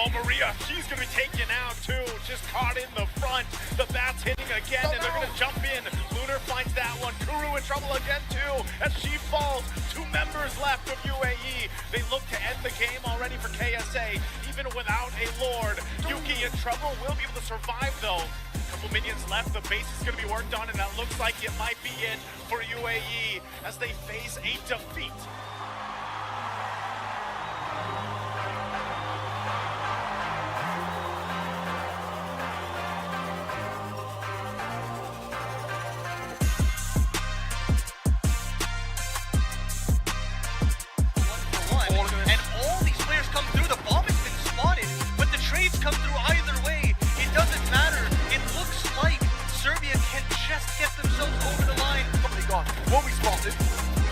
Oh, Maria, she's going to be taken out too. Just caught in the front. The bat's hitting again, and they're going to jump in. Lunar finds that one. Kuru in trouble again too, as she falls. 2 members left of UAE. They look to end the game already for KSA, even without a Lord. Yuki in trouble, will be able to survive though. Couple minions left, the base is going to be worked on, and that looks like it might be it for UAE as they face a defeat.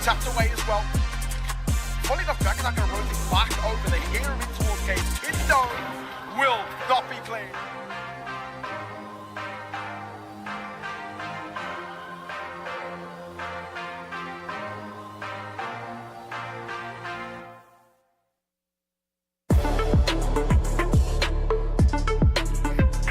Tapped away as well. Funny enough, Beck not going to rotate back over there here in towards Cage. Kindo will not be playing.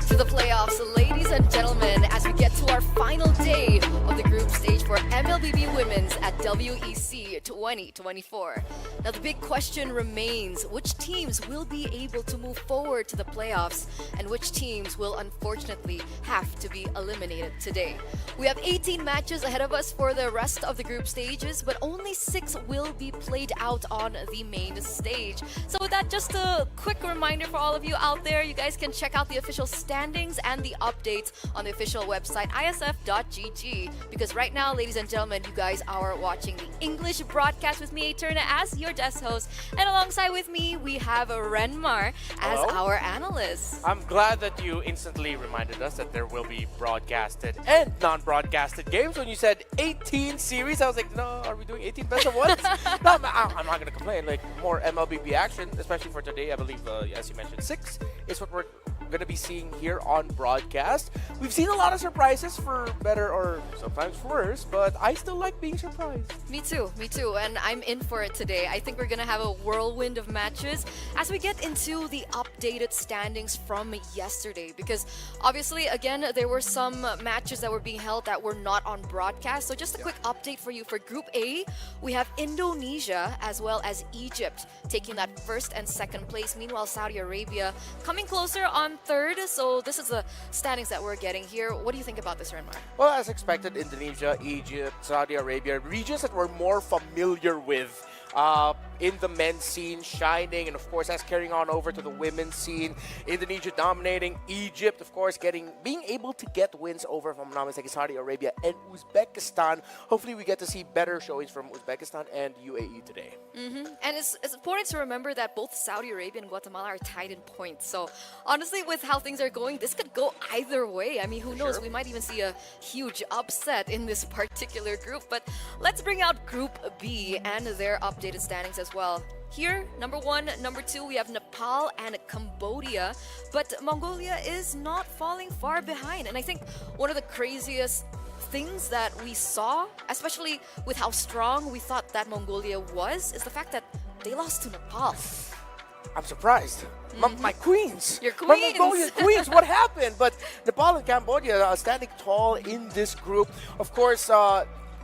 To the playoffs, ladies and gentlemen, as we get to our final day of the group stage for MLBB Women's at WEC 2024. Now the big question remains, which teams will be able to move forward to the playoffs and which teams will unfortunately have to be eliminated today. We have 18 matches ahead of us for the rest of the group stages, but only 6 will be played out on the main stage. So with that, just a quick reminder for all of you out there, you guys can check out the official standings and the updates on the official website isf.gg, because right now, ladies and gentlemen, you guys are watching the English broadcast with me, Eterna, as your desk host, and alongside with me we have Renmar as our analyst. I'm glad that you instantly reminded us that there will be broadcasted and non-broadcasted games. When you said 18 series, I was like, no, are we doing 18 best of ones? No, I'm not going to complain. Like, more MLBB action, especially for today. I believe, as you mentioned, 6 is what we're going to be seeing here on broadcast. We've seen a lot of surprises, for better or sometimes for worse, but I still like being surprised. Me too, and I'm in for it today. I think we're gonna have a whirlwind of matches as we get into the updated standings from yesterday, because obviously, again, there were some matches that were being held that were not on broadcast. So just a quick update for you. For Group A, we have Indonesia as well as Egypt taking that first and second place. Meanwhile, Saudi Arabia coming closer on third. So this is the standings that we're getting here. What do you think about this, Renmar? Well, as expected, Indonesia, Egypt, Saudi Arabia, regions that we're more familiar with in the men's scene, shining, and of course that's carrying on over to the women's scene. Indonesia dominating, Egypt, of course, being able to get wins over, if I'm not mistaken, Saudi Arabia and Uzbekistan. Hopefully we get to see better showings from Uzbekistan and UAE today. And it's important to remember that both Saudi Arabia and Guatemala are tied in points. So honestly, with how things are going, this could go either way. I mean, who knows? We might even see a huge upset in this particular group. But let's bring out Group B and their updated standings as well. Here, number 1, number 2, we have Nepal and Cambodia, but Mongolia is not falling far behind. And I think one of the craziest things that we saw, especially with how strong we thought that Mongolia was, is the fact that they lost to Nepal. I'm surprised. My queens. Your queens. My Mongolian queens. What happened? But Nepal and Cambodia standing tall in this group. Of course,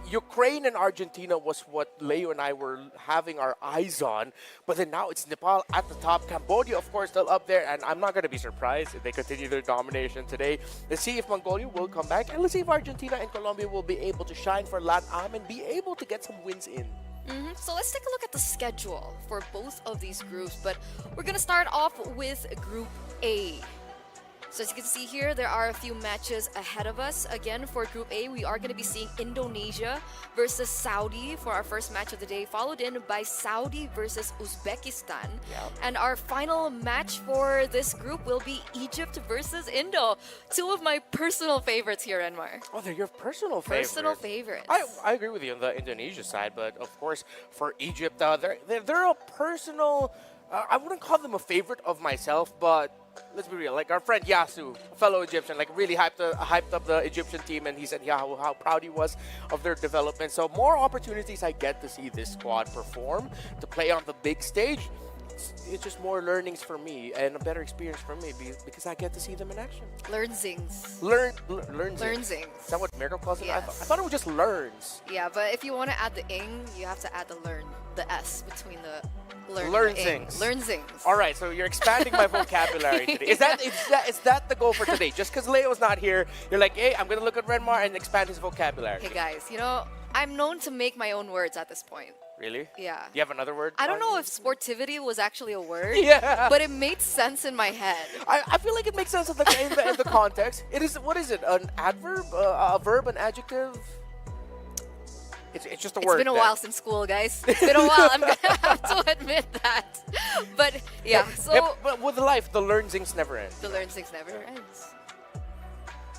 Ukraine and Argentina was what Leo and I were having our eyes on, but then now it's Nepal at the top. Cambodia, of course, still up there, and I'm not going to be surprised if they continue their domination today. Let's see if Mongolia will come back, and let's see if Argentina and Colombia will be able to shine for LATAM and be able to get some wins in. So let's take a look at the schedule for both of these groups, but we're going to start off with Group A. So as you can see here, there are a few matches ahead of us. Again, for Group A, we are going to be seeing Indonesia versus Saudi for our first match of the day, followed in by Saudi versus Uzbekistan. And our final match for this group will be Egypt versus Indo. 2 of my personal favorites here, Enmar. Oh, they're your personal favorites. Personal favorites. I agree with you on the Indonesia side, but of course, for Egypt, they're a personal... I wouldn't call them a favorite of myself, but let's be real. Like our friend Yasu, a fellow Egyptian, like really hyped up the Egyptian team, and he said, yeah, how proud he was of their development. So more opportunities I get to see this squad perform, to play on the big stage. it's just more learnings for me and a better experience for me because I get to see them in action. Learnzings. Learns. Learnzings. Is that what Miracle calls it? I Yes. thought it was just learns. Yeah, but if you want to add the ing, you have to add the learn, the s between the learn. Learnzings. Learnzings. All right, so you're expanding my vocabulary today. Is that the goal for today? Just because Leo's not here, you're like, hey, I'm gonna look at Renmar and expand his vocabulary. Hey guys, you know, I'm known to make my own words at this point. Really? Yeah. Do you have another word? I don't know if sportivity was actually a word, Yeah. but it made sense in my head. I feel like it makes sense in the context. It is, what is it? An adverb? A verb? An adjective? It's just a word. It's been a then. while since school, guys. It's been a while. I'm gonna have to admit that. But yeah, so Yeah, but with life, the learnings never end. the learn things never ends.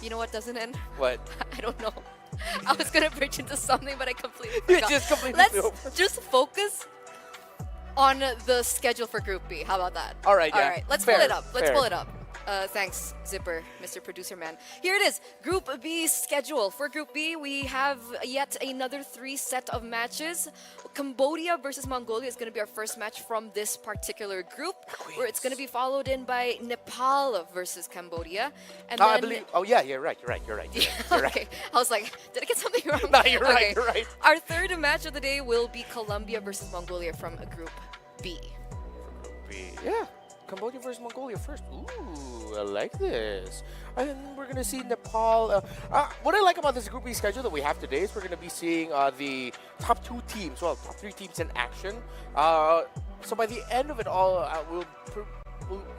You know what doesn't end? What? I don't know. I was gonna bridge into something, but I completely You forgot. just completely Let's flew. just focus on the schedule for Group B. How about that? All right, All yeah. right. Let's Fair, pull it up. Let's fair. pull it up. Thanks, Zipper, Mr. Producer Man. Here it is, Group B schedule. For Group B, we have yet another 3 set of matches. Cambodia versus Mongolia is going to be our first match from this particular group, where it's going to be followed in by Nepal versus Cambodia. And I then believe. Oh yeah, you're right. You're right. You're right. okay. I was like, did I get something wrong? No, you're right, Okay. you're right. Our third match of the day will be Colombia versus Mongolia from Group B. Yeah, Cambodia versus Mongolia first. Ooh, I like this. And we're gonna see Nepal. What I like about this Group B schedule that we have today is we're gonna be seeing the top 2 teams, well, top 3 teams in action. So by the end of it all,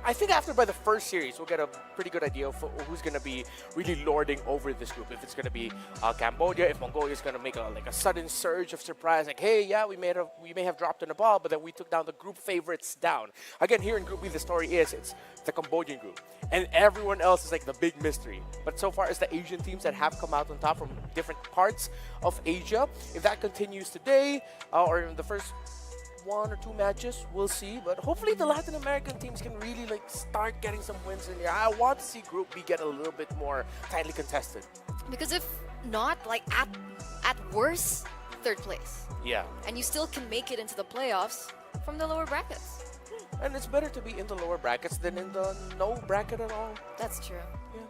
I think by the first series, we'll get a pretty good idea of who's going to be really lording over this group. If it's going to be Cambodia, if Mongolia is going to make a sudden surge of surprise, like, hey, yeah, we may have dropped in the ball, but then we took down the group favorites down. Again, here in Group B, the story is it's the Cambodian group, and everyone else is like the big mystery. But so far, it's the Asian teams that have come out on top from different parts of Asia. If that continues today, or in the first 1 or 2 matches, we'll see. But hopefully the Latin American teams can really start getting some wins in here. I want to see Group B get a little bit more tightly contested. Because if not, at worst, 3rd place. Yeah. And you still can make it into the playoffs from the lower brackets. And it's better to be in the lower brackets than in the no bracket at all. That's true. Yeah.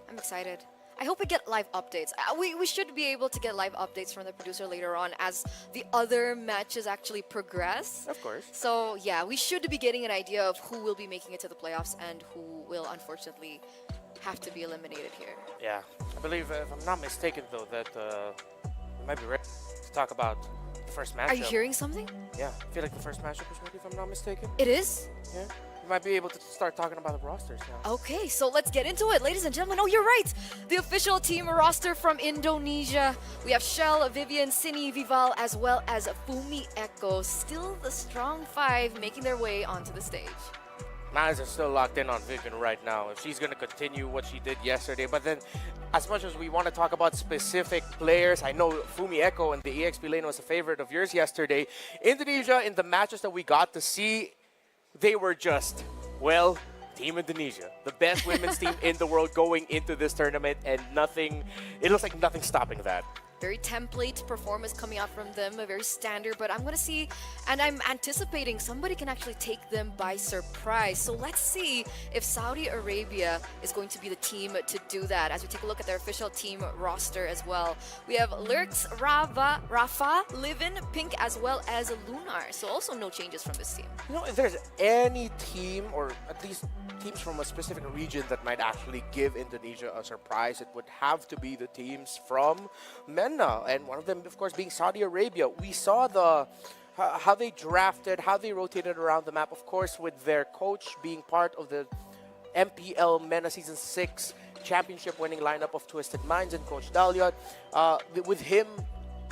I'm excited. I hope we get live updates. We should be able to get live updates from the producer later on as the other matches actually progress. Of course. So yeah, we should be getting an idea of who will be making it to the playoffs and who will unfortunately have to be eliminated here. Yeah. I believe, if I'm not mistaken, though, that we might be ready to talk about the first matchup. Are you hearing something? Yeah. I feel like the first matchup is ready, if I'm not mistaken. It is? Yeah. We might be able to start talking about the rosters now. Okay, so let's get into it, ladies and gentlemen. Oh, you're right. The official team roster from Indonesia. We have Shell, Vivian, Sini, Vival, as well as Fumi Echo. Still the strong 5 making their way onto the stage. My eyes are still locked in on Vivian right now. If she's going to continue what she did yesterday. But then, as much as we want to talk about specific players, I know Fumi Echo and the EXP lane was a favorite of yours yesterday. Indonesia, in the matches that we got to see, they were just, well, Team Indonesia. The best women's team in the world going into this tournament, and it looks like nothing stopping that. Very template performance coming out from them, a very standard, but I'm going to see, and I'm anticipating somebody can actually take them by surprise. So let's see if Saudi Arabia is going to be the team to do that as we take a look at their official team roster as well. We have Lurks, Rafa, Livin, Pink, as well as Lunar. So also no changes from this team. You know, if there's any team, or at least teams from a specific region that might actually give Indonesia a surprise, it would have to be the teams from MENA, and one of them, of course, being Saudi Arabia. We saw how they drafted, how they rotated around the map, of course, with their coach being part of the MPL MENA Season 6 championship-winning lineup of Twisted Minds and Coach Daliot. With him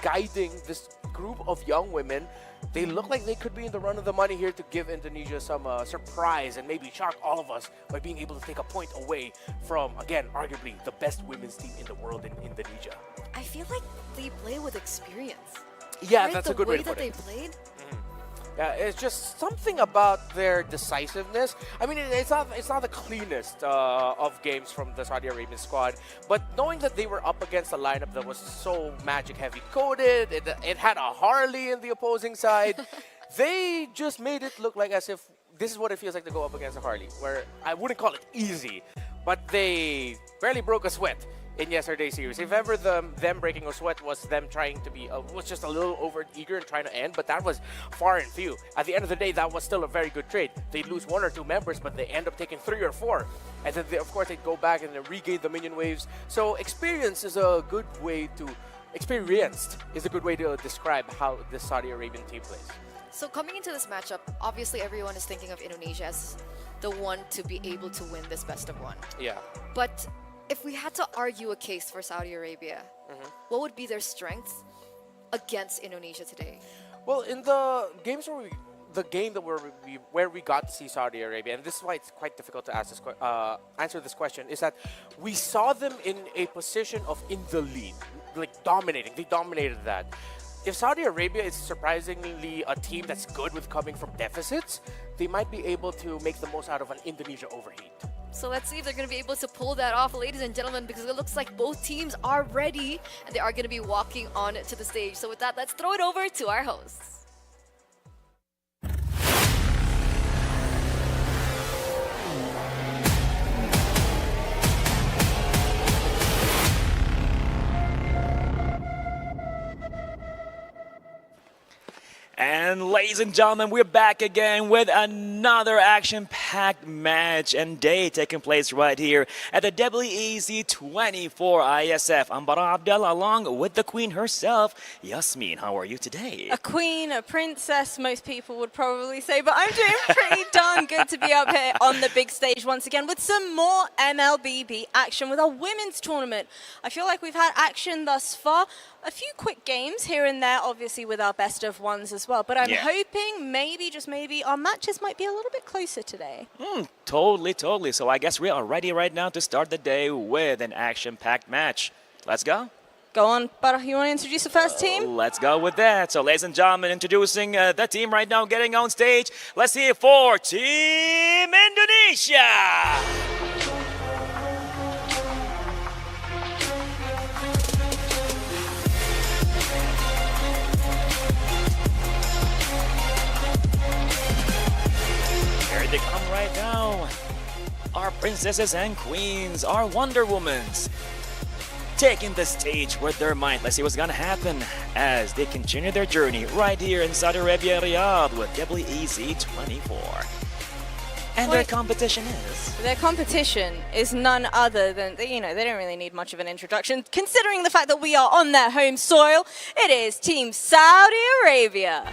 guiding this group of young women, they look like they could be in the run of the money here to give Indonesia some surprise and maybe shock all of us by being able to take a point away from, again, arguably the best women's team in the world in Indonesia. I feel like they play with experience. Yeah, Right? that's a good way to The way put that it. they played. Yeah, it's just something about their decisiveness. I mean, it's not the cleanest of games from the Saudi Arabian squad, but knowing that they were up against a lineup that was so Magic heavy coded, it had a Harley in the opposing side. they just made it look like as if this is what it feels like to go up against a Harley, where I wouldn't call it easy, but they barely broke a sweat in yesterday's series. If ever them breaking a sweat was them trying to be, was just a little over eager and trying to end, but that was far and few. At the end of the day, that was still a very good trade. They lose 1 or 2 members, but they end up taking 3 or 4. And then, of course, they go back and they regain the minion waves. So experienced is a good way to describe how the Saudi Arabian team plays. So coming into this matchup, obviously everyone is thinking of Indonesia as the one to be able to win this best of 1. Yeah. But if we had to argue a case for Saudi Arabia, what would be their strengths against Indonesia today? Well, in the games where we got to see Saudi Arabia, and this is why it's quite difficult to answer this question, is that we saw them in a position of in the lead, like dominating. They dominated that. If Saudi Arabia is surprisingly a team that's good with coming from deficits, they might be able to make the most out of an Indonesia overheat. So let's see if they're going to be able to pull that off, ladies and gentlemen, because it looks like both teams are ready and they are going to be walking on to the stage. So with that, let's throw it over to our hosts. And ladies and gentlemen, we're back again with another action-packed match and day taking place right here at the WEC 24 IESF. I'm Bara Abdallah along with the queen herself, Yasmin. How are you today? A queen, a princess, most people would probably say, but I'm doing pretty darn good to be up here on the big stage once again with some more MLBB action with our women's tournament. I feel like we've had action thus far. A few quick games here and there, obviously with our best of ones as well. But I'm hoping maybe, just maybe, our matches might be a little bit closer today. Totally. So I guess we are ready right now to start the day with an action-packed match. Let's go. Go on, Bara, you want to introduce the first team? Let's go with that. So ladies and gentlemen, introducing the team right now getting on stage. Let's see it for Team Indonesia. They come right now. Our princesses and queens, our Wonder Womans, taking the stage with their might. Let's see what's gonna happen as they continue their journey right here in Saudi Arabia, Riyadh, with WEC 24. And their competition is? Their competition is none other than, they don't really need much of an introduction. Considering the fact that we are on their home soil, it is Team Saudi Arabia.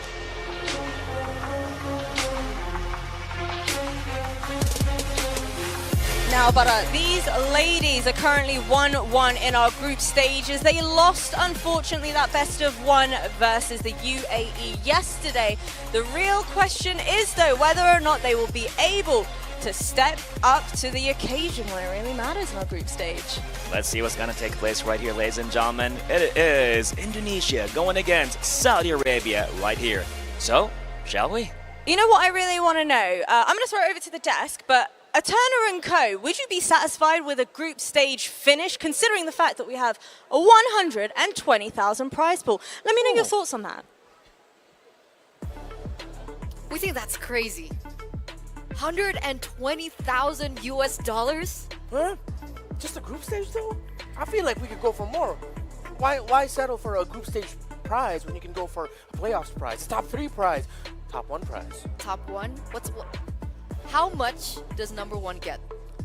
Now, Bara, these ladies are currently 1-1 in our group stages. They lost, unfortunately, that best of 1 versus the UAE yesterday. The real question is, though, whether or not they will be able to step up to the occasion when it really matters in our group stage. Let's see what's going to take place right here, ladies and gentlemen. It is Indonesia going against Saudi Arabia right here. So, shall we? You know what I really want to know? I'm going to throw it over to the desk, but Turner & Co., would you be satisfied with a group stage finish, considering the fact that we have a 120,000 prize pool? Let me know your thoughts on that. We think that's crazy. 120,000 US dollars? Huh? Just a group stage though? I feel like we could go for more. Why settle for a group stage prize when you can go for a playoffs prize, top 3 prize, top 1 prize? Top 1? How much does number 1 get?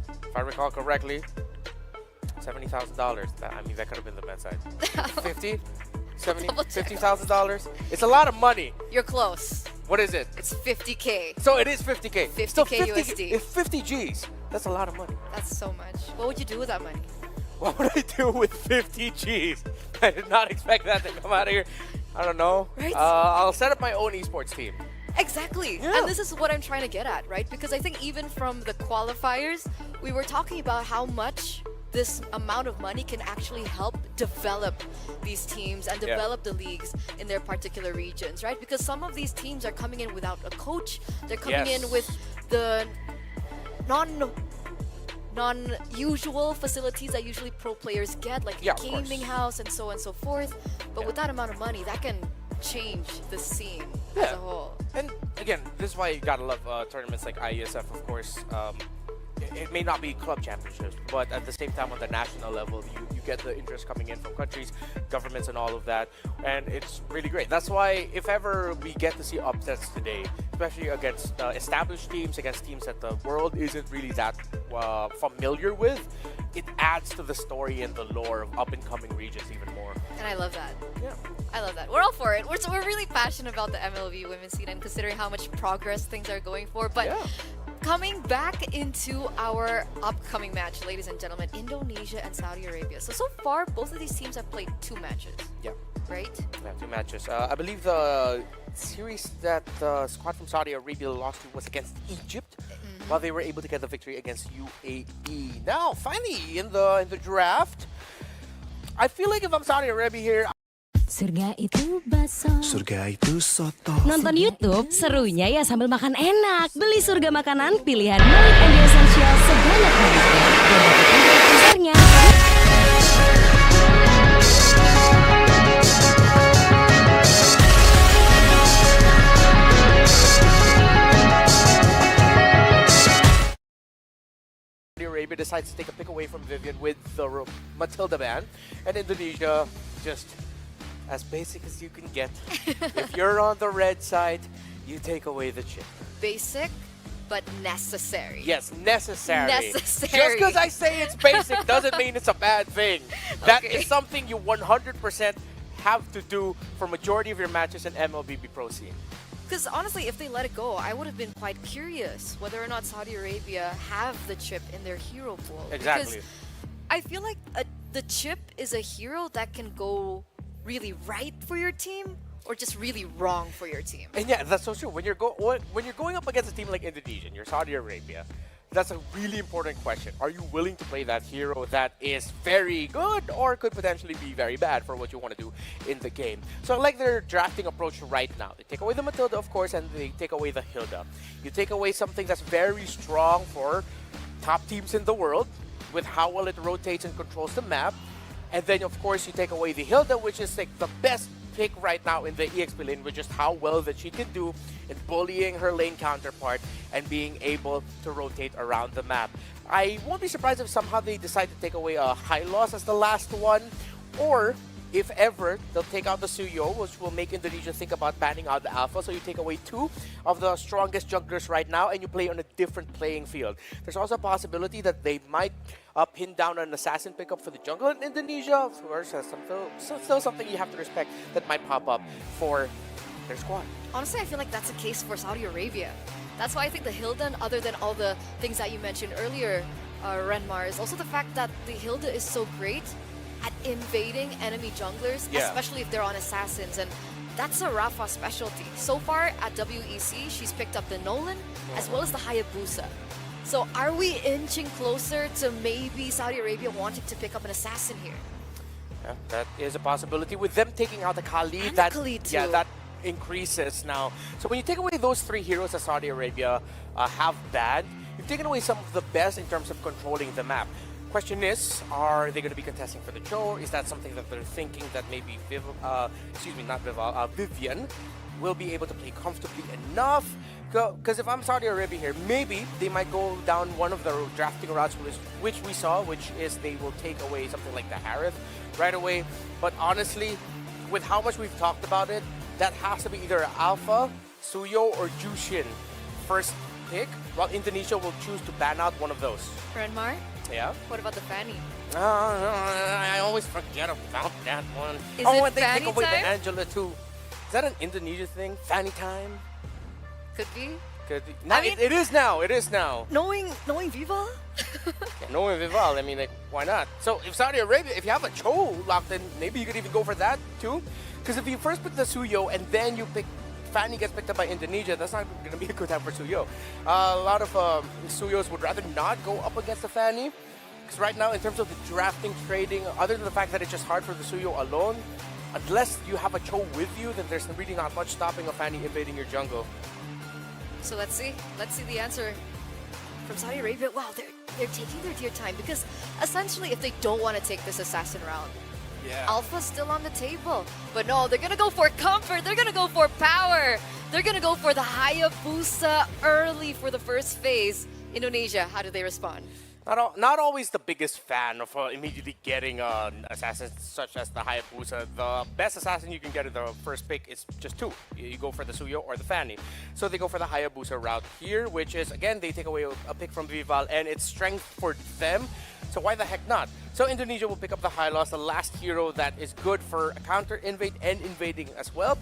If I recall correctly, $70,000. I mean, that could have been the men's side. 50? 70? $50,000? It's a lot of money. You're close. What is it? It's 50K. So it is 50K. 50K USD. It's 50 G's. That's a lot of money. That's so much. What would you do with that money? What would I do with 50 G's? I did not expect that to come out of here. I don't know. Right? I'll set up my own esports team. Exactly. Yeah. And this is what I'm trying to get at, right? Because I think even from the qualifiers, we were talking about how much this amount of money can actually help develop these teams and develop the leagues in their particular regions, right? Because some of these teams are coming in without a coach. They're coming in with the non-usual facilities that usually pro players get, like a gaming house and so on and so forth. But with that amount of money, that can change the scene as Yeah. a whole. And again, this is why you gotta love tournaments like IESF, of course. It may not be club championships, but at the same time, on the national level, you get the interest coming in from countries, governments, and all of that. And it's really great. That's why if ever we get to see upsets today, especially against established teams, against teams that the world isn't really that familiar with, it adds to the story and the lore of up-and-coming regions even more. And I love that. Yeah. I love that. We're all for it. We're really passionate about the MLB women's scene and considering how much progress things are going for. But Yeah. coming back into our upcoming match, ladies and gentlemen, Indonesia and Saudi Arabia. So far, both of these teams have played 2 matches, Yeah. right? Yeah, 2 matches. I believe the series that the squad from Saudi Arabia lost to was against Egypt, while they were able to get the victory against UAE. Now, finally, in the draft, I feel like if I'm Saudi Arabia here, Surga itu baso. Surga itu soto. Nonton YouTube serunya ya sambil makan enak. Beli surga makanan pilihan Milk and Essential sebanyak banyaknya. Dan dapatkan besarnya. Saudi Arabia decides to take a pick away from Vivian with the Matilda ban, and Indonesia just as basic as you can get. If you're on the red side, you take away the chip. Basic, but necessary. Yes, necessary. Necessary. Just because I say it's basic doesn't mean it's a bad thing. That Okay. is something you 100% have to do for majority of your matches in MLBB Pro scene. Because honestly, if they let it go, I would have been quite curious whether or not Saudi Arabia have the chip in their hero pool. Exactly. Because I feel like the chip is a hero that can go really right for your team or just really wrong for your team. And yeah, that's so true. When you're going up against a team like Indonesia, you're Saudi Arabia, that's a really important question. Are you willing to play that hero that is very good or could potentially be very bad for what you want to do in the game? So I like their drafting approach right now. They take away the Matilda, of course, and they take away the Hilda. You take away something that's very strong for top teams in the world with how well it rotates and controls the map. And then, of course, you take away the Hilda, which is like the best pick right now in the EXP lane with just how well that she can do in bullying her lane counterpart and being able to rotate around the map. I won't be surprised if somehow they decide to take away a high loss as the last one, or if ever, they'll take out the Suyo, which will make Indonesia think about banning out the Alpha. So you take away 2 of the strongest junglers right now and you play on a different playing field. There's also a possibility that they might pin down an assassin pickup for the jungle in Indonesia. Of course, that's still something you have to respect that might pop up for their squad. Honestly, I feel like that's the case for Saudi Arabia. That's why I think the Hilda, other than all the things that you mentioned earlier, Renmar, is also the fact that the Hilda is so great at invading enemy junglers, Yeah. especially if they're on assassins. And that's a Rafa specialty. So far at WEC, she's picked up the Nolan as well as the Hayabusa. So are we inching closer to maybe Saudi Arabia wanting to pick up an assassin here? Yeah, that is a possibility. With them taking out the Khalid, And that, the Khalid yeah, too. that increases now. So when you take away those 3 heroes that Saudi Arabia have banned, you've taken away some of the best in terms of controlling the map. Question is, are they going to be contesting for the Cho? Is that something that they're thinking that maybe Vivian will be able to play comfortably enough? Because if I'm Saudi Arabia here, maybe they might go down one of the drafting routes which we saw, which is they will take away something like the Harith right away. But honestly, with how much we've talked about it, that has to be either Alpha, Suyo, or Jushin first pick, while Indonesia will choose to ban out one of those. Renmar, Yeah? what about the Fanny? I always forget about that one. Is oh, it and they Fanny take away time? the Angela too. Is that an Indonesia thing? Fanny time? Could be. Could be. No, I mean- it is now. It is now. Knowing Viva? Yeah, knowing Vival, I mean, like, why not? So if Saudi Arabia, if you have a Cho locked in, maybe you could even go for that too. Because if you first pick the Suyo and then you pick Fanny gets picked up by Indonesia, that's not going to be a good time for Suyo. A lot of Suyos would rather not go up against the Fanny. Because right now, in terms of the drafting, trading, other than the fact that it's just hard for the Suyo alone, unless you have a Cho with you, then there's really not much stopping a Fanny invading your jungle. So let's see the answer from Saudi Arabia. Wow, they're taking their dear time because essentially if they don't want to take this assassin route, Yeah. Alpha's still on the table. But no, they're gonna go for comfort. They're gonna go for power. They're gonna go for the Hayabusa early for the first phase. Indonesia, how do they respond? Not always the biggest fan of immediately getting an assassin such as the Hayabusa. The best assassin you can get in the first pick is just two. You go for the Suyo or the Fanny. So they go for the Hayabusa route here, which is, again, they take away a pick from Vival, and it's strength for them. So why the heck not? So Indonesia will pick up the Hylos, the last hero that is good for a counter invade and invading as well.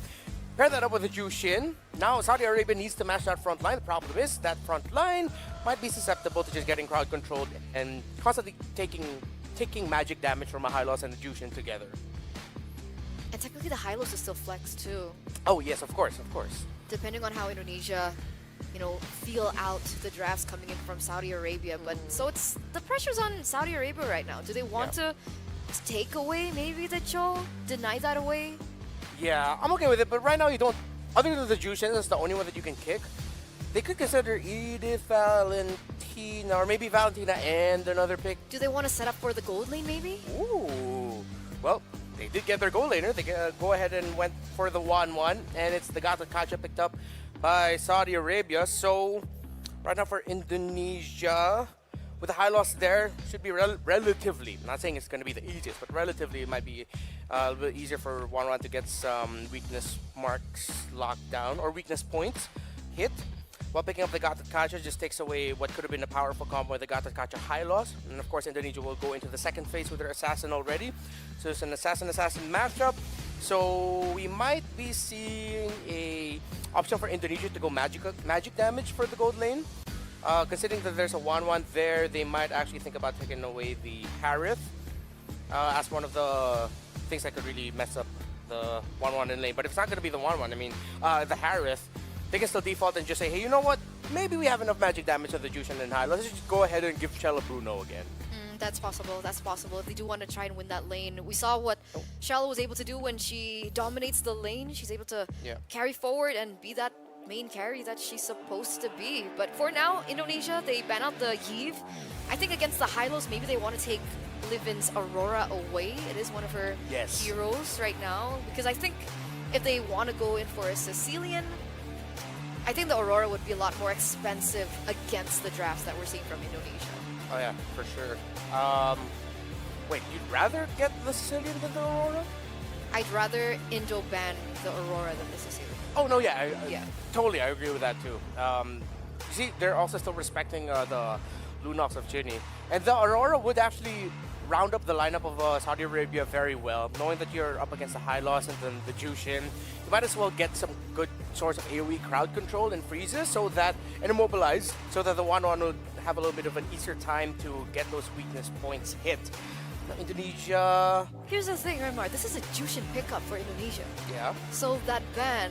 Pair that up with the Jushin. Now Saudi Arabia needs to match that front line. The problem is that front line might be susceptible to just getting crowd controlled and constantly taking magic damage from a Hylos and a Jushin together. And technically the Hylos is still flexed too. Oh yes, of course. Depending on how Indonesia, feel out the drafts coming in from Saudi Arabia. But so it's the pressure's on Saudi Arabia right now. Do they want to take away maybe the Cho? Deny that away? Yeah, I'm okay with it, but right now you don't. Other than the Jushin, that's the only one that you can kick. They could consider Edith, Valentina, or maybe Valentina and another pick. Do they want to set up for the gold lane maybe? Ooh, well, they did get their goal laner. They go ahead and went for the 1-1, and it's the Gatot Kacha picked up by Saudi Arabia. So right now for Indonesia, with the high loss there, should be relatively, I'm not saying it's going to be the easiest, but relatively it might be a little bit easier for 1-1 to get some weakness marks locked down, or weakness points hit. While picking up the Gatot Kacha just takes away what could have been a powerful combo with the Gatot Kacha high loss. And of course, Indonesia will go into the second phase with their assassin already. So it's an assassin-assassin matchup. So we might be seeing a option for Indonesia to go magic damage for the gold lane. Considering that there's a 1-1 there, they might actually think about taking away the Harith as one of the things that could really mess up the 1-1 in lane. But if it's not going to be the 1-1, I mean, the Harith, they can still default and just say, hey, you know what? Maybe we have enough magic damage on the Jushin and high. Let's just go ahead and give Shella Bruno again. That's possible. That's possible. If they do want to try and win that lane. We saw what Shella was able to do when she dominates the lane. She's able to carry forward and be that main carry that she's supposed to be. But for now, Indonesia, they ban out the Yves. I think against the Hylos, maybe they want to take Livin's Aurora away. It is one of her heroes right now. Because I think if they want to go in for a Sicilian, I think the Aurora would be a lot more expensive against the drafts that we're seeing from Indonesia. Oh yeah, for sure. Wait, you'd rather get the Sicilian than the Aurora? I'd rather Indo ban the Aurora than the Sicilian. Oh no, yeah, totally, I agree with that too. You see, they're also still respecting the Lunox of Ginny, and the Aurora would actually round up the lineup of Saudi Arabia very well. Knowing that you're up against the high loss and then the Jushin, you might as well get some good source of AoE crowd control and freezes and immobilize, so that the 1-1 would have a little bit of an easier time to get those weakness points hit. Now, Indonesia... Here's the thing, Remar. This is a Jushin pickup for Indonesia. Yeah. So that ban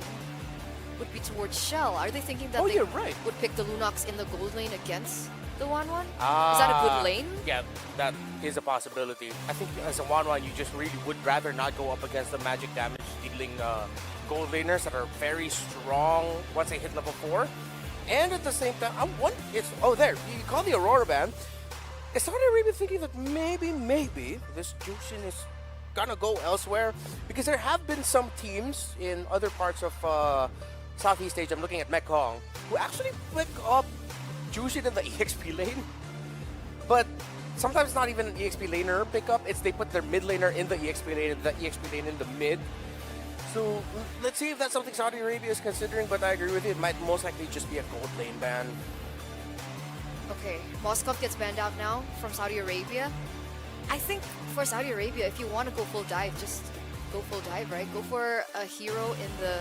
would be towards Shell. Are they thinking that they would pick the Lunox in the gold lane against the 1-1? Is that a good lane? Yeah, that is a possibility. I think as a 1-1, you just really would rather not go up against the magic damage dealing gold laners that are very strong once they hit level 4. And at the same time, you call the Aurora ban. Is Saudi Arabia thinking that maybe this Jushin is gonna go elsewhere? Because there have been some teams in other parts of Southeast Asia, I'm looking at Mekong, who actually pick up Jushin in the EXP lane. But sometimes not even an EXP laner pickup, it's they put their mid laner in the EXP lane and the EXP lane in the mid. So let's see if that's something Saudi Arabia is considering, but I agree with you, it might most likely just be a gold lane ban. Okay, Moskov gets banned out now from Saudi Arabia. I think for Saudi Arabia, if you want to go full dive, just go full dive, right? Go for a hero in the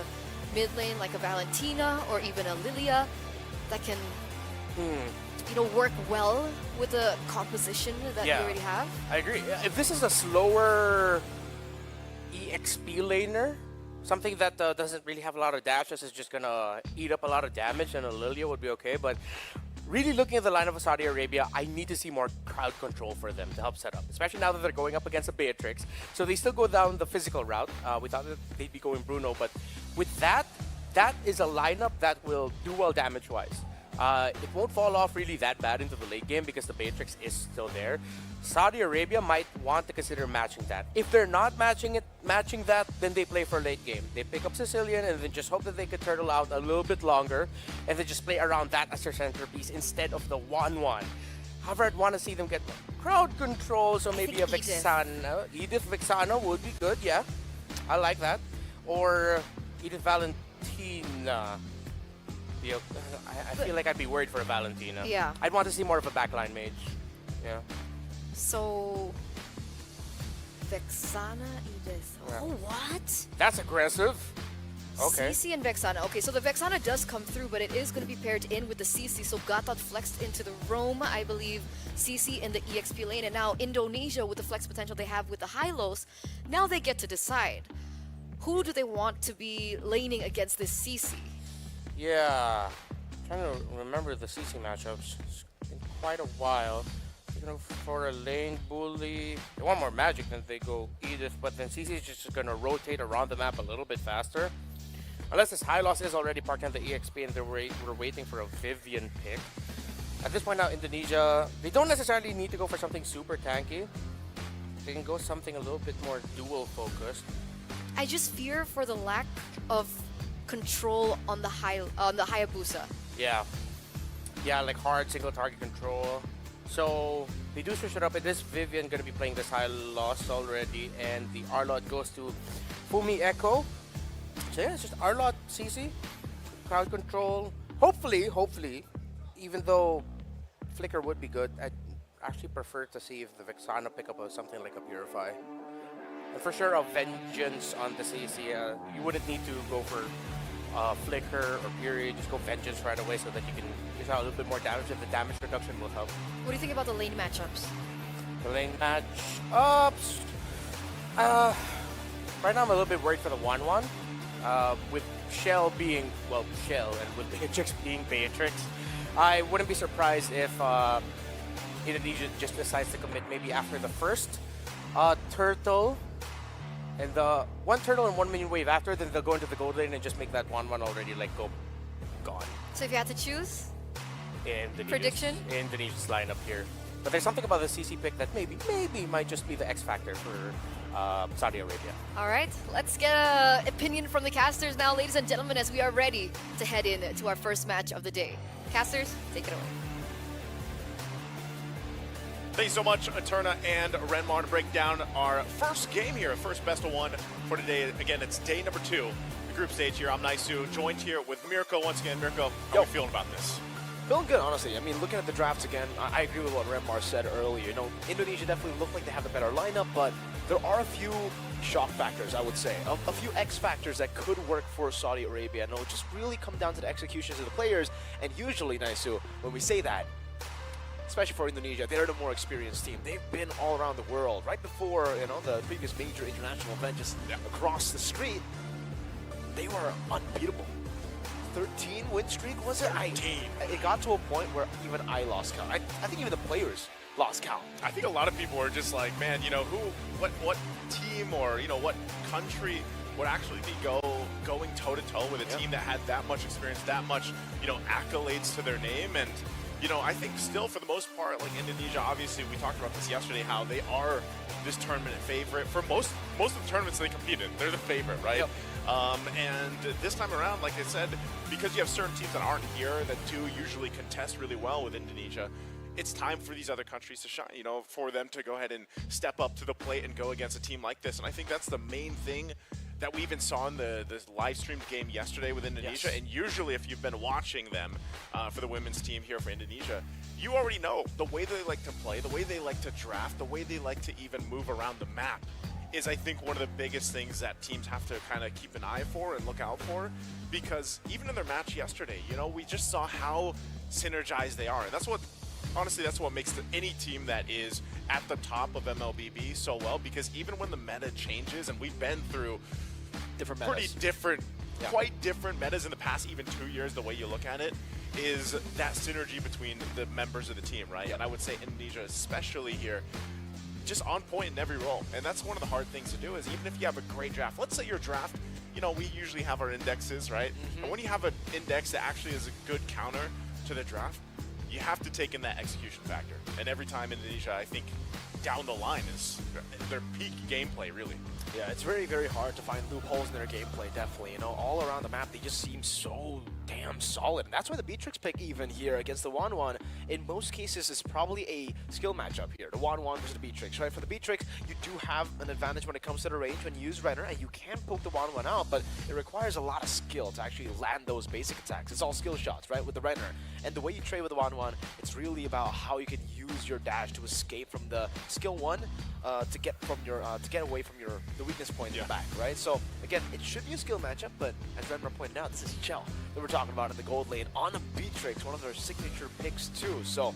mid lane like a Valentina or even a Lilia that can work well with the composition that you already have. I agree. If this is a slower EXP laner, something that doesn't really have a lot of dashes, is just gonna eat up a lot of damage, and a Lilia would be okay. But really looking at the line of Saudi Arabia, I need to see more crowd control for them to help set up, especially now that they're going up against a Beatrix. So they still go down the physical route. We thought that they'd be going Bruno, but with that is a lineup that will do well damage-wise. It won't fall off really that bad into the late game because the Matrix is still there. Saudi Arabia might want to consider matching that. If they're not matching that, then they play for late game. They pick up Sicilian and then just hope that they could turtle out a little bit longer and then just play around that as their centerpiece instead of the 1-1. However, I'd want to see them get crowd control, so maybe a think Edith. Vexana. Edith Vexana would be good, yeah. I like that. Or Edith Valentina. I feel like I'd be worried for a Valentina. Yeah. I'd want to see more of a backline mage. Yeah. So, Vexana, Edith. Yeah. Oh, what? That's aggressive. Okay. CC and Vexana. Okay, so the Vexana does come through, but it is going to be paired in with the CC. So Gatot flexed into the Roam, I believe, CC in the EXP lane. And now Indonesia, with the flex potential they have with the Hylos, now they get to decide. Who do they want to be laning against this CC? Yeah. Trying to remember the CC matchups. It's been quite a while. You know, for a lane bully, they want more magic than they go Edith, but then CC is just going to rotate around the map a little bit faster. Unless this high loss is already parked on the EXP and we're waiting for a Vivian pick. At this point now, Indonesia, they don't necessarily need to go for something super tanky. They can go something a little bit more dual focused. I just fear for the lack of control on the Hayabusa. Yeah. Yeah, like hard single target control. So they do switch it up. It is Vivian going to be playing this high loss already, and the Arlot goes to Fumi Echo. So yeah, it's just Arlot CC, crowd control. Hopefully, even though Flicker would be good, I'd actually prefer to see if the Vexana pick up something like a Purify. And for sure, a Vengeance on the CC. You wouldn't need to go for Flicker or Fury. Just go Vengeance right away so that you can use out a little bit more damage, and the damage reduction will help. What do you think about the lane matchups? The lane matchups. Right now I'm a little bit worried for the 1-1. With Shell being, well, Shell, and with Beatrix being Beatrix, I wouldn't be surprised if Indonesia just decides to commit maybe after the first turtle, and the one turtle and 1 minion wave after, then they'll go into the gold lane and just make that 1-1 already like gone. So if you had to choose, Indonesia's, prediction? Indonesia's lineup here. But there's something about the CC pick that maybe might just be the X factor for Saudi Arabia. All right, let's get an opinion from the casters now, ladies and gentlemen, as we are ready to head in to our first match of the day. Casters, take it away. Thank you so much, Eterna and Renmar, to break down our first game here, first best of one for today. Again, it's day number 2, the group stage here. I'm Naisu, joined here with Mirko once again. Mirko, how are you feeling about this? Feeling good, honestly. I mean, looking at the drafts again, I agree with what Renmar said earlier. You know, Indonesia definitely looked like they have a better lineup, but there are a few shock factors, I would say. A few X factors that could work for Saudi Arabia. And it'll just really come down to the executions of the players. And usually, Naisu, when we say that, especially for Indonesia, they're the more experienced team. They've been all around the world. Right before, you know, the previous major international event just across the street, they were unbeatable. 13 win streak, was it? 13. It got to a point where even I lost count. I think even the players lost count. I think a lot of people were just like, man, you know, what team or, you know, what country would actually be going toe-to-toe with a team that had that much experience, that much, you know, accolades to their name. And, you know, I think still for the most part, like Indonesia, obviously we talked about this yesterday, how they are this tournament favorite. For most of the tournaments they compete in, they're the favorite, right? Yep. And this time around, like I said, because you have certain teams that aren't here that do usually contest really well with Indonesia, it's time for these other countries to shine, you know, for them to go ahead and step up to the plate and go against a team like this. And I think that's the main thing that we even saw in the live streamed game yesterday with Indonesia. Yes. And usually if you've been watching them for the women's team here for Indonesia, you already know the way they like to play, the way they like to draft, the way they like to even move around the map is, I think, one of the biggest things that teams have to kind of keep an eye for and look out for, because even in their match yesterday, you know, we just saw how synergized they are. And that's what, honestly, that's what makes any team that is at the top of MLBB so well, because even when the meta changes, and we've been through Different metas. pretty different, quite different metas in the past even 2 years, the way you look at it, is that synergy between the members of the team, right? And I would say Indonesia, especially here, just on point in every role. And that's one of the hard things to do, is even if you have a great draft, let's say your draft, you know, we usually have our indexes, right? And when you have an index that actually is a good counter to the draft, you have to take in that execution factor. And every time Indonesia, I think, down the line is their peak gameplay, really. Yeah, it's very, very hard to find loopholes in their gameplay, definitely. You know, all around the map, they just seem so damn solid. And that's why the Beatrix pick even here against the 1-1, in most cases, is probably a skill matchup here. The 1-1 versus the Beatrix, right? For the Beatrix, you do have an advantage when it comes to the range when you use Renner, and you can poke the 1-1 out, but it requires a lot of skill to actually land those basic attacks. It's all skill shots, right, with the Renner. And the way you trade with the 1-1, it's really about how you can use your dash to escape from the skill 1 to get away from the weakness point in the back, right? So again, it should be a skill matchup, but as Renmar pointed out, this is Chell that we're talking about in the gold lane on a Beatrix, one of their signature picks too. So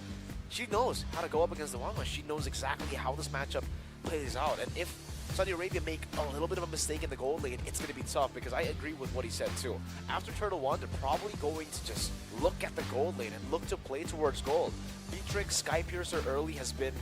she knows how to go up against the 1-1. She knows exactly how this matchup plays out. And if Saudi Arabia make a little bit of a mistake in the gold lane, it's going to be tough, because I agree with what he said too. After Turtle 1, they're probably going to just look at the gold lane and look to play towards gold. Beatrix, Skypiercer early has been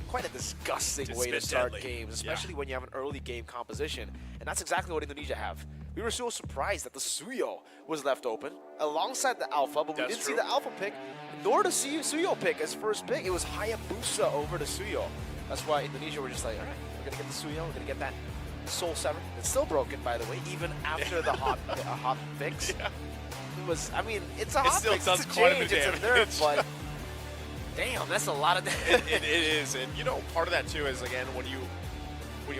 quite a disgusting way to start games, especially when you have an early game composition. And that's exactly what Indonesia have. We were so surprised that the Suyo was left open alongside the Alpha, but we didn't see the Alpha pick, nor the Suyo pick as first pick. It was Hayabusa over the Suyo. That's why Indonesia were just like, all right, we're going to get the Suyo, we're going to get that Soul 7. It's still broken, by the way, even after the hot fix. Yeah. It was, I mean, it's a hot still fix, does it's a quite a change, bit it's a of damage. nerf, but damn, that's a lot of damage. It is, and you know, part of that too is, again, when you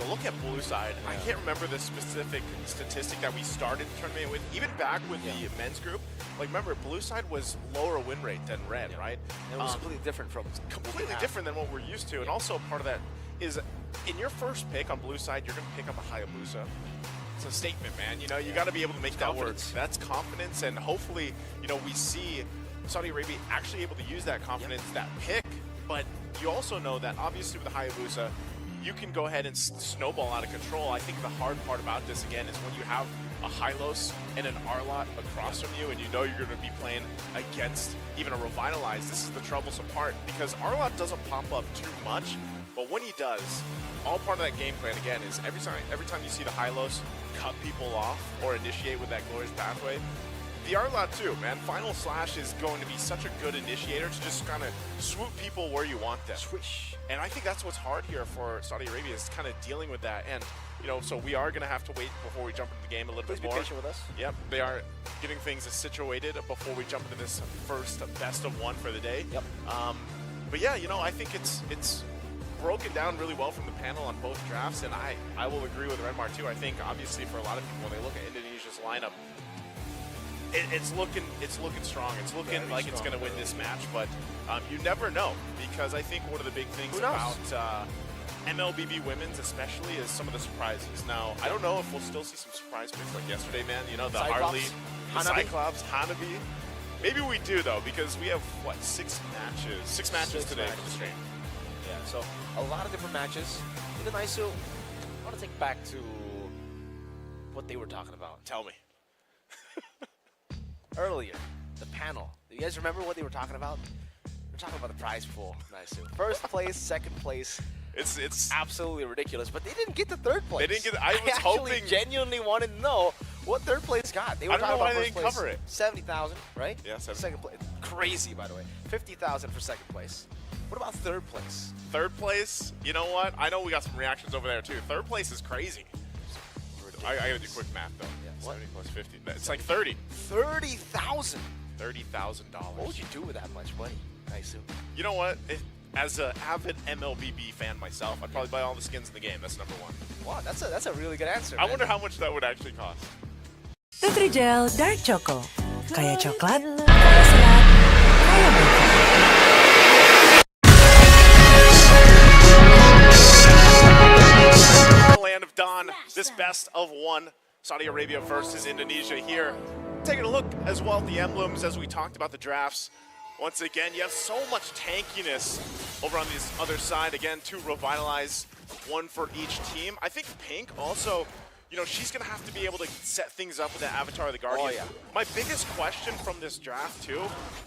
look at blue side, I can't remember the specific statistic that we started the tournament with, even back with the men's group. Like, remember, blue side was lower win rate than red, right? And it was completely different from completely different than what we're used to. And also part of that is, in your first pick on blue side, you're going to pick up a Hayabusa. It's a statement, man. You know, you got to be able to make that work. That's confidence, and hopefully, you know, we see Saudi Arabia actually able to use that confidence, that pick. But you also know that obviously with the Hayabusa, you can go ahead and snowball out of control. I think the hard part about this, again, is when you have a Hylos and an Arlot across from you, and you know you're going to be playing against even a Revitalize. This is the troublesome part, because Arlot doesn't pop up too much, but when he does, all part of that game plan, again, is every time you see the Hylos cut people off or initiate with that Glorious Pathway, the Arlot too, man. Final Slash is going to be such a good initiator to just kind of swoop people where you want them. Swish. And I think that's what's hard here for Saudi Arabia, is kind of dealing with that. And, you know, so we are going to have to wait before we jump into the game a little bit more. Please be patient with us. Yep, they are getting things situated before we jump into this first best of one for the day. Yep. But yeah, you know, I think it's broken down really well from the panel on both drafts, and I will agree with Renmar too. I think obviously for a lot of people, when they look at Indonesia's lineup, it's looking strong. It's looking very like strong, it's going to win this match, but you never know, because I think one of the big things about MLBB Women's especially is some of the surprises. Now, I don't know if we'll still see some surprise picks like yesterday, man. You know, the Cyclops, Harley, the Hanabi. Cyclops, Hanabi. Maybe we do, though, because we have, what, 6 matches? 6 matches today for the stream. Yeah, so a lot of different matches. In the Naisu, I want to take back to what they were talking about. Tell me. Earlier, the panel. Do you guys remember what they were talking about? They're talking about the prize pool. Naisu. First place, second place. It's Absolutely ridiculous, but they didn't get the third place. They didn't get. I was actually hoping. genuinely wanted to know what third place got. They were I don't talking know why about they first didn't place, cover it. 70,000, right? Yeah, 70. Second place, crazy by the way. 50,000 for second place. What about third place? Third place. You know what? I know we got some reactions over there too. Third place is crazy. I gotta do quick math though. Yeah, 70 plus 50. It's like 30. 30,000. $30,000. What would you do with that much money? Naisu. You know what? As an avid MLBB fan myself, I'd probably buy all the skins in the game. That's number one. Wow, that's a really good answer. I man. wonder how much that would actually cost. Nutrijel Dark Choco. Kaya coklat, kaya serat, kaya Land of Dawn, this best of one. Saudi Arabia versus Indonesia here. Taking a look as well at the emblems as we talked about the drafts. Once again, you have so much tankiness over on this other side. Again, 2 Revitalize, 1 for each team. I think Pink also, you know, she's going to have to be able to set things up with that Avatar of the Guardian. Oh, yeah. My biggest question from this draft, too,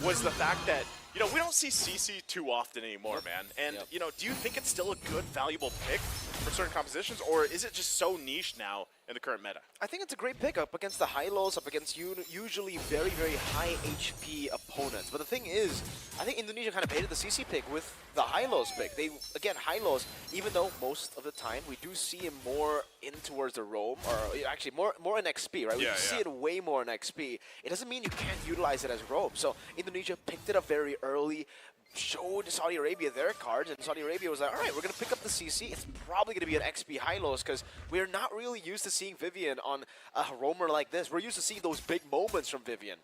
was the fact that, you you know, we don't see CC too often anymore, man. And, you know, do you think it's still a good, valuable pick for certain compositions, or is it just so niche now in the current meta? I think it's a great pick up against the high-lows, up against usually very, very high HP opponents. But the thing is, I think Indonesia kind of baited the CC pick with the high-lows pick. They, again, high-lows, even though most of the time we do see him more in towards the roam, or actually more in XP, right? We see it way more in XP. It doesn't mean you can't utilize it as roam. So Indonesia picked it up very early, showed Saudi Arabia their cards, and Saudi Arabia was like, all right, we're going to pick up the CC. It's probably going to be an XP high-lows because we're not really used to seeing Vivian on a roamer like this. We're used to seeing those big moments from Vivian.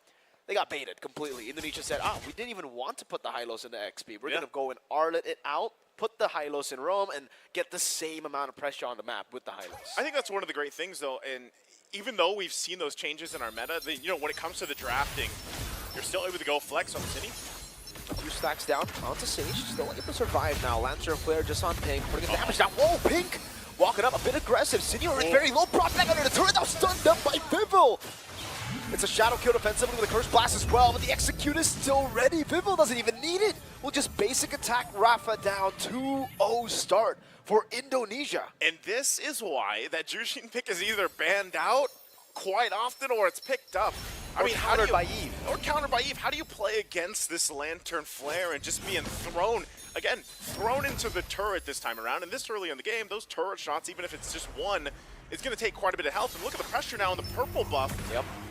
They got baited completely. Indonesia said, we didn't even want to put the high-lows into XP. We're going to go and Arlet it out, put the high-lows in roam, and get the same amount of pressure on the map with the high-lows. I think that's one of the great things, though, and even though we've seen those changes in our meta, you know, when it comes to the drafting, you're still able to go flex on the City. A few stacks down onto Sage, still able to survive now. Lancer Flare just on Pink, putting in damage down. Whoa, Pink walking up a bit aggressive. Senior is very low, brought back under the turret, now stunned up by Vivel. It's a shadow kill defensively with a Curse Blast as well, but the Execute is still ready. Vivel doesn't even need it. We'll just basic attack Rafa down. 2-0 start for Indonesia. And this is why that Jushin pick is either banned out quite often or it's picked up. I mean, countered by Eve. Or countered by Eve. How do you play against this Lantern Flare and just being thrown, again, thrown into the turret this time around? And this early in the game, those turret shots, even if it's just one, it's going to take quite a bit of health. And look at the pressure now on the purple buff.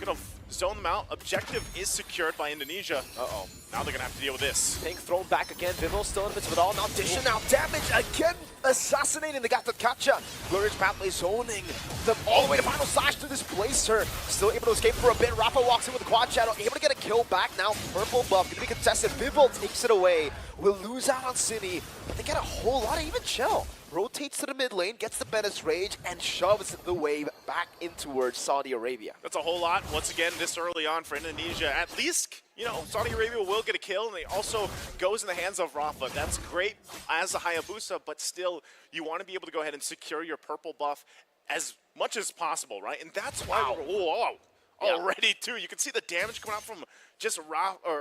Going to zone them out. Objective is secured by Indonesia. Now they're going to have to deal with this. Pink thrown back again. Vivel still in the midst of it all. Now dishing out damage again. Assassinating the Gatotkacha. Glorious Pathway zoning them all the way to final slash to displace her. Still able to escape for a bit. Rafa walks in with the quad shadow. Able to get a kill back now. Purple buff. Going to be contested. Vivel takes it away. Will lose out on City. But they get a whole lot of even Chell. Rotates to the mid lane, gets the Menace Rage, and shoves the wave back in towards Saudi Arabia. That's a whole lot, once again, this early on for Indonesia. At least, you know, Saudi Arabia will get a kill, and it also goes in the hands of Rafa. That's great as a Hayabusa, but still, you want to be able to go ahead and secure your purple buff as much as possible, right? And that's why we're already, too. You can see the damage coming out from just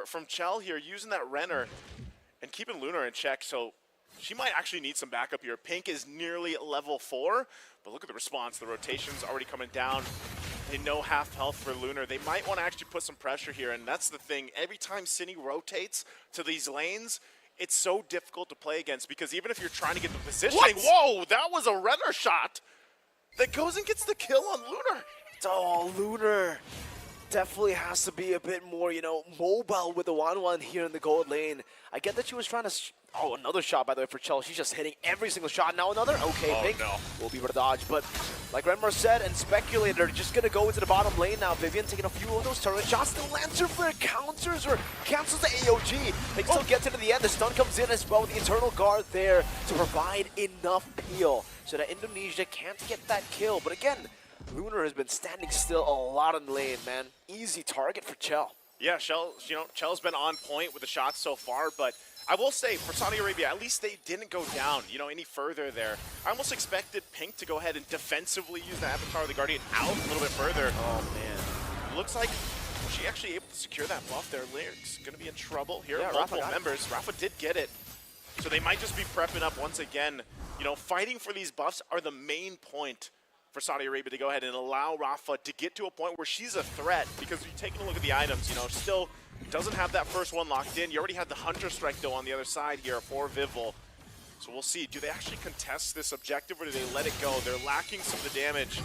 from Chell here, using that Renner and keeping Lunar in check, so she might actually need some backup here. Pink is nearly level 4, but look at the response. The rotation's already coming down. They know half health for Lunar. They might want to actually put some pressure here, and that's the thing. Every time Cine rotates to these lanes, it's so difficult to play against because even if you're trying to get the positioning, whoa, that was a Renner shot that goes and gets the kill on Lunar. Oh, Lunar definitely has to be a bit more, you know, mobile with the 1-1 here in the gold lane. I get that she was trying to... another shot, by the way, for Chell. She's just hitting every single shot. Now another. Okay, Pink will be able to dodge. But like Renmar said and speculated, they're just going to go into the bottom lane now. Vivian taking a few of those turret shots. The Lancer Flare counters or cancels the AOG. They still get to the end. The stun comes in as well with the Eternal Guard there to provide enough peel so that Indonesia can't get that kill. But again, Lunar has been standing still a lot in the lane, man. Easy target for Chell. Yeah, Chell's been on point with the shots so far, but I will say, for Saudi Arabia, at least they didn't go down, you know, any further there. I almost expected Pink to go ahead and defensively use the Avatar of the Guardian out a little bit further. Oh, man. Looks like she actually able to secure that buff there. Lyric's going to be in trouble here. Yeah, Multiple members. Rafa did get it. So they might just be prepping up once again. You know, fighting for these buffs are the main point for Saudi Arabia to go ahead and allow Rafa to get to a point where she's a threat, because you're taking a look at the items, you know, still doesn't have that first one locked in. You already had the Hunter Strike, though, on the other side here for Vivel. So we'll see. Do they actually contest this objective, or do they let it go? They're lacking some of the damage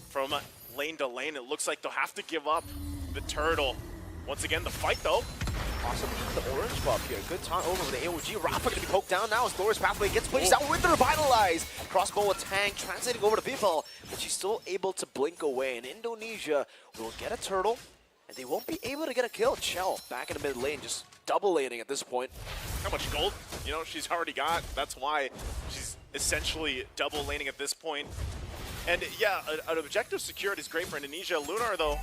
from lane to lane. It looks like they'll have to give up the turtle. Once again, the fight, though. Possibly the orange buff here. Good time over with the AOG. Rafa going to be poked down now as Glorious Pathway gets placed out with the Revitalize. Crossbow attack, translating over to Vivel, but she's still able to blink away. And Indonesia will get a turtle, and they won't be able to get a kill. Chell back in the mid lane, just double laning at this point. How much gold, you know, she's already got. That's why she's essentially double laning at this point. And yeah, an objective secured is great for Indonesia. Lunar, though,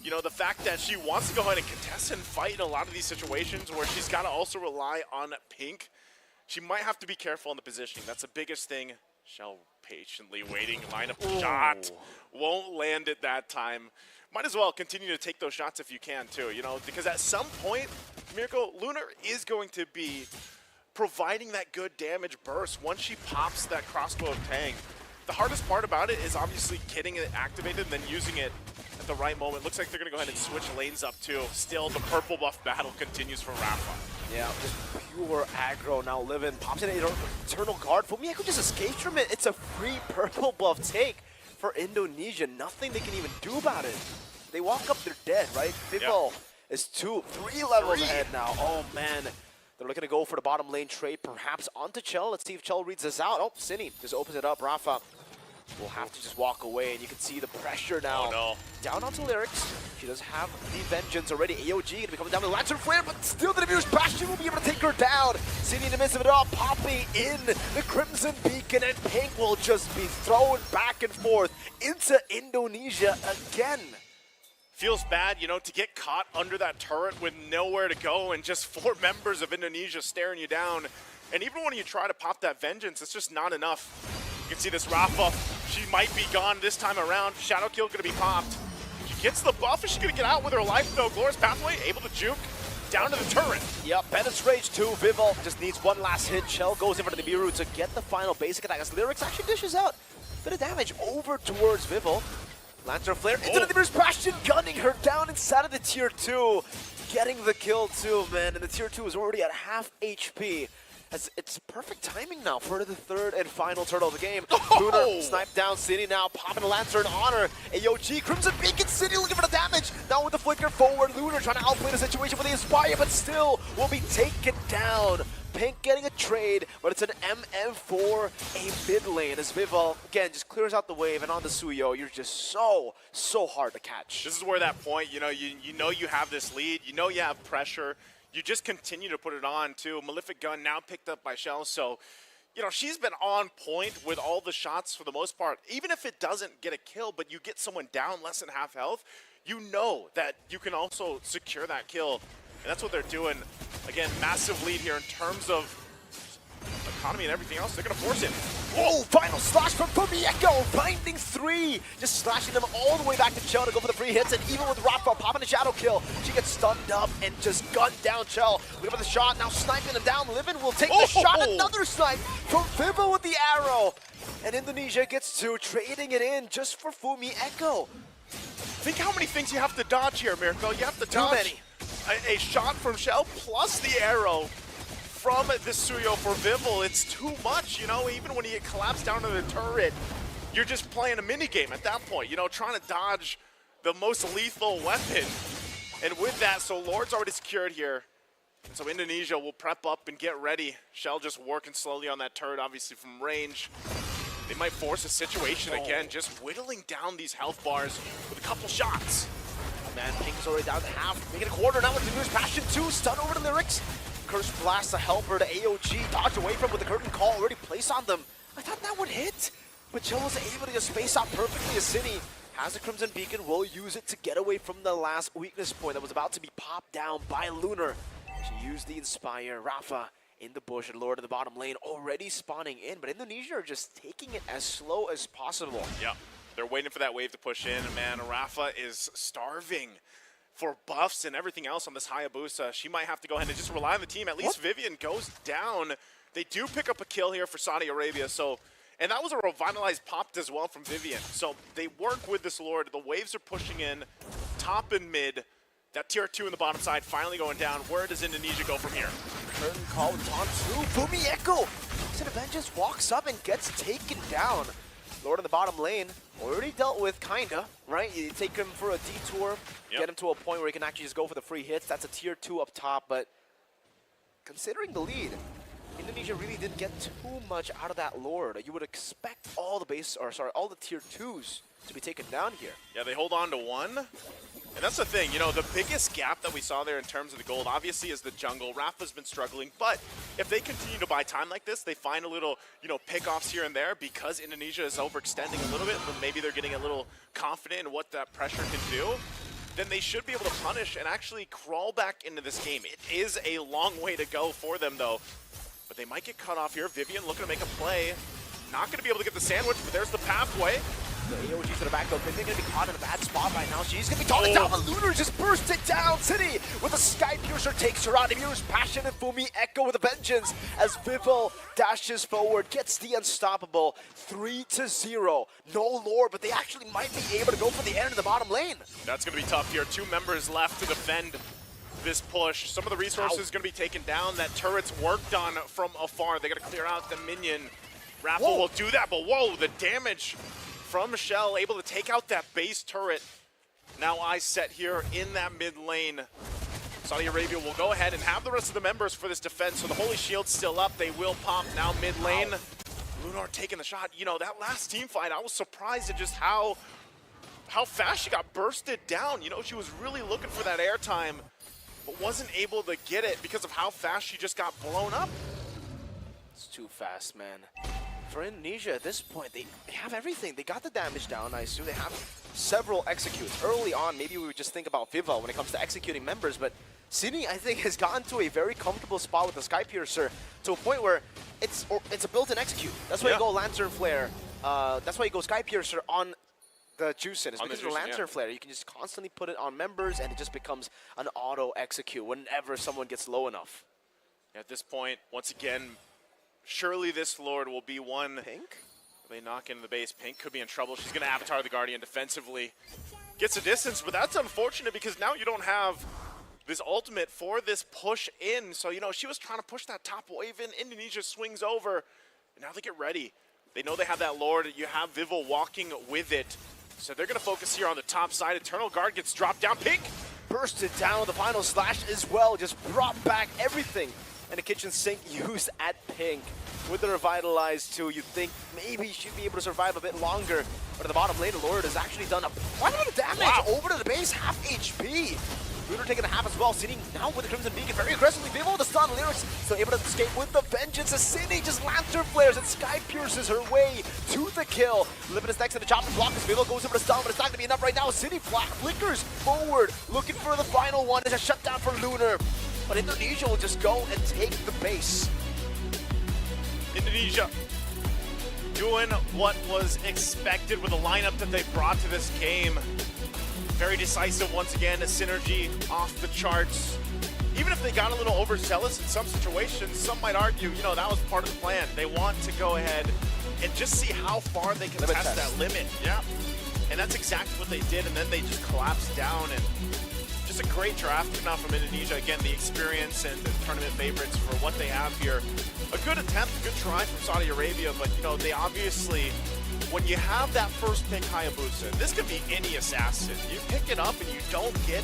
you know, the fact that she wants to go ahead and contest and fight in a lot of these situations where she's got to also rely on Pink, she might have to be careful in the positioning. That's the biggest thing. Shell patiently waiting, line up shot. Won't land it that time. might as well continue to take those shots if you can too, you know, because at some point, Miracle, Lunar is going to be providing that good damage burst once she pops that crossbow of Tang. The hardest part about it is obviously getting it activated and then using it at the right moment. Looks like they're going to go ahead and switch lanes up too. Still, the purple buff battle continues for Rafa. Yeah, just pure aggro now. Livin pops in an Eternal Guard. Fumieko just escapes from it. It's a free purple buff take for Indonesia. Nothing they can even do about it. They walk up, they're dead, right? Vivo is 3 levels ahead now. Oh, man. They're looking to go for the bottom lane trade, perhaps onto Chell. Let's see if Chell reads this out. Oh, Cine just opens it up. Rafa will have to just walk away, and you can see the pressure now. Oh, no. Down onto Lyrics. She does have the Vengeance already. AOG going to be coming down with the Lantern Flare, but still the Nibiru's Bastion will be able to take her down. Cine in the midst of it all, popping in the Crimson Beacon, and Pink will just be thrown back and forth into Indonesia again. Feels bad, you know, to get caught under that turret with nowhere to go and just 4 members of Indonesia staring you down. And even when you try to pop that Vengeance, it's just not enough. You can see this Rafa, she might be gone this time around. Shadow Kill gonna be popped. She gets the buff, is she gonna get out with her life though? Glorious Pathway, able to juke down to the turret. Yep, Bennett's Rage 2, Vival just needs one last hit. Chell goes in for the Nibiru to get the final basic attack as Lyrics actually dishes out a bit of damage over towards Vival. Lantern Flare into the Nibiru's Bastion, gunning her down inside of the tier 2. Getting the kill too, man, and the tier 2 is already at half HP. As it's perfect timing now for the 3rd and final turtle of the game. Lunar sniped down City now, popping a Lantern on her. AOG, Crimson Beacon, City looking for the damage. Now with the flicker forward, Lunar trying to outplay the situation with the Inspire, but still will be taken down. Pink getting a trade, but it's an MM4, a mid lane as Vival, again, just clears out the wave, and on the Suyo, you're just so hard to catch. This is where that point, you know, you know you have this lead, you know you have pressure, you just continue to put it on too. Malefic Gun now picked up by Shell, so, you know, she's been on point with all the shots for the most part. Even if it doesn't get a kill, but you get someone down less than half health, you know that you can also secure that kill. And that's what they're doing. Again, massive lead here in terms of economy and everything else. They're going to force it. Oh, final slash from Fumieko, finding 3. Just slashing them all the way back to Chell to go for the free hits. And even with Rafa popping a Shadow Kill, she gets stunned up and just gunned down Chell. Look at the shot, now sniping them down. Livin will take the shot, another snipe from Viva with the arrow. And Indonesia gets 2, trading it in just for Fumieko. Think how many things you have to dodge here, Miracle. You have to dodge. Too many. A shot from Shell plus the arrow from the Suyo for Vival. It's too much, you know, even when you get collapsed down to the turret, you're just playing a minigame at that point, you know, trying to dodge the most lethal weapon. And with that, so Lord's already secured here. And so Indonesia will prep up and get ready. Shell just working slowly on that turret, obviously from range. They might force a situation again, just whittling down these health bars with a couple shots. Man, Pink is already down to half, making a quarter now with the Nibiru's Passion 2, stun over to Lyrics. Curse Blast to help her to AOG, dodge away from with the Curtain Call already placed on them. I thought that would hit, but Chell was able to just space out perfectly as City has the Crimson Beacon, will use it to get away from the last weakness point that was about to be popped down by Lunar. She used the Inspire, Rafa in the bush and Lord in the bottom lane already spawning in, but Indonesia are just taking it as slow as possible. Yeah. They're waiting for that wave to push in, and man, Rafa is starving for buffs and everything else on this Hayabusa. She might have to go ahead and just rely on the team. At least Vivian goes down. They do pick up a kill here for Saudi Arabia, so, and that was a revitalized popped as well from Vivian. So they work with this Lord. The waves are pushing in, top and mid. That tier 2 in the bottom side finally going down. Where does Indonesia go from here? Curtain Call with on 2, Fumieko! Cinnabon just walks up and gets taken down. Lord in the bottom lane, already dealt with, kinda, right? You take him for a detour, get him to a point where he can actually just go for the free hits. That's a tier 2 up top, but considering the lead, Indonesia really didn't get too much out of that Lord. You would expect all the tier 2s to be taken down here. Yeah, they hold on to 1. And that's the thing, you know, the biggest gap that we saw there in terms of the gold, obviously, is the jungle. Rafa's been struggling, but if they continue to buy time like this, they find a little, you know, pickoffs here and there because Indonesia is overextending a little bit, but maybe they're getting a little confident in what that pressure can do, then they should be able to punish and actually crawl back into this game. It is a long way to go for them, though, but they might get cut off here. Vivian looking to make a play. Not going to be able to get the sandwich, but there's the pathway. The AOG to the back though, they're going to be caught in a bad spot right now. She's going to be taunted down, but Lunar just burst it down. City with a Sky Piercer takes her out. Emiru's Passion and Fumi echo with a vengeance as Vival dashes forward, gets the unstoppable 3-0. No Lord, but they actually might be able to go for the end in the bottom lane. That's going to be tough here. 2 members left to defend this push. Some of the resources going to be taken down. That turret's worked on from afar. They got to clear out the minion. Raffle will do that, but whoa, the damage from Michelle, able to take out that base turret. Now eyes set here in that mid lane. Saudi Arabia will go ahead and have the rest of the members for this defense. So the Holy Shield's still up. They will pop now mid lane. Lunar taking the shot. You know, that last team fight, I was surprised at just how fast she got bursted down. You know, she was really looking for that airtime, but wasn't able to get it because of how fast she just got blown up. It's too fast, man. For Indonesia at this point, they have everything. They got the damage down, I assume. They have several executes. Early on, maybe we would just think about Viva when it comes to executing members, but Sydney, I think, has gotten to a very comfortable spot with the Sky Piercer to a point where it's a built-in execute. That's why you go Lantern Flare. That's why you go Sky Piercer on the Juicin. It's because of the Lantern Flare. You can just constantly put it on members, and it just becomes an auto-execute whenever someone gets low enough. At this point, once again, surely this Lord will be one. Pink? They knock into the base. Pink could be in trouble. She's going to Avatar the Guardian defensively. Gets a distance, but that's unfortunate because now you don't have this ultimate for this push in. So, you know, she was trying to push that top wave in. Indonesia swings over. And now they get ready. They know they have that Lord. You have Vival walking with it. So they're going to focus here on the top side. Eternal Guard gets dropped down. Pink bursted down with the final slash as well. Just brought back everything. And a kitchen sink used at Pink. With the Revitalize too, you'd think maybe she'd be able to survive a bit longer. But at the bottom lane, Lord has actually done quite a lot of damage over to the base, half HP. Lunar taking a half as well, sitting now with the Crimson Beacon very aggressively. Vival with the stun, Lyrics still able to escape with the vengeance as Sydney just Lantern Flares and Sky pierces her way to the kill. Limit is next to the chop and block as Vival goes over the stun, but it's not going to be enough right now. Sydney flickers forward, looking for the final one. It's a shutdown for Lunar. But Indonesia will just go and take the base. Indonesia doing what was expected with the lineup that they brought to this game. Very decisive once again, a synergy off the charts. Even if they got a little overzealous in some situations, some might argue, you know, that was part of the plan. They want to go ahead and just see how far they can test that limit. Yeah, and that's exactly what they did, and then they just collapsed down. And just a great draft coming out from Indonesia. Again, the experience and the tournament favorites for what they have here. A good attempt, a good try from Saudi Arabia, but you know, they obviously, when you have that first pick Hayabusa, this could be any assassin. You pick it up and you don't get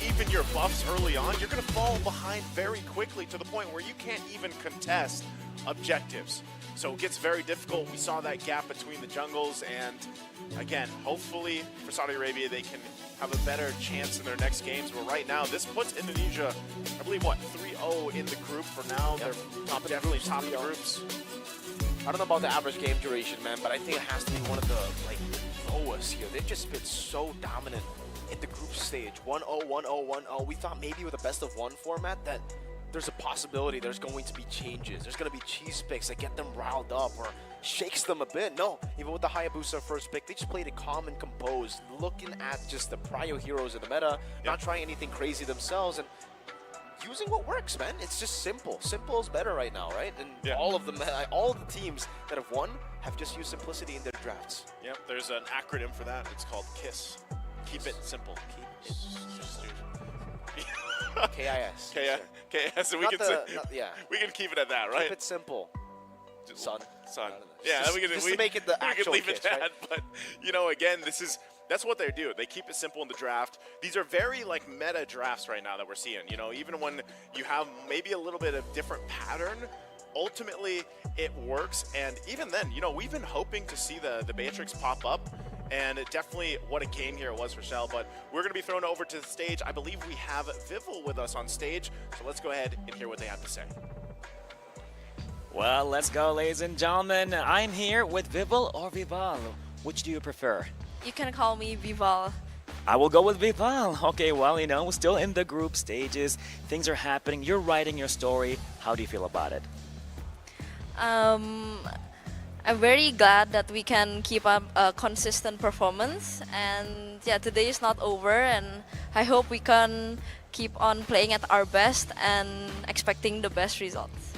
even your buffs early on, you're gonna fall behind very quickly to the point where you can't even contest objectives. So it gets very difficult. We saw that gap between the jungles, and again, hopefully for Saudi Arabia, they can have a better chance in their next games. But right now, this puts Indonesia, I believe, what, 3-0 in the group for now. They're definitely top of the groups. I don't know about the average game duration, man, but I think it has to be one of the lowest here. They've just been so dominant in the group stage. 1-0, 1-0, 1-0. We thought maybe with a best of one format that there's a possibility there's going to be changes. There's going to be cheese picks that get them riled up or shakes them a bit. No, even with the Hayabusa first pick, they just played it calm and composed, looking at just the prio heroes in the meta, not trying anything crazy themselves, and using what works, man. It's just simple. Simple is better right now, right? And all of the teams that have won have just used simplicity in their drafts. Yep, there's an acronym for that. It's called KISS. Keep it simple. Keep it KIS. KIS. So we can keep it at that, right? Keep it simple. Son. Yeah, we can make it the actual leave it KISS, at that. right? But you know, again, that's what they do. They keep it simple in the draft. These are very like meta drafts right now that we're seeing. You know, even when you have maybe a little bit of different pattern, ultimately it works. And even then, you know, we've been hoping to see the Beatrix pop up. And it definitely, what a game here it was for Shell. But we're going to be thrown over to the stage. I believe we have Vival with us on stage. So let's go ahead and hear what they have to say. Well, let's go, ladies and gentlemen. I'm here with Vival or Vival. Which do you prefer? You can call me Vival. I will go with Vival. Okay, well, you know, still in the group stages. Things are happening. You're writing your story. How do you feel about it? I'm very glad that we can keep up a consistent performance, and yeah, today is not over, and I hope we can keep on playing at our best and expecting the best results.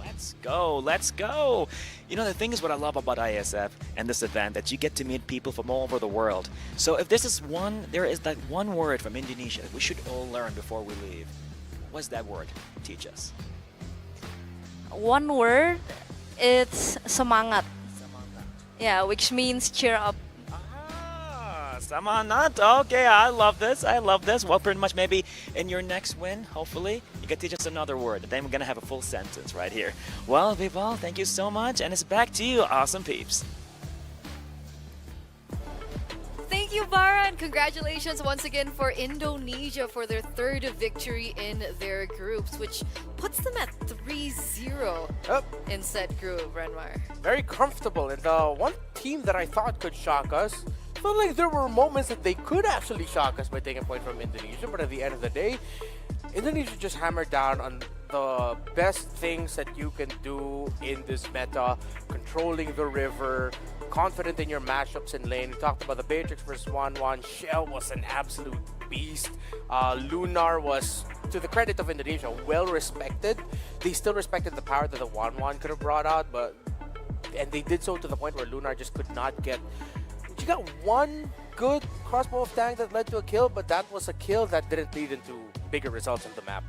Let's go, let's go. You know, the thing is what I love about ISF and this event, that you get to meet people from all over the world. So if there is that one word from Indonesia that we should all learn before we leave. What's that word? Teach us. One word, it's semangat. Yeah, which means cheer up. Samanat. Okay, I love this. I love this. Well, pretty much maybe in your next win, hopefully, you can teach us another word. Then we're going to have a full sentence right here. Well, Vipal, thank you so much. And it's back to you, awesome peeps. Thank you, Bara, and congratulations once again for Indonesia for their third victory in their groups, which puts them at 3-0 Yep. in said group, Renmar. Very comfortable. And the one team that I thought could shock us, felt like there were moments that they could actually shock us by taking a point from Indonesia, but at the end of the day, Indonesia just hammered down on the best things that you can do in this meta, controlling the river, confident in your matchups in lane. We talked about the Beatrix versus 1-1. Shell was an absolute beast. Lunar was, to the credit of Indonesia, well respected. They still respected the power that the 1-1 could have brought out, and they did so to the point where Lunar just could not get. She got one good crossbow of tank that led to a kill, but that was a kill that didn't lead into bigger results on the map.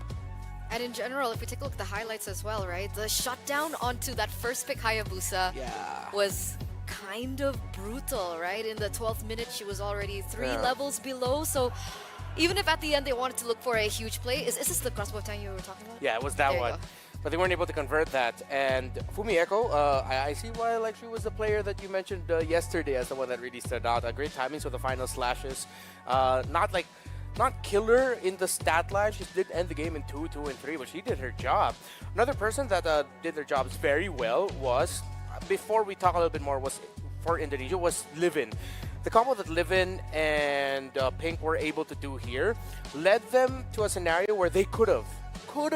And in general, if we take a look at the highlights as well, right? The shutdown onto that first pick Hayabusa was kind of brutal, right? In the 12th minute, she was already 3 levels below. So even if at the end they wanted to look for a huge play, is this the crossbow of tank you were talking about? Yeah, it was that There you one. go. But they weren't able to convert that. And Fumi Echo, I see why she was the player that you mentioned yesterday as the one that really stood out. Great timings with the final slashes. Not killer in the stat line. She did end the game in 2, 2, and 3, but she did her job. Another person that did their jobs very well was, before we talk a little bit more, was for Indonesia, was Livin. The combo that Livin and Pink were able to do here led them to a scenario where they could have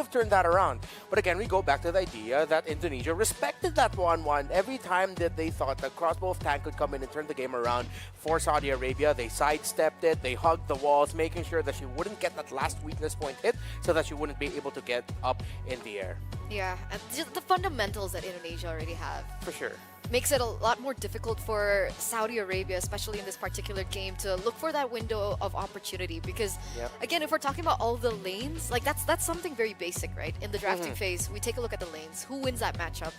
turned that around. But again, we go back to the idea that Indonesia respected that 1-1. Every time that they thought the crossbow of tank could come in and turn the game around for Saudi Arabia, they sidestepped it, they hugged the walls, making sure that she wouldn't get that last weakness point hit so that she wouldn't be able to get up in the air. Yeah, and just the fundamentals that Indonesia already have For sure. makes it a lot more difficult for Saudi Arabia, especially in this particular game, to look for that window of opportunity. Because again, if we're talking about all the lanes, like that's something very basic, right? In the drafting phase, we take a look at the lanes. Who wins that matchup?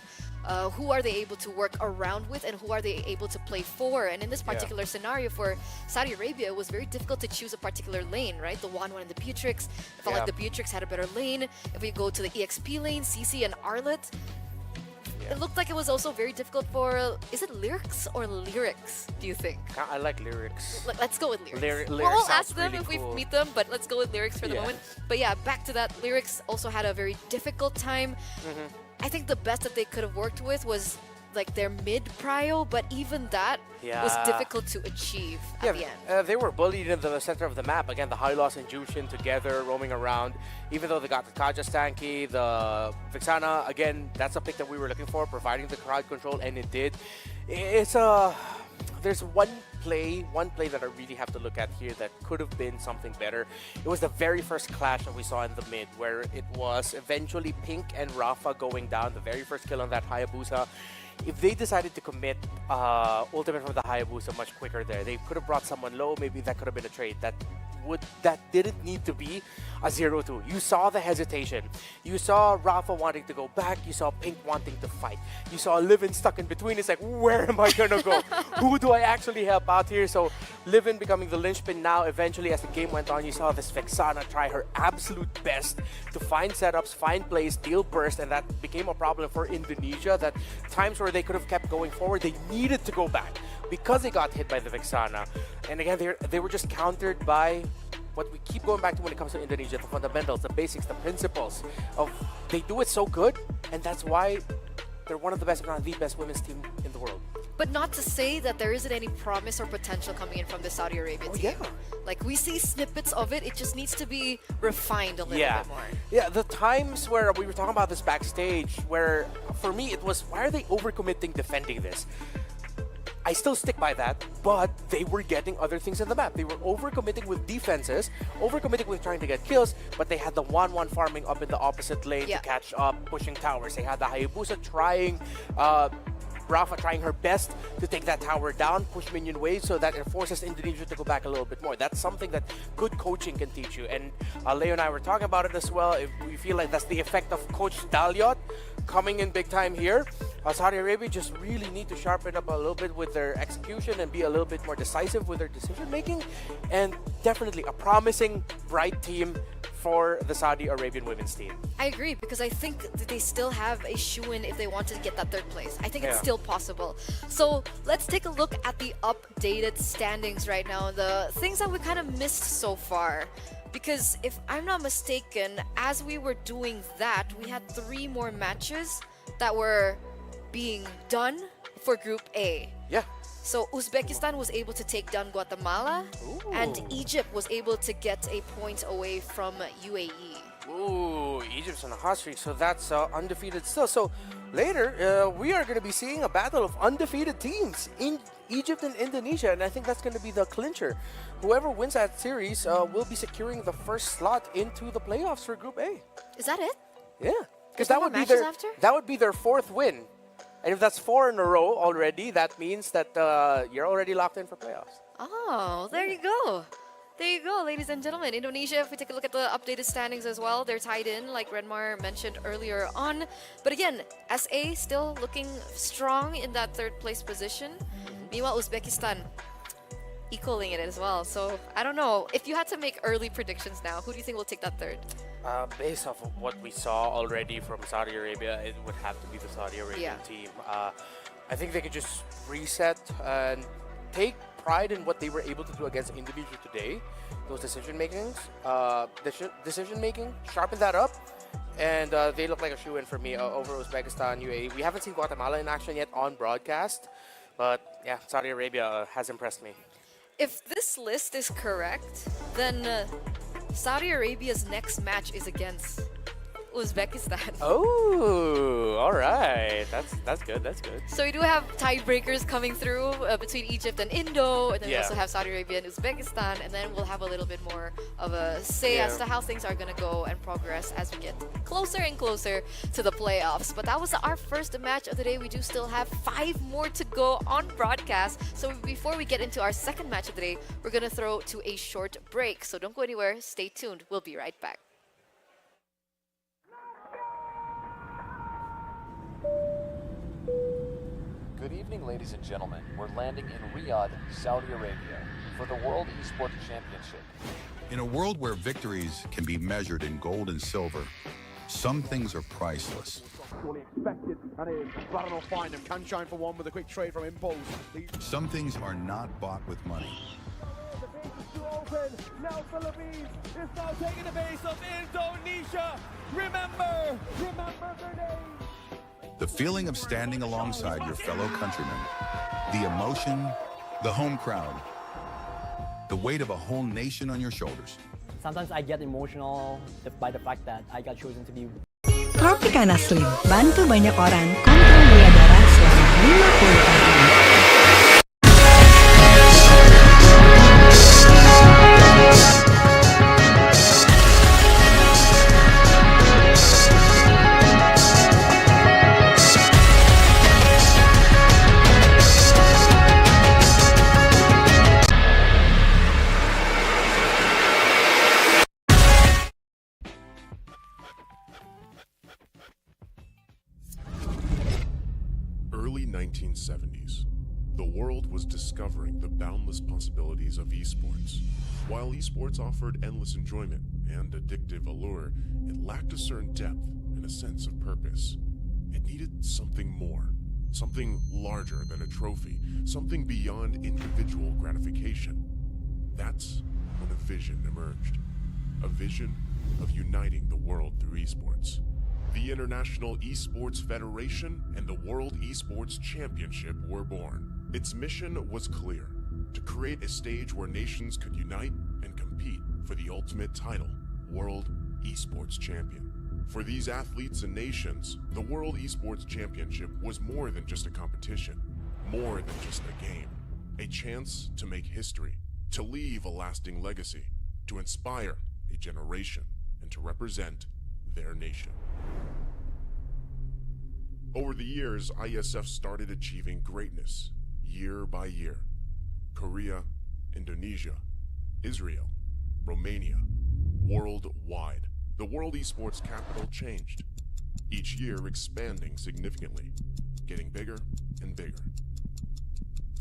Who are they able to work around with, and who are they able to play for? And in this particular scenario for Saudi Arabia, it was very difficult to choose a particular lane, right? The 1-1 and the Beatrix. I felt like the Beatrix had a better lane. If we go to the EXP lane, CC and Arlet, it looked like it was also very difficult for, is it Lyrics or Lyrics, do you think? I like lyrics. Let's go with Lyrics. Lyrics We'll sounds ask them really if cool. we meet them, but let's go with Lyrics for the Yeah. moment. But yeah, back to that, Lyrics also had a very difficult time. I think the best that they could have worked with was like their mid prio, but even that was difficult to achieve at the end. They were bullied in the center of the map. Again, the Hylos and Jushin together roaming around. Even though they got the Kaja Stanky, the Vixana, again, that's a pick that we were looking for, providing the crowd control, and it did. There's one play that I really have to look at here that could have been something better. It was the very first clash that we saw in the mid, where it was eventually Pink and Rafa going down, the very first kill on that Hayabusa. If they decided to commit ultimate from the Hayabusa much quicker there, they could have brought someone low. Maybe that could have been a trade. That didn't need to be a 0-2. You saw the hesitation. You saw Rafa wanting to go back. You saw Pink wanting to fight. You saw Livin stuck in between. It's like, where am I gonna go? Who do I actually help out here? So Livin becoming the linchpin now. Eventually, as the game went on, you saw this Vexana try her absolute best to find setups, find plays, deal burst, and that became a problem for Indonesia. That times where they could have kept going forward, they needed to go back because they got hit by the Vexana. And again, they were just countered by what we keep going back to when it comes to Indonesia, the fundamentals, the basics, the principles of they do it so good, and that's why they're one of the best, if not the best women's team in the world. But not to say that there isn't any promise or potential coming in from the Saudi Arabia team. yeah. Like, we see snippets of it, it just needs to be refined a little bit more. Yeah, the times where we were talking about this backstage, where for me it was, why are they overcommitting defending this? I still stick by that, but they were getting other things in the map. They were overcommitting with defenses, overcommitting with trying to get kills, but they had the 1-1 farming up in the opposite lane Yeah. to catch up, pushing towers. They had the Hayabusa trying, Rafa trying her best to take that tower down, push minion waves so that it forces Indonesia to go back a little bit more. That's something that good coaching can teach you. And Leo and I were talking about it as well. If we feel like that's the effect of Coach Dalyot coming in big time here. Saudi Arabia just really need to sharpen up a little bit with their execution and be a little bit more decisive with their decision making. And definitely a promising, bright team for the Saudi Arabian women's team. I agree, because I think that they still have a shoe-in if they want to get that third place. I think it's Yeah. still possible. So let's take a look at the updated standings right now, the things that we kind of missed so far. Because if I'm not mistaken, as we were doing that, we had 3 more matches that were being done for Group A. Yeah. So Uzbekistan was able to take down Guatemala, and Egypt was able to get a point away from UAE. Ooh, Egypt's on a hot streak, so that's undefeated still. So later, we are going to be seeing a battle of undefeated teams in Egypt and Indonesia, and I think that's going to be the clincher. Whoever wins that series will be securing the first slot into the playoffs for Group A. Is that it? Yeah, because There's no more matches after? that would be their 4th win, and if that's 4 in a row already, that means that you're already locked in for playoffs. Oh, there you go. There you go, ladies and gentlemen. Indonesia, if we take a look at the updated standings as well, they're tied in, like Redmar mentioned earlier on. But again, SA still looking strong in that 3rd place position. Meanwhile, Uzbekistan equaling it as well. So, I don't know. If you had to make early predictions now, who do you think will take that 3rd? Based off of what we saw already from Saudi Arabia, it would have to be the Saudi Arabian Yeah. team. I think they could just reset and take pride in what they were able to do against Indonesia today. Those decision making, sharpen that up, and they look like a shoe-in for me over Uzbekistan, UAE. We haven't seen Guatemala in action yet on broadcast, but yeah, Saudi Arabia has impressed me. If this list is correct, then Saudi Arabia's next match is against Uzbekistan. Oh, all right. That's good. That's good. So we do have tiebreakers coming through between Egypt and Indo, and then we Yeah. also have Saudi Arabia and Uzbekistan, and then we'll have a little bit more of a say as to how things are going to go and progress as we get closer and closer to the playoffs. But that was our first match of the day. We do still have 5 more to go on broadcast. So before we get into our second match of the day, we're going to throw to a short break. So don't go anywhere. Stay tuned. We'll be right back. Good evening, ladies and gentlemen. We're landing in Riyadh, Saudi Arabia, for the World Esports Championship. In a world where victories can be measured in gold and silver, some things are priceless. Surely expected, and Baron will find him. Can shine for one with a quick trade from Impulse. Some things are not bought with money. The base is too open. Now Philippines is now taking the base of Indonesia. Remember their name. The feeling of standing alongside your fellow countrymen, the emotion, the home crowd, the weight of a whole nation on your shoulders. Sometimes I get emotional by the fact that I got chosen to be. Tropicana Slim, bantu banyak orang kontrol gula darah selama 50 tahun. Early 1970s, the world was discovering the boundless possibilities of esports. While esports offered endless enjoyment and addictive allure, it lacked a certain depth and a sense of purpose. It needed something more, something larger than a trophy, something beyond individual gratification. That's when a vision emerged. A vision of uniting the world through esports. the International Esports Federation and the World Esports Championship were born. Its mission was clear: to create a stage where nations could unite and compete for the ultimate title, World Esports Champion. For these athletes and nations, the World Esports Championship was more than just a competition, more than just a game. A chance to make history, to leave a lasting legacy, to inspire a generation, and to represent their nation. Over the years, IESF started achieving greatness year by year. Korea, Indonesia, Israel, Romania, worldwide. The World Esports capital changed, each year expanding significantly, getting bigger and bigger.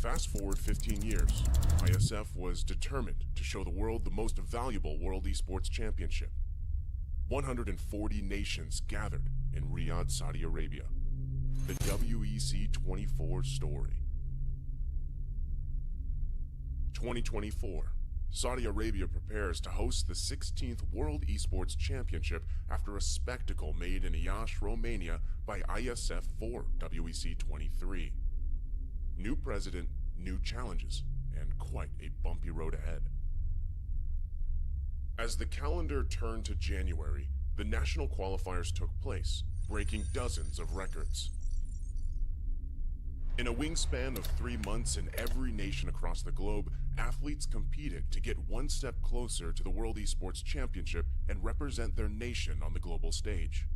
Fast forward 15 years, IESF was determined to show the world the most valuable World Esports Championship. 140 nations gathered in Riyadh, Saudi Arabia. The WEC 24 story. 2024. Saudi Arabia prepares to host the 16th World Esports Championship after a spectacle made in Iași, Romania by IESF for WEC 23. New president, new challenges, and quite a bumpy road ahead. As the calendar turned to January, the national qualifiers took place, breaking dozens of records. In a wingspan of 3 months in every nation across the globe, athletes competed to get one step closer to the World Esports Championship and represent their nation on the global stage.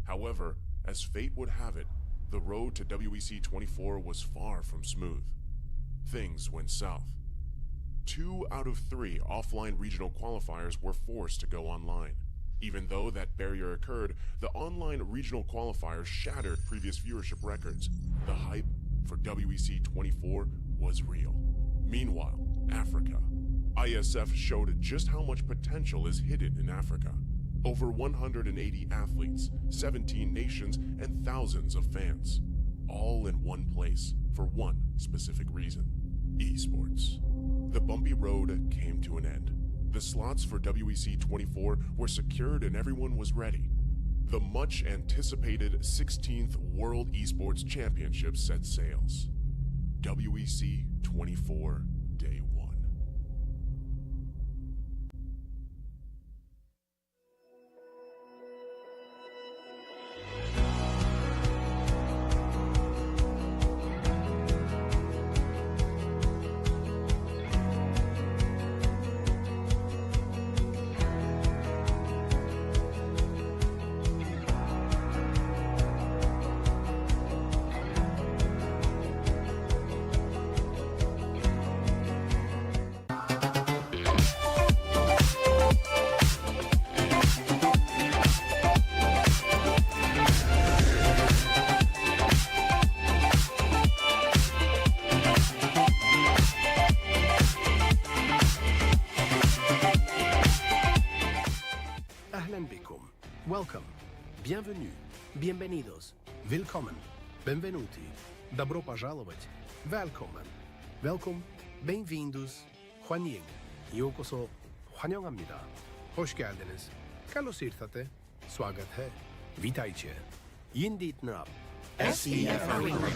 However, as fate would have it, the road to WEC 24 was far from smooth. Things went south. 2 out of 3 offline regional qualifiers were forced to go online. Even though that barrier occurred, the online regional qualifiers shattered previous viewership records. The hype for WEC 24 was real. Meanwhile, Africa. IESF showed just how much potential is hidden in Africa. Over 180 athletes, 17 nations, and thousands of fans. All in one place for one specific reason: esports. The bumpy road came to an end. The slots for WEC 24 were secured and everyone was ready. The much anticipated 16th World Esports Championship set sails. WEC 24 Day 1. Welcome, bienvenue, bienvenidos, willkommen, benvenuti, добро пожаловать, välkommen, welkom, bem-vindos, 환영, 요koso, 환영합니다, hoş geldiniz, kallos ήρθατε, swagat hai, witajcie, yindit nap, SEF Arena.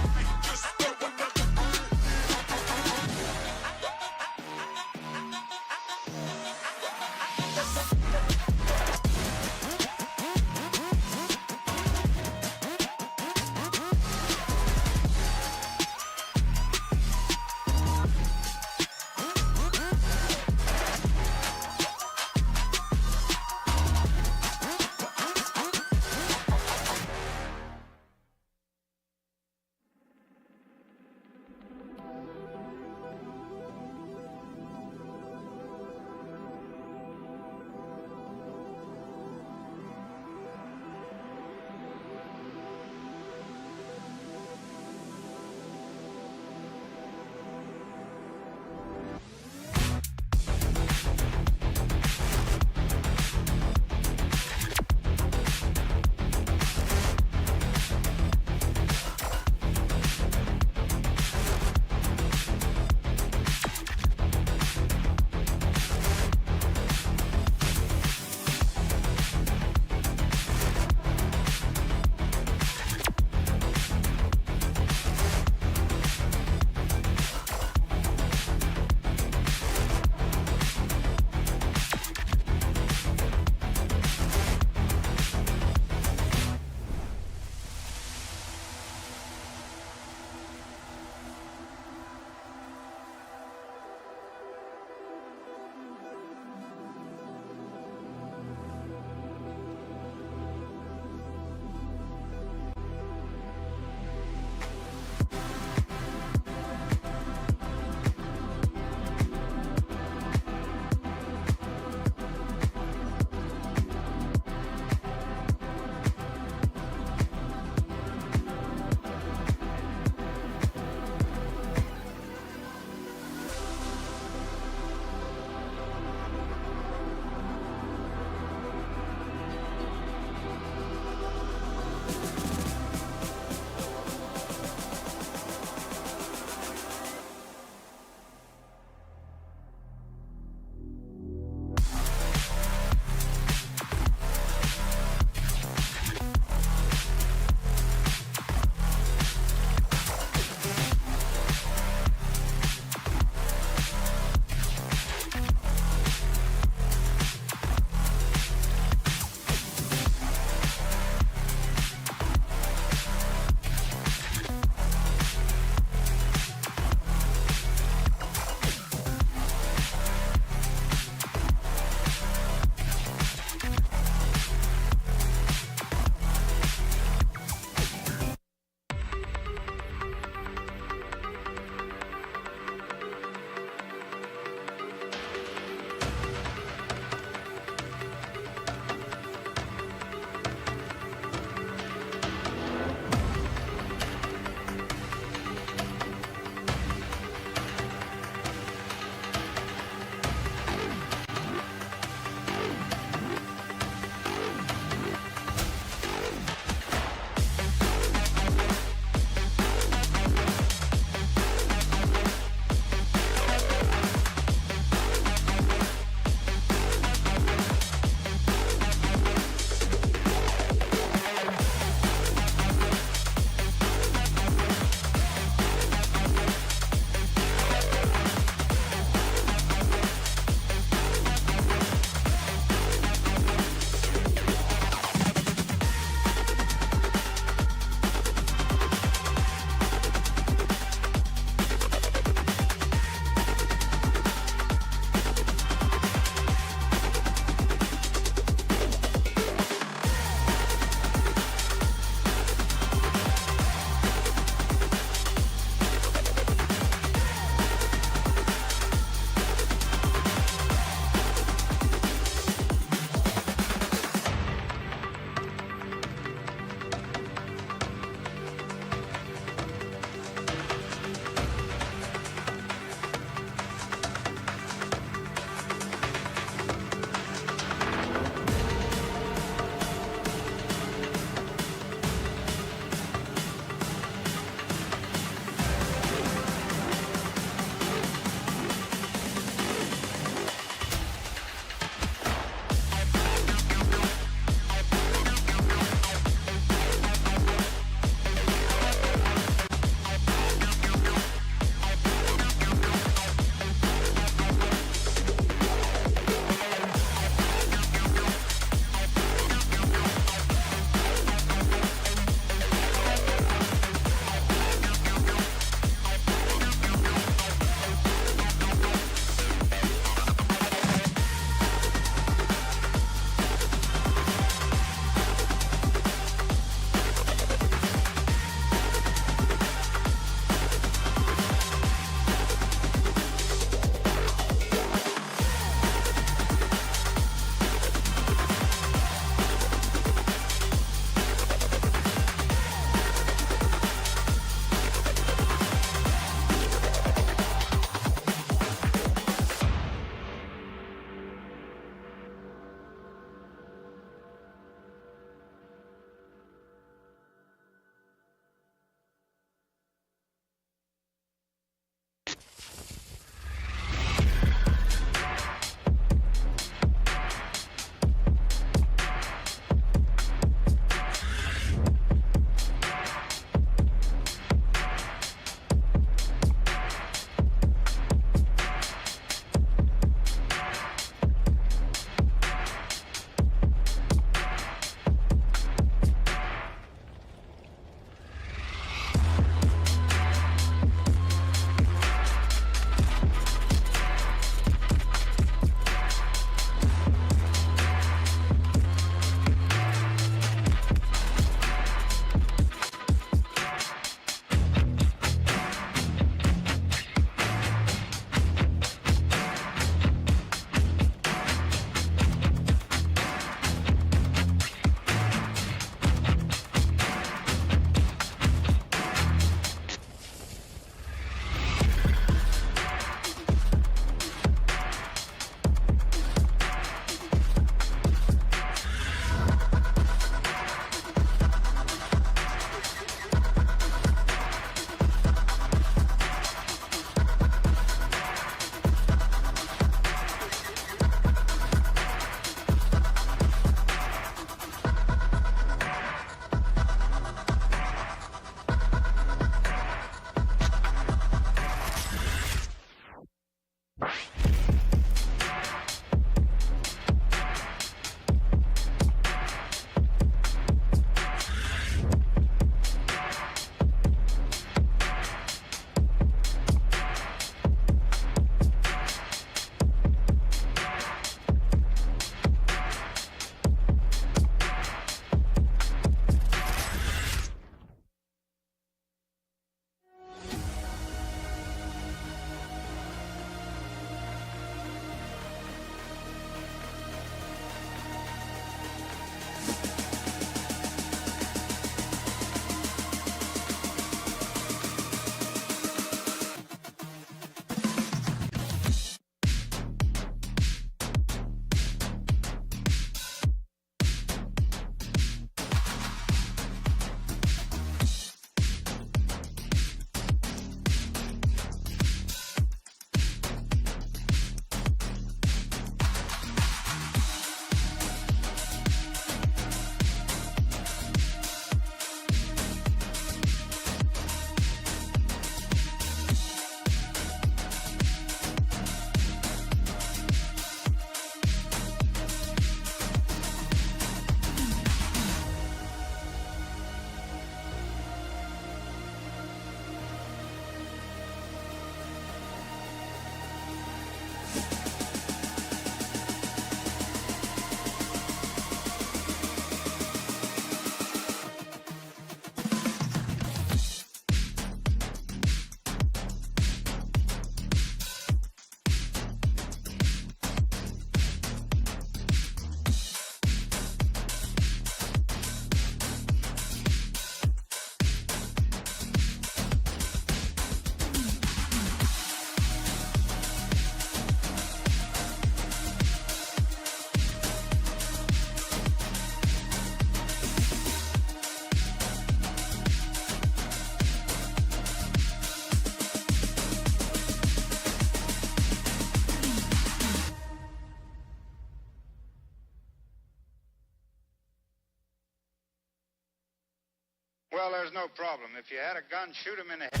Well, there's no problem. If you had a gun, shoot him in the head.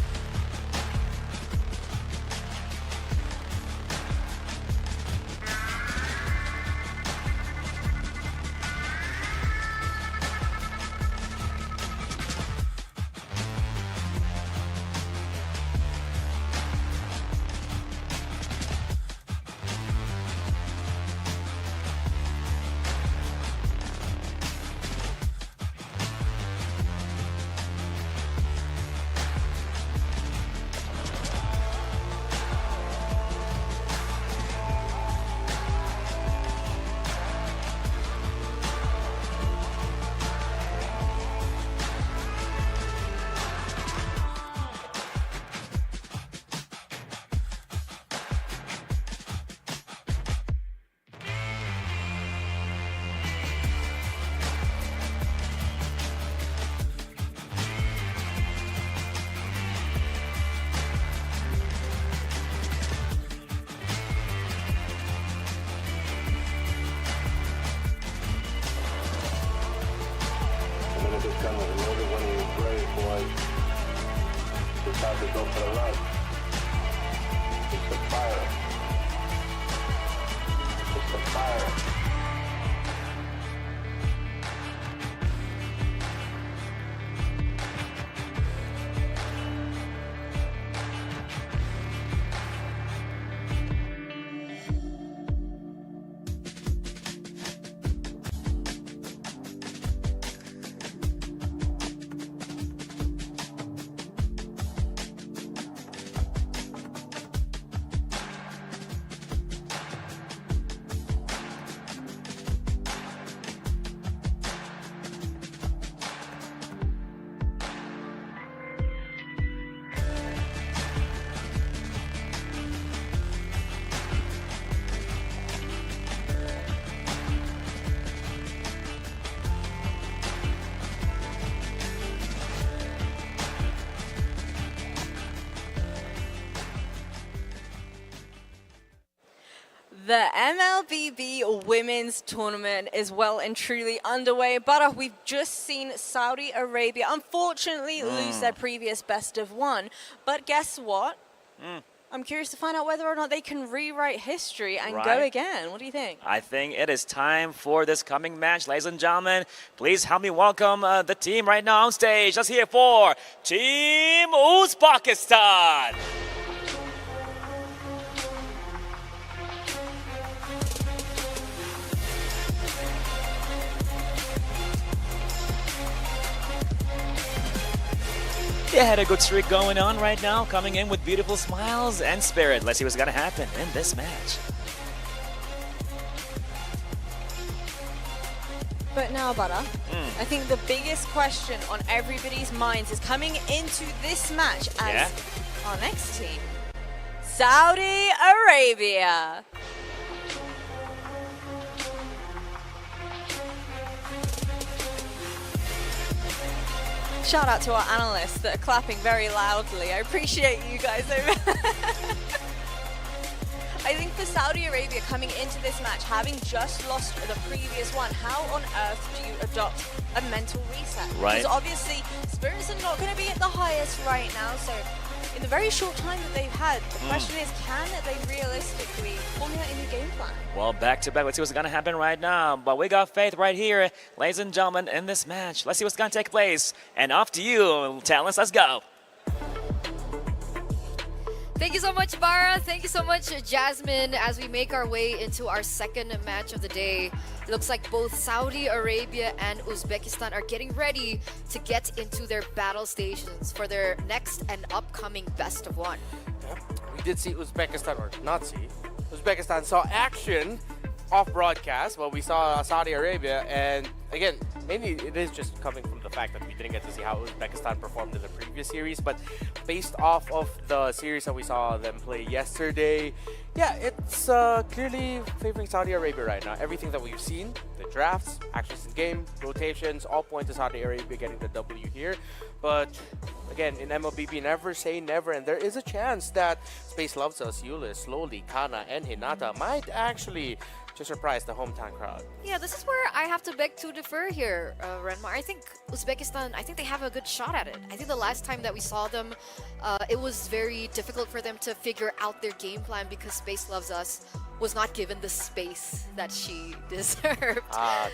Decide to go for the run. It's the fire. It's the fire. The MLBB Women's Tournament is well and truly underway, but we've just seen Saudi Arabia unfortunately lose their previous best of one. But guess what? I'm curious to find out whether or not they can rewrite history and go again. What do you think? I think it is time for this coming match. Ladies and gentlemen, please help me welcome the team right now on stage. Let's hear it for Team Uzbekistan. They had a good streak going on right now, coming in with beautiful smiles and spirit. Let's see what's going to happen in this match. But now, Butter, I think the biggest question on everybody's minds is coming into this match as our next team, Saudi Arabia. Shout out to our analysts that are clapping very loudly. I appreciate you guys. I think for Saudi Arabia coming into this match, having just lost the previous one, how on earth do you adopt a mental reset? Right. Because obviously spirits are not going to be at the highest right now. So in the very short time that they've had, the question is, can they realistically formulate a new game plan? Well, back to back. Let's see what's going to happen right now. But we got faith right here, ladies and gentlemen, in this match. Let's see what's going to take place. And off to you, talents. Let's go. Thank you so much, Bara. Thank you so much, Jasmine. As we make our way into our second match of the day, it looks like both Saudi Arabia and Uzbekistan are getting ready to get into their battle stations for their next and upcoming best of one. We did see Uzbekistan, or not see. Uzbekistan saw action off broadcast, well, we saw Saudi Arabia, and again, mainly it is just coming from the fact that we didn't get to see how Uzbekistan performed in the previous series, but based off of the series that we saw them play yesterday, yeah, it's clearly favoring Saudi Arabia right now. Everything that we've seen, the drafts, actions in game, rotations, all point to Saudi Arabia getting the W here. But again, in MLBB, never say never, and there is a chance that Space Loves Us, Yulis, Slowly, Kana, and Hinata might actually to surprise the hometown crowd. Yeah, this is where I have to beg to differ here, Renmar. I think Uzbekistan, I think they have a good shot at it. I think the last time that we saw them, it was very difficult for them to figure out their game plan because Space Loves Us was not given the space that she deserved.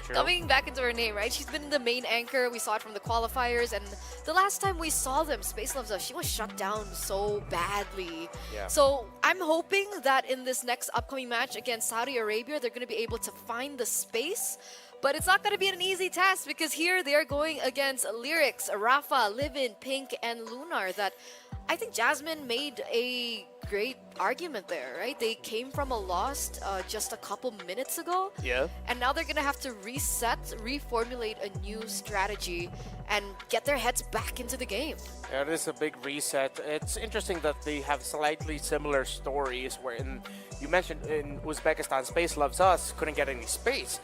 True. Coming back into her name, right? She's been the main anchor. We saw it from the qualifiers, and the last time we saw them, Space Loves Us, she was shut down so badly. Yeah. So I'm hoping that in this next upcoming match against Saudi Arabia, they're going to be able to find the space. But it's not going to be an easy task because here they are going against Lyrics, Rafa, Livin, Pink, and Lunar. That I think Jasmine made a great argument there, right? They came from a loss just a couple minutes ago. Yeah. And now they're going to have to reset, reformulate a new strategy and get their heads back into the game. Yeah, it is a big reset. It's interesting that they have slightly similar stories wherein you mentioned in Uzbekistan, Space Loves Us couldn't get any space.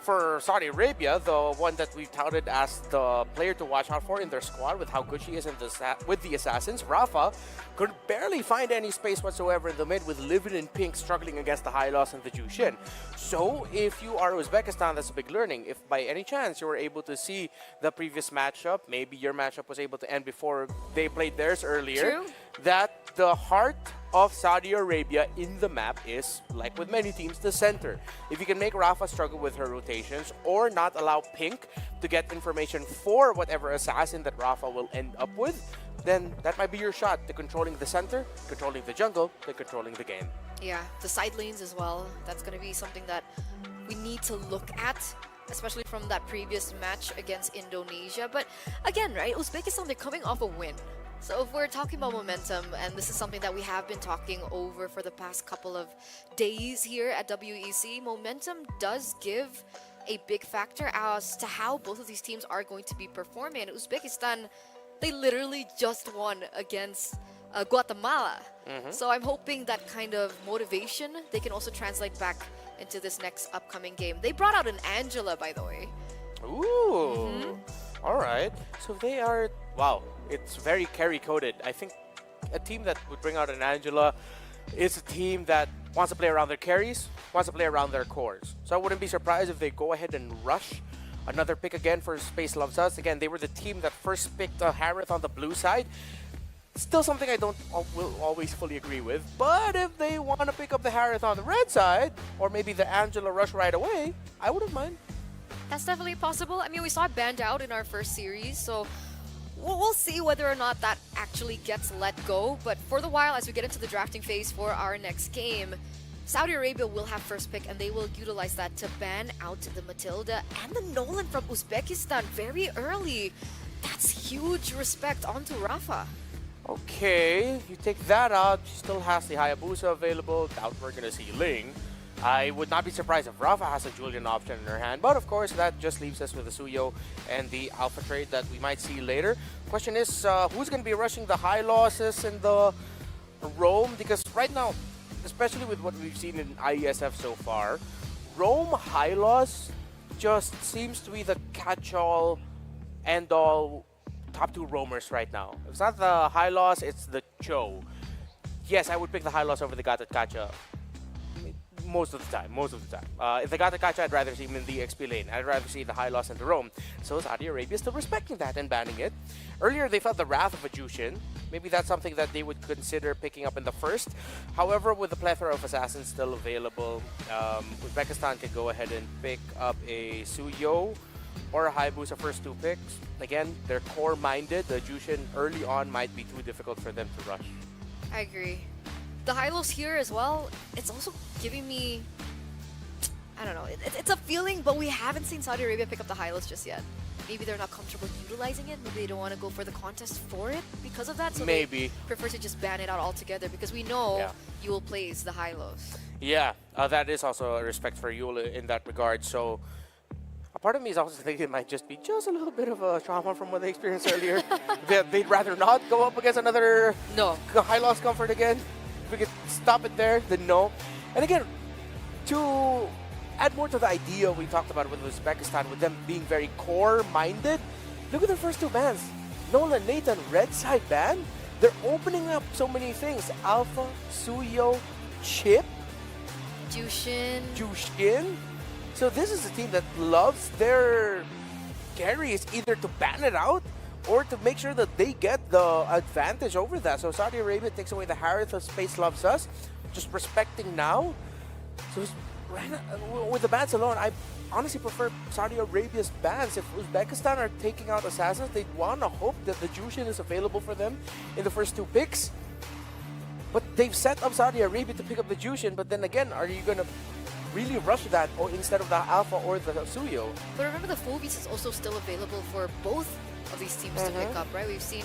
For Saudi Arabia, the one that we've touted as the player to watch out for in their squad with how good she is in with the Assassins, Rafa could barely find any space whatsoever in the mid with Livin and Pink struggling against the High Loss and the Jushin. So if you are Uzbekistan, that's a big learning. If by any chance you were able to see the previous matchup, maybe your matchup was able to end before they played theirs earlier, True. that the heart of Saudi Arabia in the map is, like with many teams, the center. If you can make Rafa struggle with her rotations or not allow Pink to get information for whatever assassin that Rafa will end up with, then that might be your shot to controlling the center, controlling the jungle, to controlling the game. Yeah, the side lanes as well. That's going to be something that we need to look at, especially from that previous match against Indonesia. But again, right, Uzbekistan, they're coming off a win. So if we're talking about momentum, and this is something that we have been talking over for the past couple of days here at WEC, momentum does give a big factor as to how both of these teams are going to be performing. Uzbekistan, they literally just won against Guatemala. So I'm hoping that kind of motivation, they can also translate back into this next upcoming game. They brought out an Angela, by the way. Ooh. All right. So they are, wow, it's very carry-coded. I think a team that would bring out an Angela is a team that wants to play around their carries, wants to play around their cores. So I wouldn't be surprised if they go ahead and rush another pick again for Space Loves Us. Again, they were the team that first picked Harith on the blue side. Still something I will always fully agree with. But if they want to pick up the Harith on the red side, or maybe the Angela rush right away, I wouldn't mind. That's definitely possible. I mean, we saw it banned out in our first series, so we'll see whether or not that actually gets let go. But for the while, as we get into the drafting phase for our next game, Saudi Arabia will have first pick, and they will utilize that to ban out the Matilda and the Nolan from Uzbekistan very early. That's huge respect onto Rafa. Okay, you take that out. She still has the Hayabusa available. Doubt we're going to see Ling. I would not be surprised if Rafa has a Julian option in her hand, but of course that just leaves us with the Suyo and the Alpha trade that we might see later. Question is, who's going to be rushing the high losses and the Rome? Because right now, especially with what we've seen in IESF so far, Rome high loss just seems to be the catch-all, end-all top two roamers right now. If it's not the high loss, it's the Cho. Yes, I would pick the high loss over the Gatot Kacha. Most of the time. If they got the Kacha, I'd rather see him in the XP lane. I'd rather see the high loss in the Rome. So Saudi Arabia is still respecting that and banning it. Earlier, they felt the wrath of a Jushin. Maybe that's something that they would consider picking up in the first. However, with the plethora of assassins still available, Uzbekistan can go ahead and pick up a Suyo or a Hayabusa first two picks. Again, they're core-minded. The Jushin early on might be too difficult for them to rush. I agree. The high-lows here as well, it's also giving me, I don't know, it's a feeling, but we haven't seen Saudi Arabia pick up the high-lows just yet. Maybe they're not comfortable utilizing it. Maybe they don't want to go for the contest for it because of that. So Maybe. they prefer to just ban it out altogether because we know Yeah. you will plays the high-lows. Yeah, that is also a respect for Yule in that regard. So a part of me is also thinking it might just be just a little bit of a trauma from what they experienced earlier. They'd rather not go up against another high loss comfort again. If we could stop it there, then no. And again, to add more to the idea we talked about with Uzbekistan, with them being very core-minded, look at their first two bans. Nolan, Nathan, red side ban. They're opening up so many things. Alpha, Suyo, Chip, Jushin. So this is a team that loves their carries, either to ban it out or to make sure that they get the advantage over that. So Saudi Arabia takes away the Harith of Space Loves Us, just respecting now. So with the bans alone, I honestly prefer Saudi Arabia's bans. If Uzbekistan are taking out Assassins, they'd want to hope that the Jushin is available for them in the first two picks. But they've set up Saudi Arabia to pick up the Jushin, but then again, are you going to really rush that or instead of the Alpha or the Suyo? But remember, the Phobies is also still available for both of these teams to pick up, right? We've seen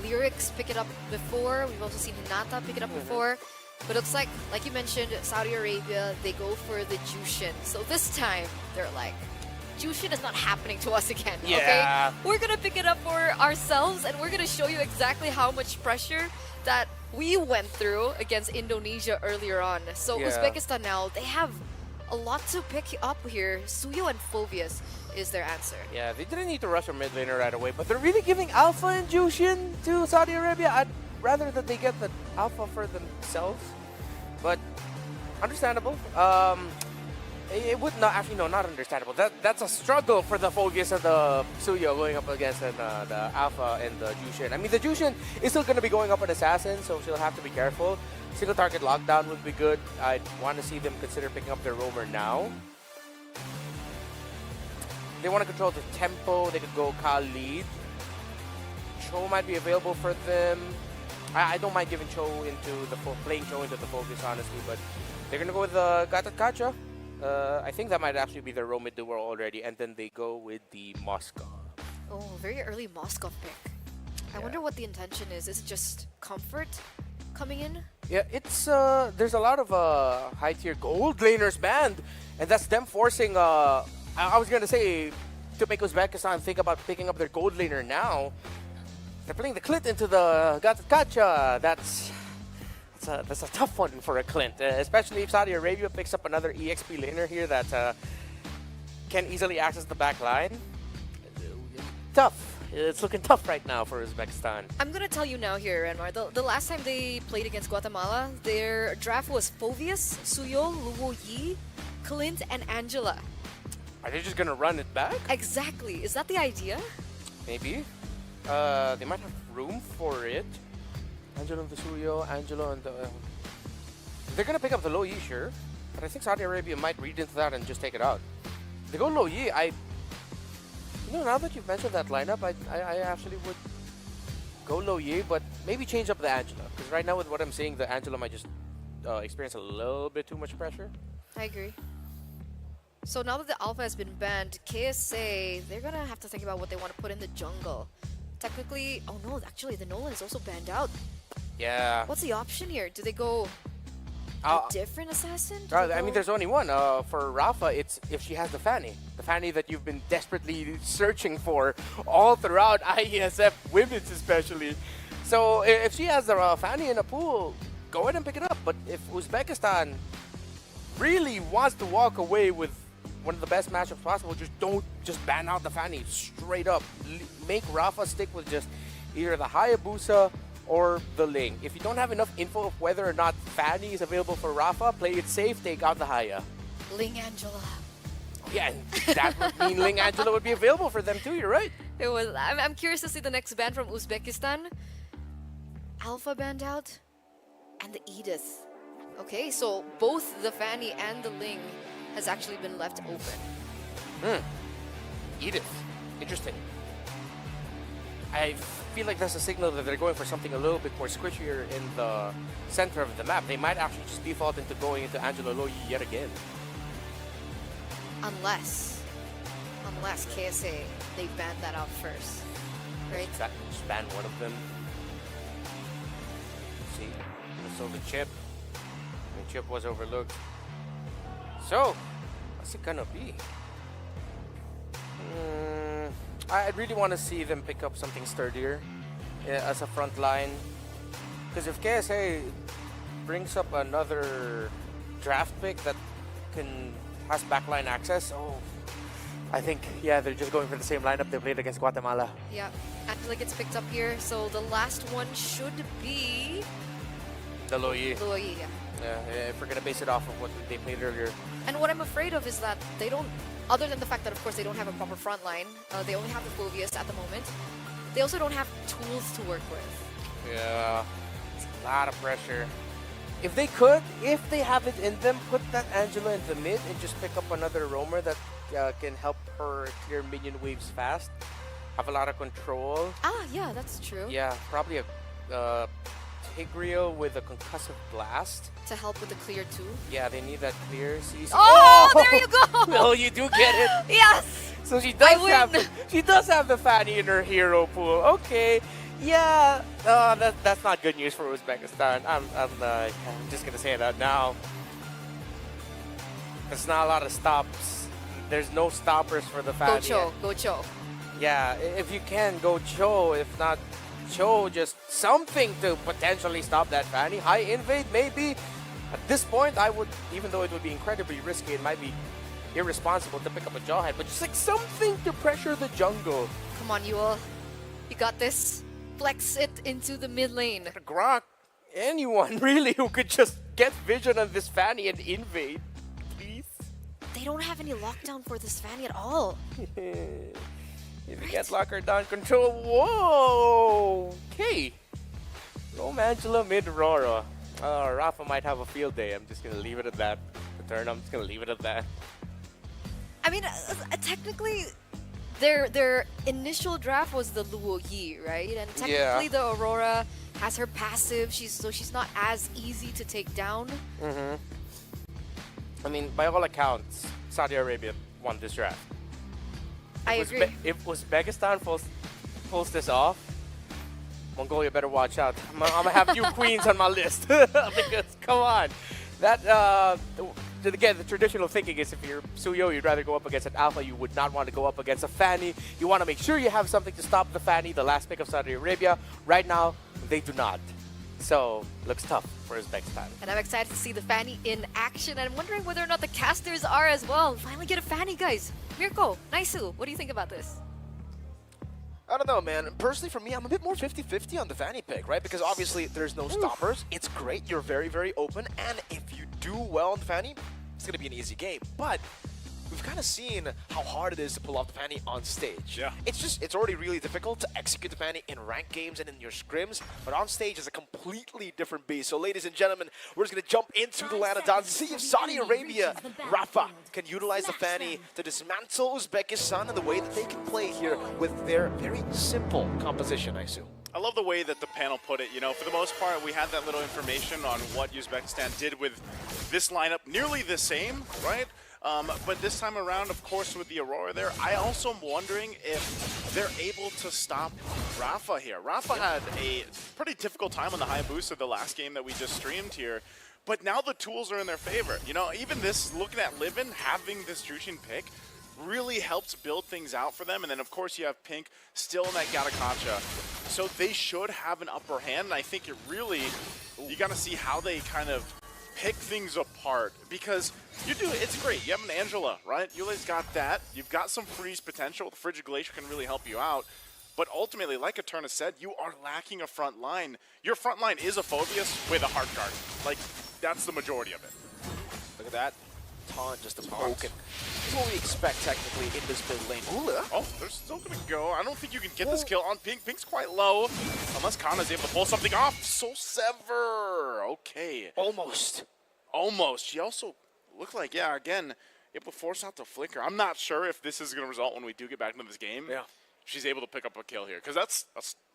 Lyrics pick it up before. We've also seen Hinata pick it up before. But it looks like you mentioned, Saudi Arabia, they go for the Jushin. So this time, they're like, Jushin is not happening to us again, okay? We're going to pick it up for ourselves, and we're going to show you exactly how much pressure that we went through against Indonesia earlier on. So Uzbekistan now, they have a lot to pick up here. Suyo and Phobius is their answer. Yeah, they didn't need to rush their mid laner right away, but they're really giving Alpha and Jushin to Saudi Arabia. I'd rather that they get the Alpha for themselves, but understandable. It would not, actually no, not understandable. That's a struggle for the Phobius and the Suyo going up against the Alpha and the Jushin. I mean, the Jushin is still going to be going up an Assassin, so she'll have to be careful. Single target lockdown would be good. I'd want to see them consider picking up their roamer now. They want to control the tempo. They could go Khalid. Cho might be available for them. I don't mind giving Cho into playing Cho into the focus, honestly, but they're going to go with the Gatakacha. I think that might actually be their roam duo already, and then they go with the Moskov. Oh, very early Moskov pick. I wonder what the intention is. Is it just comfort coming in? Yeah, it's there's a lot of high-tier gold laners banned, and that's them forcing. I was gonna say to make Uzbekistan think about picking up their gold laner now. They're putting the Clint into the Gatakacha. That's a tough one for a Clint, especially if Saudi Arabia picks up another EXP laner here that can easily access the back line. Tough. It's looking tough right now for Uzbekistan. I'm going to tell you now here, Renmar, the last time they played against Guatemala, their draft was Phobius, Suyo, Luo Yi, Clint, and Angela. Are they just going to run it back? Exactly. Is that the idea? Maybe. They might have room for it. Angelo and the Suyo, Angelo and the... they're going to pick up the Lo Yi, sure. But I think Saudi Arabia might read into that and just take it out. If they go Lo Yi, now that you've mentioned that lineup, I actually would go Lo Yi, but maybe change up the Angela. Because right now with what I'm seeing, the Angela might just experience a little bit too much pressure. I agree. So now that the Alpha has been banned, KSA, they're going to have to think about what they want to put in the jungle. Technically, oh no, actually the Nolan is also banned out. Yeah. What's the option here? Do they go a different assassin? I mean, there's only one. For Rafa, it's if she has the Fanny. The Fanny that you've been desperately searching for all throughout IESF Women's especially. So if she has the Fanny in a pool, go ahead and pick it up. But if Uzbekistan really wants to walk away with one of the best matchups possible, don't ban out the Fanny straight up. Make Rafa stick with just either the Hayabusa or the Ling. If you don't have enough info of whether or not Fanny is available for Rafa, play it safe, take out the Haya. Ling Angela. Yeah, and that would mean Ling Angela would be available for them too, you're right. It was. I'm curious to see the next ban from Uzbekistan. Alpha banned out, and the Edith. Okay, so both the Fanny and the Ling has actually been left open. Edith. Interesting. I feel like that's a signal that they're going for something a little bit more squishier in the center of the map. They might actually just default into going into Angela Loyi yet again. Unless KSA, they banned that out first, right? Exactly, just ban one of them. See, so the chip. The chip was overlooked. So, what's it gonna be? I really want to see them pick up something sturdier as a front line. Because if KSA brings up another draft pick that has backline access, I think, yeah, they're just going for the same lineup they played against Guatemala. Yeah, Angela gets picked up here, so the last one should be... The Loyi. Loyi, yeah. Yeah, if we're going to base it off of what they played earlier. And what I'm afraid of is that they don't, other than the fact that of course they don't have a proper front line, they only have the Fulvius at the moment, they also don't have tools to work with. Yeah, it's a lot of pressure. If they could, if they have it in them, put that Angela in the mid and just pick up another roamer that can help her clear minion waves fast. Have a lot of control. Ah, yeah, that's true. Yeah, probably a Tigreal with a concussive blast. To help with the clear too. Yeah, they need that clear. See, oh, there you go! No, you do get it. Yes! So she does have the Fanny in her hero pool. Okay. Yeah, that's not good news for Uzbekistan. I'm just gonna say that now. There's not a lot of stops. There's no stoppers for the Fanny. Go Cho. Yeah, if you can, go Cho. If not Cho, just something to potentially stop that Fanny. High invade, maybe. At this point, I would, even though it would be incredibly risky, it might be irresponsible to pick up a Jawhead, but just like something to pressure the jungle. Come on, Yul. You got this. Flex it into the mid lane. Grok, anyone really who could just get vision on this Fanny and invade, please. They don't have any lockdown for this Fanny at all. If you get locker down control, whoa! Okay. Rome Angela mid Aurora. Rafa might have a field day. I'm just gonna leave it at that. The turn, I'm just gonna leave it at that. I mean, technically, their initial draft was the Luo Yi, right? And technically the Aurora has her passive, so she's not as easy to take down. I mean, by all accounts, Saudi Arabia won this draft. I agree. If Uzbekistan pulls this off, Mongolia better watch out. I'm gonna have few queens on my list because come on, that again, the traditional thinking is if you're Suyo, you'd rather go up against an Alpha. You would not want to go up against a Fanny. You want to make sure you have something to stop the Fanny, the last pick of Saudi Arabia. Right now, they do not. So, looks tough for Uzbekistan. And I'm excited to see the Fanny in action. And I'm wondering whether or not the casters are as well. Finally get a Fanny, guys. Mirko, Naisu, what do you think about this? I don't know, man. Personally, for me, I'm a bit more 50-50 on the Fanny pick, right? Because obviously, there's no stoppers. It's great. You're very, very open. And if you do well on the Fanny, it's going to be an easy game. But we've kind of seen how hard it is to pull off the Fanny on stage. Yeah. It's already really difficult to execute the Fanny in ranked games and in your scrims, but on stage is a completely different beast. So ladies and gentlemen, we're just going to jump into the land of dance, see if Saudi Arabia, Rafa, can utilize the Fanny to dismantle Uzbekistan and the way that they can play here with their very simple composition, I assume. I love the way that the panel put it. You know, for the most part, we had that little information on what Uzbekistan did with this lineup, nearly the same, right? But this time around, of course, with the Aurora there, I also am wondering if they're able to stop Rafa here. Rafa had a pretty difficult time on the Hayabusa the last game that we just streamed here, but now the tools are in their favor. You know, even this, looking at Livin, having this Jushin pick really helps build things out for them. And then, of course, you have Pink still in that Gatakacha. So they should have an upper hand, and I think it really, you got to see how they kind of pick things apart, because it's great. You have an Angela, right? Yule's got that. You've got some freeze potential. The Frigid Glacier can really help you out. But ultimately, like Eterna said, you are lacking a front line. Your front line is a Phobius with a Heart Guard. Like, that's the majority of it. Look at that. Taunt just broken. That's what we expect technically in this mid lane. Oh, they're still gonna go. I don't think you can get this kill on Pink. Pink's quite low. Unless Kana's able to pull something off. Soul Sever. Okay. Almost. Almost. She also looked like, yeah, again, able to force out the flicker. I'm not sure if this is gonna result when we do get back into this game. Yeah. she's able to pick up a kill here, because that's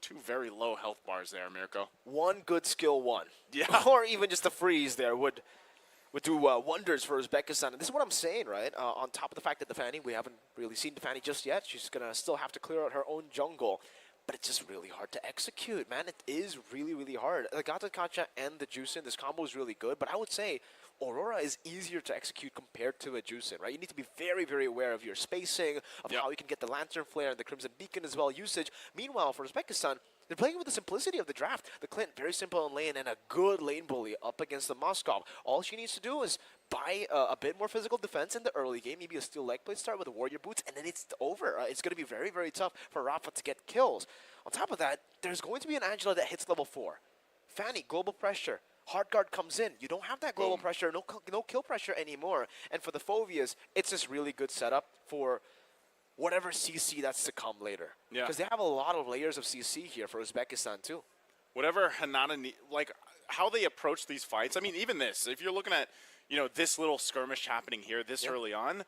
2 very low health bars there, Mirko. One good skill one. Yeah. Or even just a freeze there would do wonders for Uzbekistan. And this is what I'm saying, right? On top of the fact that the Fanny, we haven't really seen the Fanny just yet. She's going to still have to clear out her own jungle. But it's just really hard to execute, man. It is really, really hard. The Gata Kacha and the Juicin, this combo is really good. But I would say Aurora is easier to execute compared to a Juicin, right? You need to be very, very aware of your spacing, of how you can get the Lantern Flare and the Crimson Beacon as well usage. Meanwhile, for Uzbekistan, they're playing with the simplicity of the draft. The Clint, very simple in lane, and a good lane bully up against the Moskov. All she needs to do is buy a bit more physical defense in the early game, maybe a steel leg plate start with the Warrior Boots, and then it's over. It's going to be very, very tough for Rafa to get kills. On top of that, there's going to be an Angela that hits level 4. Fanny, global pressure. Hard guard comes in. You don't have that global pressure, no kill pressure anymore. And for the Phobias, it's this really good setup for whatever CC that's to come later. Yeah. Because they have a lot of layers of CC here for Uzbekistan too. Whatever Hanada, like how they approach these fights. I mean, even this, if you're looking at, this little skirmish happening here this early on,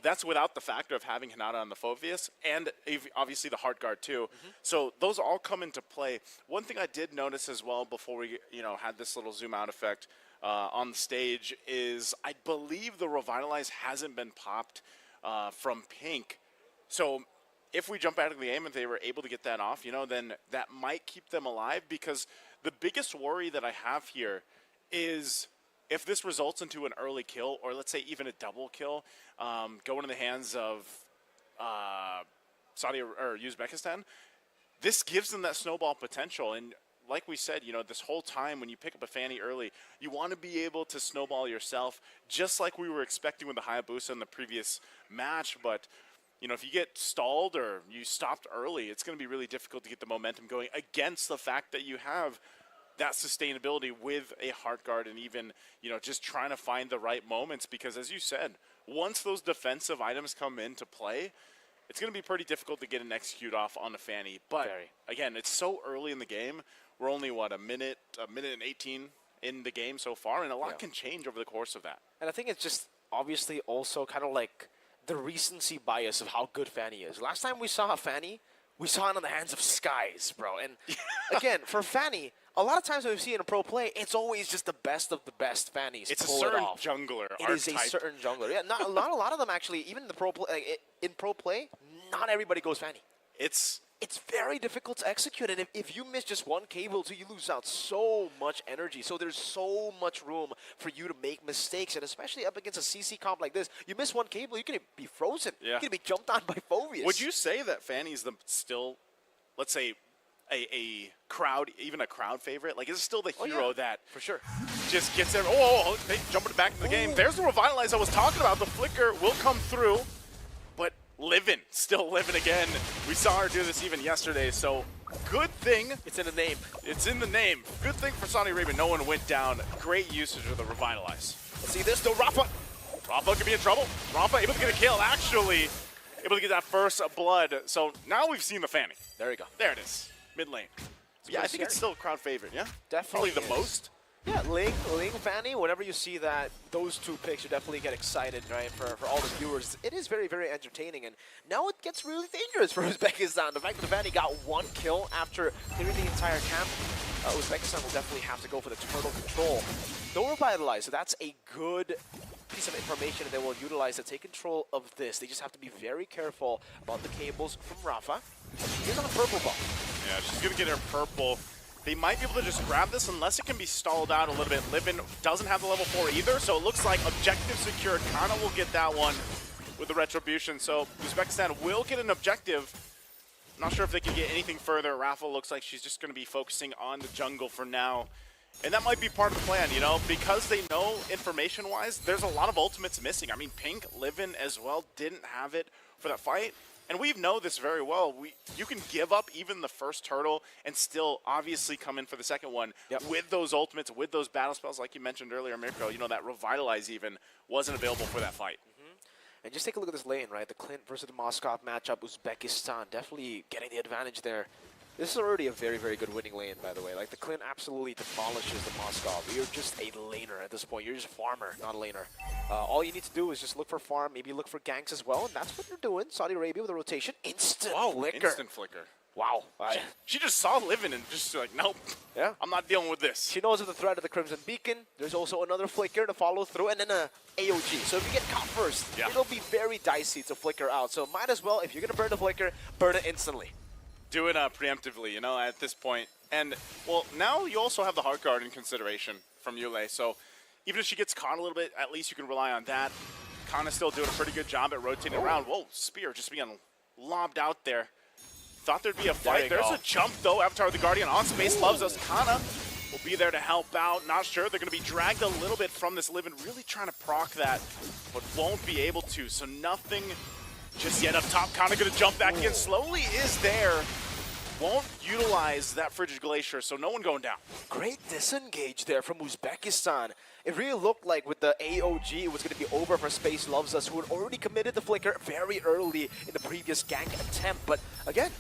that's without the factor of having Hanada on the Phobius and obviously the Heart Guard too. So those all come into play. One thing I did notice as well before we, had this little zoom out effect on the stage is I believe the Revitalize hasn't been popped from Pink. So if we jump out of the game and they were able to get that off, then that might keep them alive, because the biggest worry that I have here is if this results into an early kill, or let's say even a double kill, going in the hands of Saudi or Uzbekistan, this gives them that snowball potential. And like we said, this whole time when you pick up a Fanny early, you want to be able to snowball yourself, just like we were expecting with the Hayabusa in the previous match. But if you get stalled or you stopped early, it's going to be really difficult to get the momentum going against the fact that you have that sustainability with a Heart Guard and even, just trying to find the right moments. Because as you said, once those defensive items come into play, it's going to be pretty difficult to get an execute off on a Fanny. But again, it's so early in the game. We're only, a minute and 18 in the game so far, and a lot can change over the course of that. And I think it's just obviously also kind of like the recency bias of how good Fanny is. Last time we saw a Fanny, we saw it on the hands of Skies, bro. And again, for Fanny, a lot of times when we see it in a pro play, it's always just the best of the best Fannies. It's a pull certain it off. jungler It is a certain jungler. Yeah, not a lot of them actually. Even in the pro play, in pro play, not everybody goes Fanny. It's very difficult to execute, and if you miss just one cable, you lose out so much energy. So there's so much room for you to make mistakes, and especially up against a CC comp like this, you miss one cable, you're going to be frozen. Yeah. You're going to be jumped on by Phobius. Would you say that Fanny's still, let's say, a crowd, even a crowd favorite? Like, is it still the hero that for sure just gets there? Oh, they jumping back in the game. There's the Revitalize I was talking about. The flicker will come through, but still living again. We saw her do this even yesterday, so good thing. It's in the name. It's in the name. Good thing for Saudi Arabia, no one went down. Great usage of the Revitalize. Let's see this, though, Rafa. Rafa could be in trouble. Rafa able to get a kill, actually. Able to get that first blood. So now we've seen the Fanny. There we go. There it is. Mid lane. Yeah, I think it's still a crowd favorite, yeah? Definitely Probably the most. Yeah, Ling, Fanny, whenever you see that, those two picks, you definitely get excited, right, for all the viewers. It is very, very entertaining, and now it gets really dangerous for Uzbekistan. The fact that Fanny got one kill after clearing the entire camp, Uzbekistan will definitely have to go for the turtle control. No Revitalize, so that's a good piece of information that they will utilize to take control of this. They just have to be very careful about the cables from Rafa. She's on a purple buff. Yeah, she's going to get her purple. They might be able to just grab this unless it can be stalled out a little bit. Livin doesn't have the level 4 either, so it looks like objective secured. Kana will get that one with the retribution. So Uzbekistan will get an objective. Not sure if they can get anything further. Rafa looks like she's just going to be focusing on the jungle for now. And that might be part of the plan, because they know information-wise, there's a lot of ultimates missing. I mean, Pink, Livin as well didn't have it for that fight. And we know this very well. You can give up even the first turtle and still obviously come in for the second one with those ultimates, with those battle spells, like you mentioned earlier, Mirko. That Revitalize even wasn't available for that fight. And just take a look at this lane, right? The Clint versus the Moskov matchup, Uzbekistan definitely getting the advantage there. This is already a very, very good winning lane, by the way. Like, the Clint absolutely demolishes the Moskov. You're just a laner at this point. You're just a farmer, not a laner. All you need to do is just look for farm, maybe look for ganks as well, and that's what they're doing. Saudi Arabia with a rotation. Instant flicker. Instant flicker. Wow. She just saw Livin and just like, nope, yeah, I'm not dealing with this. She knows of the threat of the Crimson Beacon. There's also another flicker to follow through, and then a AOG. So if you get caught first, it'll be very dicey to flicker out. So might as well, if you're going to burn the flicker, burn it instantly. Do it preemptively, you know, at this point. And, well, now you also have the Heart Guard in consideration from Yule. So even if she gets caught a little bit, at least you can rely on that. Kana still doing a pretty good job at rotating around. Whoa, Spear just being lobbed out there. Thought there'd be a fight. There's a jump, though. Avatar the Guardian on Space Loves Us. Kana will be there to help out. Not sure. They're going to be dragged a little bit from this Livin. Really trying to proc that, but won't be able to. So nothing just yet up top. Kana going to jump back in. Slowly is there. Won't utilize that Frigid Glacier, so no one going down. Great disengage there from Uzbekistan. It really looked like with the AOG, it was going to be over for Space Loves Us, who had already committed the flicker very early in the previous gank attempt. But again,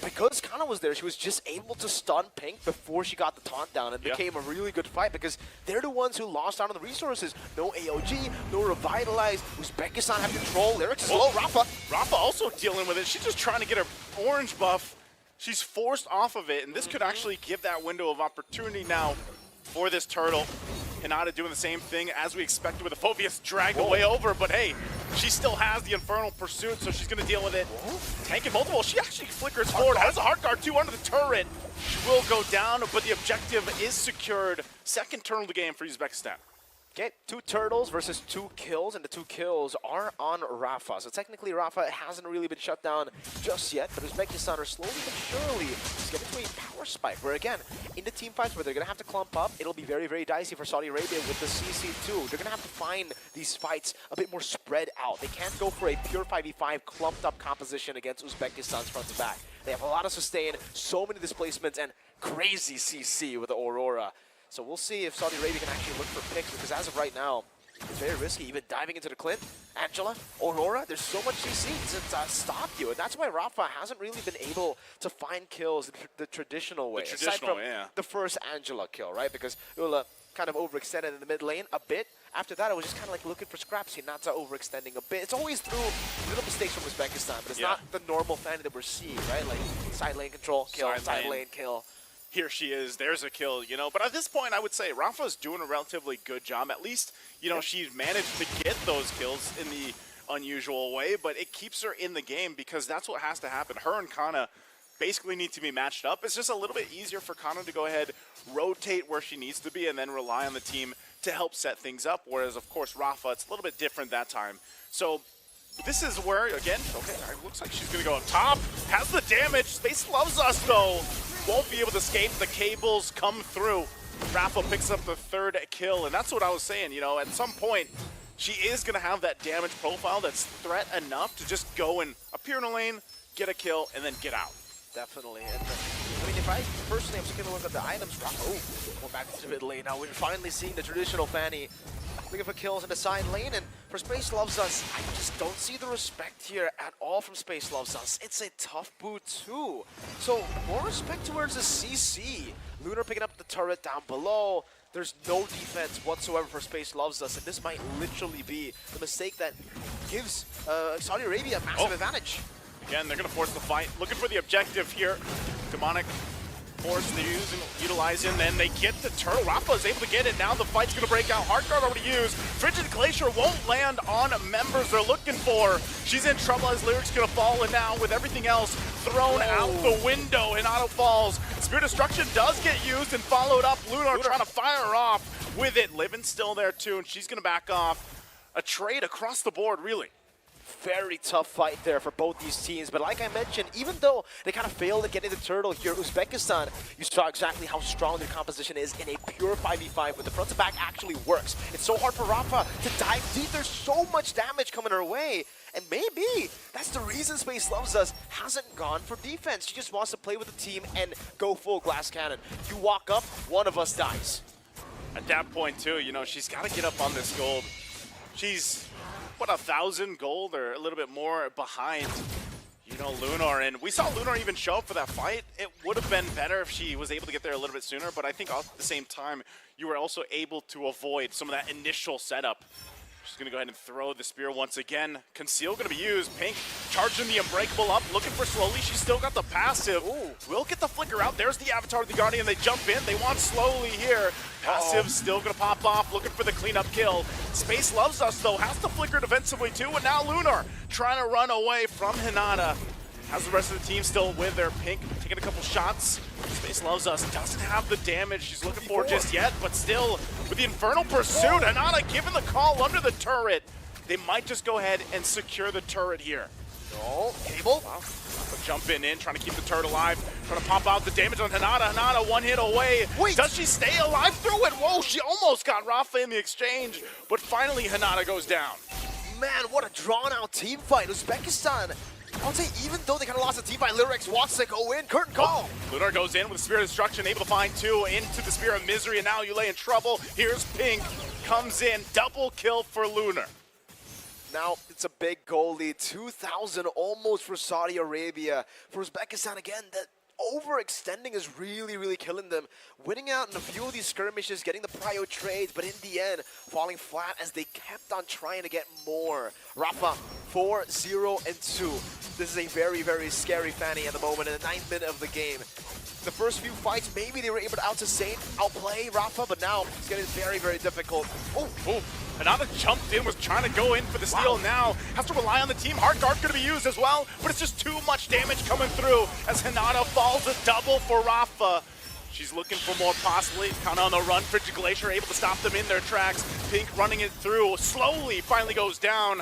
because Kana was there, she was just able to stun Pink before she got the taunt down. It became a really good fight because they're the ones who lost out on the resources. No AOG, no Revitalize. Uzbekistan have control. Lyrics is low. Rafa also dealing with it. She's just trying to get her orange buff. She's forced off of it, and this could actually give that window of opportunity now for this turtle. Hinata doing the same thing as we expected with the Phoveus dragged away over, but hey, she still has the Infernal Pursuit, so she's going to deal with it. Tanking multiple. She actually flickers forward. Has a Heart Guard, too, under the turret. She will go down, but the objective is secured. Second turtle of the game for Uzbekistan. Okay, 2 turtles versus 2 kills, and the 2 kills are on Rafa. So technically, Rafa hasn't really been shut down just yet, but Uzbekistan are slowly but surely just getting to a power spike, where again, in the team fights where they're going to have to clump up, it'll be very, very dicey for Saudi Arabia with the CC2. They're going to have to find these fights a bit more spread out. They can't go for a pure 5v5 clumped up composition against Uzbekistan's front to back. They have a lot of sustain, so many displacements, and crazy CC with the Aurora. So we'll see if Saudi Arabia can actually look for picks, because as of right now, it's very risky, even diving into the Clint. Angela, Aurora, there's so much CC to stop you, and that's why Rafa hasn't really been able to find kills the traditional way. Aside from the first Angela kill, right? Because Ula kind of overextended in the mid lane a bit. After that, it was just kind of like looking for scraps. Hinata overextending a bit. It's always through little mistakes from Uzbekistan, but it's not the normal fan that we're seeing, right? Like side lane control, kill, side lane kill. Here she is, there's a kill, you know. But at this point, I would say Rafa's doing a relatively good job. At least, you know, she's managed to get those kills in the unusual way, but it keeps her in the game because that's what has to happen. Her and Kana basically need to be matched up. It's just a little bit easier for Kana to go ahead, rotate where she needs to be, and then rely on the team to help set things up. Whereas, of course, Rafa, it's a little bit different that time. So this is where, again, okay, it looks like she's going to go up top. Has the damage. Space Loves Us, though. Won't be able to escape. The cables come through. Rafa picks up the 3rd kill, and that's what I was saying. You know, at some point, she is going to have that damage profile that's threat enough to just go and appear in a lane, get a kill, and then get out. Definitely. And I mean, if I personally am just going to look at the items, Rafa, we're back to the mid lane now. We're finally seeing the traditional Fanny looking for kills in the side lane, and for Space Loves Us, I just don't see the respect here at all from Space Loves Us. It's a tough boot too. So more respect towards the CC. Lunar picking up the turret down below. There's no defense whatsoever for Space Loves Us, and this might literally be the mistake that gives Saudi Arabia a massive advantage. Again, they're going to force the fight. Looking for the objective here. Demonic force they're utilizing, then they get the turtle. Rafa is able to get it. Now the fight's going to break out. Heart Guard already used. Frigid Glacier won't land on members they're looking for. She's in trouble as Lyric's going to fall, and now with everything else thrown out the window, and Auto falls. Spirit Destruction does get used and followed up. Lunar trying to fire her off with it. Livin still there too, and she's going to back off. A trade across the board, really. Very tough fight there for both these teams, but like I mentioned, even though they kind of failed at getting the turtle here, Uzbekistan, you saw exactly how strong their composition is in a pure 5v5 where the front to back actually works. It's so hard for Rafa to dive deep. There's so much damage coming her way, and maybe that's the reason Space Loves Us hasn't gone for defense. She just wants to play with the team and go full glass cannon. You walk up, one of us dies. At that point too, you know, she's got to get up on this gold. She's what, 1,000 gold or a little bit more behind You know, Lunar, and we saw Lunar even show up for that fight. It would have been better if she was able to get there a little bit sooner, but I think at the same time, you were also able to avoid some of that initial setup. She's going to go ahead and throw the spear once again. Conceal going to be used. Pink charging the Unbreakable up, looking for Slowly. She's still got the passive. Will get the flicker out. There's the Avatar of the Guardian. They jump in. They want Slowly here. Passive still going to pop off, looking for the cleanup kill. Space loves us, though. Has the flicker defensively, too. And now Lunar trying to run away from Hinata. Has the rest of the team still with their Pink taking a couple shots. Space loves us. Doesn't have the damage she's looking for just yet, but still with the Infernal Pursuit. Hinata giving the call under the turret. They might just go ahead and secure the turret here. No, Cable. Wow. Jumping in, trying to keep the turret alive, trying to pop out the damage on Hinata. Hinata one hit away. Wait. Does she stay alive through it? Whoa, she almost got Rafa in the exchange, but finally Hinata goes down. Man, what a drawn-out team fight. Uzbekistan, I'll say, even though they kind of lost the team fight, Lyrics wants to go in. Curtain call. Lunar goes in with Spirit of Destruction, able to find two into the Spear of Misery, and now Yulei in trouble. Here's Pink, comes in, double kill for Lunar. Now it's a big goal lead, 2,000 almost for Saudi Arabia. For Uzbekistan again, that overextending is really killing them. Winning out in a few of these skirmishes, getting the prio trades, but in the end, falling flat as they kept on trying to get more. Rafa, 4-0-2. This is a very scary Fanny at the moment in the 9th minute of the game. The first few fights, maybe they were able to outplay Rafa, but now it's getting very difficult. Oh, Hinata jumped in, was trying to go in for the steal now. Has to rely on the team. Heart Guard going to be used as well, but it's just too much damage coming through as Hinata falls a double for Rafa. She's looking for more possibly. Kind of on the run. Frigid Glacier able to stop them in their tracks. Pink running it through. Slowly finally goes down.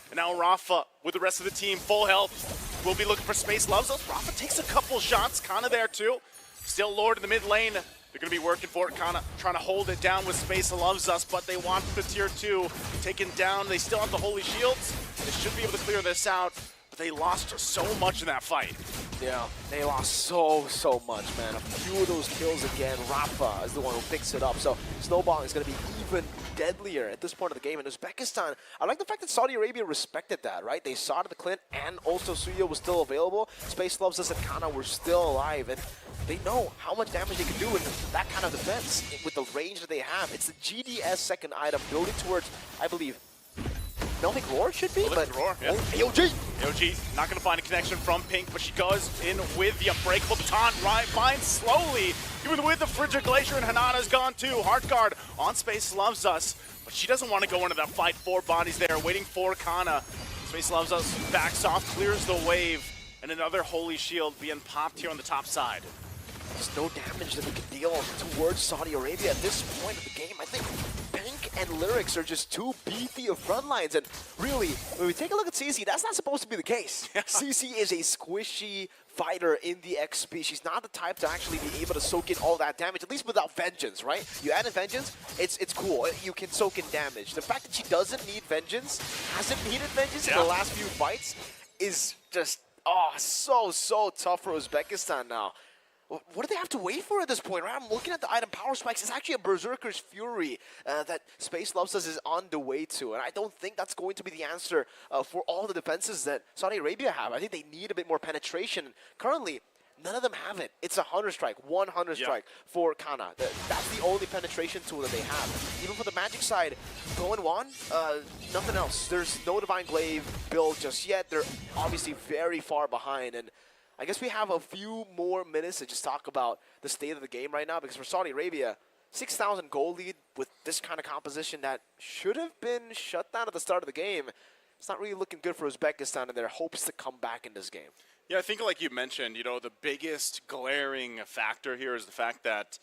And now Rafa with the rest of the team full health. Will be looking for Space Loves Us. Rafa takes a couple shots. Kana there too. Still Lord in the mid lane. They're going to be working for it. Kana trying to hold it down with Space Loves Us, but they want the tier 2 taken down. They still have the Holy Shields. They should be able to clear this out, but they lost so much in that fight. Yeah, they lost so much, man. A few of those kills again. Rafa is the one who picks it up. So snowballing is going to be even deadlier at this point of the game. And Uzbekistan, I like the fact that Saudi Arabia respected that, right? They saw the Clint and also Suya was still available. Space Loves Us and Kana were still alive. And they know how much damage they can do in that kind of defense with the range that they have. It's the GDS second item building towards, I believe, Melvic Roar should be, but Roar, yeah. AOG! AOG not going to find a connection from Pink, but she goes in with the Unbreakable Baton, finds Slowly, even with the Frigid Glacier, and Hinata's gone too. Heart Guard on Space Loves Us, but she doesn't want to go into that fight. 4 bodies there, waiting for Kana. Space Loves Us backs off, clears the wave, and another Holy Shield being popped here on the top side. There's no damage that we can deal towards Saudi Arabia at this point of the game. I think Pink and Lyrics are just too beefy of front lines. And really, when we take a look at CC, that's not supposed to be the case. CC is a squishy fighter in the XP. She's not the type to actually be able to soak in all that damage, at least without Vengeance, right? You add in Vengeance, it's cool. You can soak in damage. The fact that she doesn't need Vengeance, hasn't needed Vengeance in the last few fights, is just, so tough for Uzbekistan now. What do they have to wait for at this point, right? I'm looking at the item power spikes. It's actually a Berserker's Fury that Space Loves Us is on the way to. And I don't think that's going to be the answer for all the defenses that Saudi Arabia have. I think they need a bit more penetration. Currently, none of them have it. It's a 100 strike, 100 strike for Kana. That's the only penetration tool that they have. Even for the Magic side, going one, nothing else. There's no Divine Glaive build just yet. They're obviously very far behind. And I guess we have a few more minutes to just talk about the state of the game right now, because for Saudi Arabia, 6,000 goal lead with this kind of composition that should have been shut down at the start of the game. It's not really looking good for Uzbekistan and their hopes to come back in this game. Yeah, I think like you mentioned, the biggest glaring factor here is the fact that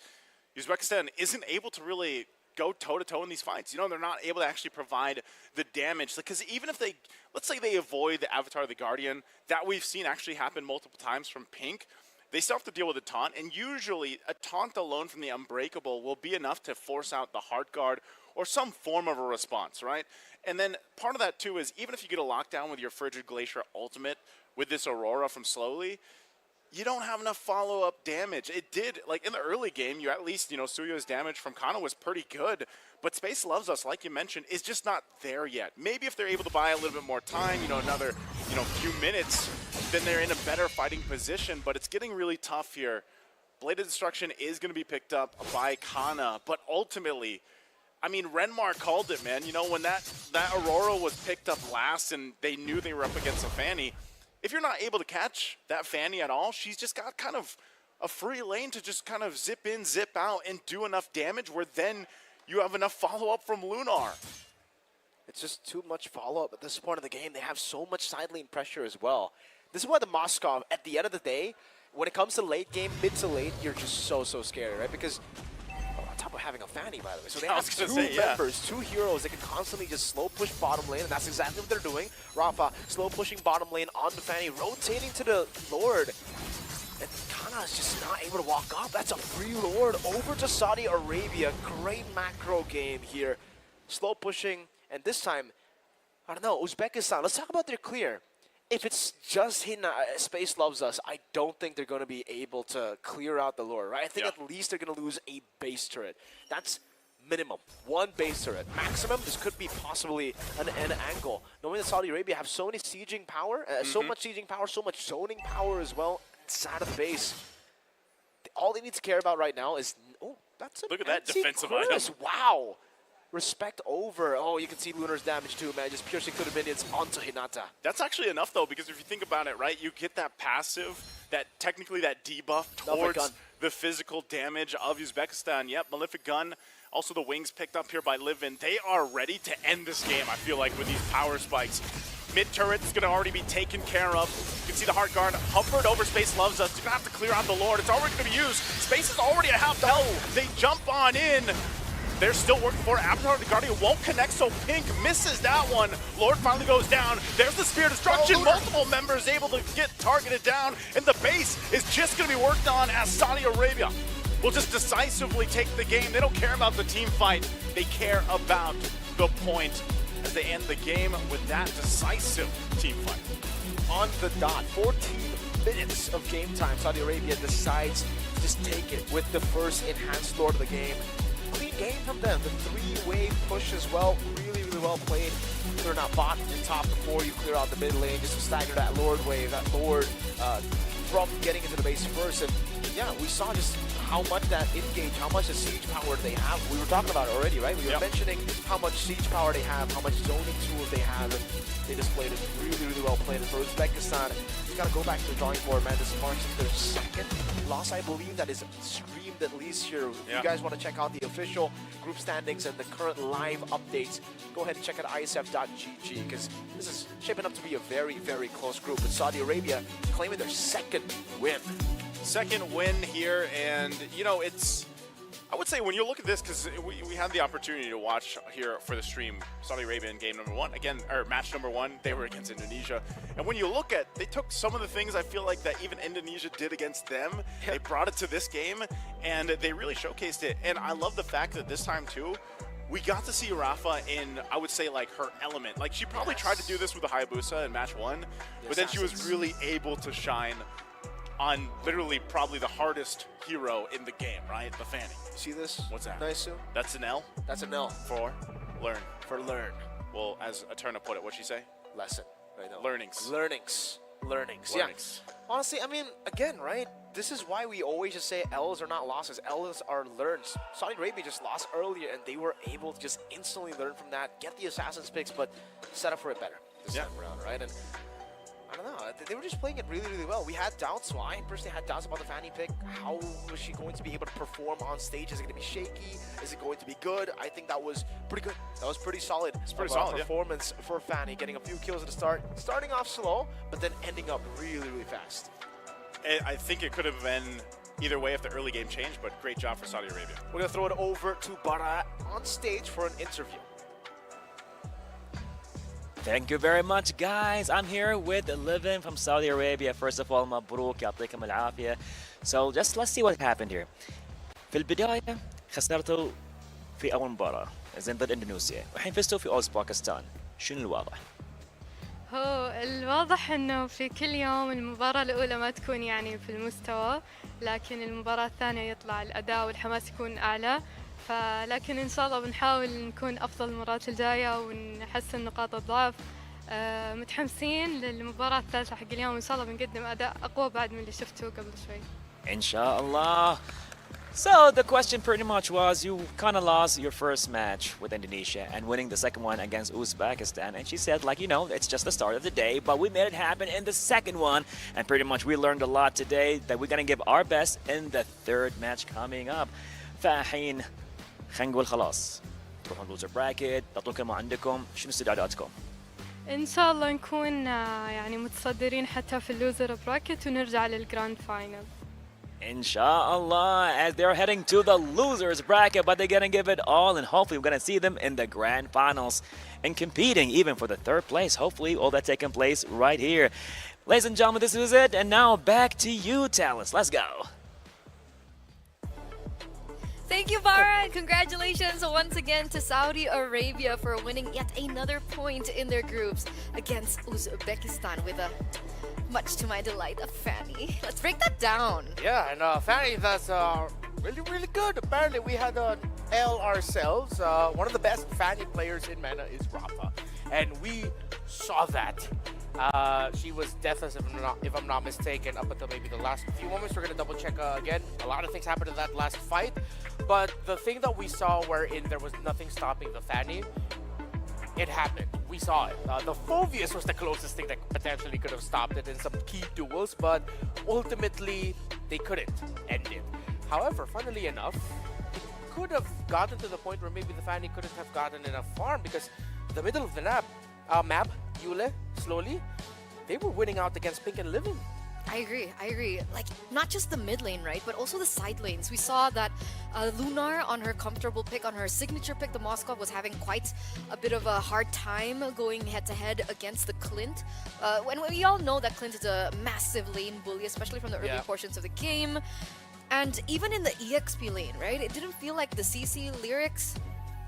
Uzbekistan isn't able to really go toe-to-toe in these fights. They're not able to actually provide the damage. Because even if they, let's say they avoid the Avatar of the Guardian, that we've seen actually happen multiple times from Pink, they still have to deal with a taunt. And usually a taunt alone from the Unbreakable will be enough to force out the Heart Guard or some form of a response, right? And then part of that too is even if you get a lockdown with your Frigid Glacier ultimate with this Aurora from Slowly, you don't have enough follow-up damage. It did, like in the early game, you at least, Suyo's damage from Kana was pretty good, but Space Loves Us, like you mentioned, is just not there yet. Maybe if they're able to buy a little bit more time, another, few minutes, then they're in a better fighting position, but it's getting really tough here. Blade of Destruction is going to be picked up by Kana, but ultimately, I mean, Renmar called it, man. When that Aurora was picked up last and they knew they were up against a Fanny, if you're not able to catch that Fanny at all, she's just got kind of a free lane to just kind of zip in, zip out, and do enough damage where then you have enough follow-up from Lunar. It's just too much follow-up at this point of the game. They have so much side lane pressure as well. This is why the Moskov, at the end of the day, when it comes to late game, mid to late, you're just so scary, right? Because on top of having a Fanny, by the way. So they have two members, two heroes that can constantly just slow push bottom lane, and that's exactly what they're doing. Rafa slow pushing bottom lane onto Fanny, rotating to the Lord. And Kana is just not able to walk up. That's a free Lord over to Saudi Arabia. Great macro game here. Slow pushing, and this time, I don't know, Uzbekistan. Let's talk about their clear. If it's just Space Loves Us, I don't think they're going to be able to clear out the Lord, right? I think at least they're going to lose a base turret. That's minimum. One base turret. Maximum, this could be possibly an angle. Knowing that Saudi Arabia have so many sieging power, so much sieging power, so much zoning power as well inside of the base. All they need to care about right now is, oh, that's a look at that defensive item. Wow. Respect over. Oh, you can see Lunar's damage too, man. Just piercing through the minions onto Hinata. That's actually enough, though, because if you think about it, right, you get that passive, technically that debuff towards the physical damage of Uzbekistan. Yep, Malefic Gun. Also the wings picked up here by Livin. They are ready to end this game, I feel like, with these power spikes. Mid turret's going to already be taken care of. You can see the Heart Guard hovered over Space Loves Us. You're going to have to clear out the Lord. It's already going to be used. Space is already a half health. They jump on in. They're still working for it. Avatar the Guardian won't connect, so Pink misses that one. Lord finally goes down. There's the Spear Destruction. Multiple members able to get targeted down, and the base is just going to be worked on as Saudi Arabia will just decisively take the game. They don't care about the team fight. They care about the point as they end the game with that decisive team fight. On the dot, 14 minutes of game time. Saudi Arabia decides to just take it with the first enhanced Lord of the game. Clean game from them. The three-wave push as well. Really well played. Clearing out bot and top before you clear out the mid lane. Just to stagger that Lord wave, that Lord from getting into the base first. And yeah, we saw just how much that engage, how much the siege power they have. We were talking about it already, right? We were mentioning how much siege power they have, how much zoning tools they have, and they displayed it really well played. And for Uzbekistan, you gotta go back to the drawing board, man. This marks their second loss, I believe, that is streamed at least here. If you guys want to check out the official group standings and the current live updates, go ahead and check out IESF.gg, because this is shaping up to be a very close group, with Saudi Arabia claiming their second win. Second win here, and it's, I would say when you look at this, because we had the opportunity to watch here for the stream Saudi Arabia in game number one, again, or match number one, they were against Indonesia. And when you look at, they took some of the things I feel like that even Indonesia did against them, they brought it to this game, and they really showcased it. And I love the fact that this time too, we got to see Rafa in, I would say, like her element. Like she probably tried to do this with the Hayabusa in match one, but then she was really able to shine on literally probably the hardest hero in the game, right? The Fanny. See this? What's that? Nice. That's an L? That's an L. For? Learn. For learn. Well, as Eterna put it, what'd she say? Lesson. Right now. Learnings. Yeah. Honestly, I mean, again, right? This is why we always just say L's are not losses. L's are learns. Saudi Arabia just lost earlier, and they were able to just instantly learn from that, get the Assassin's picks, but set up for it better this time around, right? And I don't know. They were just playing it really well. We had doubts. Well, I personally had doubts about the Fanny pick. How was she going to be able to perform on stage? Is it going to be shaky? Is it going to be good? I think that was pretty good. That was pretty solid. It's pretty solid performance for Fanny, getting a few kills at the start, starting off slow, but then ending up really fast. I think it could have been either way if the early game changed, but great job for Saudi Arabia. We're going to throw it over to Bara on stage for an interview. Thank you very much, guys. I'm here with Livin from Saudi Arabia. First of all, مبروك يعطيكم العافية. So just let's see what happened here. في البداية خسرتوا في أول مباراة زين ضد إندونيسيا، والحين فزتوا في أوزباكستان. شنو الواضح؟ هو الواضح انه في كل يوم المباراة الأولى ما تكون يعني في المستوى، لكن المباراة الثانية يطلع الأداء والحماس يكون أعلى. فلكن إن شاء الله بنحاول نكون أفضل المرات الجاية ونحسن نقاط الضعف. متحمسين للمباراة الثالثة حق اليوم، إن شاء الله بنقدم أداء أقوى بعد من اللي شفته قبل شوي. Inshallah. So the question pretty much was, you kind of lost your first match with Indonesia and winning the second one against Uzbekistan. And she said, like, you know, it's just the start of the day, but we made it happen in the second one. And pretty much we learned a lot today that we're going to give our best in the third match coming up. فحين خلينا نقول خلاص تروحون لوزر براكت، تعطون كلمة عندكم، شنو استعداداتكم؟ إن شاء الله نكون يعني متصدرين حتى في اللوزر براكت ونرجع للجراند فاينل. Inshallah, as they're heading to the losers bracket, but they're gonna give it all, and hopefully we're gonna see them in the grand finals and competing even for the third place. Hopefully all that taking place right here. Ladies and gentlemen, this is it, and now back to you, Talus. Let's go. Thank you, Bara, and congratulations once again to Saudi Arabia for winning yet another point in their groups against Uzbekistan with a, much to my delight, a Fanny. Let's break that down. Yeah, and Fanny, that's really, really good. Apparently, we had an L ourselves. One of the best Fanny players in MENA is Rafa, and we saw that. She was deathless, if I'm not mistaken, up until maybe the last few moments. We're going to double check again. A lot of things happened in that last fight, but the thing that we saw wherein there was nothing stopping the Fanny, it happened. We saw it. The Phoveus was the closest thing that potentially could have stopped it in some key duels, but ultimately they couldn't end it. However, funnily enough, it could have gotten to the point where maybe the Fanny couldn't have gotten enough farm, because the middle of the map, Yule, slowly, they were winning out against Pink and Living. I agree. Like, not just the mid lane, right? But also the side lanes. We saw that Lunar on her comfortable pick, on her signature pick, the Moskov, was having quite a bit of a hard time going head-to-head against the Clint. When we all know that Clint is a massive lane bully, especially from the early portions of the game. And even in the EXP lane, right? It didn't feel like the CC Lyrics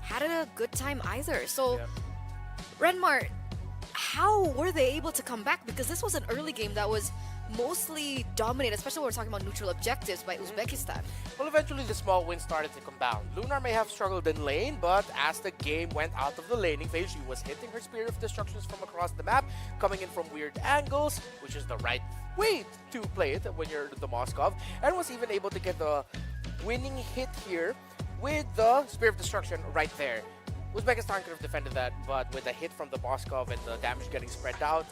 had a good time either. So, Renmar, how were they able to come back? Because this was an early game that was mostly dominated, especially when we're talking about neutral objectives by Uzbekistan. Well, eventually the small wins started to compound. Lunar may have struggled in lane, but as the game went out of the laning phase, she was hitting her Spirit of Destructions from across the map, coming in from weird angles, which is the right way to play it when you're the Moskov, and was even able to get the winning hit here with the Spirit of Destruction right there. Uzbekistan could have defended that, but with the hit from the Moskov and the damage getting spread out,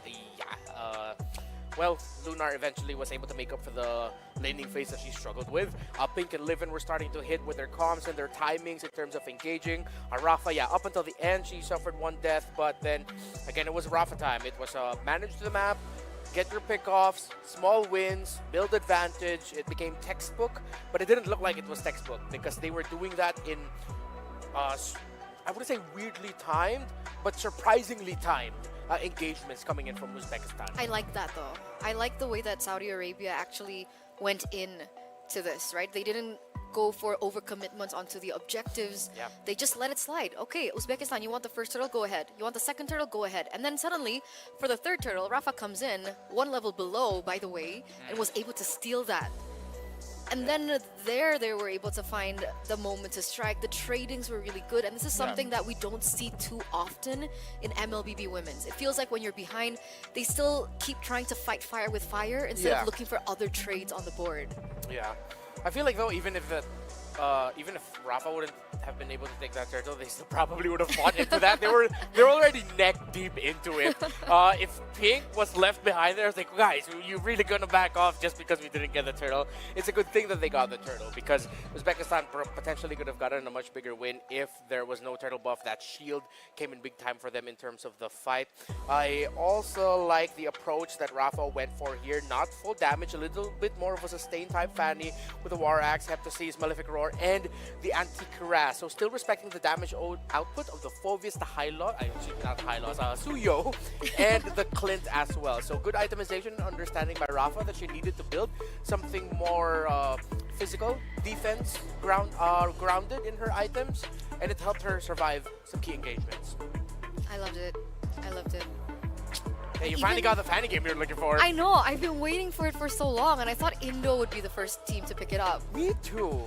well, Lunar eventually was able to make up for the laning phase that she struggled with. Pink and Livin were starting to hit with their comms and their timings in terms of engaging. Rafa, up until the end, she suffered one death, but then, again, it was Rafa time. It was manage the map, get your pickoffs, small wins, build advantage. It became textbook, but it didn't look like it was textbook because they were doing that in, I wouldn't say weirdly timed, but surprisingly timed engagements coming in from Uzbekistan. I like that though. I like the way that Saudi Arabia actually went in to this, right? They didn't go for overcommitments onto the objectives. They just let it slide. Okay, Uzbekistan, you want the first turtle? Go ahead. You want the second turtle? Go ahead. And then suddenly, for the third turtle, Rafa comes in, one level below, by the way, and was able to steal that. And then they were able to find the moment to strike. The tradings were really good, and this is something that we don't see too often in MLBB Women's. It feels like when you're behind, they still keep trying to fight fire with fire instead of looking for other trades on the board. Yeah, I feel like though, even if Rafa wouldn't have been able to take that turtle, they still probably would have fought into that. They're already neck deep into it. If Pink was left behind there, I was like, guys, you're really gonna back off just because we didn't get the turtle. It's a good thing that they got the turtle, because Uzbekistan potentially could have gotten a much bigger win if there was no turtle buff. That shield came in big time for them in terms of the fight. I also like the approach that Rafa went for here. Not full damage, a little bit more of a sustain type Fanny with the War Axe, Heptaseas, Malefic Roar, and the Anti-Cuirass. So still respecting the damage output of the Phoveus, the Suyo, and the Clint as well. So good itemization and understanding by Rafa that she needed to build something more physical, defense, grounded in her items, and it helped her survive some key engagements. I loved it. Hey, you finally got the fanny game you're looking for. I know. I've been waiting for it for so long, and I thought Indo would be the first team to pick it up. Me too.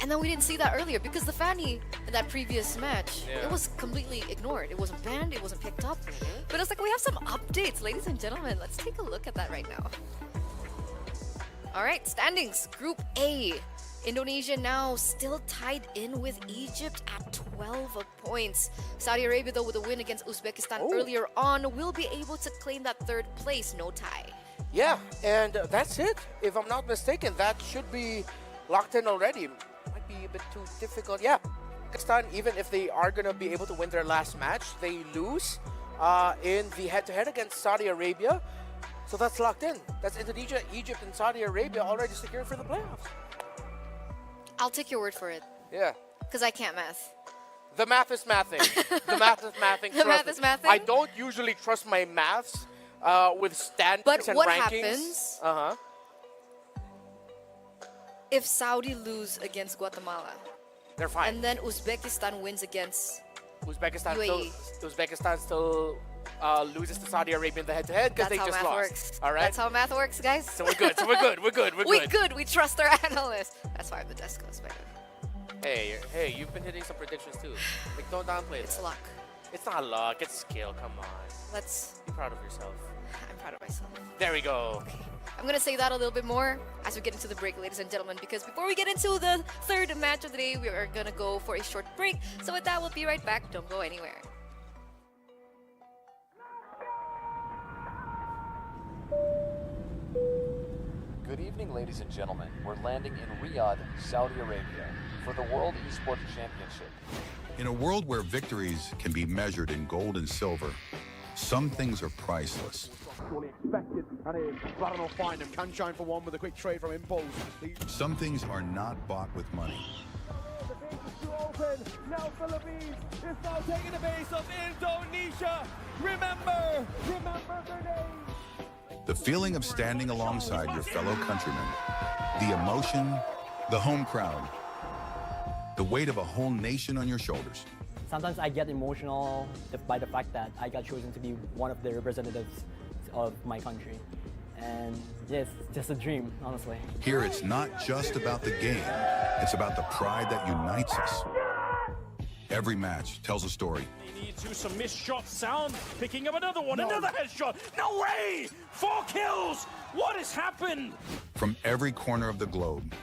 And then we didn't see that earlier because the fanny in that previous match, Yeah. it was completely ignored. It wasn't banned, it wasn't picked up. But it's like we have some updates, ladies and gentlemen. Let's take a look at that right now. All right, standings. Group A. Indonesia now still tied in with Egypt at 12 points. Saudi Arabia, though, with a win against Uzbekistan earlier on, will be able to claim that third place. No tie. Yeah, and that's it. If I'm not mistaken, that should be locked in already. Might be a bit too difficult. Yeah, Pakistan, even if they are going to be able to win their last match, they lose in the head-to-head against Saudi Arabia. So that's locked in. That's Indonesia, Egypt, and Saudi Arabia already secured for the playoffs. I'll take your word for it. Yeah. Because I can't math. The math is mathing. The math is mathing. The math trust is me. mathing? I don't usually trust my maths with standings But and what rankings. happens if Saudi lose against Guatemala? They're fine. And then Uzbekistan wins against Uzbekistan UAE. still loses to Saudi Arabia in the head-to-head because That's they how just math lost. works. All right. That's how math works, guys. So we're good. So we're good. We're good. We're good. We're good. We trust our analysts. That's why I'm the desk host, by the way. Hey, you've been hitting some predictions too. Like, don't downplay It's that. luck. It's not luck. It's skill. Come on. Let's. Be proud of yourself. I'm proud of myself. There we go. I'm gonna say that a little bit more as we get into the break, ladies and gentlemen, because before we get into the third match of the day, we are gonna go for a short break. So with that, we'll be right back. Don't go anywhere. Good evening, ladies and gentlemen. We're landing in Riyadh, Saudi Arabia, for the World Esports Championship. In a world where victories can be measured in gold and silver, some things are priceless. Fully expected, and a battle will find him. Can shine for one with a quick trade from Impulse. Some things are not bought with money. The base is too open. Now Philippines is now taking the base of Indonesia. Remember their name. The feeling of standing alongside your fellow countrymen, the emotion, the home crowd, the weight of a whole nation on your shoulders. Sometimes I get emotional by the fact that I got chosen to be one of the representatives of my country. And yeah, it's just a dream, honestly. Here it's not just about the game, it's about the pride that unites us. Every match tells a story. He needs to some missed shots. Sound picking up another one, another headshot. No way! 4 kills! What has happened? From every corner of the globe.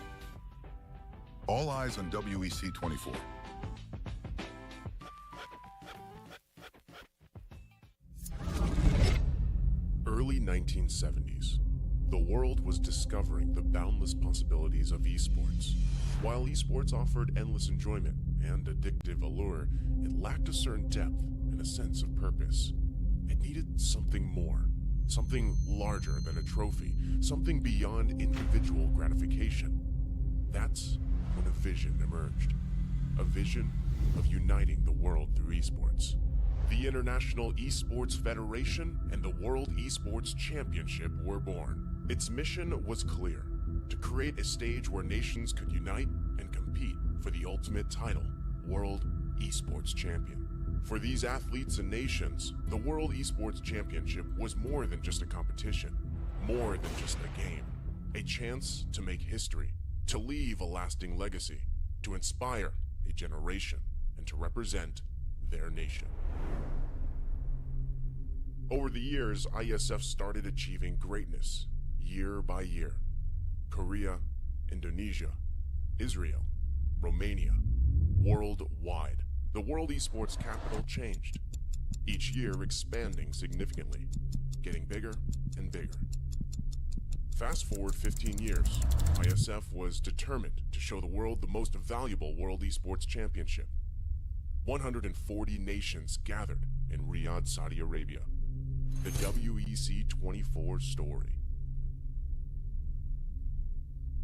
All eyes on WEC 24. Early 1970s. The world was discovering the boundless possibilities of esports. While esports offered endless enjoyment and addictive allure, it lacked a certain depth and a sense of purpose. It needed something more, something larger than a trophy, something beyond individual gratification. That's when a vision emerged. A vision of uniting the world through esports. The International Esports Federation and the World Esports Championship were born. Its mission was clear: to create a stage where nations could unite and compete for the ultimate title, World Esports Champion. For these athletes and nations, the World Esports Championship was more than just a competition, more than just a game. A chance to make history, to leave a lasting legacy, to inspire a generation, and to represent their nation. Over the years, IESF started achieving greatness, year by year. Korea, Indonesia, Israel, Romania, worldwide. The World Esports capital changed, each year expanding significantly, getting bigger and bigger. Fast forward 15 years, IESF was determined to show the world the most valuable World Esports Championship. 140 nations gathered in Riyadh, Saudi Arabia. The WEC 24 story.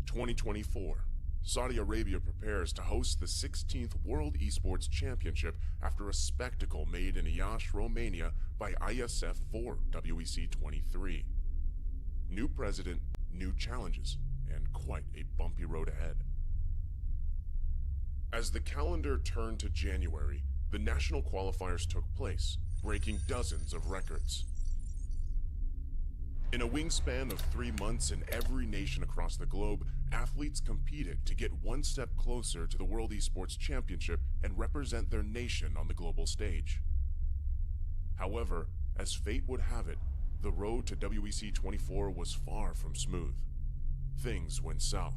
2024. Saudi Arabia prepares to host the 16th World Esports Championship after a spectacle made in Iași, Romania by IESF for WEC 23. New president, new challenges, and quite a bumpy road ahead. As the calendar turned to January, the national qualifiers took place, breaking dozens of records. In a wingspan of 3 months in every nation across the globe, athletes competed to get one step closer to the World Esports Championship and represent their nation on the global stage. However, as fate would have it, the road to WEC 24 was far from smooth. Things went south.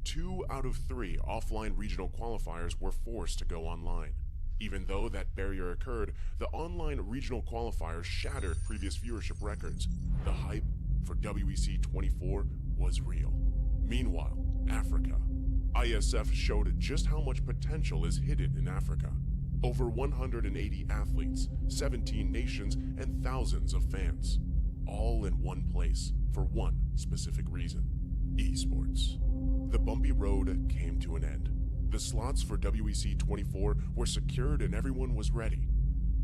2 out of 3 offline regional qualifiers were forced to go online. Even though that barrier occurred, the online regional qualifiers shattered previous viewership records. The hype for WEC 24 was real. Meanwhile, Africa. IESF showed just how much potential is hidden in Africa. Over 180 athletes, 17 nations, and thousands of fans. All in one place for one specific reason: esports. The bumpy road came to an end. The slots for WEC 24 were secured and everyone was ready.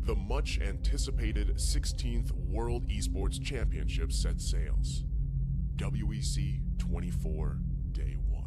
The much anticipated 16th World Esports Championship set sails. WEC 24 Day 1.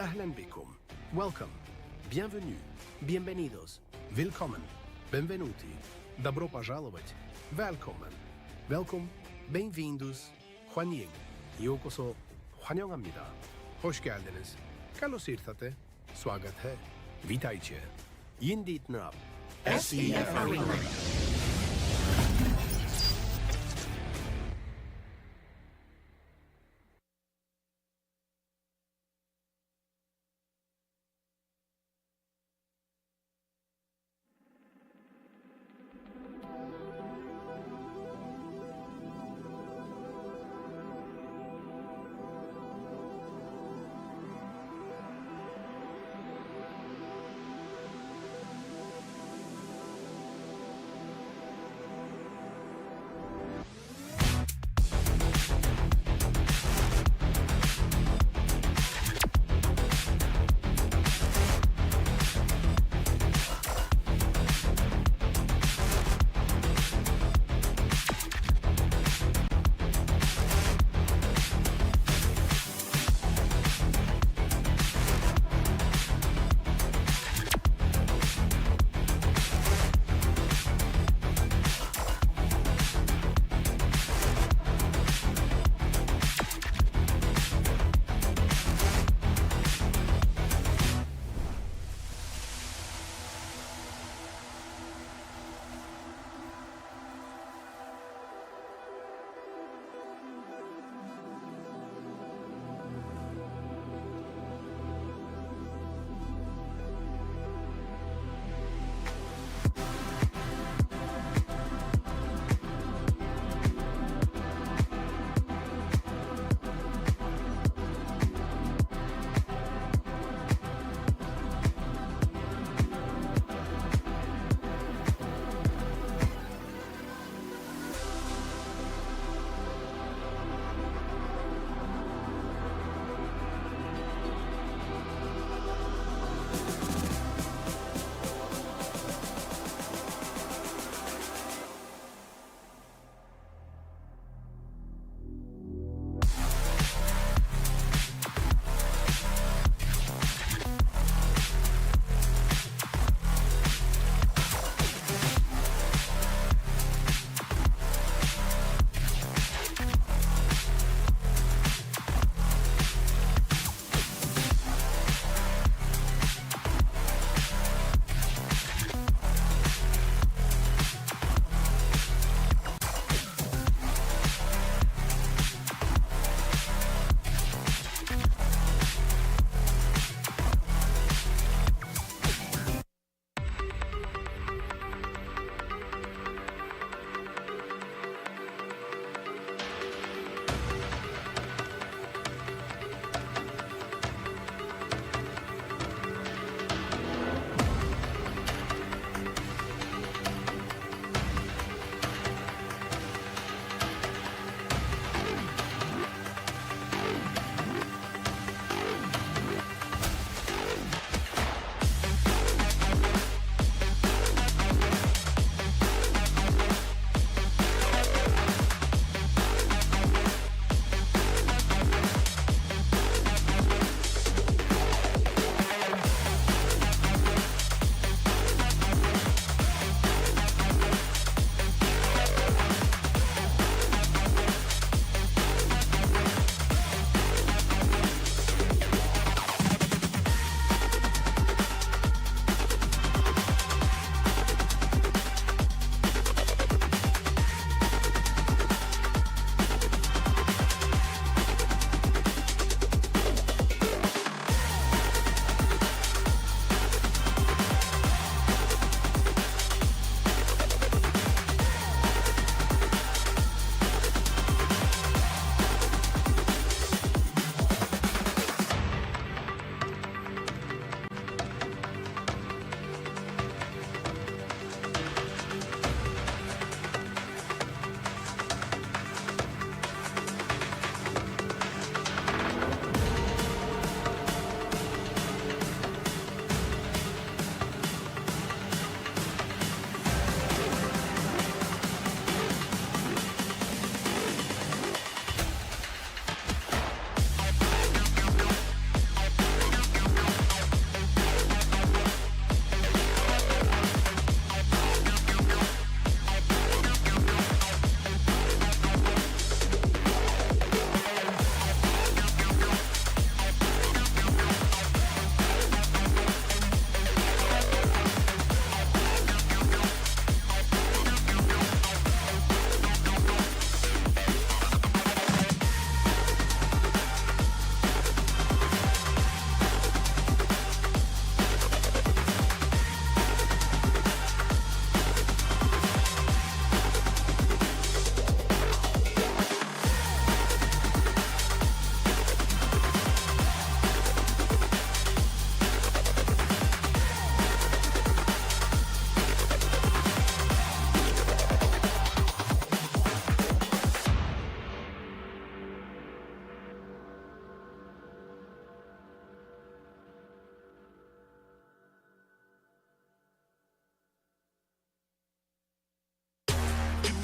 أهلا بكم. Welcome. Bienvenue. Bienvenidos. Willkommen. Benvenuti. Добро пожаловать. Välkommen. Welkom. Bem-vindos. 환영. 요코소. 환영합니다. Hoş geldiniz. Καλώς ήρθατε. Swagat hai. Witajcie. Yindit nab. SEF Arena.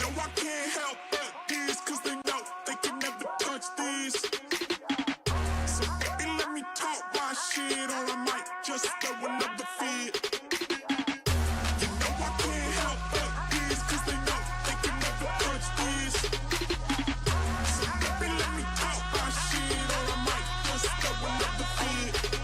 know I can't help but these, cause they know they can never touch these. So baby, let me talk my shit, or I might just throw another fit. You know I can't help but these, cause they know they can never touch these. So baby, let me talk my shit, or I might just throw another fit.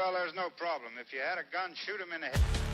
Well, there's no problem. If you had a gun, shoot him in the head.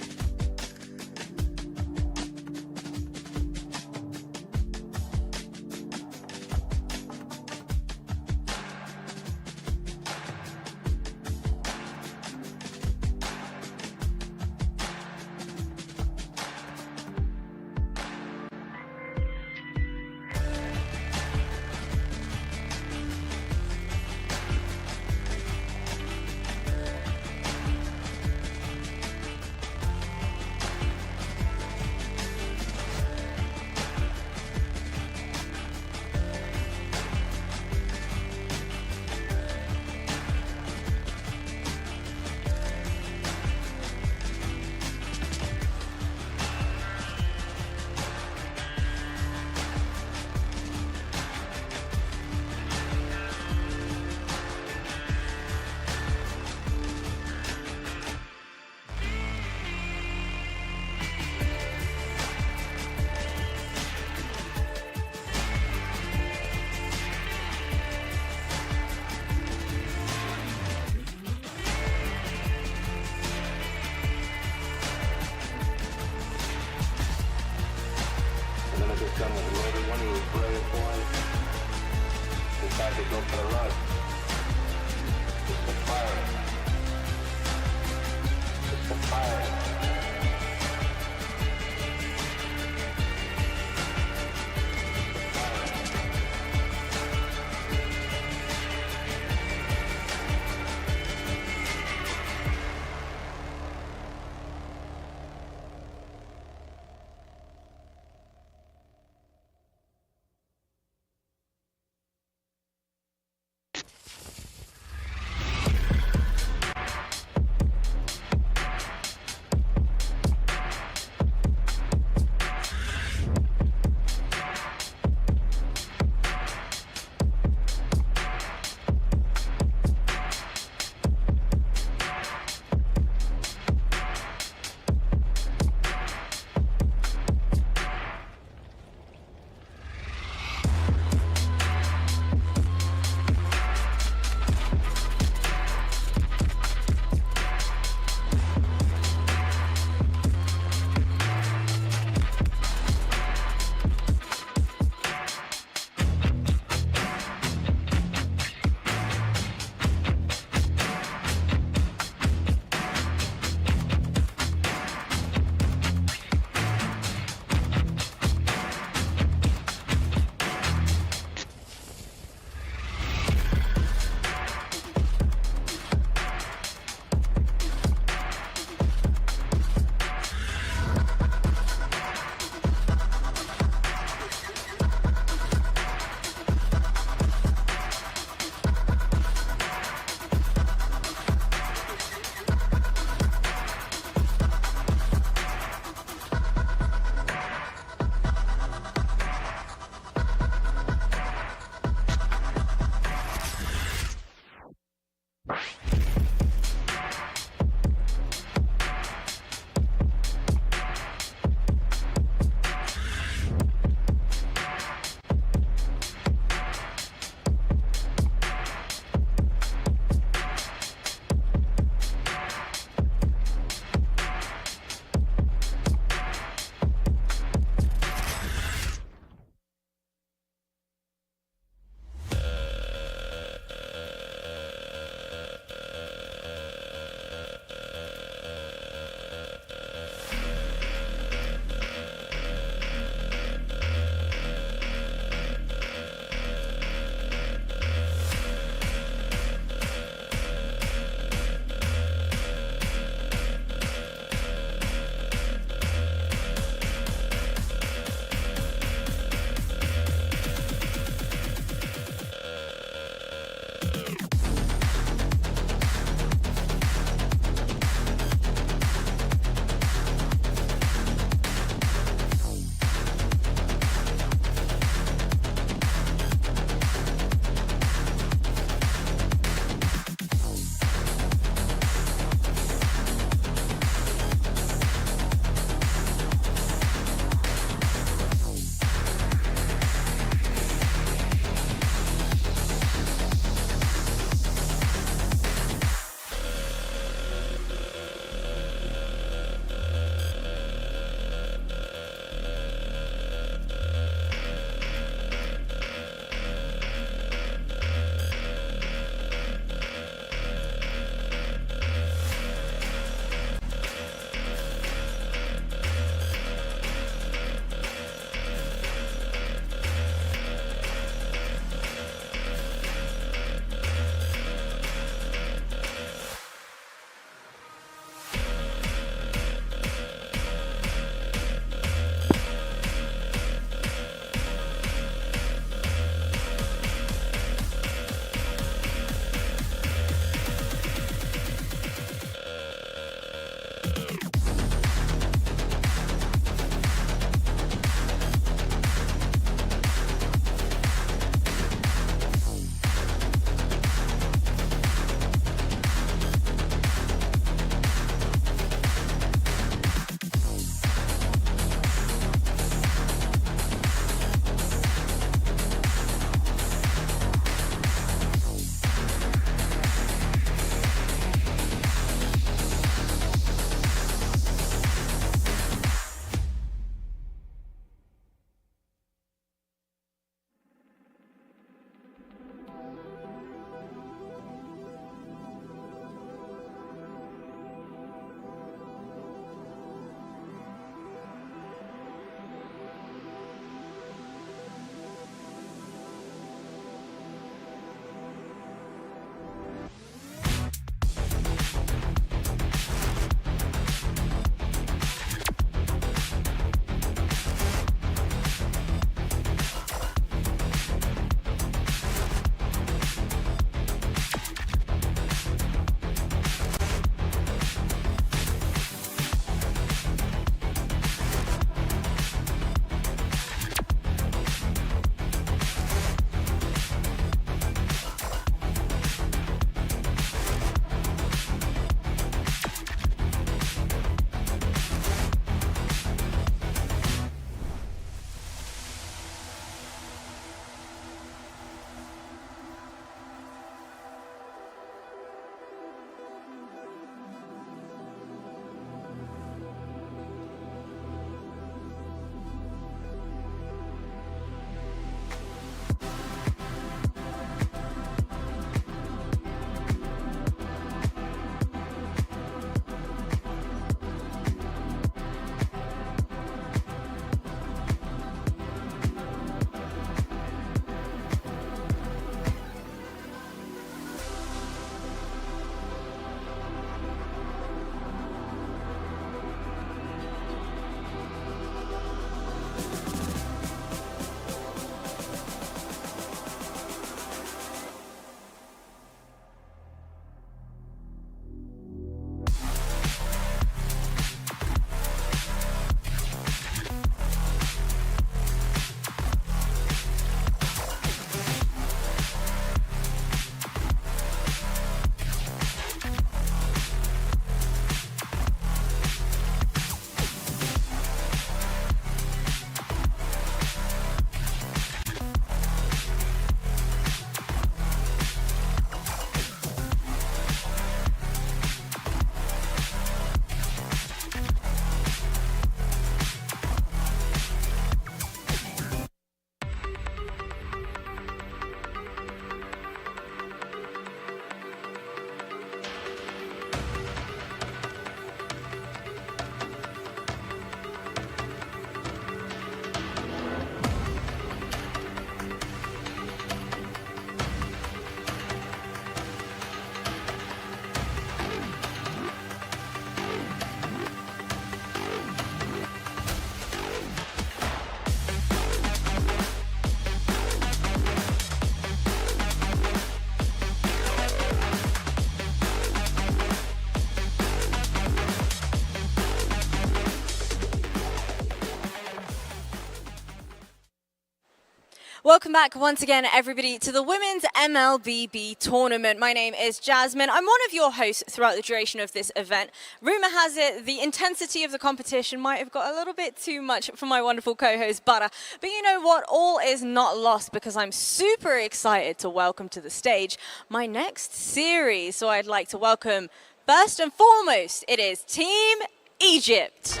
Welcome back once again, everybody, to the Women's MLBB Tournament. My name is Jasmine. I'm one of your hosts throughout the duration of this event. Rumor has it the intensity of the competition might have got a little bit too much for my wonderful co-host, Bara. But you know what? All is not lost because I'm super excited to welcome to the stage my next series. So I'd like to welcome, first and foremost, it is Team Egypt.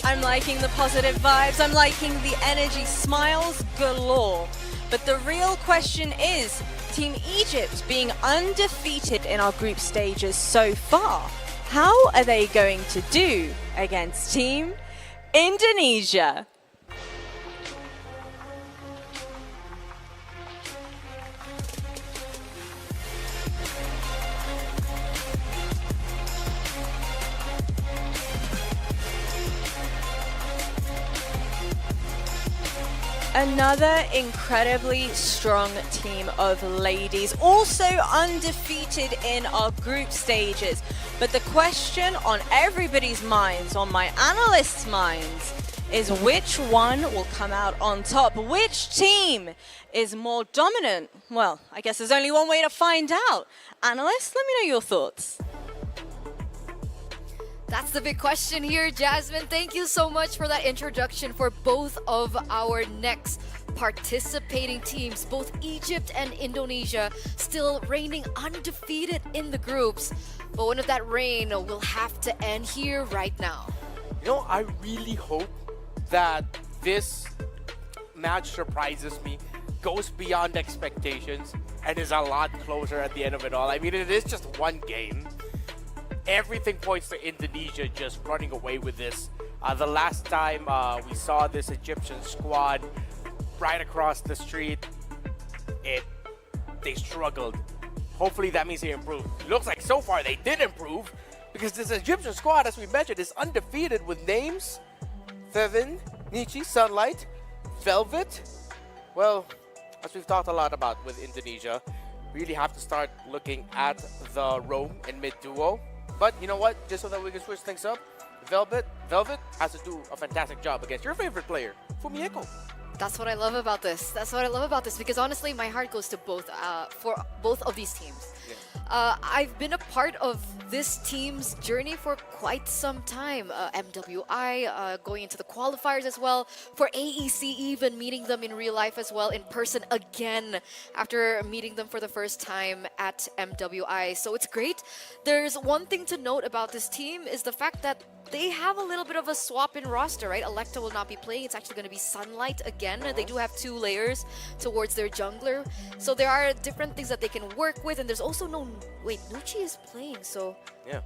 I'm liking the positive vibes, I'm liking the energy, smiles galore. But the real question is, Team Egypt being undefeated in our group stages so far, how are they going to do against Team Indonesia? Another incredibly strong team of ladies, also undefeated in our group stages. But the question on everybody's minds, on my analysts' minds, is which one will come out on top? Which team is more dominant? Well, I guess there's only one way to find out. Analysts, let me know your thoughts. That's the big question here, Jasmine. Thank you so much for that introduction for both of our next participating teams, both Egypt and Indonesia, still reigning undefeated in the groups. But one of that reign will have to end here right now. You know, I really hope that this match surprises me, goes beyond expectations, and is a lot closer at the end of it all. I mean, it is just one game. Everything points to Indonesia just running away with this. The last time we saw this Egyptian squad right across the street, they struggled. Hopefully that means they improved. Looks like so far they did improve, because this Egyptian squad, as we mentioned, is undefeated with names: Thevin, Nietzsche, Sunlight, Velvet. Well, as we've talked a lot about with Indonesia, we really have to start looking at the Rome and mid duo. But you know what? Just so that we can switch things up, Velvet has to do a fantastic job against your favorite player, Fumieko. That's what I love about this. That's what I love about this, because honestly, my heart goes to both for both of these teams. Yeah. I've been a part of this team's journey for quite some time. MWI, going into the qualifiers as well. For AEC, even meeting them in real life as well, in person again, after meeting them for the first time at MWI. So it's great. There's one thing to note about this team is the fact that they have a little bit of a swap in roster, right? Electa will not be playing. It's actually going to be Sunlight again. They do have 2 layers towards their jungler. So there are different things that they can work with. And there's also no... Wait, Nucci is playing, so... Yeah.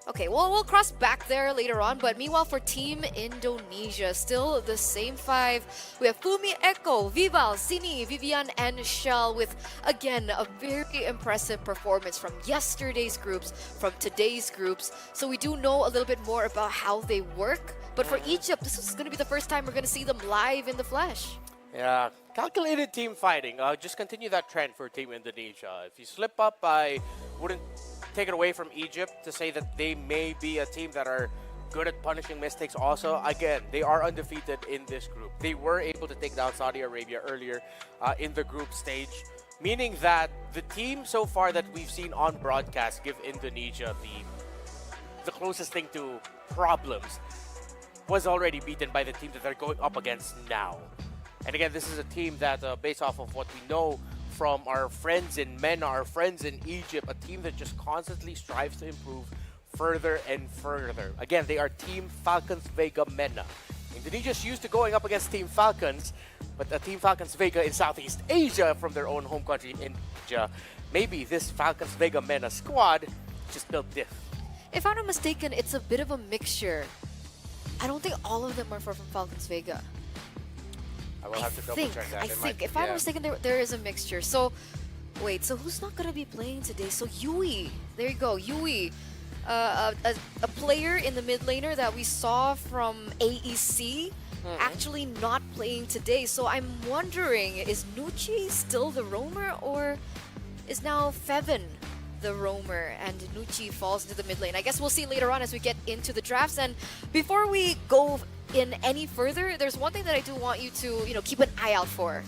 Okay, well, we'll cross back there later on. But meanwhile, for Team Indonesia, still the same 5. We have Fumi, Echo, Vival, Sini, Vivian, and Shell with, again, a very impressive performance from yesterday's groups, from today's groups. So we do know a little bit more about how they work. But for Egypt, this is going to be the first time we're going to see them live in the flesh. Yeah, calculated team fighting. Just continue that trend for Team Indonesia. If you slip up, I wouldn't take it away from Egypt to say that they may be a team that are good at punishing mistakes also. Again, they are undefeated in this group. They were able to take down Saudi Arabia earlier in the group stage, meaning that the team so far that we've seen on broadcast give Indonesia the closest thing to problems was already beaten by the team that they're going up against now. And again, this is a team that, based off of what we know from our friends in MENA, our friends in Egypt, a team that just constantly strives to improve further and further. Again, they are Team Falcons Vega MENA. Indonesia's used to going up against Team Falcons, but Team Falcons Vega in Southeast Asia from their own home country, Indonesia. Maybe this Falcons Vega MENA squad just built diff. If I'm not mistaken, it's a bit of a mixture. I don't think all of them are from Falcons Vega. I will have to double check that. I think, if I'm not mistaken, there is a mixture. So, wait, so who's not going to be playing today? So, Yui. There you go, Yui. A player in the mid laner that we saw from AEC actually not playing today. So I'm wondering, is Nucci still the roamer, or is now Fevin the roamer and Nucci falls into the mid lane? I guess we'll see later on as we get into the drafts. And before we go in any further, there's one thing that I do want you to, keep an eye out for.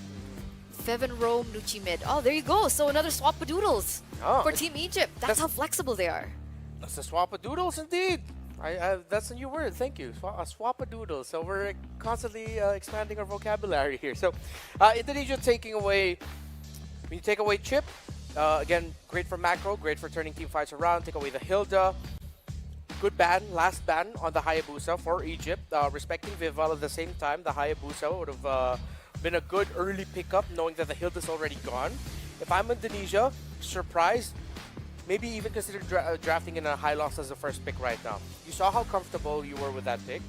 Fevin roam, Nucci mid. Oh, there you go. So another swap-a-doodles for Team Egypt. That's how flexible they are. That's a swap-a-doodles indeed. That's a new word. Thank you. Swap-a-doodle. So we're constantly expanding our vocabulary here. So Indonesia taking away. When you take away Chip, again, great for macro, great for turning team fights around. Take away the Hilda. Good ban, last ban on the Hayabusa for Egypt. Respecting Vival at the same time, the Hayabusa would have been a good early pickup, knowing that the Hilda's already gone. If I'm Indonesia, surprised, maybe even consider drafting in a high loss as the first pick right now. You saw how comfortable you were with that pick.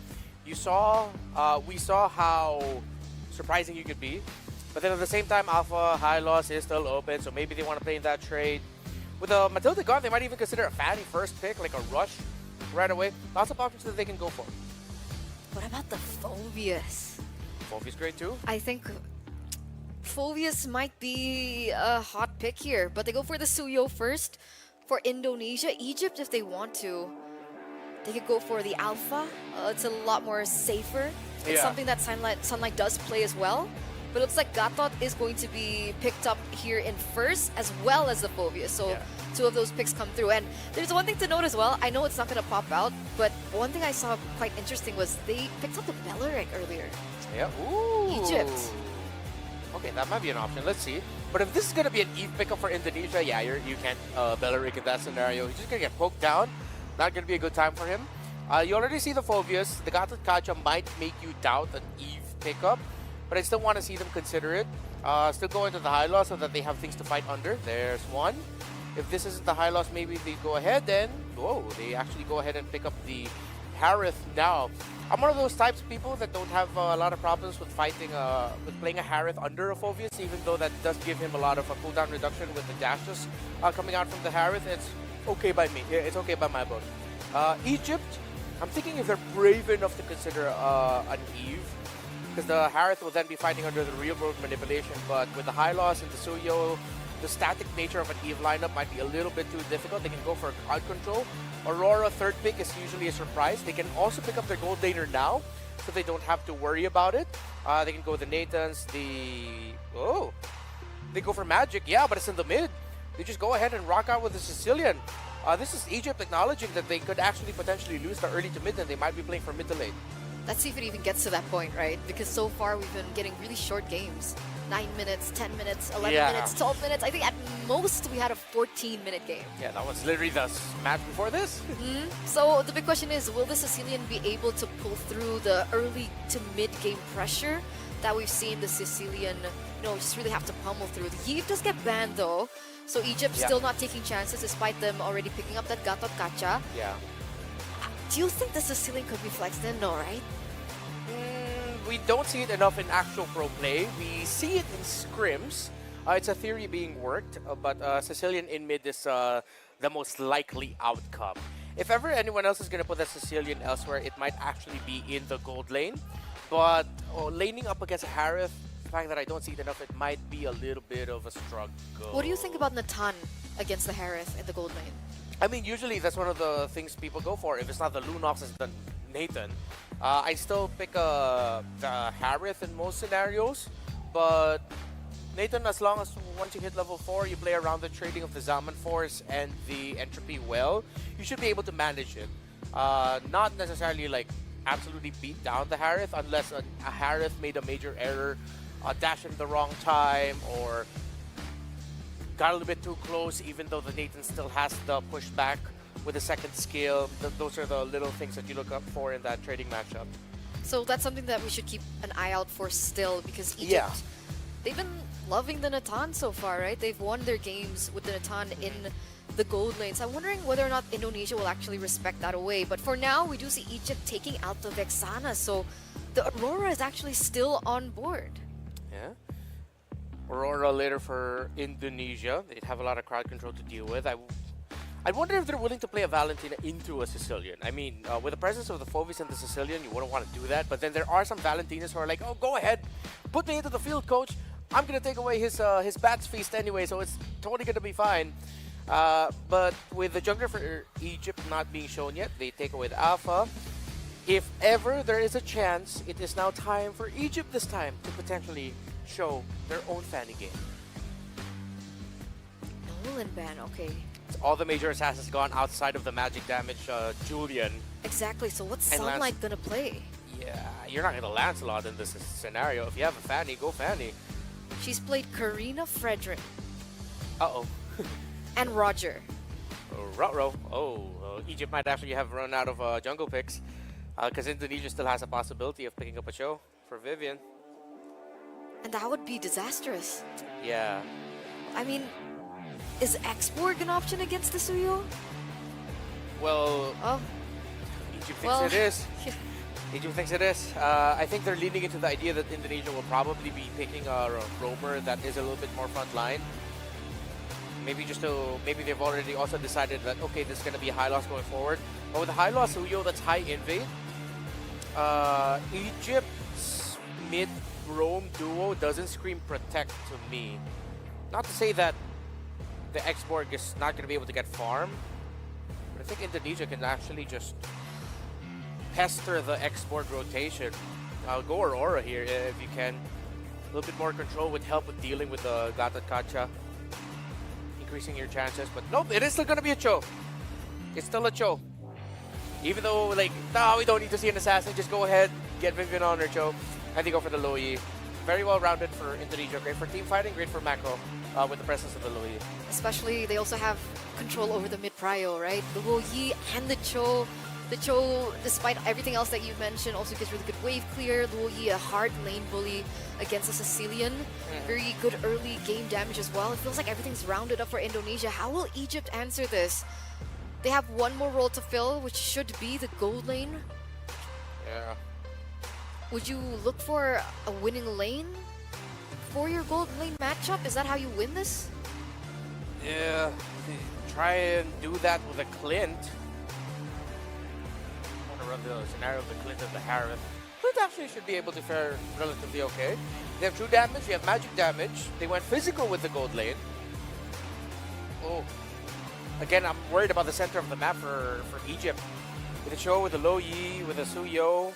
We saw how surprising you could be. But then at the same time, Alpha high loss is still open, so maybe they want to play in that trade. With Matilda gone, they might even consider a Fanny first pick, like a rush right away. Lots of options that they can go for. What about the Phobius? Phobius great too. I think Phobius might be a hot pick here, but they go for the Suyo first. For Indonesia, Egypt, if they want to, they could go for the Alpha. It's a lot more safer. It's something that Sunlight does play as well. But it looks like Gatot is going to be picked up here in first, as well as the Phobius. So two of those picks come through. And there's one thing to note as well. I know it's not going to pop out, but one thing I saw quite interesting was they picked up the Beleric earlier. Yeah. Ooh. Egypt. Okay, that might be an option. Let's see. But if this is going to be an Eve pickup for Indonesia, yeah, you can't Beleric in that scenario. He's just going to get poked down. Not going to be a good time for him. You already see the Phobius. The Gatot Kacha might make you doubt an Eve pickup, but I still want to see them consider it. Still go into the high loss so that they have things to fight under. There's one. If this isn't the high loss, maybe they go ahead then. Whoa, they actually go ahead and pick up the Harith now. I'm one of those types of people that don't have a lot of problems with fighting, with playing a Harith under a Phobius, even though that does give him a lot of a cooldown reduction with the dashes coming out from the Harith. It's okay by me. It's okay by my book. Egypt, I'm thinking if they're brave enough to consider an Eve, because the Harith will then be fighting under the real world manipulation, but with the high loss and the Suyo, the static nature of an Eve lineup might be a little bit too difficult. They can go for crowd control. Aurora third pick is usually a surprise. They can also pick up their gold laner now, so they don't have to worry about it. They can go the Nathans, they go for Magic, yeah, but it's in the mid. They just go ahead and rock out with the Sicilian. This is Egypt acknowledging that they could actually potentially lose the early to mid, and they might be playing for mid to late. Let's see if it even gets to that point, right? Because so far we've been getting really short games. 9 minutes, 10 minutes, 11 minutes, 12 minutes. I think at most we had a 14-minute game. Yeah, that was literally the match before this. So the big question is, will the Sicilian be able to pull through the early to mid-game pressure that we've seen the Sicilian, just really have to pummel through? The Yves does get banned though, so Egypt still not taking chances despite them already picking up that Gatot Kacha. Yeah. Do you think the Sicilian could be flexed in? No, right? We don't see it enough in actual pro play. We see it in scrims. It's a theory being worked, but Sicilian in mid is the most likely outcome. If ever anyone else is going to put that Sicilian elsewhere, it might actually be in the gold lane. But laning up against Harith, the fact that I don't see it enough, it might be a little bit of a struggle. What do you think about Natan against the Harith in the gold lane? I mean, usually that's one of the things people go for. If it's not the Lunox, it's the Nathan. I still pick the Harith in most scenarios, but Nathan, as long as once you hit level 4, you play around the trading of the Zaman Force and the Entropy well, you should be able to manage it. Not necessarily like absolutely beat down the Harith unless a Harith made a major error, dashed in the wrong time, or got a little bit too close, even though the Nathan still has the pushback with the second skill. Those are the little things that you look up for in that trading matchup. So that's something that we should keep an eye out for still, because Egypt, they've been loving the Natan so far, right? They've won their games with the Natan in the gold lane. So I'm wondering whether or not Indonesia will actually respect that away. But for now, we do see Egypt taking out the Vexana, so the Aurora is actually still on board. Yeah. Aurora later for Indonesia. They'd have a lot of crowd control to deal with. I wonder if they're willing to play a Valentina into a Sicilian. I mean, with the presence of the Phovis and the Sicilian, you wouldn't want to do that. But then there are some Valentinas who are like, oh, go ahead, put me into the field, coach. I'm going to take away his Bats Feast anyway, so it's totally going to be fine. But with the jungler for Egypt not being shown yet, they take away the Alpha. If ever there is a chance, it is now time for Egypt this time to potentially show their own Fanny game. Nolan ban, okay. All the major assassins gone outside of the magic damage Julian. Exactly, so what's Sunlight gonna play? Yeah, you're not gonna Lancelot in this scenario. If you have a Fanny, go Fanny. She's played Karina, Frederick. Uh-oh. And Roger. Ruh-roh. Egypt might actually have run out of jungle picks. Because Indonesia still has a possibility of picking up a show for Vivian. And that would be disastrous. Yeah. I mean, is Exborg an option against the Suyo? Well, Egypt thinks it is. Egypt thinks it is. I think they're leaning into the idea that Indonesia will probably be picking a roamer that is a little bit more front line. Maybe maybe they've already also decided that, okay, this is going to be a high loss going forward. But with the high loss Suyo that's high invade, Egypt's mid-roam duo doesn't scream protect to me. Not to say that the Exborg is not going to be able to get farm, but I think Indonesia can actually just pester the Exborg rotation. I'll go Aurora here if you can. A little bit more control would help with dealing with the Gatot Kacha, increasing your chances. But nope, it is still going to be a Cho. It's still a Cho. Even though, like, no, we don't need to see an assassin. Just go ahead, get Vivian on her Cho, and they go for the Low Yi. Very well rounded for Indonesia. Great for team fighting, great for macro with the presence of the Low Yi. Especially, they also have control over the mid-prio, right? The Low Yi and the Cho. The Cho, despite everything else that you mentioned, also gets really good wave clear. Luo Yi, a hard lane bully against a Sicilian. Very good early game damage as well. It feels like everything's rounded up for Indonesia. How will Egypt answer this? They have one more role to fill, which should be the gold lane. Yeah. Would you look for a winning lane for your gold lane matchup? Is that how you win this? Yeah. Try and do that with a Clint. Run the scenario of the Clint and the Harith. Clint actually should be able to fare relatively okay. They have true damage, they have magic damage. They went physical with the gold lane. Oh. Again, I'm worried about the center of the map for Egypt. With the Cho, with the Low Yi, with the Suyo.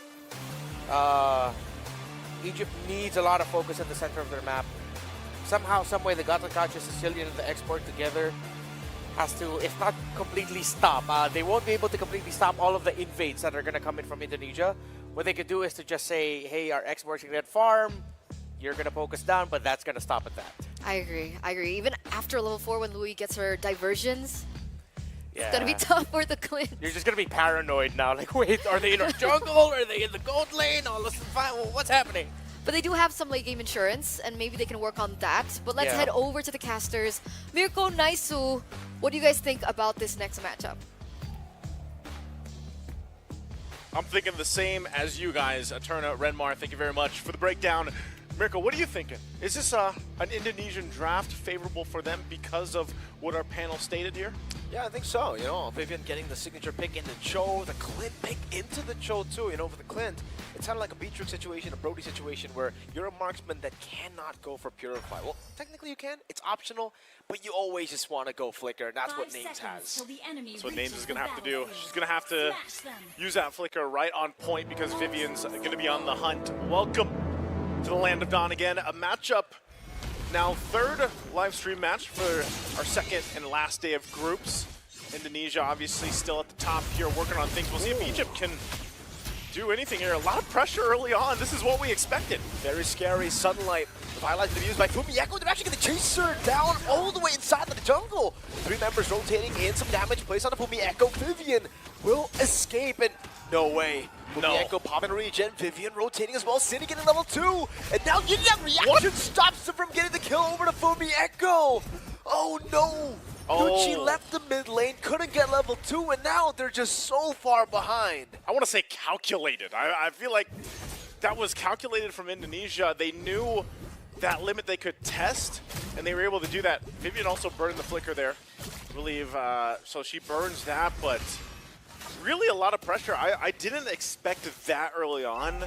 Egypt needs a lot of focus at the center of their map. Somehow, someway, the Gatot Kacha, Sicilian, and the Export together has to, if not completely stop. They won't be able to completely stop all of the invades that are going to come in from Indonesia. What they could do is to just say, hey, our exports can get farm, you're going to poke us down, but that's going to stop at that. I agree. Even after level 4 when Louis gets her diversions, Yeah. it's going to be tough for the Clint. You're just going to be paranoid now. Like, wait, are they in our jungle? Are they in the gold lane? Oh, listen, what's happening? But they do have some late game insurance, and maybe they can work on that. But let's head over to the casters. Mirko, Naisu, what do you guys think about this next matchup? I'm thinking the same as you guys. Eterna, Renmar, thank you very much for the breakdown. Mirko, what are you thinking? Is this an Indonesian draft favorable for them because of what our panel stated here? Yeah, I think so. You know, Vivian getting the signature pick in the Cho, the Clint pick into the Cho too. You know, for the Clint, it's kind of like a Beatrix situation, a Brody situation where you're a marksman that cannot go for Purify. Well, technically you can. It's optional, but you always just want to go Flicker, and that's what Names has. That's what Names is going to have to do. She's going to have to use that Flicker right on point because Vivian's going to be on the hunt. Welcome to the Land of Dawn again. A matchup, now third live stream match for our second and last day of groups. Indonesia obviously still at the top here working on things. We'll see if Egypt can do anything here. A lot of pressure early on. This is what we expected. Very scary. Sunlight. The highlights to be used by Fumieko. They're actually going to chase her down all the way inside of the jungle. 3 members rotating in. Some damage placed on the Fumieko. Vivian will escape, and no way. Fumieko popping regen. Vivian rotating as well. City getting level 2. And now getting that reaction stops him from getting the kill over to Fumieko. Oh no. Gucci left the mid lane, couldn't get level 2, and now they're just so far behind. I want to say calculated. I feel like that was calculated from Indonesia. They knew that limit they could test, and they were able to do that. Vivian also burned the Flicker there. I believe, so she burns that, but really a lot of pressure. I didn't expect that early on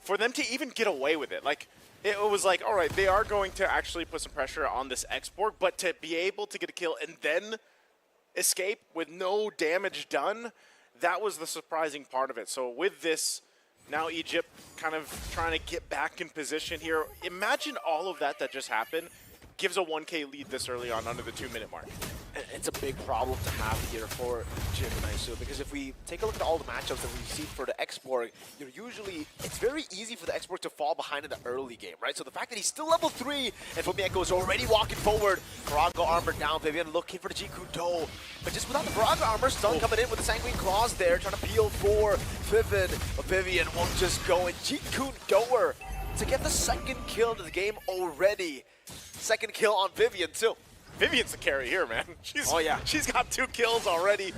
for them to even get away with it. Like, it was like, all right, they are going to actually put some pressure on this export, but to be able to get a kill and then escape with no damage done, that was the surprising part of it. So with this, now Egypt kind of trying to get back in position here. Imagine all of that just happened. Gives a 1K lead this early on under the 2-minute mark. It's a big problem to have here for Jim and Isu, because if we take a look at all the matchups that we've seen for the export, it's very easy for the export to fall behind in the early game, right? So the fact that he's still level 3 and Fumieko is already walking forward, Virago armor down, Vivian looking for the Jikudo, but just without the Virago armor, Stun coming in with the Sanguine Claws there, trying to peel for Vivian, but Vivian won't just go, and Jikudoer to get the second kill of the game already. Second kill on Vivian too. Vivian's the carry here, man. She's got 2 kills already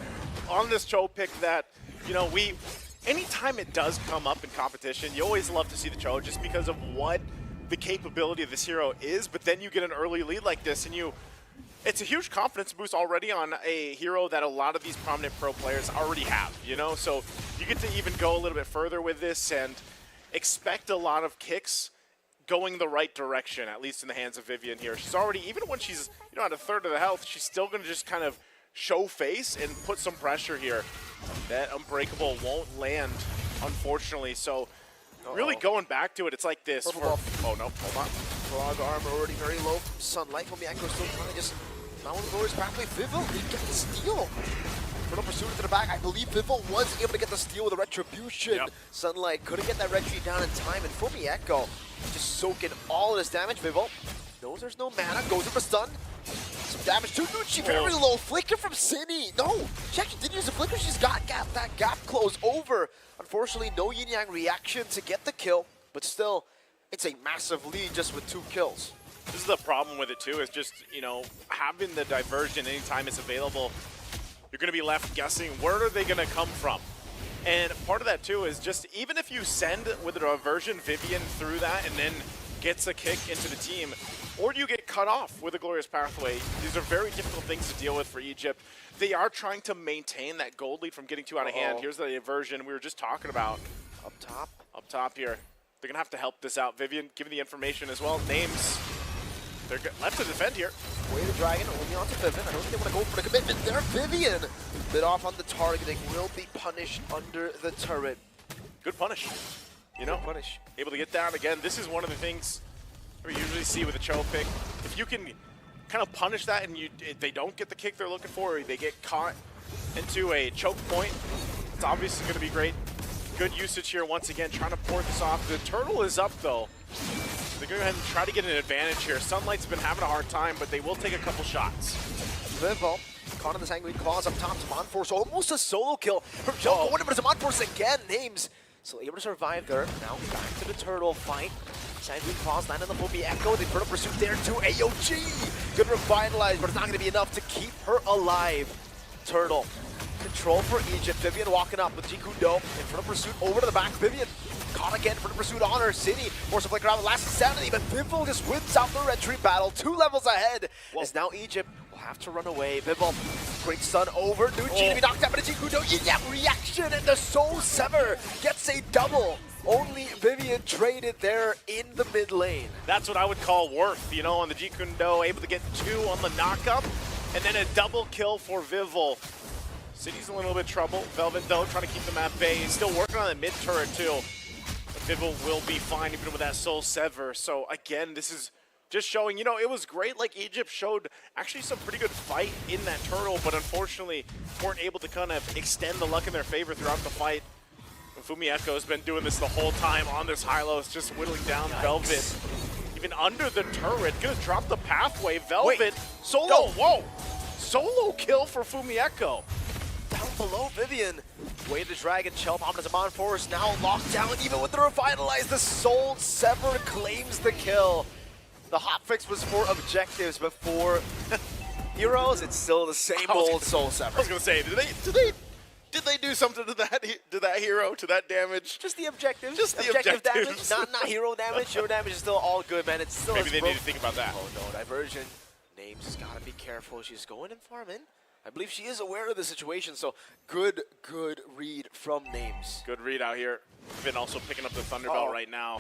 on this Cho pick that, anytime it does come up in competition, you always love to see the Cho just because of what the capability of this hero is, but then you get an early lead like this and it's a huge confidence boost already on a hero that a lot of these prominent pro players already have, So you get to even go a little bit further with this and expect a lot of kicks going the right direction, at least in the hands of Vivian here. She's already, even when she's at a third of the health, she's still going to just kind of show face and put some pressure here. That Unbreakable won't land, unfortunately. So really going back to it, it's like this. Oh no, hold on. Frog armor already very low from Sunlight. Fumieko still trying to just not one of the lowest pathway. Vivil did get the steal. Bruno pursued it to the back. I believe Vivil was able to get the steal with a Retribution. Sunlight couldn't get that retreat down in time, and Fumieko just soaking all of this damage. Vivil knows there's no mana, goes for the stun. Some damage to Nucci, very low. Flicker from Cine. No, she actually didn't use the flicker. She's got that gap closed over. Unfortunately, no Yin Yang reaction to get the kill, but still, it's a massive lead just with 2 kills. This is the problem with it too, is just, having the diversion anytime it's available, you're going to be left guessing, where are they going to come from? And part of that too is just, even if you send with a diversion Vivian through that and then gets a kick into the team, or do you get cut off with a Glorious Pathway, these are very difficult things to deal with for Egypt. They are trying to maintain that gold lead from getting too out of hand. Here's the diversion we were just talking about. Up top? Up top here. They're going to have to help this out. Vivian, giving the information as well. Names. They're left to defend here. Way the Dragon, only on to Vivian. I don't think they want to go for the commitment there. Vivian, bit off on the targeting, will be punished under the turret. Good punish. Punish. Able to get down again. This is one of the things we usually see with a Cho pick. If you can kind of punish that and they don't get the kick they're looking for, or they get caught into a choke point, it's obviously going to be great. Good usage here once again, trying to port this off. The turtle is up though. They're going to go ahead and try to get an advantage here. Sunlight's been having a hard time, but they will take a couple shots. Vivil caught in the Sanguine Claws up top. Monforce, almost a solo kill from Joe. Going over to Monforce again. Names still able to survive there. Now back to the turtle fight. Sanguine Claws land on the Fumieko. They put a pursuit there to AOG. Good revitalize, but it's not going to be enough to keep her alive. Turtle. Control for Egypt. Vivian walking up with Jikudo in front of pursuit over to the back. Vivian caught again for the pursuit on her. City force a flicker out the last insanity, but Vivil just wins out the retreat battle. 2 levels ahead. As now Egypt will have to run away. Vivil, great stun over. Nucci to be knocked out by the Jikudo. Yeah, reaction, and the Soul Sever gets a double. Only Vivian traded there in the mid lane. That's what I would call worth, on the Jikudo, able to get 2 on the knockup, and then a double kill for Vivil. City's in a little bit of trouble. Velvet, though, trying to keep them at bay. He's still working on the mid turret, too. But Vivil will be fine even with that Soul Sever. So, again, this is just showing, it was great. Like, Egypt showed actually some pretty good fight in that turtle, but unfortunately weren't able to kind of extend the luck in their favor throughout the fight. And Fumieko has been doing this the whole time on this high-low, just whittling down Velvet. Even under the turret, gonna drop the pathway. Velvet, wait, solo, whoa! Solo kill for Fumieko. Down below Vivian. Way the Dragon, Shell Bomb as a Monforce now locked down. Even with the Revitalize, the Soul Sever claims the kill. The hotfix was for objectives, but for heroes, it's still the same old Soul Sever. I was gonna say, did they do something to that hero, to that damage? Just the objectives. Just the objectives. Damage, not hero damage. Hero damage is still all good, man. It's still maybe they need to think about that. Oh no, diversion. Names has gotta be careful. She's going and farming. I believe she is aware of the situation, so good read from Names. Good read out here. Vin also picking up the Thunderbelt right now.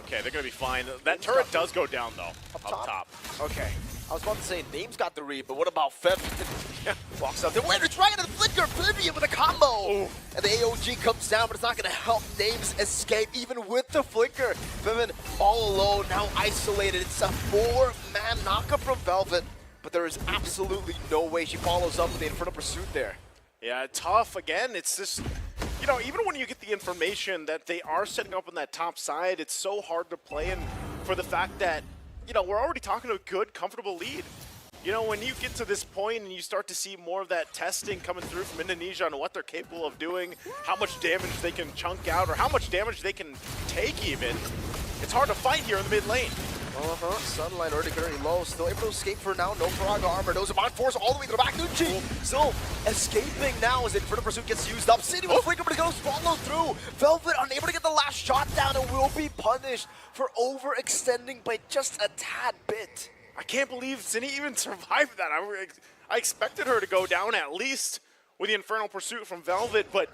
Okay, they're going to be fine. That turret does go down, though, up top. Okay. I was about to say, Names got the read, but what about Fev? Walks out there. Wait, it's right into the flicker. Vivian with a combo. Ooh. And the AOG comes down, but it's not going to help Names escape, even with the flicker. Vivian all alone, now isolated. It's a 4-man knockup from Velvet, but there is absolutely no way she follows up with the Infernal Pursuit there. Yeah, tough. Again, it's just, you know, even when you get the information that they are setting up on that top side, it's so hard to play in for the fact that, you know, we're already talking a good, comfortable lead. You know, when you get to this point and you start to see more of that testing coming through from Indonesia on what they're capable of doing, how much damage they can chunk out, or how much damage they can take even, it's hard to fight here in the mid lane. Sunlight already very low. Still able to escape for now. No Faraga armor. Knows about force all the way to the back. Nucci still escaping now as Infernal Pursuit gets used up. City with a flicker, but it's going to follow through. Velvet unable to get the last shot down and will be punished for overextending by just a tad bit. I can't believe Zinni even survived that. I expected her to go down at least with the Infernal Pursuit from Velvet, but,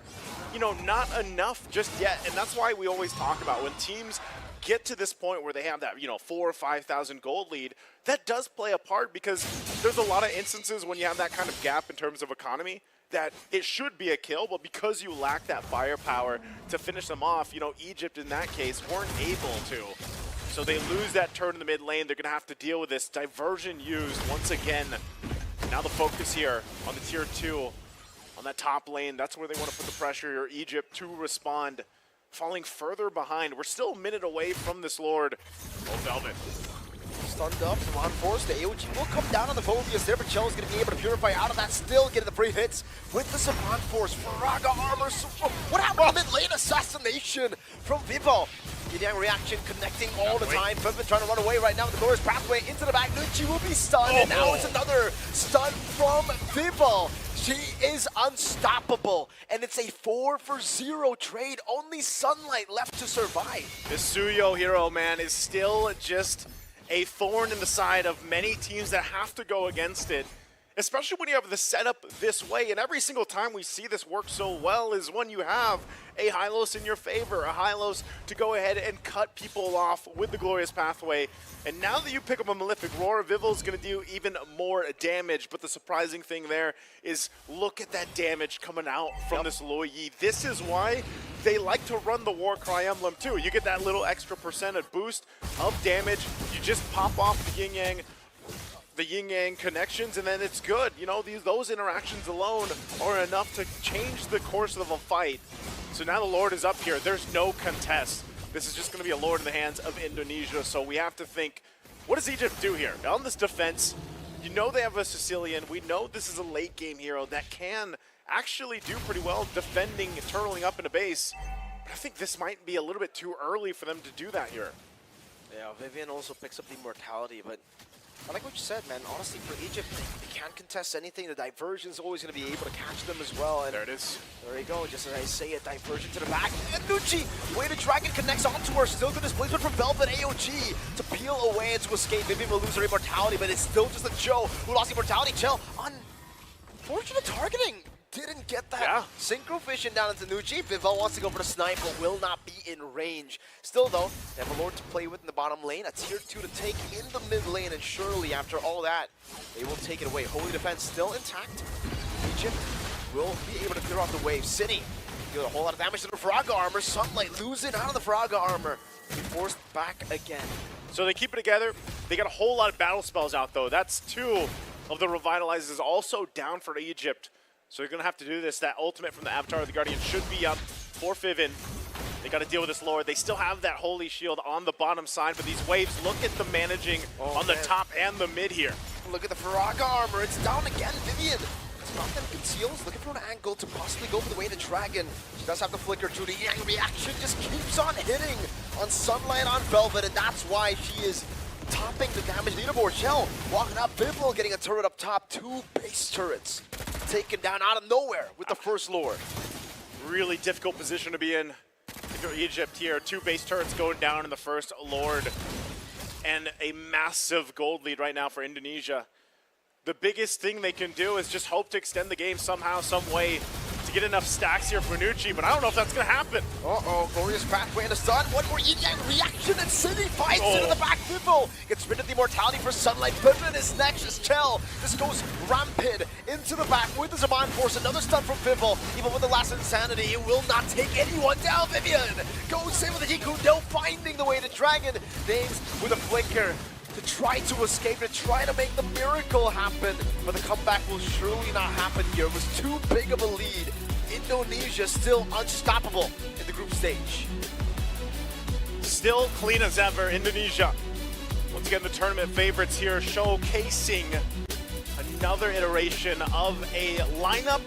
you know, not enough just yet. And that's why we always talk about when teams get to this point where they have that, you know, 4,000 or 5,000 gold lead, that does play a part because there's a lot of instances when you have that kind of gap in terms of economy that it should be a kill, but because you lack that firepower to finish them off, you know, Egypt in that case weren't able to. So they lose that turn in the mid lane. They're going to have to deal with this diversion used once again. Now the focus here on the tier 2, on that top lane. That's where they want to put the pressure here. Egypt to respond. Falling further behind. We're still a minute away from this Lord. Oh, Velvet. Stunned up from on force. The AOG will come down on the Phobius there, but Chell is going to be able to purify out of that. Still getting the free hits with the Savant Force. Faraga armor. What happened to mid lane assassination from Vivo? Gideon reaction connecting all the time. Fev trying to run away right now with the glorious pathway into the back. Nucci will be stunned, and now it's another stun from Vivo. She is unstoppable, and it's a 4-for-0 trade. Only Sunlight left to survive. This Suyo hero, man, is still just a thorn in the side of many teams that have to go against it, especially when you have the setup this way. And every single time we see this work so well is when you have a Hylos in your favor, a Hylos to go ahead and cut people off with the glorious pathway. And now that you pick up a Malefic Roar, Vivil's going to do even more damage. But the surprising thing there is look at that damage coming out from this Luoyi. This is why they like to run the Warcry emblem too. You get that little extra percentage boost of damage. You just pop off the yin-yang connections, and then it's good. You know, those interactions alone are enough to change the course of a fight. So now the Lord is up here. There's no contest. This is just going to be a Lord in the hands of Indonesia. So we have to think, what does Egypt do here? On this defense, you know they have a Sicilian. We know this is a late game hero that can actually do pretty well defending, turtling up in a base. But I think this might be a little bit too early for them to do that here. Yeah, Vivian also picks up the immortality, but I like what you said, man. Honestly, for Egypt, they can't contest anything. The diversion is always going to be able to catch them as well. And there it is. There you go. Just as I say, a diversion to the back. And Nucci, way to Dragon connects onto her. Still good displacement from Velvet. AOG to peel away and to escape. Vivian will lose her immortality, but it's still just a Joe who lost immortality. Chell, unfortunate targeting. Didn't get that synchro vision down into Nucci. Vival wants to go for the snipe, but will not be in range. Still, though, they have a Lord to play with in the bottom lane, a tier 2 to take in the mid lane, and surely after all that, they will take it away. Holy Defense still intact. Egypt will be able to clear off the wave. City deal a whole lot of damage to the Faraga armor. Sunlight losing out of the Faraga armor. Be forced back again. So they keep it together. They got a whole lot of battle spells out, though. That's 2 of the Revitalizers also down for Egypt. So you're going to have to do this. That ultimate from the Avatar of the Guardian should be up for Fivin. They got to deal with this Lord. They still have that Holy Shield on the bottom side, but these waves, look at the managing on the top and the mid here. Look at the Faraga armor. It's down again. Vivian. It's not that conceals. Looking for an angle to possibly go for the way to Dragon. She does have the flicker to the Yang reaction. Just keeps on hitting on Sunlight on Velvet, and that's why she is topping the damage leaderboard. Shell walking up. Vival getting a turret up top. 2 base turrets taken down out of nowhere with the first Lord. Really difficult position to be in for Egypt here. 2 base turrets going down in the first Lord. And a massive gold lead right now for Indonesia. the biggest thing they can do is just hope to extend the game somehow, some way, to get enough stacks here for Nucci, but I don't know if that's going to happen. Uh-oh, glorious pathway in the stun. One more reaction, and City fights into the back. Fiffle gets rid of the immortality for Sunlight. Pippin is next as Chell. This goes rampant into the back with the Zaman Force. Another stun from Fiffle. Even with the last Insanity, it will not take anyone down. Vivian goes in with the Hiku, no finding the way to Dragon. Names with a flicker to try to escape, to try to make the miracle happen. But the comeback will surely not happen here. It was too big of a lead. Indonesia still unstoppable in the group stage. Still clean as ever, Indonesia. Once again, the tournament favorites here, showcasing another iteration of a lineup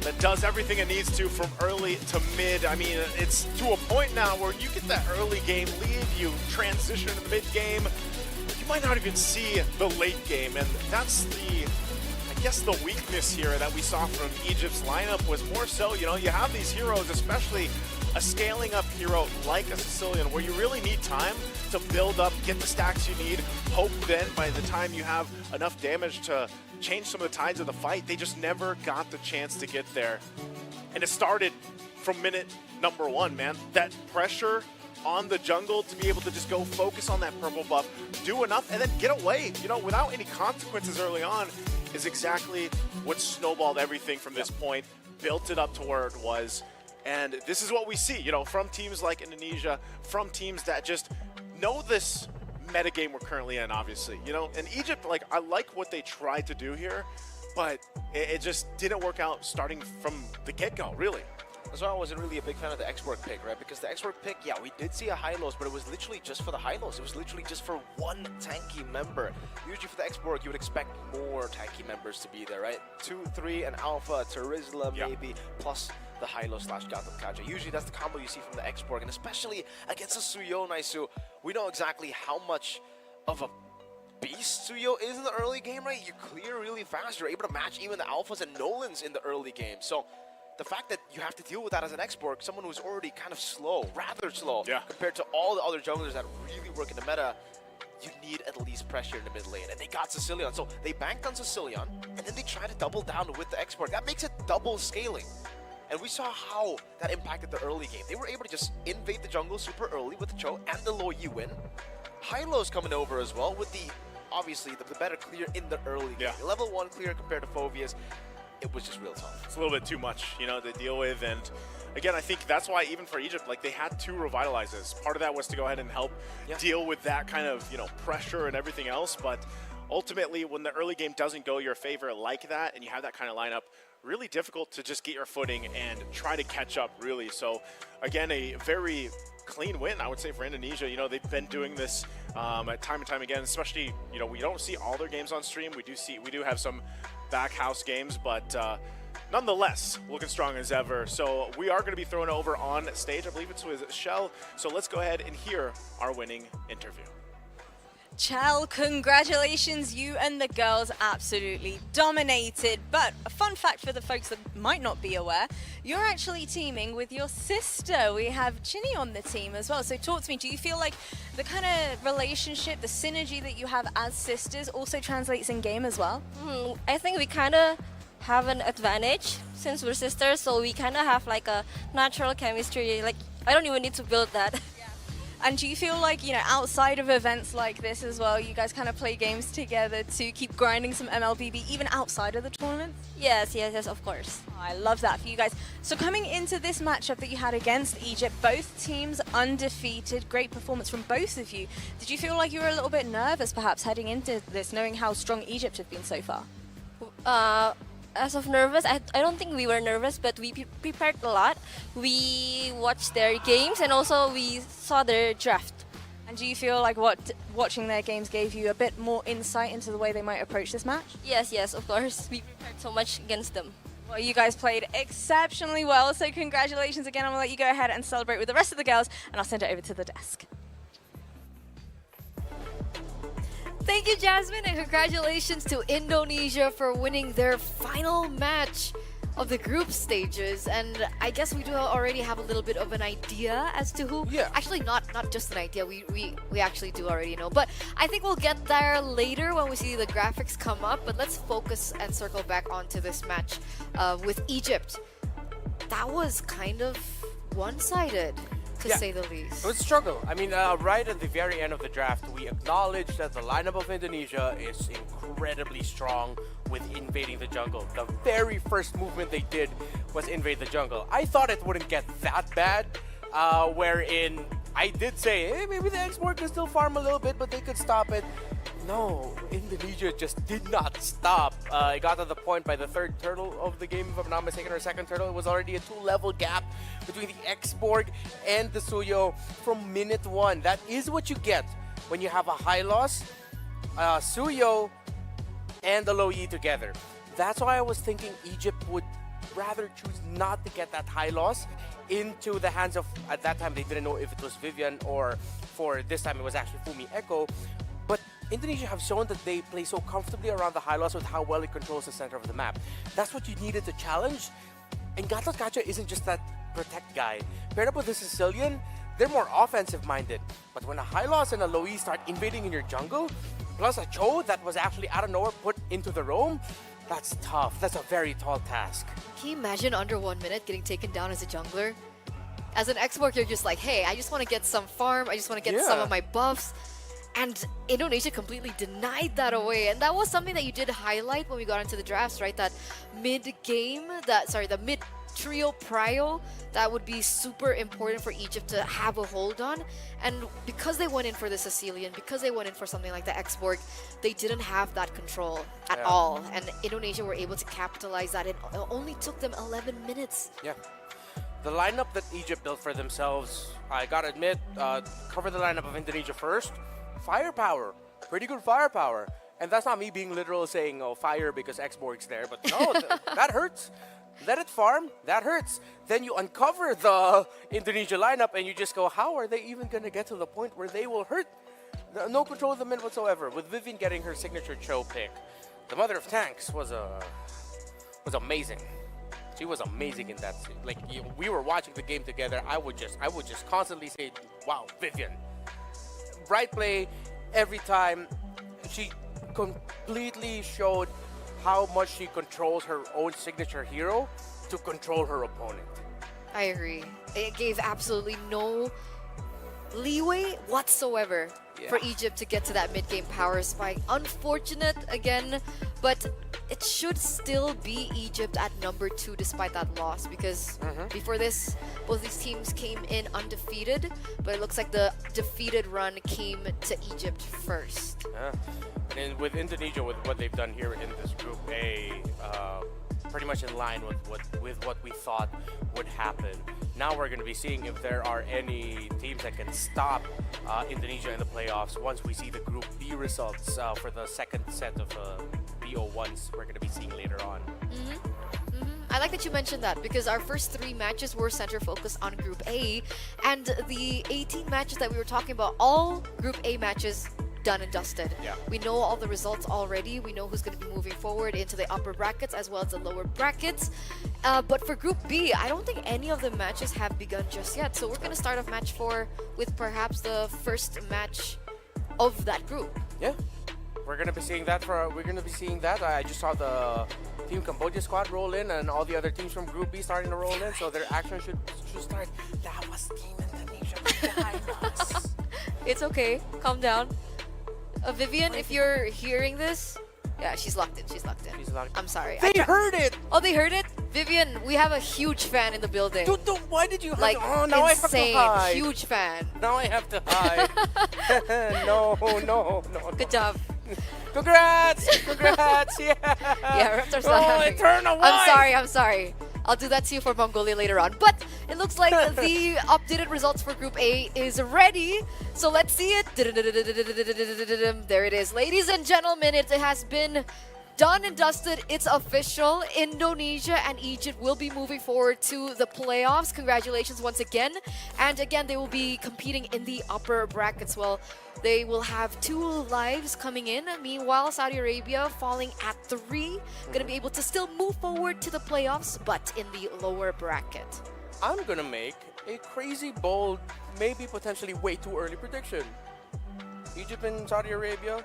that does everything it needs to from early to mid. I mean, it's to a point now where you get that early game lead, you transition to the mid game, you might not even see the late game, and that's I guess the weakness here that we saw from Egypt's lineup was more so, you have these heroes, especially a scaling up hero like a Sicilian, where you really need time to build up, get the stacks you need, hope then by the time you have enough damage to change some of the tides of the fight. They just never got the chance to get there. And it started from minute number 1, man. That pressure on the jungle to be able to just go focus on that purple buff, do enough, and then get away, without any consequences early on, is exactly what snowballed everything from this point, built it up to where it was. And this is what we see, from teams like Indonesia, from teams that just know this metagame we're currently in, obviously. And Egypt, I like what they tried to do here, but it just didn't work out starting from the get-go, really. That's why I wasn't really a big fan of the X-Work pick, right? Because the X-Work pick, yeah, we did see a high-lows, but it was literally just for the high-lows. It was literally just for one tanky member. Usually for the X-Work, you would expect more tanky members to be there, right? 2, 3, and Alpha, Terizla maybe, plus the high-low / Gotham Kaja. Usually that's the combo you see from the X-Work, and especially against a Suyo Naisu, we know exactly how much of a beast Suyo is in the early game, right? You clear really fast. You're able to match even the Alphas and Nolans in the early game. So the fact that you have to deal with that as an X-Borg, someone who's already kind of slow, rather slow, compared to all the other junglers that really work in the meta, you need at least pressure in the mid lane. And they got Sicilian, so they banked on Sicilian, and then they try to double down with the X-Borg. That makes it double scaling. And we saw how that impacted the early game. They were able to just invade the jungle super early with the Cho and the low Yi win. High-low's coming over as well with obviously, the better clear in the early game. Level 1 clear compared to Phobia's. It was just real tough. It's a little bit too much, to deal with. And again, I think that's why even for Egypt, they had 2 revitalizes. Part of that was to go ahead and help deal with that kind of, pressure and everything else. But ultimately, when the early game doesn't go your favor like that, and you have that kind of lineup, really difficult to just get your footing and try to catch up, really. So again, a very clean win, I would say, for Indonesia. They've been doing this time and time again, especially, we don't see all their games on stream. We do have some back house games, but nonetheless, looking strong as ever. So we are going to be thrown over on stage. I believe it's with Shell. So let's go ahead and hear our winning interview. Chell, congratulations, you and the girls absolutely dominated. But a fun fact for the folks that might not be aware, you're actually teaming with your sister. We have Chinny on the team as well. So talk to me, do you feel like the kind of relationship, the synergy that you have as sisters also translates in game as well? I think we kind of have an advantage since we're sisters, so we kind of have a natural chemistry. I don't even need to build that. And do you feel like, outside of events like this as well, you guys kind of play games together to keep grinding some MLBB even outside of the tournament? Yes, of course. Oh, I love that for you guys. So coming into this matchup that you had against Egypt, both teams undefeated, great performance from both of you. Did you feel like you were a little bit nervous perhaps heading into this, knowing how strong Egypt have been so far? As of nervous, I don't think we were nervous, but we prepared a lot. We watched their games and also we saw their draft. And do you feel like watching their games gave you a bit more insight into the way they might approach this match? Yes, of course. We prepared so much against them. Well, you guys played exceptionally well, so congratulations again. I'm going to let you go ahead and celebrate with the rest of the girls, and I'll send it over to the desk. Thank you, Jasmine, and congratulations to Indonesia for winning their final match of the group stages, and I guess we do already have a little bit of an idea as to who. Yeah. Actually, not just an idea. We actually do already know, but I think we'll get there later when we see the graphics come up. But let's focus and circle back onto this match with Egypt. That was kind of one-sided, to say the least. It was a struggle. I mean, right at the very end of the draft, we acknowledged that the lineup of Indonesia is incredibly strong with invading the jungle. The very first movement they did was invade the jungle. I thought it wouldn't get that bad, wherein I did say, hey, maybe the export could still farm a little bit, but they could stop it. No, Indonesia just did not stop. It got to the point by the third turtle of the game, if I'm not mistaken, or second turtle. It was already a 2-level gap between the X-Borg and the Suyo from minute 1. That is what you get when you have a high loss, Suyo and the low Yi together. That's why I was thinking Egypt would rather choose not to get that high loss into the hands of, at that time they didn't know if it was Vivian, or for this time it was actually Fumi Echo. But Indonesia have shown that they play so comfortably around the high loss with how well it controls the center of the map. That's what you needed to challenge. And Gatot Kaca isn't just that protect guy. Paired up with the Sicilian, they're more offensive minded. But when a high loss and a low E start invading in your jungle, plus a Cho that was actually out of nowhere put into the roam, that's tough. That's a very tall task. Can you imagine under 1 minute getting taken down as a jungler? As an X-Borg, you're just like, hey, I just want to get some farm. I just want to get some of my buffs. And Indonesia completely denied that away. And that was something that you did highlight when we got into the drafts, right? That mid-game, the mid-trio prio, that would be super important for Egypt to have a hold on. And because they went in for the Sicilian, because they went in for something like the X-Borg, they didn't have that control at all. And Indonesia were able to capitalize that. It only took them 11 minutes. Yeah. The lineup that Egypt built for themselves, I gotta admit, cover the lineup of Indonesia first. Firepower, pretty good firepower. And that's not me being literal saying, oh, fire because X-Borg's there, but no, that hurts. Let it farm, that hurts. Then you uncover the Indonesia lineup and you just go, how are they even gonna get to the point where they will hurt? No control of the mid whatsoever. With Vivian getting her signature Cho pick, the mother of tanks was amazing. She was amazing in that scene. Like, we were watching the game together. I would just constantly say, wow, Vivian. Right play every time. She completely showed how much she controls her own signature hero to control her opponent. I agree. It gave absolutely no leeway whatsoever for Egypt to get to that mid-game power spike. Unfortunate again, but it should still be Egypt at number 2 despite that loss, because before this, both these teams came in undefeated, but it looks like the defeated run came to Egypt first. Yeah. And with Indonesia, with what they've done here in this Group A, pretty much in line with what we thought would happen. Now we're going to be seeing if there are any teams that can stop Indonesia in the playoffs once we see the Group B results for the second set of BO1s we're going to be seeing later on. I like that you mentioned that, because our first 3 matches were center focused on Group A, and the 18 matches that we were talking about, all Group A matches done and dusted. We know all the results already. We know who's going to be moving forward into the upper brackets as well as the lower brackets. But for Group B, I don't think any of the matches have begun just yet. So we're going to start off match 4 with perhaps the first match of that group. Yeah, we're going to be seeing that. I just saw the Team Cambodia squad roll in, and all the other teams from Group B starting to roll in. So their action should start. That was Team Indonesia behind us. It's okay. Calm down. Vivian, if you're hearing this, yeah, she's locked in. I'm sorry. They heard it! Oh, they heard it? Vivian, we have a huge fan in the building. Dude, why did you hide? Like, Oh, now insane. I have to hide. Huge fan. Now I have to hide. No. Good job. Congrats! Yeah. Yeah, Raptors not having it. Eternal I'm sorry. I'll do that to you for Mongolia later on. But it looks like the updated results for Group A is ready. So let's see it. There it is. Ladies and gentlemen, it has been Done and dusted, it's official. Indonesia and Egypt will be moving forward to the playoffs. Congratulations once again. And again, they will be competing in the upper brackets. Well, they will have 2 lives coming in. Meanwhile, Saudi Arabia falling at 3. Going to be able to still move forward to the playoffs, but in the lower bracket. I'm gonna make a crazy, bold, maybe potentially way too early prediction. Egypt and Saudi Arabia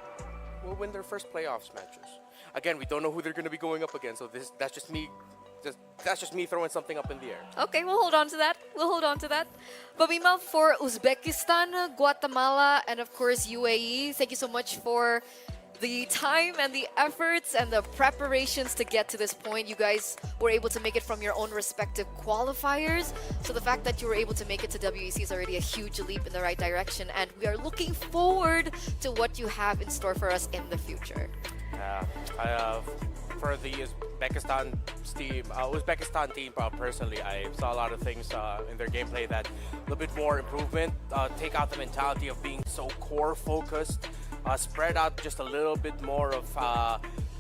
will win their first playoffs matches. Again, we don't know who they're going to be going up against, so that's just me throwing something up in the air. Okay, we'll hold on to that. But meanwhile, for Uzbekistan, Guatemala, and of course UAE, thank you so much for the time and the efforts and the preparations to get to this point. You guys were able to make it from your own respective qualifiers. So the fact that you were able to make it to WEC is already a huge leap in the right direction. And we are looking forward to what you have in store for us in the future. For the Uzbekistan team, personally, I saw a lot of things in their gameplay that a little bit more improvement. Take out the mentality of being so core focused. Spread out just a little bit more of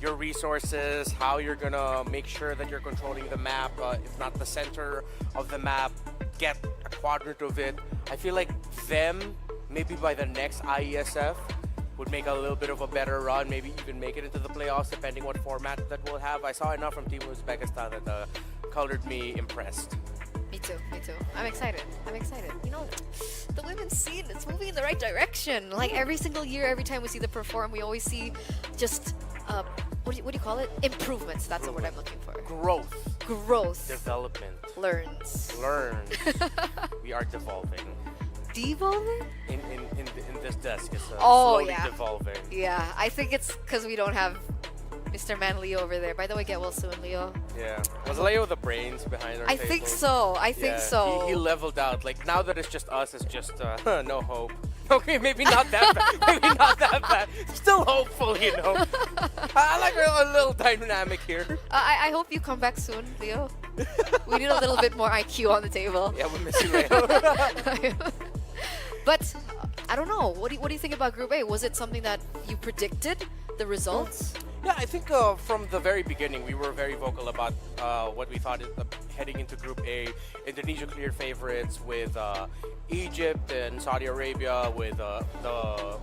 your resources, how you're gonna make sure that you're controlling the map, if not the center of the map, get a quadrant of it. I feel like them, maybe by the next IESF, would make a little bit of a better run, maybe even make it into the playoffs, depending what format that we'll have. I saw enough from Team Uzbekistan that colored me impressed. Me too. I'm excited. You know, the women's scene, it's moving in the right direction. Like every single year, every time we see them perform, we always see just, what do you call it? Improvements. That's the word I'm looking for. Growth. Development. Learns. We are devolving. Devolving? In this desk, it's slowly devolving. Yeah, I think it's because we don't have Mr. Man Leo over there. By the way, get well soon, Leo. Yeah. Was Leo the brains behind our I table? think so. He leveled out. Like, now that it's just us, it's just no hope. Okay, maybe not that bad. Still hopeful, you know. I like a little dynamic here. I hope you come back soon, Leo. We need a little bit more IQ on the table. Yeah, we miss you, Leo. But I don't know. What do you think about Group A? Was it something that you predicted, the results? Yeah, I think from the very beginning, we were very vocal about what we thought heading into Group A. Indonesia clear favorites with Egypt and Saudi Arabia, with the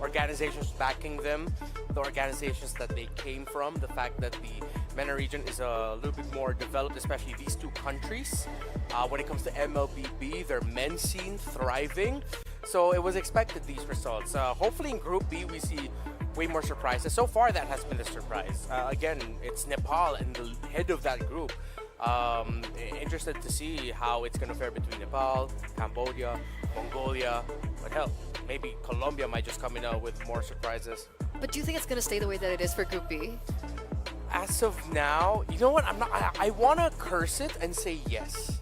organizations backing them, the organizations that they came from, the fact that the MENA region is a little bit more developed, especially these 2 countries. When it comes to MLBB, their men's scene thriving. So it was expected, these results. Hopefully in Group B, we see way more surprises. So far, that has been the surprise. Again, it's Nepal in the head of that group. Interested to see how it's going to fare between Nepal, Cambodia, Mongolia. But hell, maybe Colombia might just come in with more surprises. But do you think it's going to stay the way that it is for Group B? As of now, you know what? I want to curse it and say yes.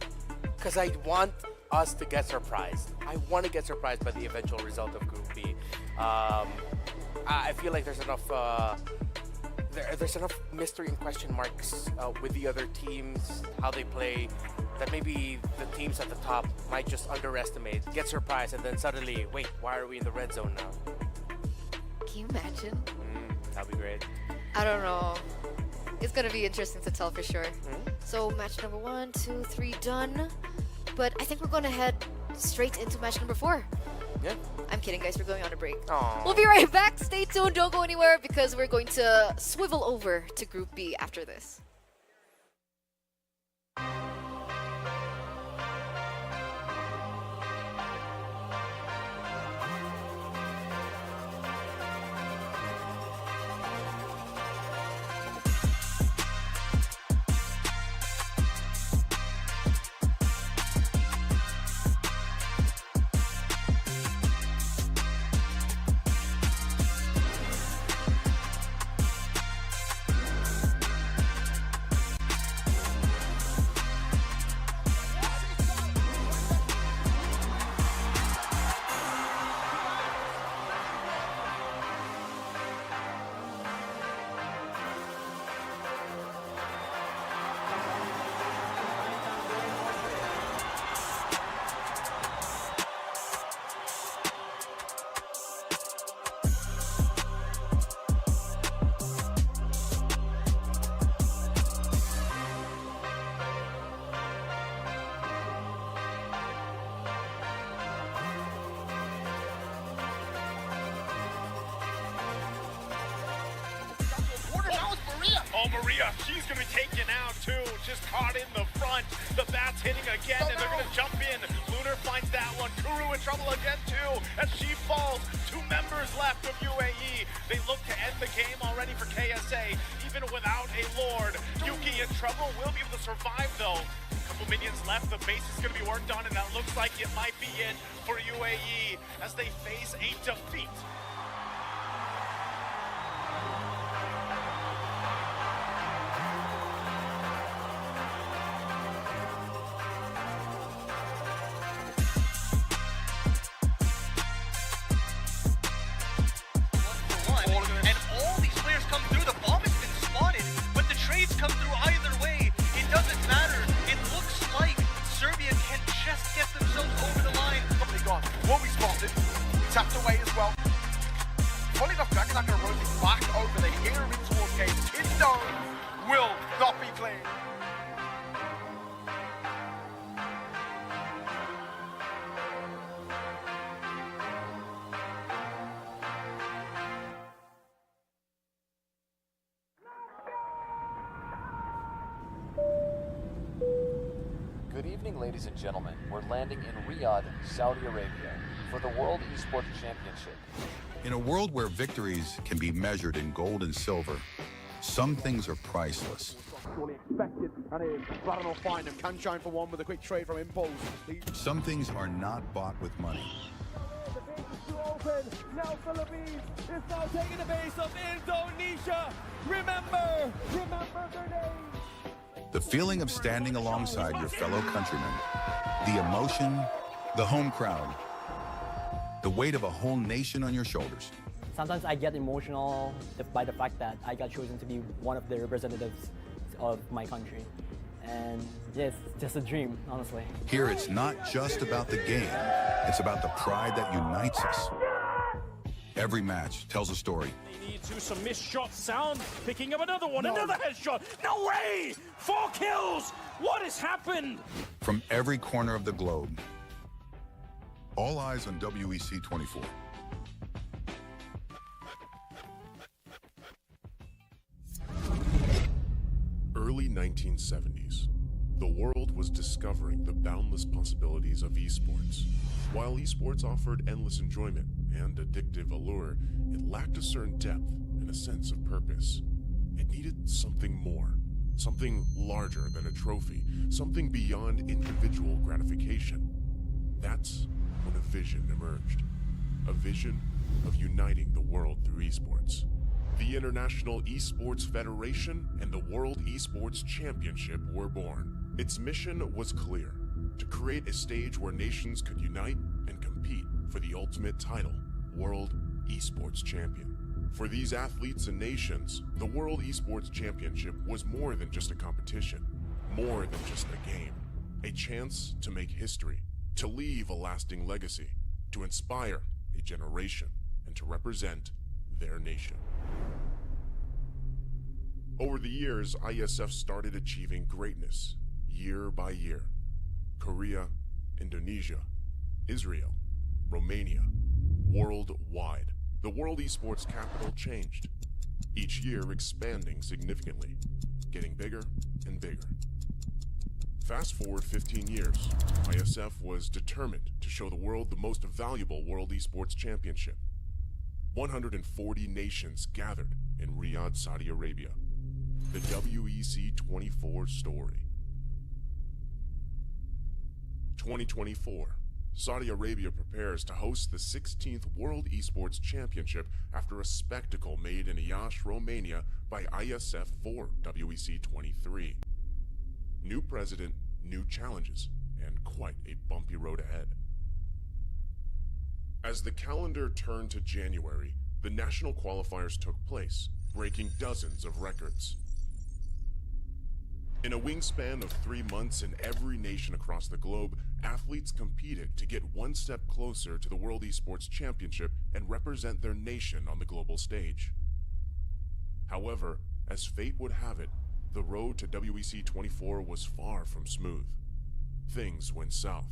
Because I want us to get surprised. I want to get surprised by the eventual result of Group B. I feel like there's enough mystery and question marks with the other teams, how they play, that maybe the teams at the top might just underestimate, get surprised, and then suddenly, wait, why are we in the red zone now? Can you imagine? That'd be great. I don't know. It's gonna be interesting to tell for sure. So match number 1, 2, 3 done. But I think we're gonna head straight into match number 4. Yeah. I'm kidding, guys. We're going on a break. Aww. We'll be right back. Stay tuned. Don't go anywhere because we're going to swivel over to Group B after this. Oh, Maria, she's going to be taken out too. Just caught in the front. The bat's hitting again, and they're going to jump in. Lunar finds that one. Kuru in trouble again too, as she falls. 2 members left of UAE. They look to end the game already for KSA, even without a Lord. Yuki in trouble, will be able to survive though. Couple minions left, the base is going to be worked on, and that looks like it might be it for UAE as they face a defeat. And all these players come through. The bomb has been spotted, but the trades come through either way. It doesn't matter. It looks like Serbia can just get themselves over the line. Company gone. Will be spotted. Tapped away as well. Funny enough, Dragon's not going to rotate back over the here in towards game. Kindo will not be clean. Good evening, ladies and gentlemen. We're landing in Riyadh, Saudi Arabia, for the World Esports Championship. In a world where victories can be measured in gold and silver, some things are priceless. Fully expected, and it is Baron will find him. Can shine for one with a quick trade from Impulse. Some things are not bought with money. The base is too open. Now Philippines is now taking the base of Indonesia. Remember their name. The feeling of standing alongside your fellow countrymen, the emotion, the home crowd, the weight of a whole nation on your shoulders. Sometimes I get emotional by the fact that I got chosen to be one of the representatives of my country. And yeah, it's just a dream, honestly. Here it's not just about the game, it's about the pride that unites us. Every match tells a story. They need to some missed shots. Sound picking up another one, another headshot. No way! 4 kills! What has happened? From every corner of the globe. All eyes on WEC 24. Early 1970s. The world was discovering the boundless possibilities of esports. While esports offered endless enjoyment and addictive allure, it lacked a certain depth and a sense of purpose. It needed something more, something larger than a trophy, something beyond individual gratification. That's when a vision emerged. A vision of uniting the world through esports. The International Esports Federation and the World Esports Championship were born. Its mission was clear: to create a stage where nations could unite and compete for the ultimate title, World Esports Champion. For these athletes and nations, the World Esports Championship was more than just a competition, more than just a game. A chance to make history, to leave a lasting legacy, to inspire a generation, and to represent their nation. Over the years, IESF started achieving greatness, year by year. Korea, Indonesia, Israel, Romania, worldwide. The World Esports capital changed, each year expanding significantly, getting bigger and bigger. Fast forward 15 years, IESF was determined to show the world the most valuable World Esports Championship. 140 nations gathered in Riyadh, Saudi Arabia. The WEC 24 story. 2024. Saudi Arabia prepares to host the 16th World Esports Championship after a spectacle made in Iași, Romania by IESF for WEC 23. New president, new challenges, and quite a bumpy road ahead. As the calendar turned to January, the national qualifiers took place, breaking dozens of records. In a wingspan of 3 months in every nation across the globe, athletes competed to get one step closer to the World Esports Championship and represent their nation on the global stage. However, as fate would have it, the road to WEC 24 was far from smooth. Things went south.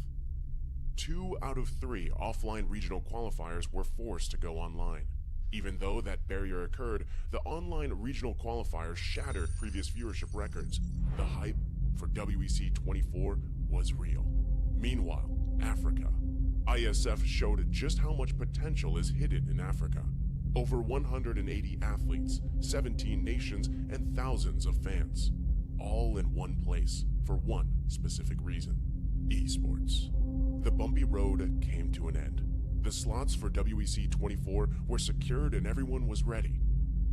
2 out of 3 offline regional qualifiers were forced to go online. Even though that barrier occurred, the online regional qualifiers shattered previous viewership records. The hype for WEC 24 was real. Meanwhile, Africa. IESF showed just how much potential is hidden in Africa. Over 180 athletes, 17 nations, and thousands of fans. All in one place for one specific reason: esports. The bumpy road came to an end. The slots for WEC 24 were secured and everyone was ready.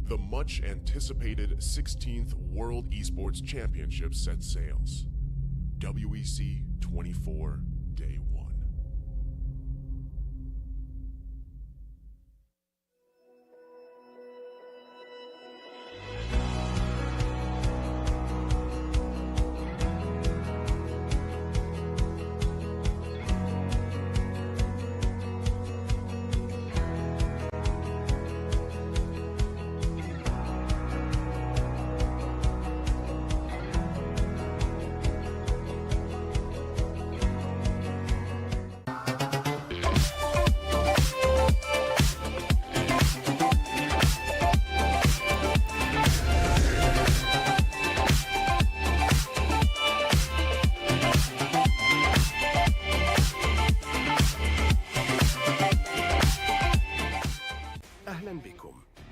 The much anticipated 16th World Esports Championship set sails. WEC 24 Day 1.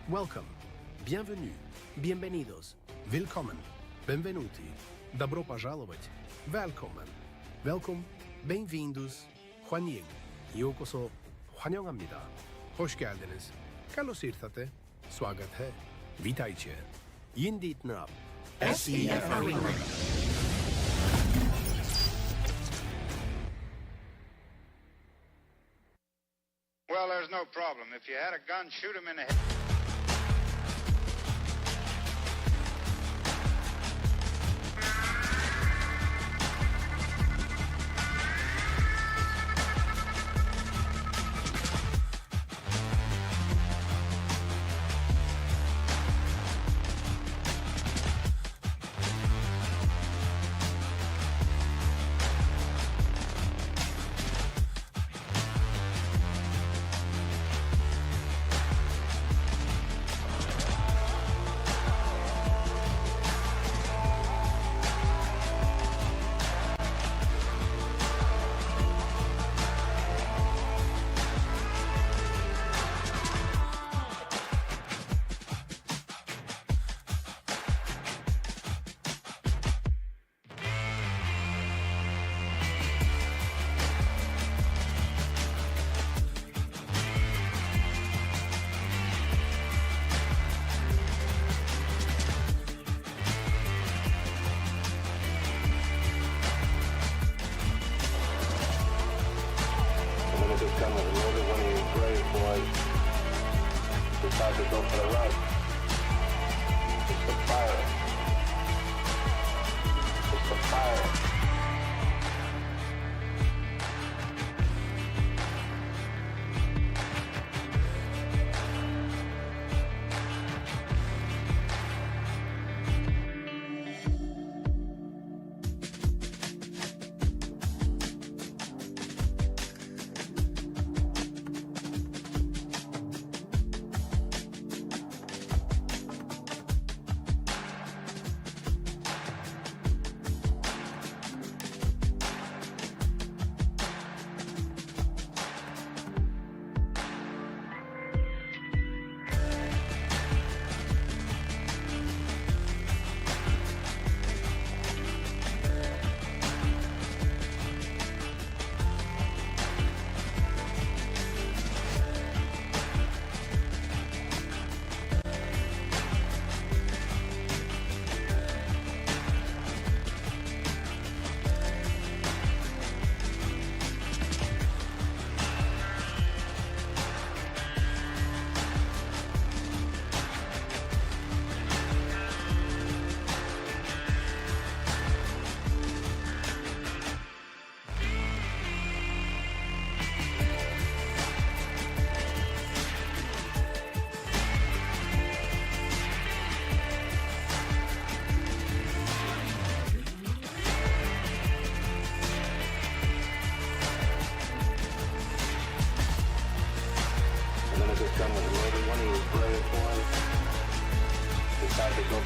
Welcome, bienvenue, bienvenidos, willkommen, benvenuti, добро пожаловать, välkommen, welkom, bem-vindos, 환영, 요koso, 환영합니다, hoş geldiniz, kallos irtate, swagat hai, witajcie, yindit nab, SEF Arena. Well, there's no problem. If you had a gun, shoot him in the head. Decide to go for the run. It's the fire. It's the fire.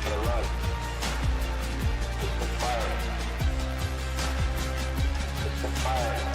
for the run. System firing. System firing.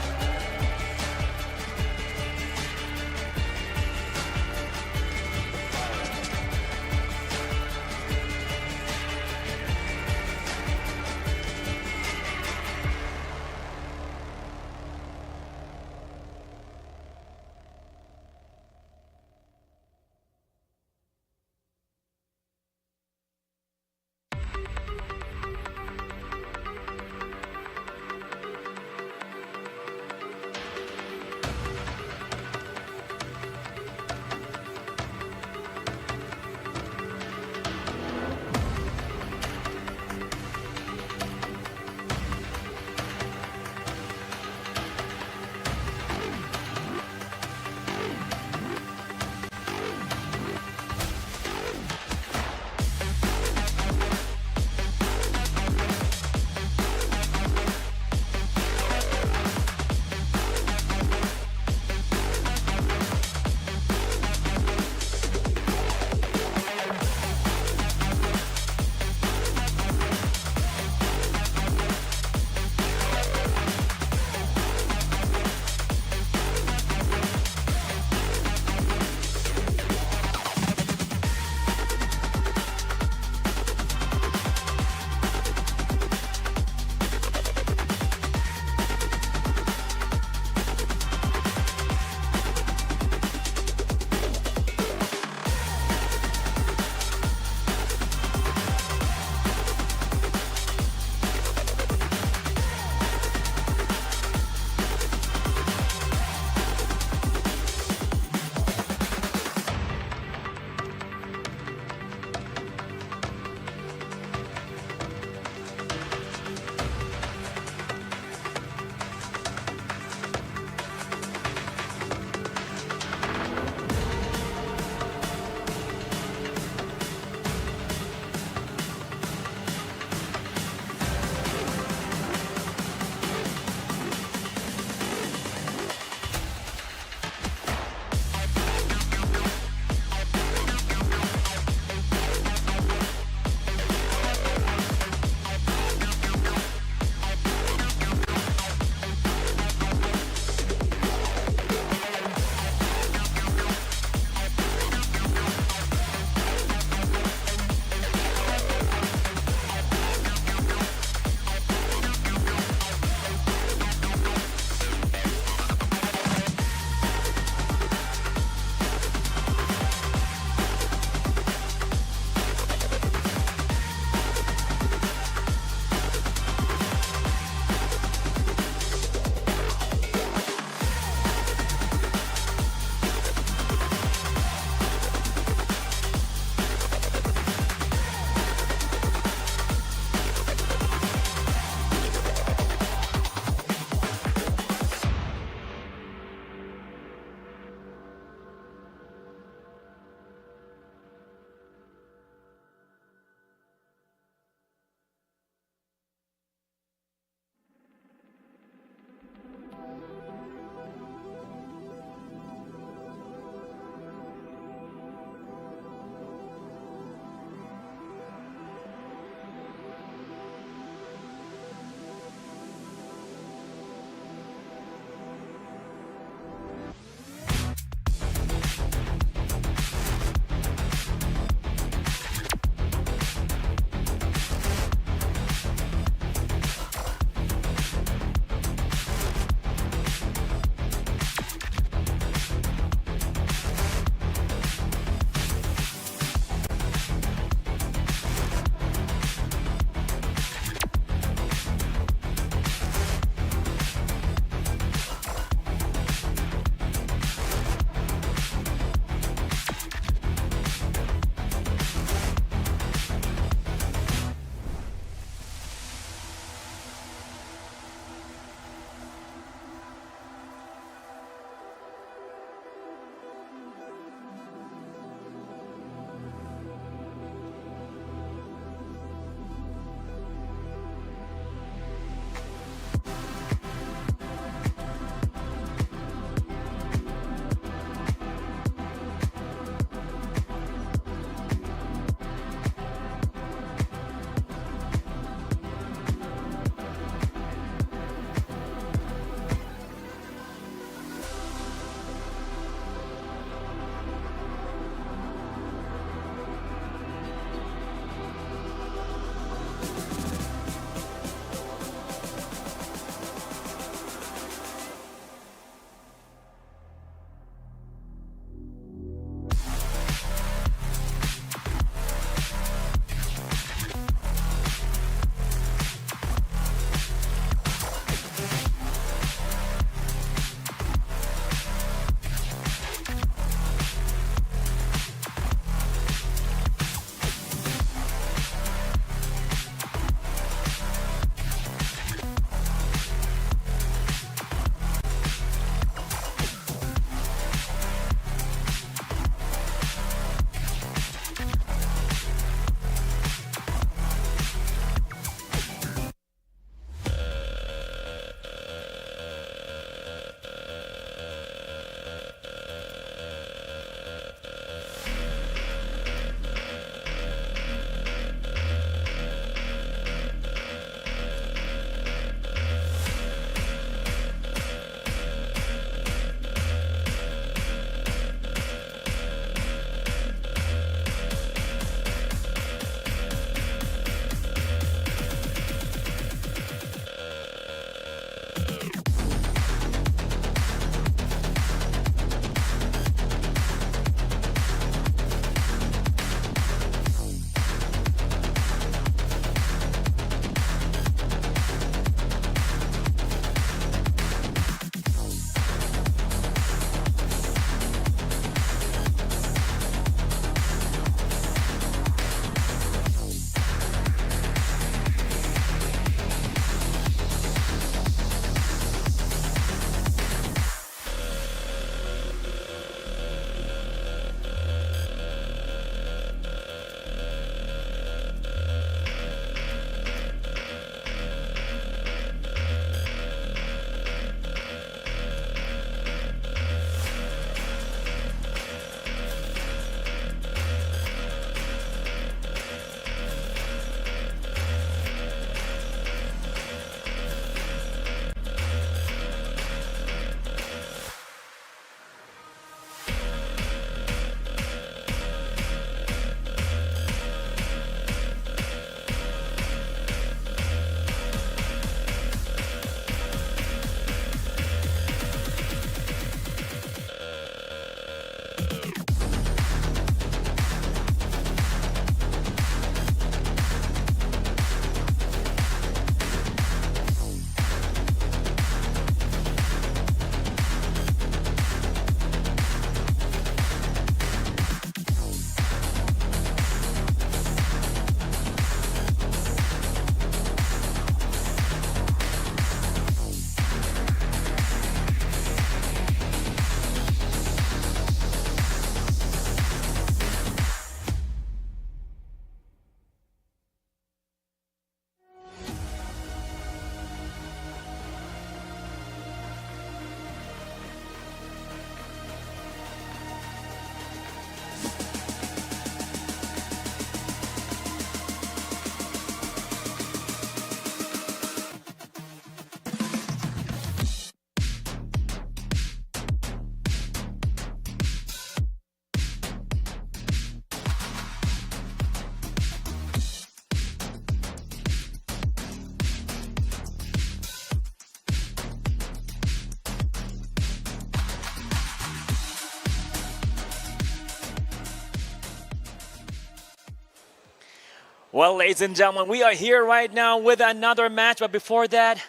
Well, ladies and gentlemen, we are here right now with another match. But before that,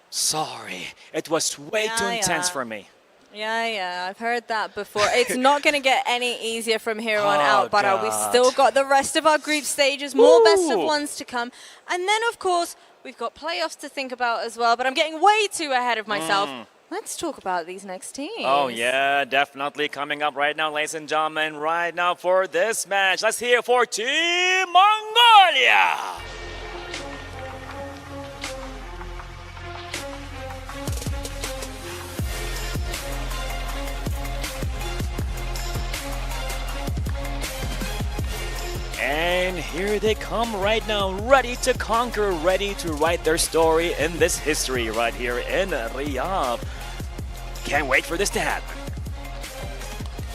sorry. It was way too intense for me. Yeah, I've heard that before. It's not going to get any easier from here on out, but we've God. still got the rest of our group stages, more best of ones to come. And then, of course, we've got playoffs to think about as well, but I'm getting way too ahead of myself. Let's talk about these next teams. Oh, yeah, definitely coming up right now, ladies and gentlemen, right now for this match. Let's hear for Team Mongolia. And here they come right now, ready to conquer, ready to write their story in this history right here in Riyadh. Can't wait for this to happen.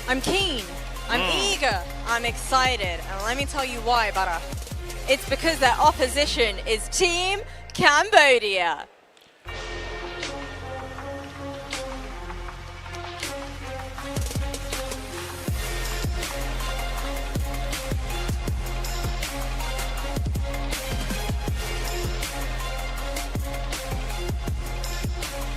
I'm keen. I'm eager. I'm excited. And let me tell you why, Bara. It's because their opposition is Team Cambodia.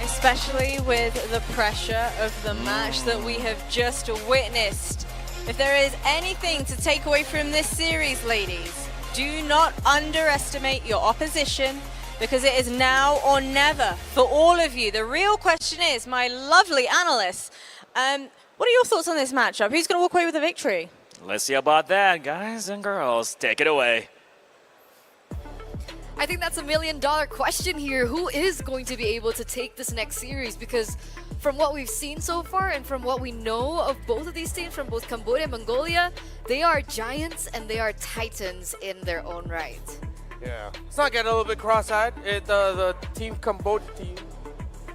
Especially with the pressure of the match that we have just witnessed. If there is anything to take away from this series, ladies, do not underestimate your opposition, because it is now or never for all of you. The real question is, my lovely analysts, what are your thoughts on this matchup? Who's going to walk away with a victory? Let's see about that, guys and girls. Take it away. I think that's $1 million question here. Who is going to be able to take this next series? Because from what we've seen so far and from what we know of both of these teams, from both Cambodia and Mongolia, they are giants and they are titans in their own right. Yeah. Let's not get a little bit cross-eyed. The team Cambodia team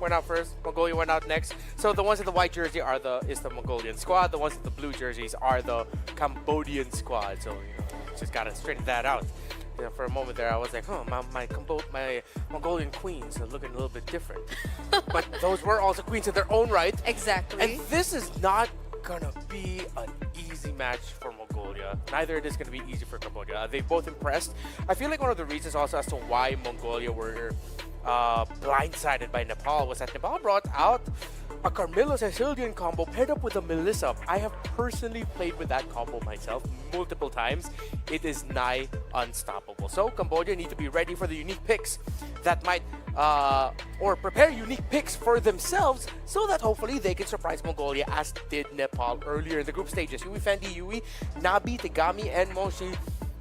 went out first. Mongolia went out next. So the ones in the white jersey is the Mongolian squad. The ones in the blue jerseys are the Cambodian squad. So just gotta straighten that out. You know, for a moment there, I was like, my Mongolian queens are looking a little bit different. But those were also queens in their own right. Exactly. And this is not gonna be an easy match for Mongolia. Neither it is gonna be easy for Cambodia. They both impressed. I feel like one of the reasons also as to why Mongolia were blindsided by Nepal was that Nepal brought out a Carmilla Sicilian combo paired up with a Melissa. I have personally played with that combo myself multiple times. It is nigh unstoppable. So Cambodia need to be ready for the unique picks that might, or prepare unique picks for themselves so that hopefully they can surprise Mongolia as did Nepal earlier in the group stages. Yui Fendi, Yui, Nabi, Tegami, and Moshi.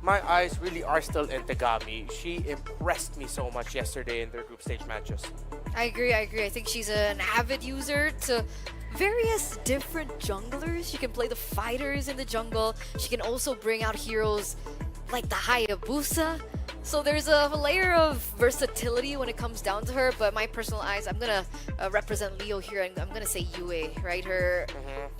My eyes really are still in Tegami. She impressed me so much yesterday in their group stage matches. I agree. I think she's an avid user to various different junglers. She can play the fighters in the jungle. She can also bring out heroes like the Hayabusa. So there's a layer of versatility when it comes down to her, but my personal eyes, I'm gonna represent Leo here, and I'm gonna say Yue, right? Her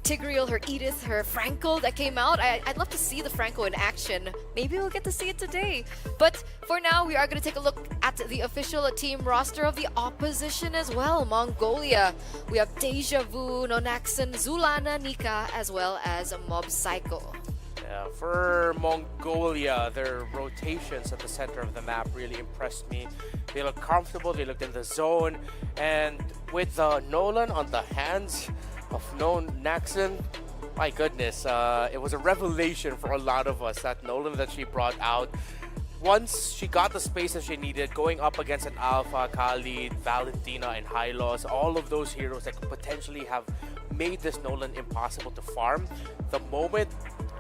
Tigreal, her Edith, her Franco that came out. I'd love to see the Franco in action. Maybe we'll get to see it today. But for now, we are gonna take a look at the official team roster of the opposition as well. Mongolia, we have Deja Vu, Nonaxon, Zulana, Nika, as well as Mob Psycho. Yeah, for Mongolia, their rotations at the center of the map really impressed me. They look comfortable, they looked in the zone, and with Nolan on the hands of Naxon, my goodness, it was a revelation for a lot of us, that Nolan that she brought out. Once she got the space that she needed, going up against an Alpha, Khalid, Valentina, and Hylos, all of those heroes that could potentially have made this Nolan impossible to farm, the moment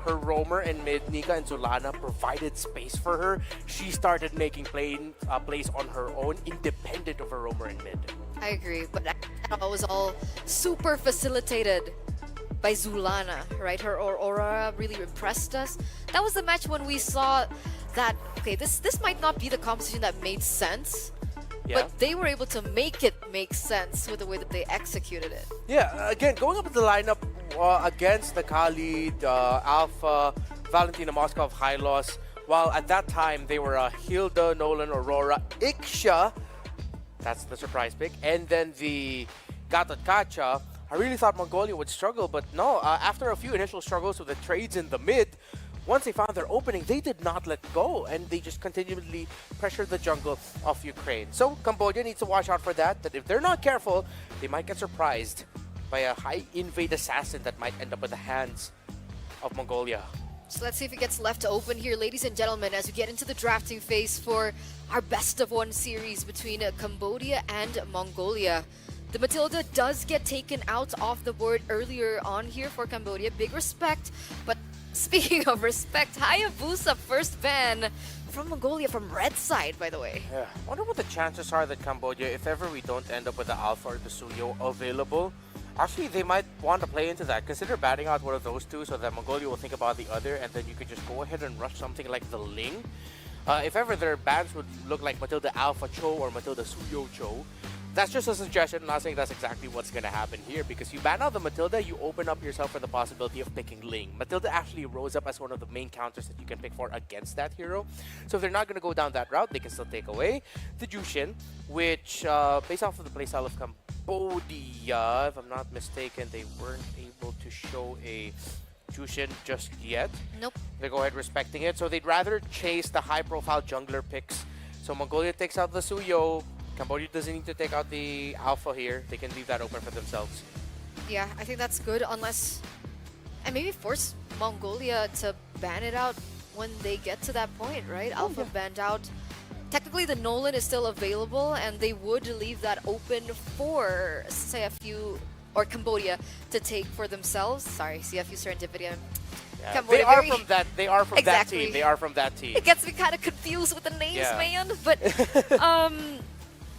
her roamer and mid, Nika and Zulana, provided space for her, she started making plays on her own, independent of her roamer and mid. I agree, but that was all super facilitated by Zulana, right? Her aura really impressed us. That was the match when we saw that, okay, this might not be the composition that made sense, but they were able to make it make sense with the way that they executed it. Yeah, again, going up in the lineup against the Khalid, Alpha, Valentina Moskov, Hylos, while at that time they were Hilda, Nolan, Aurora, Iksha, that's the surprise pick, and then the Gatot Kacha. I really thought Mongolia would struggle, but no, after a few initial struggles with the trades in the mid, once they found their opening, they did not let go, and they just continually pressured the jungle of Ukraine. So Cambodia needs to watch out for that, that if they're not careful, they might get surprised by a high invade assassin that might end up in the hands of Mongolia. So let's see if it gets left open here, ladies and gentlemen, as we get into the drafting phase for our best of one series between Cambodia and Mongolia. The Matilda does get taken out off the board earlier on here for Cambodia. Big respect. But speaking of respect, Hayabusa first ban from Mongolia from red side, by the way. Yeah. I wonder what the chances are that Cambodia, if ever we don't end up with the Alpha or the Suyo available, actually they might want to play into that. Consider batting out one of those two so that Mongolia will think about the other, and then you could just go ahead and rush something like the Ling. If ever their bans would look like Matilda Alpha Cho or Matilda Suyo Cho, that's just a suggestion. I'm not saying that's exactly what's going to happen here, because you ban out the Matilda, you open up yourself for the possibility of picking Ling. Matilda actually rose up as one of the main counters that you can pick for against that hero. So if they're not going to go down that route, they can still take away the Jushin, which, based off of the playstyle of Cambodia, if I'm not mistaken, they weren't able to show a Jushin just yet. Nope. They go ahead respecting it. So they'd rather chase the high-profile jungler picks. So Mongolia takes out the Suyo. Cambodia doesn't need to take out the Alpha here. They can leave that open for themselves. Yeah, I think that's good, unless... And maybe force Mongolia to ban it out when they get to that point, right? Alpha banned out. Technically, the Nolan is still available, and they would leave that open for CFU or Cambodia to take for themselves. Sorry, CFU Serendipity. Yeah, Cambodia, they are from that. They are from Exactly. that team. They are from that team. It gets me kind of confused with the names, Yeah. man. But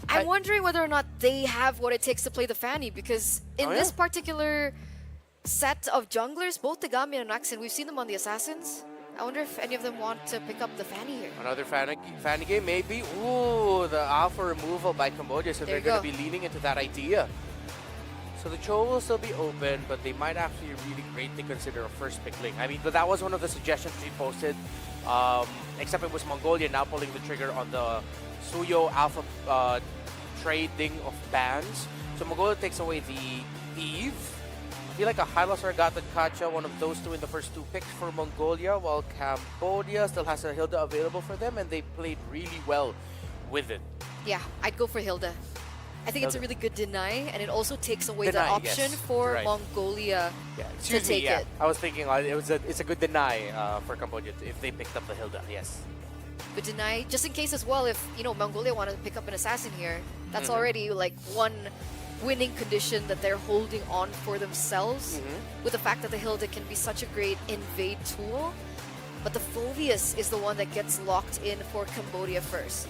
I'm wondering whether or not they have what it takes to play the Fanny, because in this particular set of junglers, both Tegami and Naxin, we've seen them on the Assassins. I wonder if any of them want to pick up the Fanny here. Another Fanny game, maybe. Ooh, the Alpha removal by Cambodia, so There they're you going to be leaning into that idea. So the Cho will still be open, but they might actually really greatly consider a first pick Ling. I mean, but that was one of the suggestions we posted, except it was Mongolia now pulling the trigger on the Suyo Alpha trading of bans. So Mongolia takes away the Eve. I feel like a Hylos or Gata Kacha, one of those two in the first two picks for Mongolia, while Cambodia still has a Hilda available for them, and they played really well with it. Yeah, I'd go for Hilda. I think it's a really good deny, and it also takes away the Deny, option yes. for Right. Mongolia to Excuse me, take yeah. it. I was thinking it's a good deny for Cambodia if they picked up the Hilda, yes. Good deny, just in case as well, if Mongolia want to pick up an assassin here, that's already like one winning condition that they're holding on for themselves, with the fact that the Hilda can be such a great invade tool. But the Phoveus is the one that gets locked in for Cambodia first.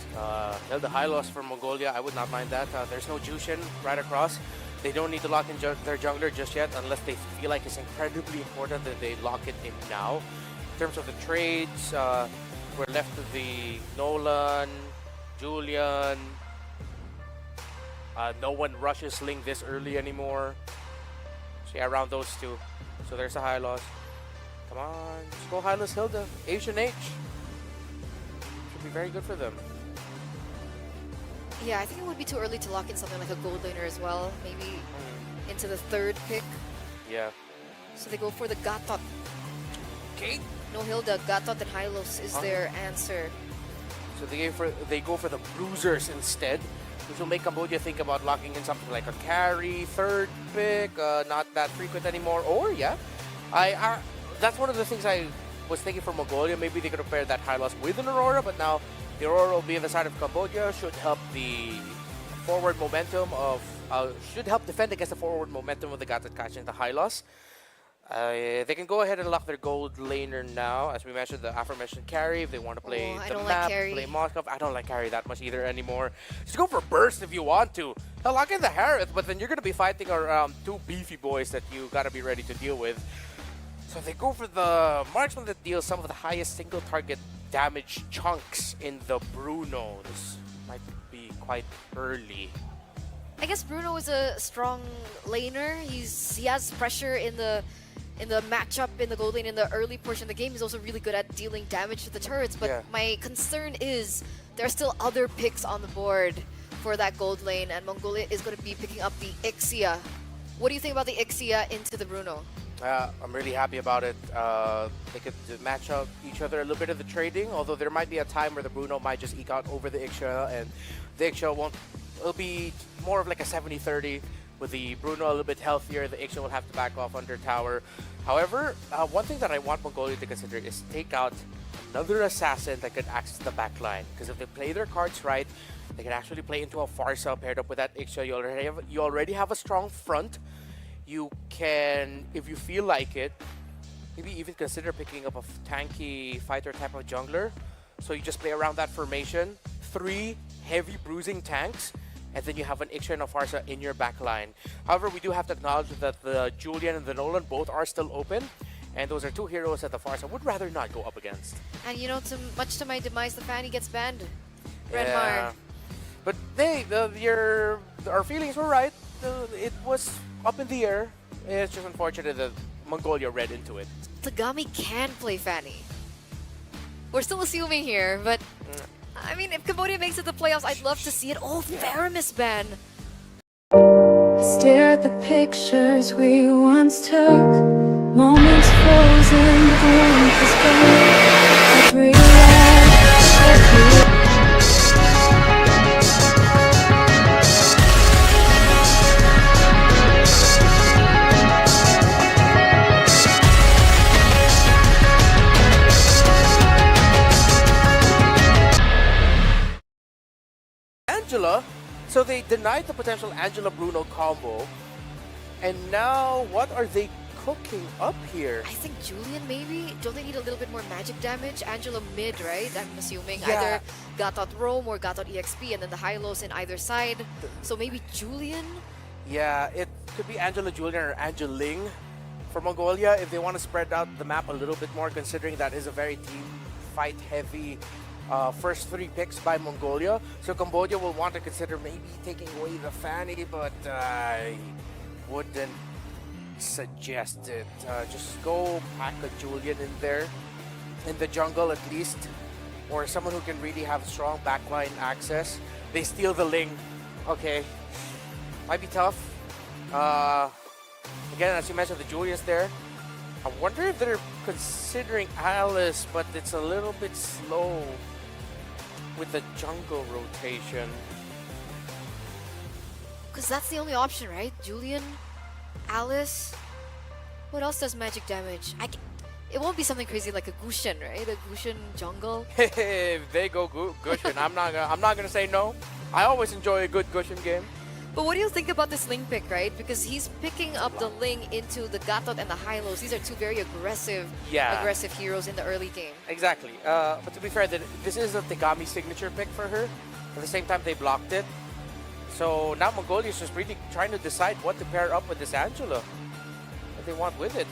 Hilda Hylos for Mongolia, I would not mind that. There's no Jushin right across. They don't need to lock in their jungler just yet, unless they feel like it's incredibly important that they lock it in now. In terms of the trades, we're left with the Nolan, Julian. No one rushes Ling this early anymore. So yeah, around those two. So there's a Hylos. Come on, let's go Hylos Hilda. Asian H. Should be very good for them. Yeah, I think it would be too early to lock in something like a gold laner as well. Maybe into the third pick. Yeah. So they go for the Gatot. Okay. No Hilda, Gatot and Hylos is their answer. So they go for the Bruisers instead, which will make Cambodia think about locking in something like a carry, third pick, not that frequent anymore. Or yeah, that's one of the things I was thinking for Mongolia. Maybe they could have paired that Hylos with an Aurora, but now the Aurora will be on the side of Cambodia. Should help the forward momentum should help defend against the forward momentum of the Gatot Kacha and the Hylos. They can go ahead and lock their gold laner now. As we mentioned, the aforementioned carry, if they want to play the map, play Moscow. I don't like carry that much either anymore. Just go for burst if you want to. Hell, lock in the Harith, but then you're going to be fighting around two beefy boys that you got to be ready to deal with. So they go for the marksman that deals some of the highest single target damage chunks in the Bruno. This might be quite early. I guess Bruno is a strong laner. He has pressure in the matchup in the gold lane in the early portion of the game. He's also really good at dealing damage to the turrets. But my concern is there are still other picks on the board for that gold lane, and Mongolia is going to be picking up the Ixia. What do you think about the Ixia into the Bruno? I'm really happy about it. They could match up each other a little bit of the trading, although there might be a time where the Bruno might just eke out over the Ixia, and the Ixia won't. It'll be more of like a 70-30 with the Bruno a little bit healthier. The Ixia will have to back off under tower. However, one thing that I want Mongolia to consider is take out another assassin that could access the back line. Because if they play their cards right, they can actually play into a Farsa paired up with that Ixia. You already have a strong front. You can, if you feel like it, maybe even consider picking up a tanky fighter type of jungler. So you just play around that formation. 3 heavy bruising tanks, and then you have an Ixia and a Farsa in your back line. However, we do have to acknowledge that the Julian and the Nolan both are still open, and those are 2 heroes that the Farsa would rather not go up against. And you know, much to my demise, the Fanny gets banned. Yeah. Renmar. But hey, our feelings were right. It was up in the air. It's just unfortunate that Mongolia read into it. Tagami can play Fanny. We're still assuming here, but I mean, if Cambodia makes it to the playoffs, I'd love to see it. Oh, Theramis ban. Stare at the pictures we once took. Moments frozen, but the warmth is gone. Every life, Angela, so they denied the potential Angela-Bruno combo, and now what are they cooking up here? I think Julian maybe? Don't they need a little bit more magic damage? Angela mid, right? I'm assuming. Yeah. Either Gatot Rome or Gatot EXP, and then the Hylos in either side. So maybe Julian? Yeah, it could be Angela Julian or Angeling for Mongolia if they want to spread out the map a little bit more, considering that is a very team fight heavy first 3 picks by Mongolia. So Cambodia will want to consider maybe taking away the Fanny, but I wouldn't suggest it. Just go pack a Julian in there, in the jungle at least, or someone who can really have strong backline access. They steal the Ling. Okay, might be tough. Again, as you mentioned, the Julian's there. I wonder if they're considering Alice, but it's a little bit slow with the jungle rotation. Because that's the only option, right? Julian, Alice. What else does magic damage? It won't be something crazy like a Gushin, right? A Gushin jungle. If they go Gushin, I'm not gonna say no. I always enjoy a good Gushin game. But what do you think about this Ling pick, right? Because he's picking up the Ling into the Gatot and the Hylos. These are 2 very aggressive heroes in the early game. Exactly. But to be fair, this is a Tegami signature pick for her. At the same time, they blocked it. So now Mongolia is just really trying to decide what to pair up with this Angela. What they want with it.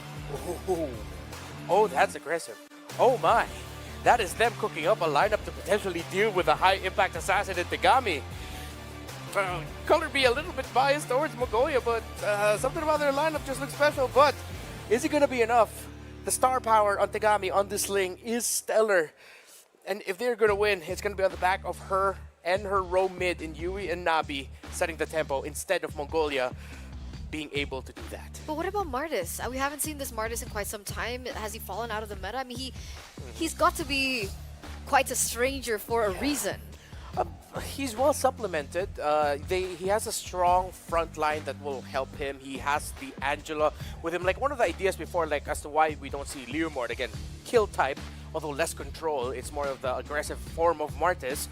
Oh, that's aggressive. Oh my. That is them cooking up a lineup to potentially deal with a high-impact assassin in Tegami. Color be a little bit biased towards Mongolia, but something about their lineup just looks special. But is it going to be enough? The star power on Tegami on this Ling is stellar. And if they're going to win, it's going to be on the back of her and her row mid in Yui and Nabi setting the tempo instead of Mongolia being able to do that. But what about Martis? We haven't seen this Martis in quite some time. Has he fallen out of the meta? I mean, he's got to be quite a stranger for a reason. He's well supplemented. He has a strong front line that will help him. He has the Angela with him. Like one of the ideas before, like as to why we don't see Leomord again, kill type, although less control. It's more of the aggressive form of Martis.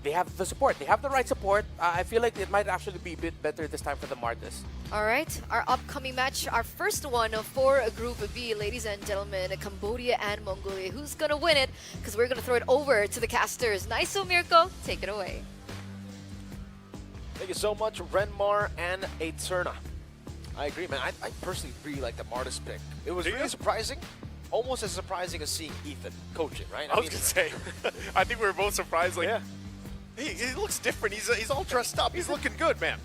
They have the support. They have the right support. I feel like it might actually be a bit better this time for the Martis. All right, our upcoming match, our first one for Group B, ladies and gentlemen, Cambodia and Mongolia. Who's gonna win it? Because we're gonna throw it over to the casters. Nice, Mirko, take it away. Thank you so much, Renmar and Eterna. I agree, man. I personally really like the Martis pick. It was really surprising. Almost as surprising as seeing Ethan coaching, right? I was gonna say, I think we were both surprised. Like, yeah. he looks different. He's all dressed up. He's looking good, man.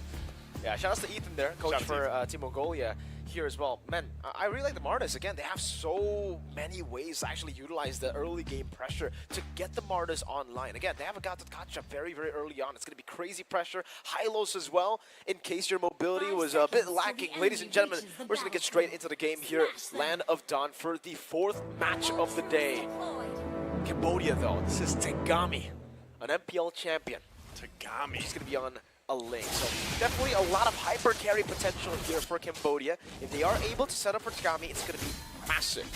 Yeah, shout out to Ethan there, coach for Team Mongolia. here as well. Man, I really like the Martis. Again, they have so many ways to actually utilize the early game pressure to get the Martis online. Again, they have a got to catch up very, very early on. It's going to be crazy pressure, high-lows as well, in case your mobility was a bit lacking. Ladies and gentlemen, we're just going to get straight into the game here. Land of Dawn for the 4th match of the day. Cambodia, though. This is Tegami, an MPL champion. Tegami. She's going to be on a lane. So definitely a lot of hyper carry potential here for Cambodia. If they are able to set up for Tegami, it's going to be massive.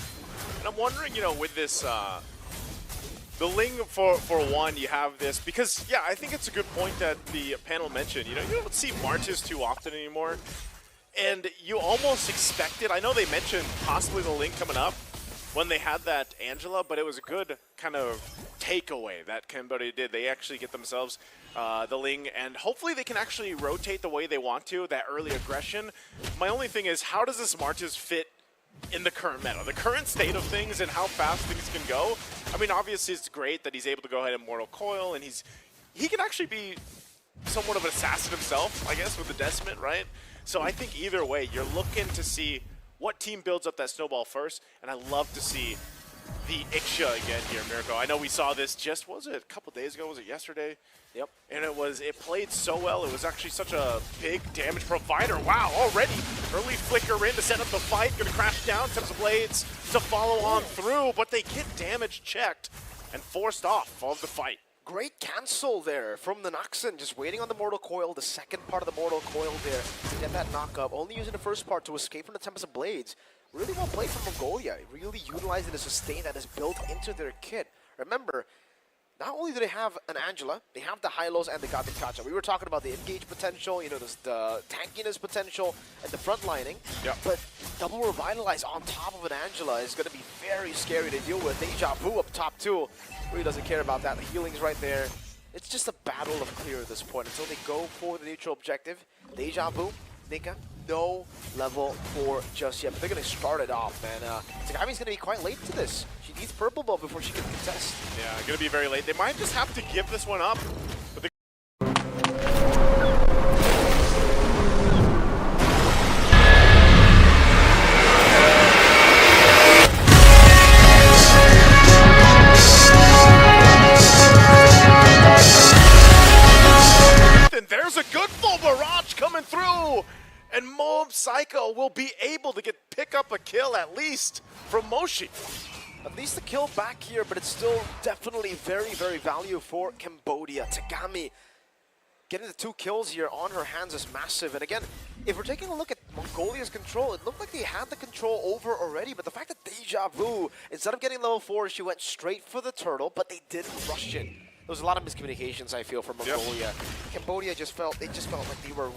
And I'm wondering, you know, with this, the Ling for one, you have this, because, yeah, I think it's a good point that the panel mentioned. You know, you don't see Martis too often anymore. And you almost expected, I know they mentioned possibly the Ling coming up when they had that Angela, but it was a good kind of takeaway that Cambodia did. They actually get themselves the Ling, and hopefully they can actually rotate the way they want to, that early aggression. My only thing is, how does this Martis fit in the current meta, the current state of things, and how fast things can go? I mean, obviously it's great that he's able to go ahead and Mortal Coil, and he can actually be somewhat of an assassin himself, I guess, with the Decimate, right? So I think either way, you're looking to see what team builds up that snowball first, and I love to see the Ixia again here, Mirko. I know we saw this just, was it a couple days ago? Was it yesterday? Yep. And it played so well. It was actually such a big damage provider. Wow, already early flicker in to set up the fight. Gonna crash down, sets the blades to follow on through, but they get damage checked and forced off of the fight. Great cancel there from the Noxen, just waiting on the Mortal Coil, the second part of the Mortal Coil there to get that knock up, only using the first part to escape from the Tempest of Blades. Really well played from Mongolia, really utilizing the sustain that is built into their kit. Remember, not only do they have an Angela, they have the high-lows and the Gothic Kacha. We were talking about the engage potential, you know, the tankiness potential, and the front lining. Yep. But double revitalize on top of an Angela is going to be very scary to deal with. Deja Vu up top too. Really doesn't care about that. The healing's right there. It's just a battle of clear at this point until they go for the neutral objective. Deja Vu, Nika, no level 4 just yet, but they're going to start it off, man. Tegami's going to be quite late to this. She needs purple buff before she can contest. Yeah, going to be very late. They might just have to give this one up. But there's a good full barrage coming through, and Moab Psycho will be able to pick up a kill at least from Moshi. At least the kill back here, but it's still definitely very, very value for Cambodia. Tegami getting the 2 kills here on her hands is massive. And again, if we're taking a look at Mongolia's control, it looked like they had the control over already, but the fact that Deja Vu, instead of getting level 4, she went straight for the turtle, but they didn't rush it. There was a lot of miscommunications, I feel, from Mongolia. Yep. Cambodia just felt like they were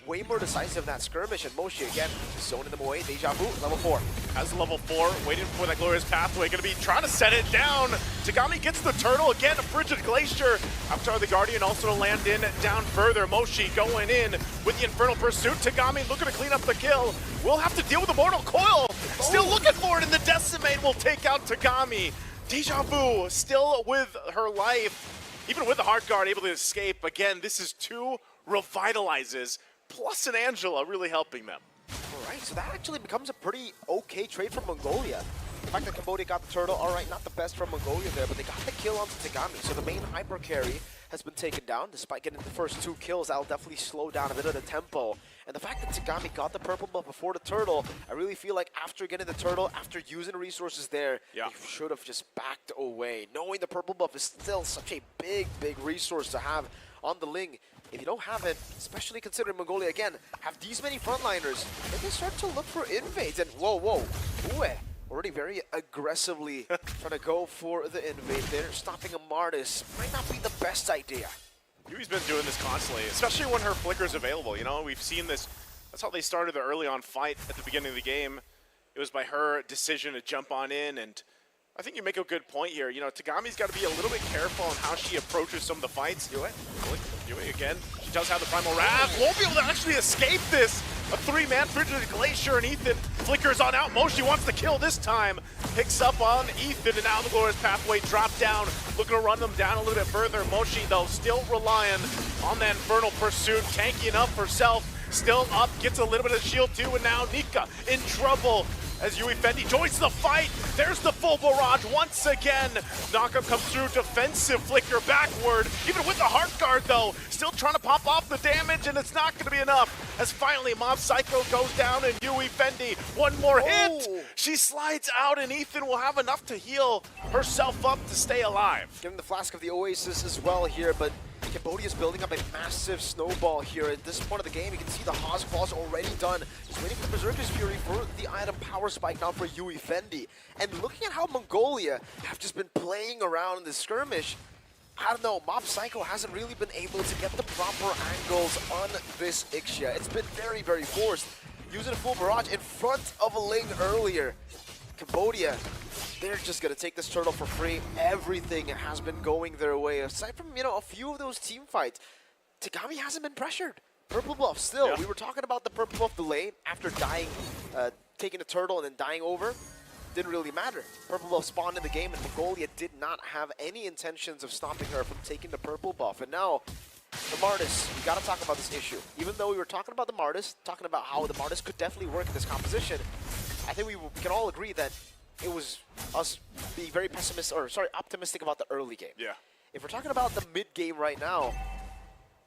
way more decisive in that skirmish, and Moshi again zoning them away. Deja Vu, level 4. Has level 4, waiting for that glorious pathway, gonna be trying to set it down. Tegami gets the turtle, again a Frigid Glacier. Avatar the Guardian also to land in down further. Moshi going in with the Infernal Pursuit. Tegami looking to clean up the kill. We'll have to deal with the Mortal Coil. Still looking for it, and the Decimate will take out Tegami. Deja Vu still with her life, even with the Heart Guard able to escape. Again, this is 2 revitalizes plus an Angela really helping them. All right, so that actually becomes a pretty okay trade from Mongolia. The fact that Cambodia got the turtle, all right, not the best from Mongolia there, but they got the kill onto Tegami. So the main hyper carry has been taken down. Despite getting the first 2 kills, that'll definitely slow down a bit of the tempo. And the fact that Tegami got the purple buff before the turtle, I really feel like after getting the turtle, after using resources there, they should have just backed away. Knowing the purple buff is still such a big resource to have on the Ling. If you don't have it, especially considering Mongolia, again, have these many frontliners, they can start to look for invades. And whoa, Ue already very aggressively trying to go for the invade there. Stopping a Martis might not be the best idea. Yui's been doing this constantly, especially when her flicker's available. You know, we've seen this. That's how they started the early on fight at the beginning of the game. It was by her decision to jump on in, and I think you make a good point here. You know, Tegami's got to be a little bit careful on how she approaches some of the fights. Yui again. She does have the Primal Wrath. Won't be able to actually escape this. A 3-man Frigid Glacier, and Ethan flickers on out. Moshi wants to kill this time. Picks up on Ethan, and now the glorious pathway drop down. Looking to run them down a little bit further. Moshi, though, still relying on that Infernal Pursuit, tanking up herself. still up, gets a little bit of shield too, and now Nika in trouble as Yui Fendi joins the fight. There's the full barrage once again. Knockup comes through, defensive flicker backward. Even with the heart guard though, still trying to pop off the damage, and it's not gonna be enough. As finally Mob Psycho goes down and Yui Fendi, one more hit. She slides out and Ethan will have enough to heal herself up to stay alive. Give him the flask of the Oasis as well here, but Cambodia is building up a massive snowball here. At this point of the game, you can see the Haas Claw's already done. Just waiting for the Berserker's Fury for the item Power Spike now for Yui Fendi. And looking at how Mongolia have just been playing around in this skirmish, I don't know, Mob Psycho hasn't really been able to get the proper angles on this Ixia. It's been very, very forced. Using a full barrage in front of a Ling earlier. Cambodia, they're just going to take this turtle for free. Everything has been going their way. Aside from, you know, a few of those team fights, Tagami hasn't been pressured. Purple Buff still. Yeah. We were talking about the Purple Buff delay after dying, taking a turtle and then dying over. Didn't really matter. Purple Buff spawned in the game and Mongolia did not have any intentions of stopping her from taking the Purple Buff. And now, the Martis, we got to talk about this issue. Even though we were talking about the Martis, talking about how the Martis could definitely work in this composition, I think we can all agree that it was us being very optimistic about the early game. Yeah. If we're talking about the mid game right now,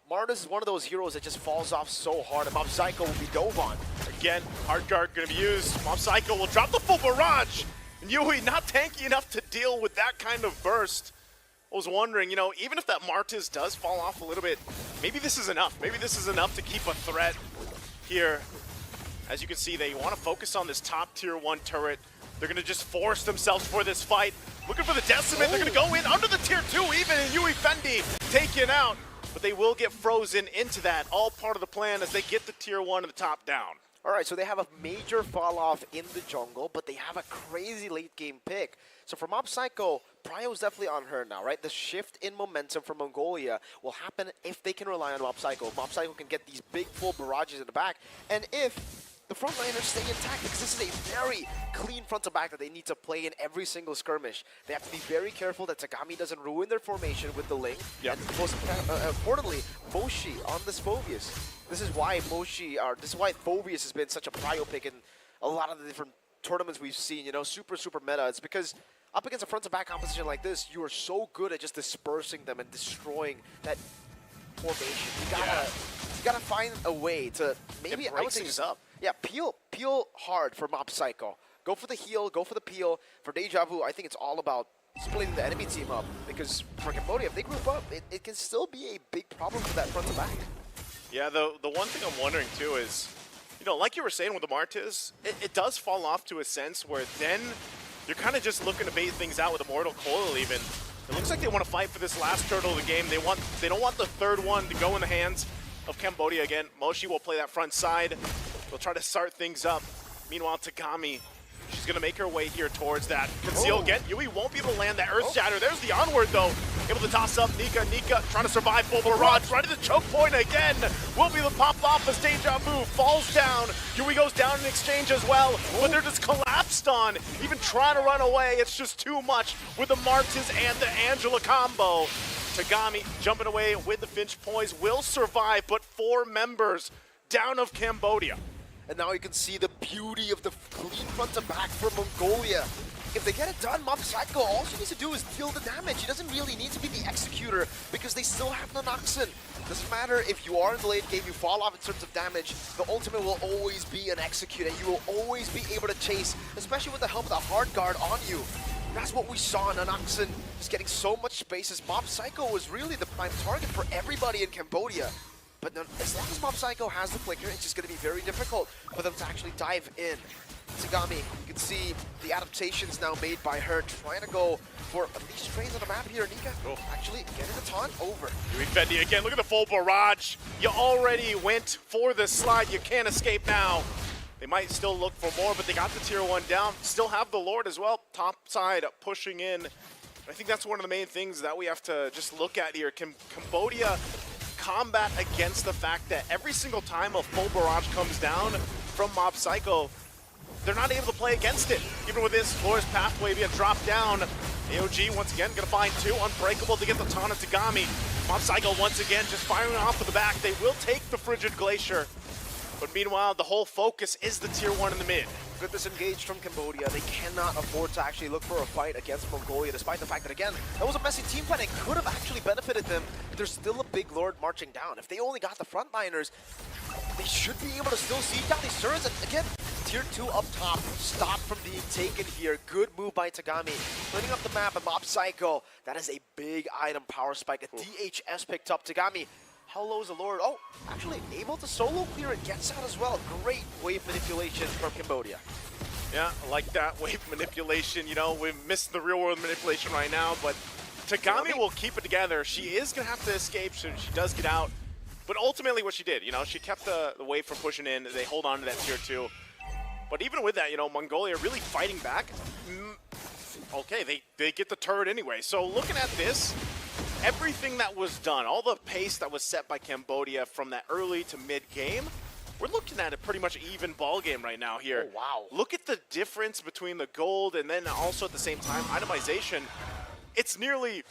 Martis is one of those heroes that just falls off so hard, and Mob Psycho will be dove on. Again, hard guard going to be used. Mob Psycho will drop the full barrage. And Yui not tanky enough to deal with that kind of burst. I was wondering, you know, even if that Martis does fall off a little bit, maybe this is enough. Maybe this is enough to keep a threat here. As you can see, they want to focus on this top tier 1 turret. They're going to just force themselves for this fight. Looking for the Decimate. They're going to go in under the tier 2 even, and Yui Fendi taken out. But they will get frozen into that. All part of the plan as they get the tier 1 and the top down. All right, so they have a major fall off in the jungle, but they have a crazy late game pick. So for Mob Psycho, Prio is definitely on her now, right? The shift in momentum for Mongolia will happen if they can rely on Mob Psycho. Mob Psycho can get these big full barrages in the back, and if the frontliners stay intact, because this is a very clean front to back that they need to play in every single skirmish. They have to be very careful that Tagami doesn't ruin their formation with the Ling. Yep. And most importantly, Moshi on this Phobius. This is why Phobius has been such a prio pick in a lot of the different tournaments we've seen, you know, super meta. It's because up against a front to back composition like this, you are so good at just dispersing them and destroying that formation. You gotta find a way to maybe, I would say, things up. Yeah, peel hard for Mob Psycho. Go for the heal, go for the peel. For Deja Vu, I think it's all about splitting the enemy team up, because for Cambodia, if they group up, it can still be a big problem for that front to back. Yeah, the one thing I'm wondering too is, you know, like you were saying with the Martis, it does fall off to a sense where then you're kind of just looking to bait things out with Immortal Coil even. It looks like they want to fight for this last turtle of the game. They don't want the third one to go in the hands of Cambodia again. Moshi will play that front side. They'll try to start things up. Meanwhile, Tagami, she's going to make her way here towards that conceal again. Yui won't be able to land that Earth Shatter. There's the onward, though. Able to toss up Nika. Nika trying to survive full barrage. Right at the choke point again. Will be able to pop off as Deja Vu falls down. Yui goes down in exchange as well, but they're just collapsed on. Even trying to run away, it's just too much with the Martis and the Angela combo. Tagami jumping away with the Finch Poise will survive, but 4 members down of Cambodia. And now you can see the beauty of the clean front to back for Mongolia. If they get it done, Mob Psycho, all she needs to do is deal the damage. He doesn't really need to be the executor because they still have Nanoxen. Doesn't matter if you are in the late game, you fall off in terms of damage, the ultimate will always be an execute, and you will always be able to chase, especially with the help of the hard guard on you. That's what we saw in Nanoxen, just getting so much space as Mob Psycho was really the prime target for everybody in Cambodia. But as long as Mob Psycho has the flicker, it's just going to be very difficult for them to actually dive in. Tagami, you can see the adaptations now made by her, trying to go for these trades on the map here. Nika actually getting the taunt over. Yui Fendi again, look at the full barrage. You already went for the slide, you can't escape now. They might still look for more, but they got the tier 1 down. Still have the Lord as well, top side pushing in. I think that's one of the main things that we have to just look at here. Can Cambodia combat against the fact that every single time a full barrage comes down from Mob Psycho, they're not able to play against it. Even with this Glorious Pathway being dropped down, AOG once again gonna find 2, Unbreakable to get the taunt of Tagami. Mob Psycho once again just firing off of the back. They will take the Frigid Glacier. But meanwhile, the whole focus is the tier 1 in the mid. Good disengaged from Cambodia. They cannot afford to actually look for a fight against Mongolia, despite the fact that, again, that was a messy team fight and could have actually benefited them. But there's still a big lord marching down. If they only got the frontliners, they should be able to still siege down these turrets. And again, tier 2 up top, stopped from being taken here. Good move by Tagami. Cleaning up the map, and Mob Psycho. That is a big item power spike. A DHS picked up. Tagami, how low is the Lord? Oh, actually able to solo clear it. Gets out as well. Great wave manipulation from Cambodia. Yeah, I like that wave manipulation. You know, we missed the real world manipulation right now, but Tagami will keep it together. She is going to have to escape, so she does get out. But ultimately what she did, you know, she kept the wave from pushing in. They hold on to that tier 2. But even with that, you know, Mongolia really fighting back. Okay, they get the turret anyway. So looking at this, everything that was done, all the pace that was set by Cambodia from that early to mid game, we're looking at a pretty much even ball game right now here. Oh, wow. Look at the difference between the gold and then also at the same time itemization. It's nearly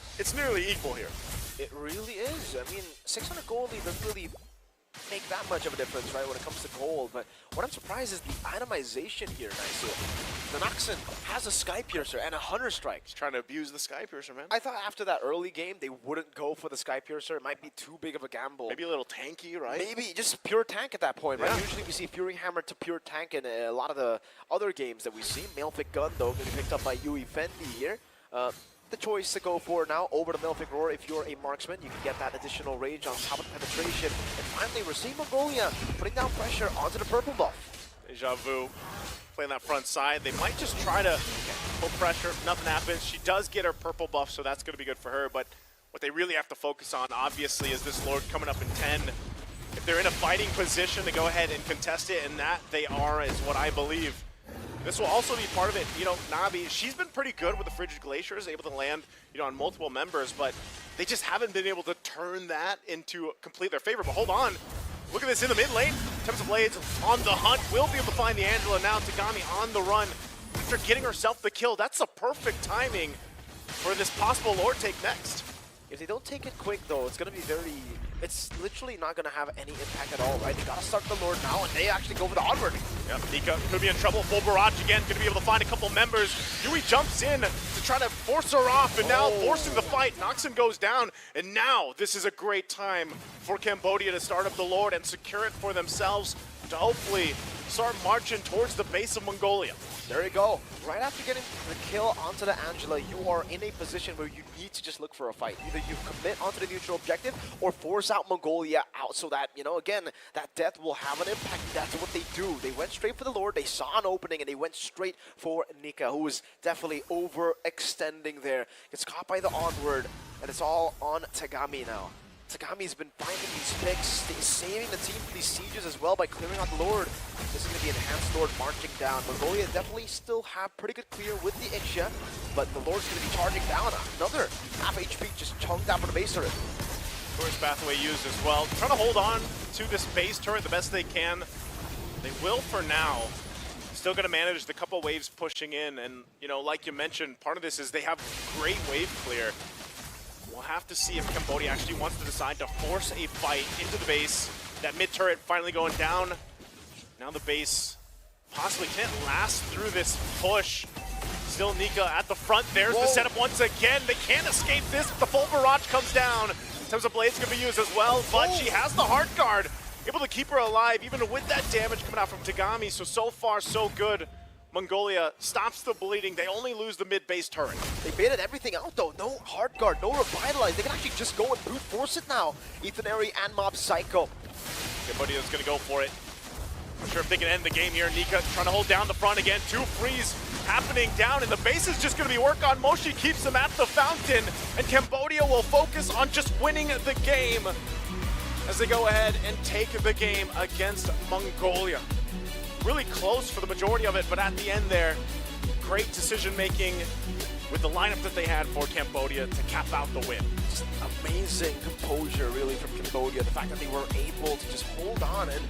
equal here. It really is. I mean, 600 gold doesn't really make that much of a difference, right, when it comes to gold. But what I'm surprised is the itemization here, nicely. The Noxon has a Sky Piercer and a Hunter Strike. He's trying to abuse the Sky Piercer, man. I thought after that early game, they wouldn't go for the Sky Piercer. It might be too big of a gamble. Maybe a little tanky, right? Maybe just pure tank at that point, right? Yeah. Usually we see Fury Hammer to pure tank in a lot of the other games that we see. Malefic Gun, though, getting picked up by Yui Fendi here. The choice to go for now over the Malefic Roar. If you're a marksman, you can get that additional range on top of the penetration. And finally, we're seeing Mongolia putting down pressure onto the purple buff. Deja Vu playing that front side. They might just try to put pressure. Nothing happens. She does get her purple buff, so that's going to be good for her. But what they really have to focus on, obviously, is this Lord coming up in 10. If they're in a fighting position to go ahead and contest it, and that they are, is what I believe. This will also be part of it. You know, Nabi, she's been pretty good with the Frigid Glaciers, able to land, you know, on multiple members, but they just haven't been able to turn that into complete their favor. But hold on. Look at this in the mid lane. Temps of Blades on the hunt. Will be able to find the Angela now. Tagami on the run after getting herself the kill. That's the perfect timing for this possible Lord take next. If they don't take it quick, though, it's going to be very... It's literally not going to have any impact at all, right? They got to start the Lord now, and they actually go for the onward. Yep, Nika could be in trouble. Full barrage again. Going to be able to find a couple members. Yui jumps in to try to force her off, and now forcing the fight. Noxon goes down, and now this is a great time for Cambodia to start up the Lord and secure it for themselves to hopefully start marching towards the base of Mongolia. There you go. Right after getting the kill onto the Angela, you are in a position where you need to just look for a fight. Either you commit onto the neutral objective or force out Mongolia out so that, you know, again, that death will have an impact. That's what they do. They went straight for the Lord. They saw an opening and they went straight for Nika, who was definitely overextending there. Gets caught by the onward, and it's all on Tagami now. Tagami's been finding these picks, saving the team from these sieges as well by clearing out the Lord. This is going to be enhanced Lord marching down. Mongolia definitely still have pretty good clear with the Ixia, but the Lord's going to be charging down. Another half HP just chunked out for the base turret. Force pathway used as well. Trying to hold on to this base turret the best they can. They will for now. Still going to manage the couple waves pushing in, and you know, like you mentioned, part of this is they have great wave clear. We'll have to see if Cambodia actually wants to decide to force a fight into the base. That mid turret finally going down. Now the base possibly can't last through this push. Still Nika at the front. There's the setup once again. They can't escape this. The full barrage comes down. Temps of Blades can be used as well, but she has the heart guard. Able to keep her alive even with that damage coming out from Tagami. So far, so good. Mongolia stops the bleeding. They only lose the mid-base turret. They baited everything out, though. No hard guard, no revitalize. They can actually just go and brute force it now. Ethanary and Mob Psycho. Cambodia's going to go for it. I'm sure if they can end the game here. Nika trying to hold down the front again. 2 frees happening down, and the base is just going to be work on. Moshi keeps them at the fountain, and Cambodia will focus on just winning the game as they go ahead and take the game against Mongolia. Really close for the majority of it, but at the end there, great decision-making with the lineup that they had for Cambodia to cap out the win. Just amazing composure, really, from Cambodia. The fact that they were able to just hold on, and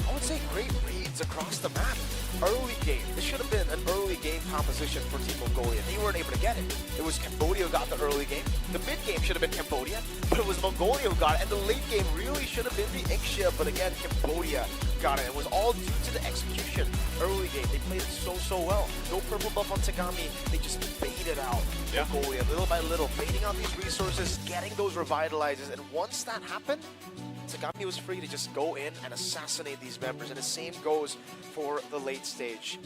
I would say great reads across the map. Early game. This should have been an early game composition for Team Mongolia. They weren't able to get it. It was Cambodia who got the early game. The mid game should have been Cambodia, but it was Mongolia who got it. And the late game really should have been the Ixia, but again, Cambodia got it. It was all due to the execution. Early game, they played it so well. No purple buff on Tagami. They just baited out Mongolia little by little, baiting out these resources, getting those revitalizers. And once that happened, Tagami was free to just go in and assassinate these members, and the same goes for the late stage.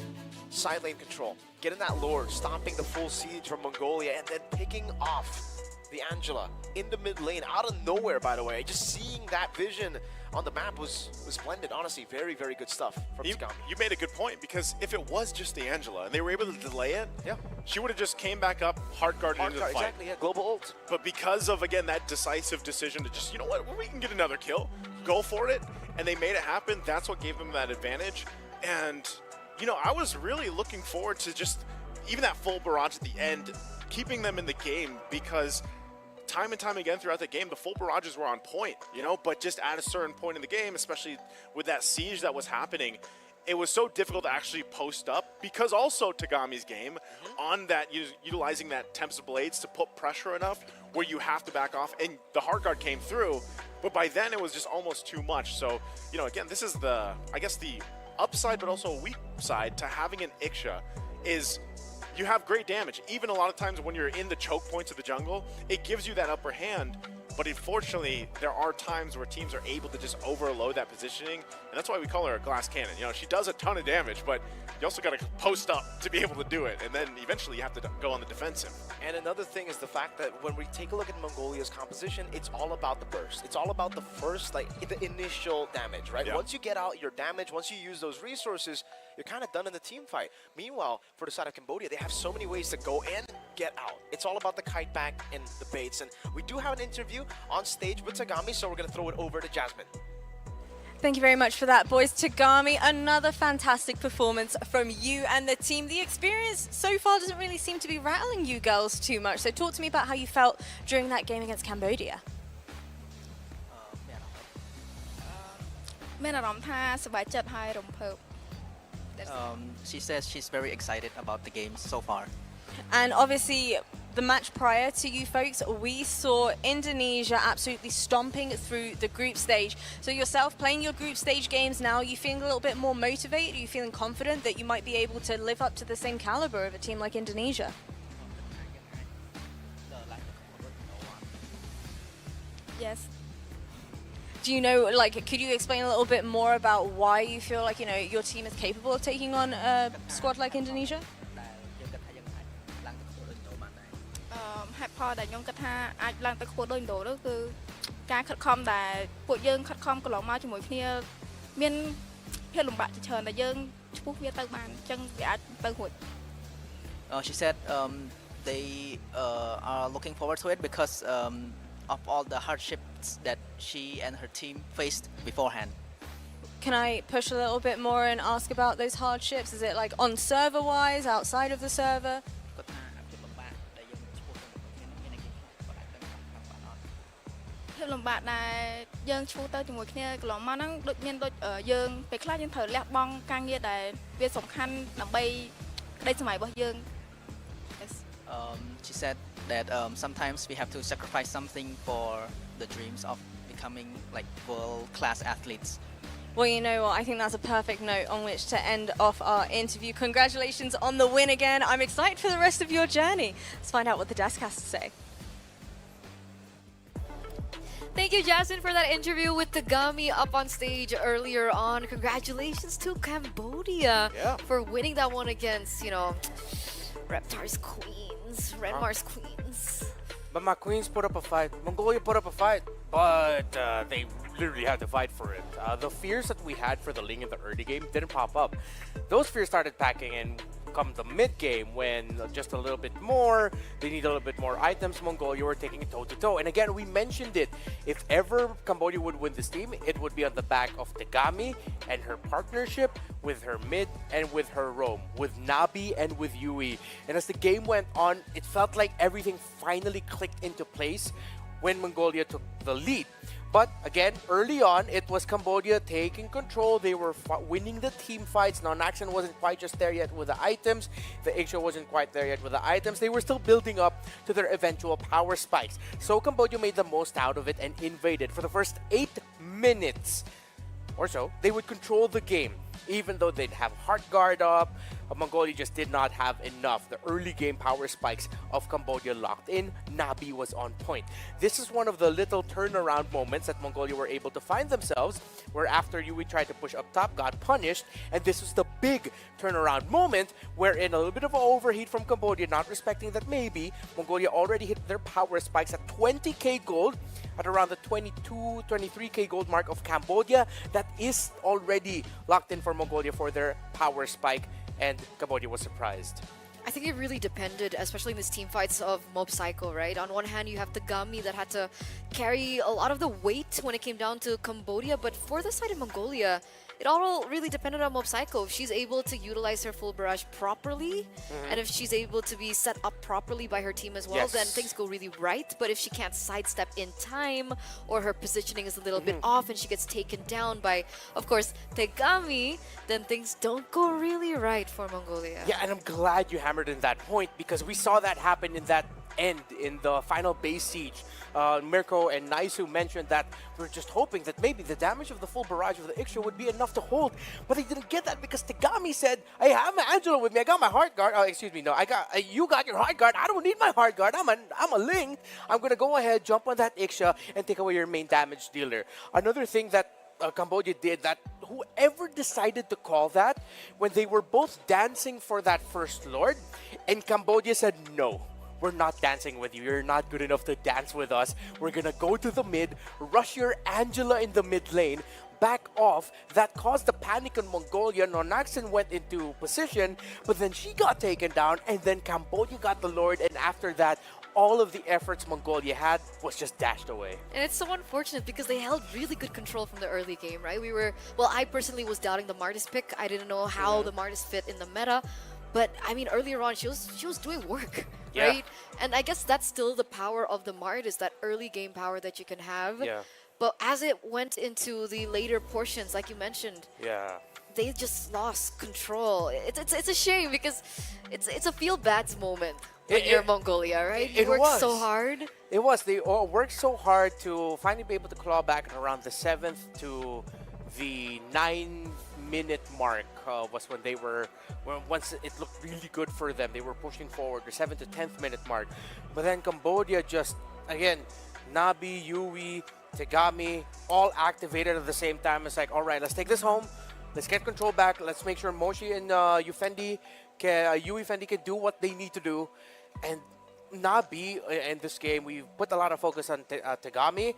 Side lane control, getting that lord, stopping the full siege from Mongolia, and then picking off the Angela in the mid lane, out of nowhere, by the way. Just seeing that vision on the map was splendid. Honestly, very good stuff from Tagami. You made a good point, because if it was just the Angela and they were able to delay it, she would have just came back up, hard guarded into the fight. Exactly, global ult. But because of, again, that decisive decision to just, you know what, we can get another kill, go for it, and they made it happen, that's what gave them that advantage. And, you know, I was really looking forward to just even that full barrage at the end, keeping them in the game, because time and time again throughout the game, the full barrages were on point, you know, but just at a certain point in the game, especially with that siege that was happening, it was so difficult to actually post up, because also Tagami's game on that, utilizing that Tempest Blades to put pressure enough where you have to back off, and the hard guard came through, but by then it was just almost too much. So, you know, again, this is the, I guess, the upside but also a weak side to having an Ixia is you have great damage. Even a lot of times when you're in the choke points of the jungle, it gives you that upper hand. But unfortunately, there are times where teams are able to just overload that positioning, and that's why we call her a glass cannon. You know, she does a ton of damage, but you also got to post up to be able to do it, and then eventually you have to go on the defensive. And another thing is the fact that when we take a look at Mongolia's composition, it's all about the burst. It's all about the first, like, the initial damage, right? Once you get out your damage, once you use those resources, you're kind of done in the team fight. Meanwhile, for the side of Cambodia, they have so many ways to go in, get out. It's all about the kite back and the baits. And we do have an interview on stage with Tagami, so we're going to throw it over to Jasmine. Thank you very much for that, boys. Tagami, another fantastic performance from you and the team. The experience so far doesn't really seem to be rattling you girls too much. So talk to me about how you felt during that game against Cambodia. She says she's very excited about the game so far. And obviously, the match prior to you folks, we saw Indonesia absolutely stomping through the group stage. So yourself, playing your group stage games now, are you feeling a little bit more motivated? Are you feeling confident that you might be able to live up to the same caliber of a team like Indonesia? Yes. Do you know, like, could you explain a little bit more about why you feel like, you know, your team is capable of taking on a squad like Indonesia? ហេតុផលដែលខ្ញុំគិតថាអាចឡើងទៅខ្ពស់ដូចឥណ្ឌូនោះគឺការខិតខំដែលពួកយើងខិតខំកន្លងមកជាមួយគ្នាមានភាពលំបាកជាច្រើនដែលយើងឈ្មោះវាទៅបានអញ្ចឹងវាអាចទៅរួច She said they are looking forward to it because of all the hardships that she and her team faced beforehand. Can I push a little bit more and ask about those hardships? Is it like on server-wise, outside of the server? ភាពលំបាកដែលយើងឈ្មោះទៅជាមួយគ្នាកន្លងមកហ្នឹងដូចមានដូចយើងពេលខ្លះយើងត្រូវលះបង់ការងារដែលវាសំខាន់ដើម្បីក្តីសម័យរបស់យើង She said that sometimes we have to sacrifice something for the dreams of becoming like world-class athletes. Well, you know what? I think that's a perfect note on which to end off our interview. Congratulations on the win again. I'm excited for the rest of your journey. Let's find out what the desk has to say. Thank you, Jasmine, for that interview with Tagami up on stage earlier on. Congratulations to Cambodia for winning that one against, you know, Reptar's Queens, Renmar's Queens. But my Queens put up a fight. Mongolia put up a fight, but they literally had to fight for it. The fears that we had for the Ling in the early game didn't pop up. Those fears started packing in come the mid game when just a little bit more, they need a little bit more items. Mongolia were taking it toe to toe. And again, we mentioned it. If ever Cambodia would win this team, it would be on the back of Tagami and her partnership with her mid and with her roam, with Nabi and with Yui. And as the game went on, it felt like everything finally clicked into place when Mongolia took the lead. But again, early on, it was Cambodia taking control. They were winning the team fights. Now, Naxon wasn't quite just there yet with the items. The Ixia wasn't quite there yet with the items. They were still building up to their eventual power spikes. So Cambodia made the most out of it and invaded. For the first 8 minutes or so, they would control the game. Even though they'd have Heart Guard up, Mongolia just did not have enough. The early game power spikes of Cambodia locked in. Nabi was on point. This is one of the little turnaround moments that Mongolia were able to find themselves, where after Yui tried to push up top, got punished, and this was the big turnaround moment wherein a little bit of an overheat from Cambodia, not respecting that maybe Mongolia already hit their power spikes at 20k gold, at around the 22, 23k gold mark of Cambodia. That is already locked in for Mongolia for their power spike, and Cambodia was surprised. I think it really depended, especially in these team fights, of Mob Psycho, right? On one hand, you have Tagami that had to carry a lot of the weight when it came down to Cambodia, but for the side of Mongolia, it all really depended on Mob Psycho. If she's able to utilize her full barrage properly, and if she's able to be set up properly by her team as well, then things go really right. But if she can't sidestep in time, or her positioning is a little bit off and she gets taken down by, of course, Tegami, then things don't go really right for Mongolia. Yeah, and I'm glad you hammered in that point, because we saw that happen in that end in the final base siege. Mirko and Naisu mentioned that we're just hoping that maybe the damage of the full barrage of the Ixia would be enough to hold, but they didn't get that because Tegami said, "Hey, I have my Angela with me. I got my Heart Guard. Oh, excuse me, no, I got you got your Heart Guard. I don't need my Heart Guard. I'm a Ling. I'm gonna go ahead, jump on that Ixia, and take away your main damage dealer." Another thing that Cambodia did, that whoever decided to call that, when they were both dancing for that first Lord, and Cambodia said, "No, we're not dancing with you. You're not good enough to dance with us. We're gonna go to the mid, rush your Angela in the mid lane, back off." That caused the panic in Mongolia. Nonaxon went into position, but then she got taken down, and then Cambodia got the Lord, and after that, all of the efforts Mongolia had was just dashed away. And it's so unfortunate because they held really good control from the early game, right? I personally was doubting the Martis pick. I didn't know how the Martis fit in the meta. But I mean, earlier on, she was doing work, right? And I guess that's still the power of the Martis, that early game power that you can have. Yeah. But as it went into the later portions, like you mentioned, they just lost control. It's a shame because it's a feel bad moment when you're Mongolia, right? You worked so hard. It was. They all worked so hard to finally be able to claw back at around the 7th to the 9-minute mark was when they were, once it looked really good for them, they were pushing forward, the 7th to 10th minute mark. But then Cambodia just, again, Nabi, Yui, Tegami, all activated at the same time. It's like, all right, let's take this home. Let's get control back. Let's make sure Moshi and Yui Fendi can do what they need to do. And Nabi, in this game, we put a lot of focus on Tegami.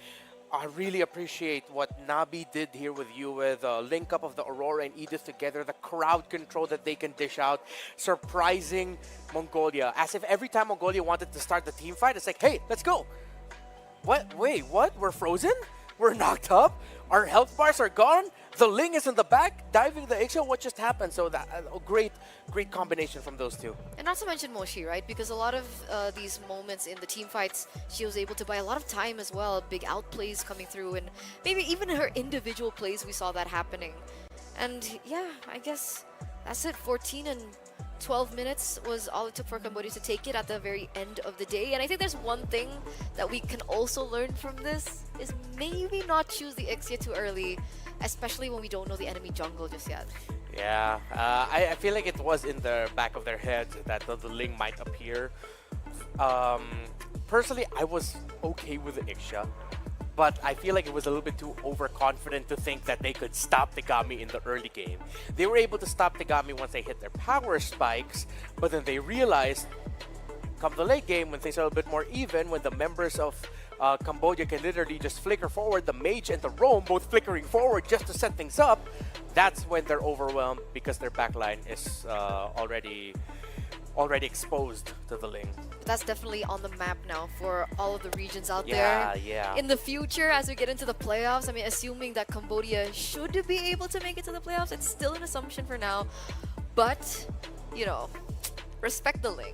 I really appreciate what Nabi did here with you, with link up of the Aurora and Edith together, the crowd control that they can dish out, surprising Mongolia. As if every time Mongolia wanted to start the team fight, it's like, hey, let's go. What? Wait, what? We're frozen? We're knocked up? Our health bars are gone? The Ling is in the back, diving the Ixia. What just happened? So that a great combination from those two. And not to mention Moshi, right? Because a lot of these moments in the team fights, she was able to buy a lot of time as well. Big outplays coming through, and maybe even her individual plays, we saw that happening. And yeah, I guess that's it. 14 and 12 minutes was all it took for Cambodia to take it at the very end of the day. And I think there's one thing that we can also learn from this, is maybe not choose the Ixia too early, especially when we don't know the enemy jungle just yet. Yeah, I feel like it was in the back of their heads that the Ling might appear. Personally, I was okay with the Ixia, but I feel like it was a little bit too overconfident to think that they could stop Tegami in the early game. They were able to stop Tegami once they hit their power spikes, but then they realized, come the late game, when things are a little bit more even, when the members of Cambodia can literally just flicker forward, the Mage and the Roam both flickering forward just to set things up, that's when they're overwhelmed because their backline is already exposed to the Ling. But that's definitely on the map now for all of the regions out there. Yeah. In the future, as we get into the playoffs, I mean, assuming that Cambodia should be able to make it to the playoffs, it's still an assumption for now. But, you know, respect the Ling.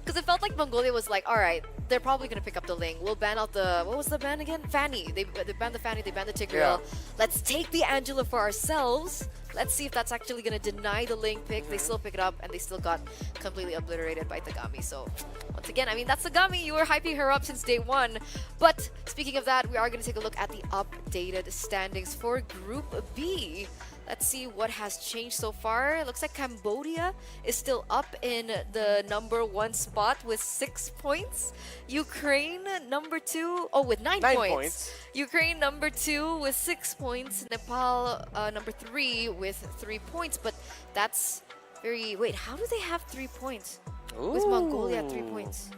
Because it felt like Mongolia was like, all right, they're probably going to pick up the Ling. We'll ban out the, what was the ban again? Fanny. They banned the Fanny, they banned the Tigreal. Let's take the Angela for ourselves. Let's see if that's actually going to deny the Ling pick. They still pick it up, and they still got completely obliterated by Tagami. So, once again, I mean, that's Tagami. You were hyping her up since day one. But, speaking of that, we are going to take a look at the updated standings for Group B. Let's see what has changed so far. It looks like Cambodia is still up in the #1 spot with 6 points. Ukraine #2, oh, with 9 points. Ukraine #2 with 6 points. Nepal #3 with 3 points. But that's very... Wait, how do they have 3 points? With Mongolia at 3 points.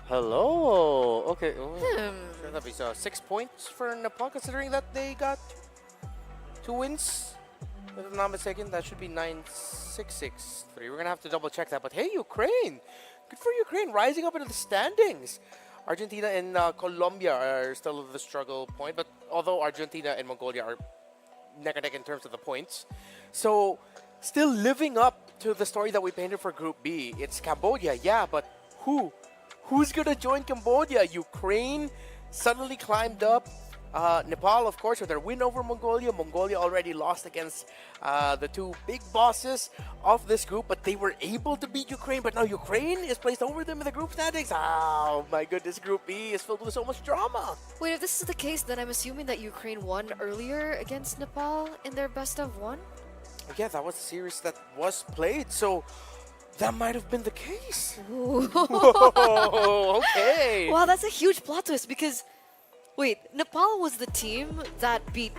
Hello. Okay. Sure, that'd be 6 points for Nepal, considering that they got 2 wins. If I'm not mistaken, that should be 9-6-6-3. We're gonna have to double check that. But hey, Ukraine! Good for Ukraine, rising up into the standings. Argentina and Colombia are still at the struggle point, but although Argentina and Mongolia are neck and neck in terms of the points, so still living up to the story that we painted for Group B. It's Cambodia, yeah, but who? Who's gonna join Cambodia? Ukraine suddenly climbed up. Nepal, of course, with their win over Mongolia. Mongolia already lost against the 2 big bosses of this group, but they were able to beat Ukraine. But now Ukraine is placed over them in the group standings. Oh my goodness, Group B is filled with so much drama. Wait, if this is the case, then I'm assuming that Ukraine won earlier against Nepal in their best-of-1? Yeah, that was the series that was played, so that might have been the case. Whoa, okay. Wow, that's a huge plot twist because... Wait, Nepal was the team that beat...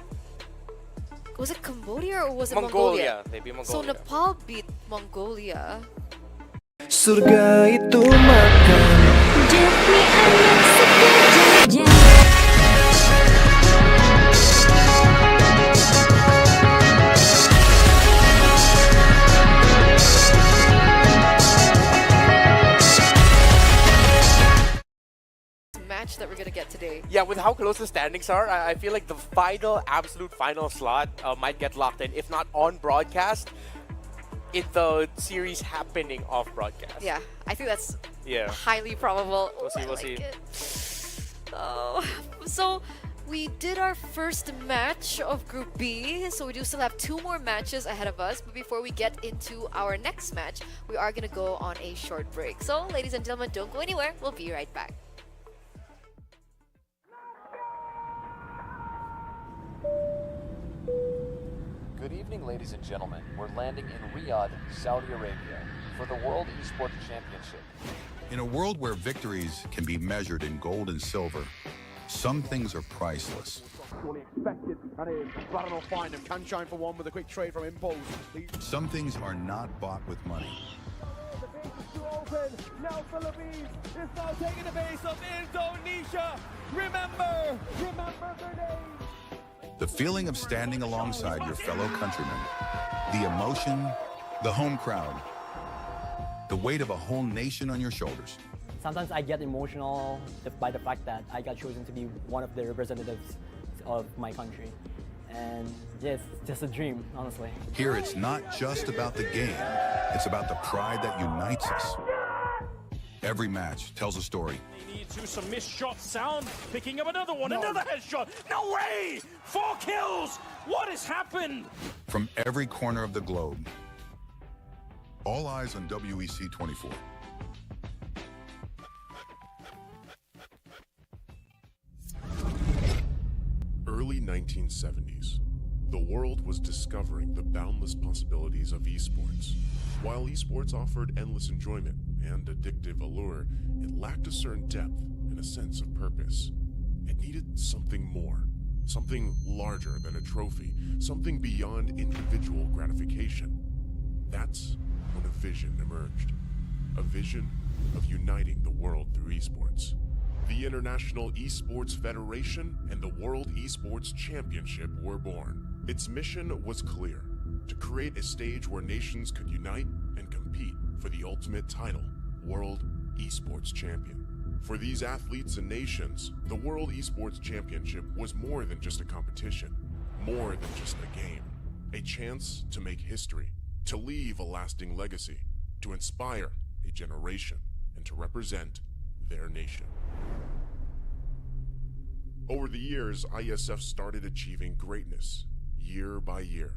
Was it Cambodia or was it Mongolia? They beat Mongolia. So Nepal beat Mongolia. Surga itu makan. Demi anak sekejap. Match that we're gonna get today. Yeah, with how close the standings are, I feel like the absolute final slot might get locked in, if not on broadcast, in the series happening off broadcast. Yeah, I think that's highly probable. We'll see. Oh, so we did our first match of Group B, so we do still have 2 more matches ahead of us. But before we get into our next match, we are gonna go on a short break. So, ladies and gentlemen, don't go anywhere. We'll be right back. Good evening, ladies and gentlemen. We're landing in Riyadh, Saudi Arabia, for the World Esports Championship. In a world where victories can be measured in gold and silver, some things are priceless. Fully expected, and it is Baron will find him. Can shine for one with a quick trade from Impulse. Some things are not bought with money. The base is too open. Now Philippines is now taking the base of Indonesia. Remember their name. The feeling of standing alongside your fellow countrymen, the emotion, the home crowd, the weight of a whole nation on your shoulders. Sometimes I get emotional by the fact that I got chosen to be one of the representatives of my country. And yeah, it's just a dream, honestly. Here it's not just about the game, it's about the pride that unites us. Every match tells a story. They need to some missed shots. Sound picking up another one, another headshot. No way! 4 kills! What has happened? From every corner of the globe. All eyes on WEC 24. Early 1970s. The world was discovering the boundless possibilities of esports. While esports offered endless enjoyment and addictive allure, it lacked a certain depth and a sense of purpose. It needed something more, something larger than a trophy, something beyond individual gratification. That's when a vision emerged. A vision of uniting the world through esports. The International Esports Federation and the World Esports Championship were born. Its mission was clear: to create a stage where nations could unite and compete for the ultimate title, World Esports Champion. For these athletes and nations, the World Esports Championship was more than just a competition, more than just a game. A chance to make history, to leave a lasting legacy, to inspire a generation, and to represent their nation. Over the years, IESF started achieving greatness year by year.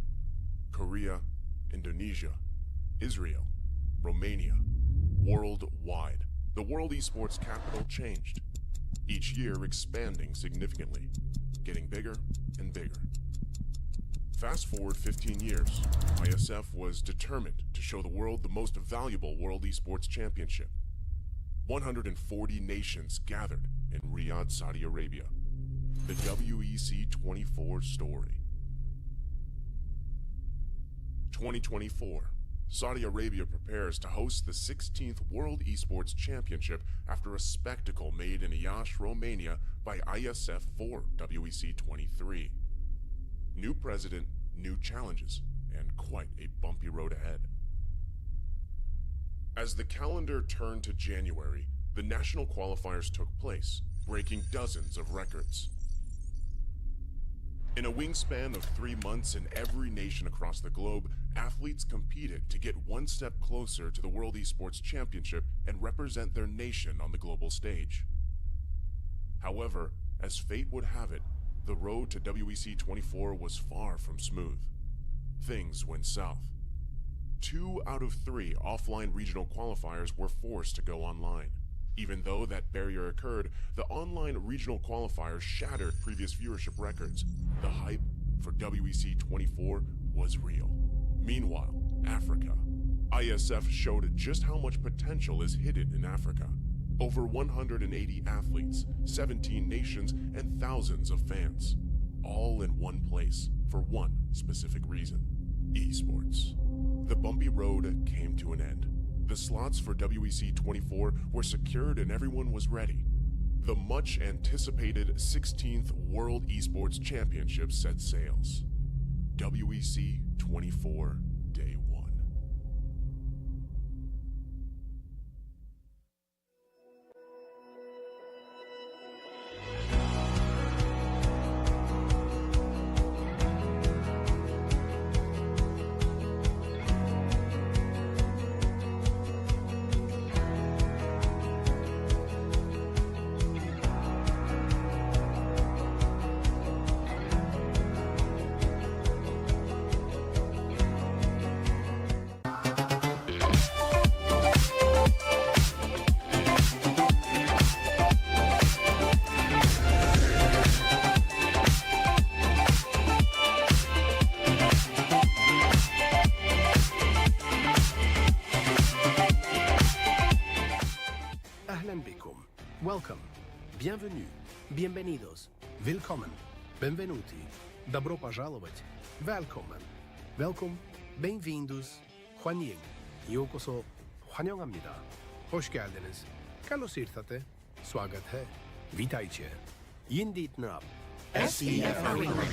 Korea, Indonesia, Israel, Romania, worldwide. The World Esports capital changed, each year expanding significantly, getting bigger and bigger. Fast forward 15 years, IESF was determined to show the world the most valuable World Esports Championship. 140 nations gathered in Riyadh, Saudi Arabia. The WEC 24 story. 2024. Saudi Arabia prepares to host the 16th World Esports Championship after a spectacle made in Iași, Romania by IESF for WEC 23. New president, new challenges, and quite a bumpy road ahead. As the calendar turned to January, the national qualifiers took place, breaking dozens of records. In a wingspan of 3 months in every nation across the globe, athletes competed to get one step closer to the World Esports Championship and represent their nation on the global stage. However, as fate would have it, the road to WEC 24 was far from smooth. Things went south. 2 out of 3 offline regional qualifiers were forced to go online. Even though that barrier occurred, the online regional qualifiers shattered previous viewership records. The hype for WEC 24 was real. Meanwhile, Africa. IESF showed just how much potential is hidden in Africa. Over 180 athletes, 17 nations, and thousands of fans. All in one place for one specific reason: esports. The bumpy road came to an end. The slots for WEC 24 were secured and everyone was ready. The much-anticipated 16th World Esports Championship set sails. WEC 24 Day 1. Welcome, bienvenue, bienvenidos, willkommen, benvenuti, добро пожаловать, välkommen, welkom, bem-vindos, 환영, 요koso, 환영합니다, hoş geldiniz, kallos irtate, swagat hai, witajcie, yindit nab, SEF Arena.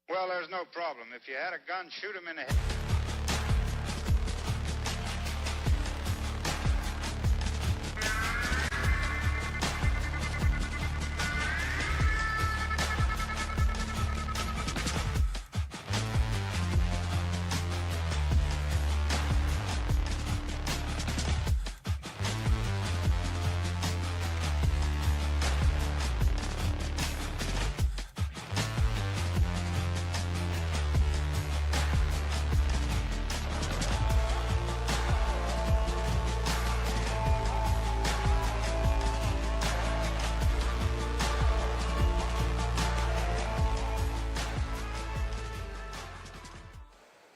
Well, there's no problem. If you had a gun, shoot him in the head.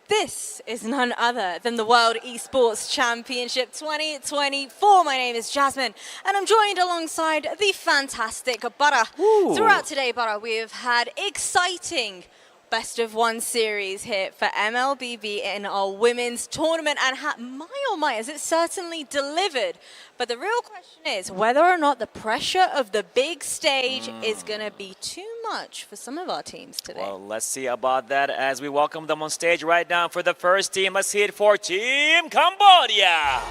This is none other than the World Esports Championship 2024. My name is Jasmine, and I'm joined alongside the fantastic Bara. Throughout today, Bara, we have had exciting best of one series here for MLBB in our women's tournament, and oh my, has it certainly delivered. But the real question is whether or not the pressure of the big stage is going to be too much for some of our teams today. Well, let's see about that as we welcome them on stage right now for the first team. Let's see it for Team Cambodia.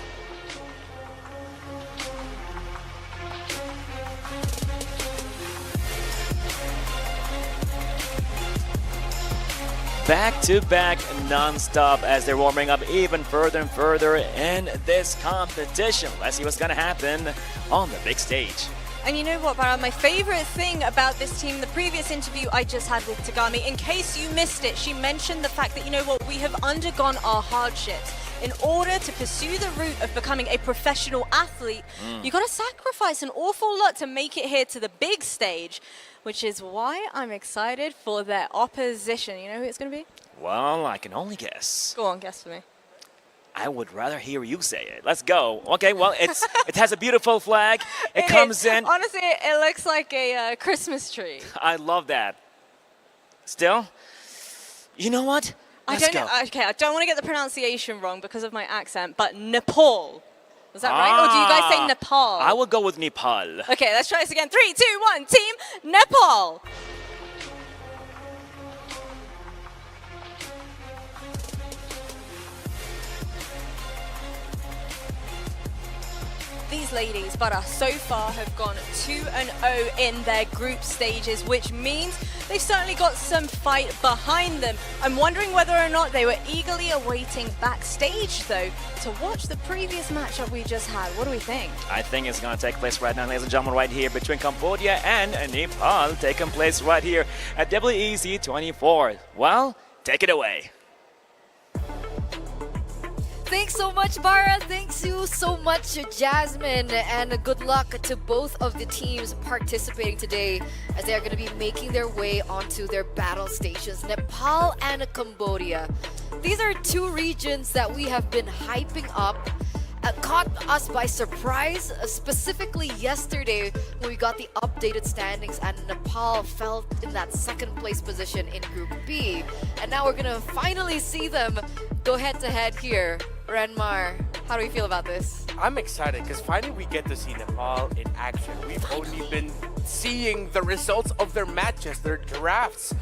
Back-to-back non-stop as they're warming up even further and further in this competition. Let's see what's going to happen on the big stage. And you know what, Bara, my favorite thing about this team, the previous interview I just had with Tagami, in case you missed it, she mentioned the fact that, you know what, we have undergone our hardships. In order to pursue the route of becoming a professional athlete, you got to sacrifice an awful lot to make it here to the big stage, which is why I'm excited for their opposition. You know who it's going to be? Well, I can only guess. Go on, guess for me. I would rather hear you say it. Let's go. Okay, well, it has a beautiful flag. It comes in. Honestly, it looks like a Christmas tree. I love that. Still, you know what? Let's go. Okay, I don't want to get the pronunciation wrong because of my accent, but Nepal. Is that right? Or do you guys say Nepal? I will go with Nepal. Okay, let's try this again. 3, 2, 1. Team Nepal. These ladies, Bara, so far have gone 2-0 in their group stages, which means they've certainly got some fight behind them. I'm wondering whether or not they were eagerly awaiting backstage, though, to watch the previous matchup we just had. What do we think? I think it's going to take place right now, ladies and gentlemen, right here between Cambodia and Nepal, taking place right here at WEC 24. Well, take it away. Thanks so much, Bara. Thanks you so much, Jasmine. And good luck to both of the teams participating today as they are going to be making their way onto their battle stations, Nepal and Cambodia. These are two regions that we have been hyping up. Caught us by surprise, specifically yesterday when we got the updated standings and Nepal fell in that second place position in Group B. And now we're going to finally see them go head-to-head here. Renmar, how do we feel about this? I'm excited because finally we get to see Nepal in action. We've only been seeing the results of their matches, their drafts,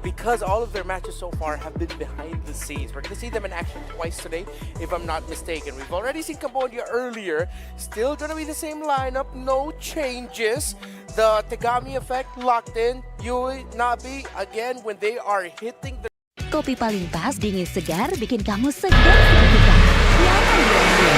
because all of their matches so far have been behind the scenes. We're going to see them in action twice today, if I'm not mistaken. We've already seen Cambodia earlier. Still going to be the same lineup, no changes. The Tagami effect locked in. Yui, Nabi, again, when they are hitting the Kopi paling pas, dingin segar, bikin kamu segar seketika. Nyaman diambil.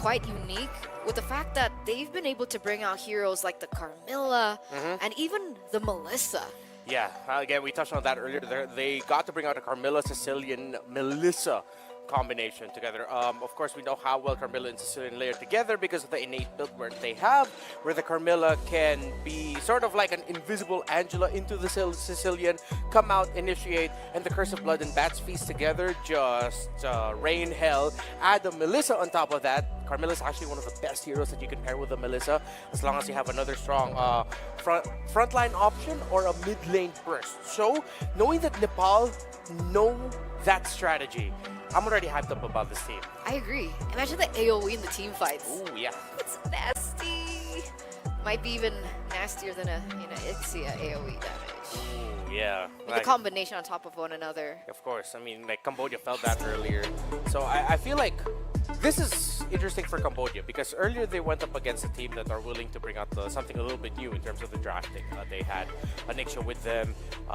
Quite unique with the fact that they've been able to bring out heroes like the Carmilla and even the Melissa. Yeah, again, we touched on that earlier. They got to bring out a Carmilla, Sicilian, Melissa combination together. Of course, we know how well Carmilla and Sicilian layer together because of the innate build work they have, where the Carmilla can be sort of like an invisible Angela into the Sicilian, come out, initiate, and the Curse of Blood and Bats Feast together, just rain hell. Add the Melissa on top of that. Carmilla is actually one of the best heroes that you can pair with the Melissa, as long as you have another strong frontline option or a mid lane burst. So, knowing that Nepal know that strategy, I'm already hyped up about this team. I agree. Imagine the AoE in the team fights. Ooh, yeah. It's nasty. Might be even nastier than a Ixia AoE damage. Ooh, yeah. With the combination on top of one another. Of course. I mean, like, Cambodia felt that earlier. So I feel like this is interesting for Cambodia because earlier they went up against a team that are willing to bring out something a little bit new in terms of the drafting. They had a Nixia with them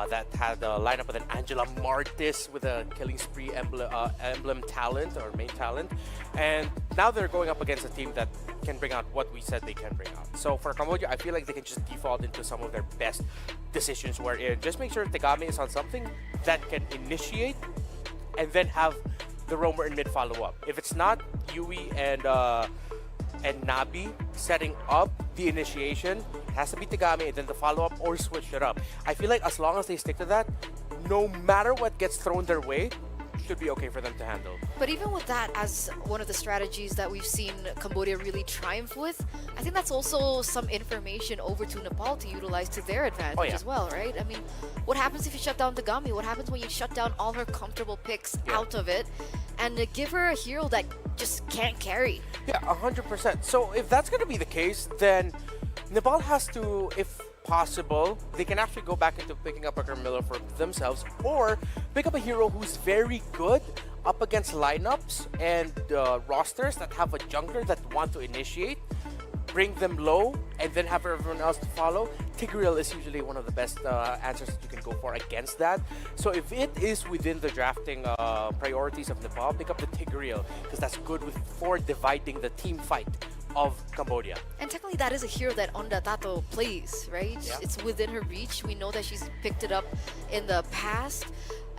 that had a lineup with an Angela Martis with a Killing Spree emblem talent or main talent. And now they're going up against a team that can bring out what we said they can bring out. So for Cambodia, I feel like they can just default into some of their best decisions wherein just make sure Tegami is on something that can initiate and then have the roamer in mid follow up. If it's not Yui and Nabi setting up the initiation, it has to be Tegami and then the follow up or switch it up. I feel like as long as they stick to that, no matter what gets thrown their way, should be okay for them to handle. But even with that as one of the strategies that we've seen Cambodia really triumph with, I think that's also some information over to Nepal to utilize to their advantage as well, right? I mean, what happens if you shut down Tegami? What happens when you shut down all her comfortable picks out of it and give her a hero that just can't carry? Yeah, 100%. So if that's going to be the case, then Nepal has to, if possible, they can actually go back into picking up a Carmilla for themselves or pick up a hero who's very good up against lineups and rosters that have a jungler that want to initiate, bring them low, and then have everyone else to follow. Tigreal is usually one of the best answers that you can go for against that. So if it is within the drafting priorities of Nepal, pick up the Tigreal because that's good for dividing the team fight of Cambodia. And technically that is a hero that Onda Tato plays, right? Yeah. It's within her reach. We know that she's picked it up in the past.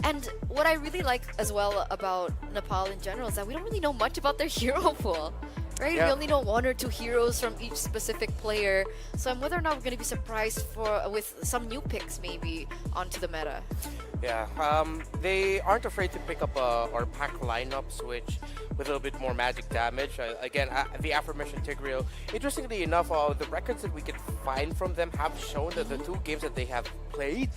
And what I really like as well about Nepal in general is that we don't really know much about their hero pool, right? Yeah. We only know 1 or 2 heroes from each specific player. So I'm whether or not we're going to be surprised with some new picks maybe onto the meta. Yeah, they aren't afraid to pick up or pack lineups which with a little bit more magic damage. Again, the aforementioned Tigreal. Interestingly enough, the records that we can find from them have shown that the 2 games that they have played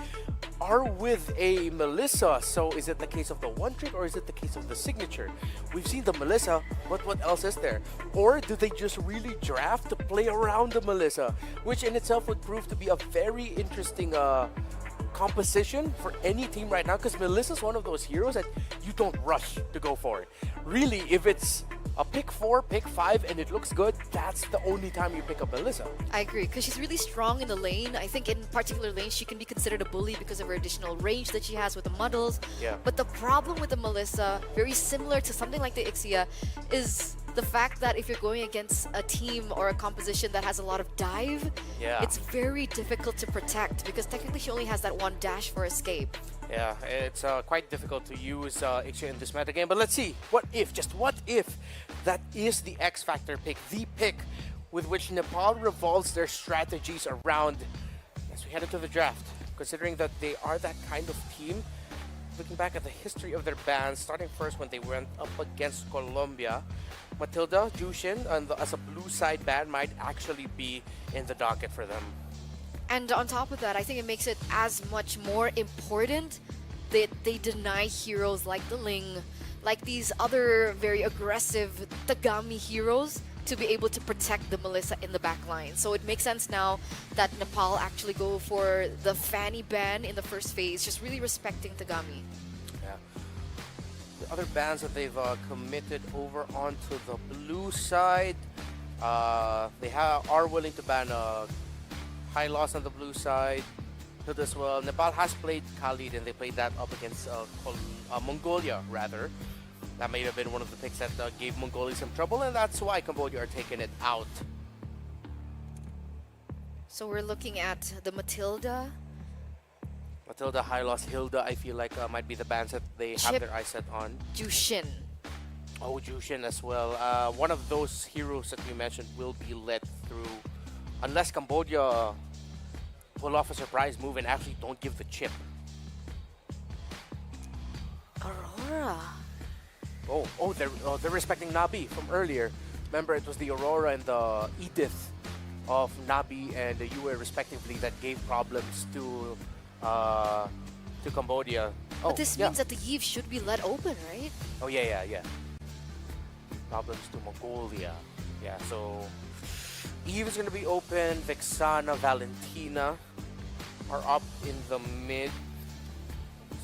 are with a Melissa. So is it the case of the one trick or is it the case of the signature? We've seen the Melissa, but what else is there? Or do they just really draft to play around the Melissa, which in itself would prove to be a very interesting composition for any team right now, because Melissa's one of those heroes that you don't rush to go for it. Really, if it's a pick 4, pick 5, and it looks good, that's the only time you pick up Melissa. I agree, because she's really strong in the lane. I think in particular lanes, she can be considered a bully because of her additional range that she has with the muddles. Yeah. But the problem with the Melissa, very similar to something like the Ixia, is the fact that if you're going against a team or a composition that has a lot of dive, it's very difficult to protect because technically she only has that 1 dash for escape. Yeah, it's quite difficult to use Ixia in this meta game, but let's see. What if, just what if, that is the X Factor pick, the pick with which Nepal revolves their strategies around as we head into the draft, considering that they are that kind of team. Looking back at the history of their bans, starting first when they went up against Colombia, Matilda, Jushin, and as a blue side ban might actually be in the docket for them. And on top of that, I think it makes it as much more important that they deny heroes like the Ling, like these other very aggressive Tegami heroes, to be able to protect the Melissa in the back line. So it makes sense now that Nepal actually go for the Fanny ban in the first phase, just really respecting Tegami. Yeah. The other bans that they've committed over onto the blue side, they are willing to ban High Loss on the blue side as well. Nepal has played Khalid and they played that up against Mongolia rather. That may have been one of the picks that gave Mongolia some trouble, and that's why Cambodia are taking it out. So we're looking at the Matilda. Matilda, High Loss, Hilda, I feel like might be the bands that they have their eyes set on. Jushin. Oh, Jushin as well. One of those heroes that you mentioned will be led through, unless Cambodia pull off a surprise move and actually don't give the chip. Aurora. Oh, they're respecting Nabi from earlier. Remember, it was the Aurora and the Edith of Nabi and the Yue respectively that gave problems to Cambodia. But this means that the Eve should be let open, right? Oh, yeah. Problems to Mongolia. Yeah, so Eve is going to be open. Vexana, Valentina are up in the mid.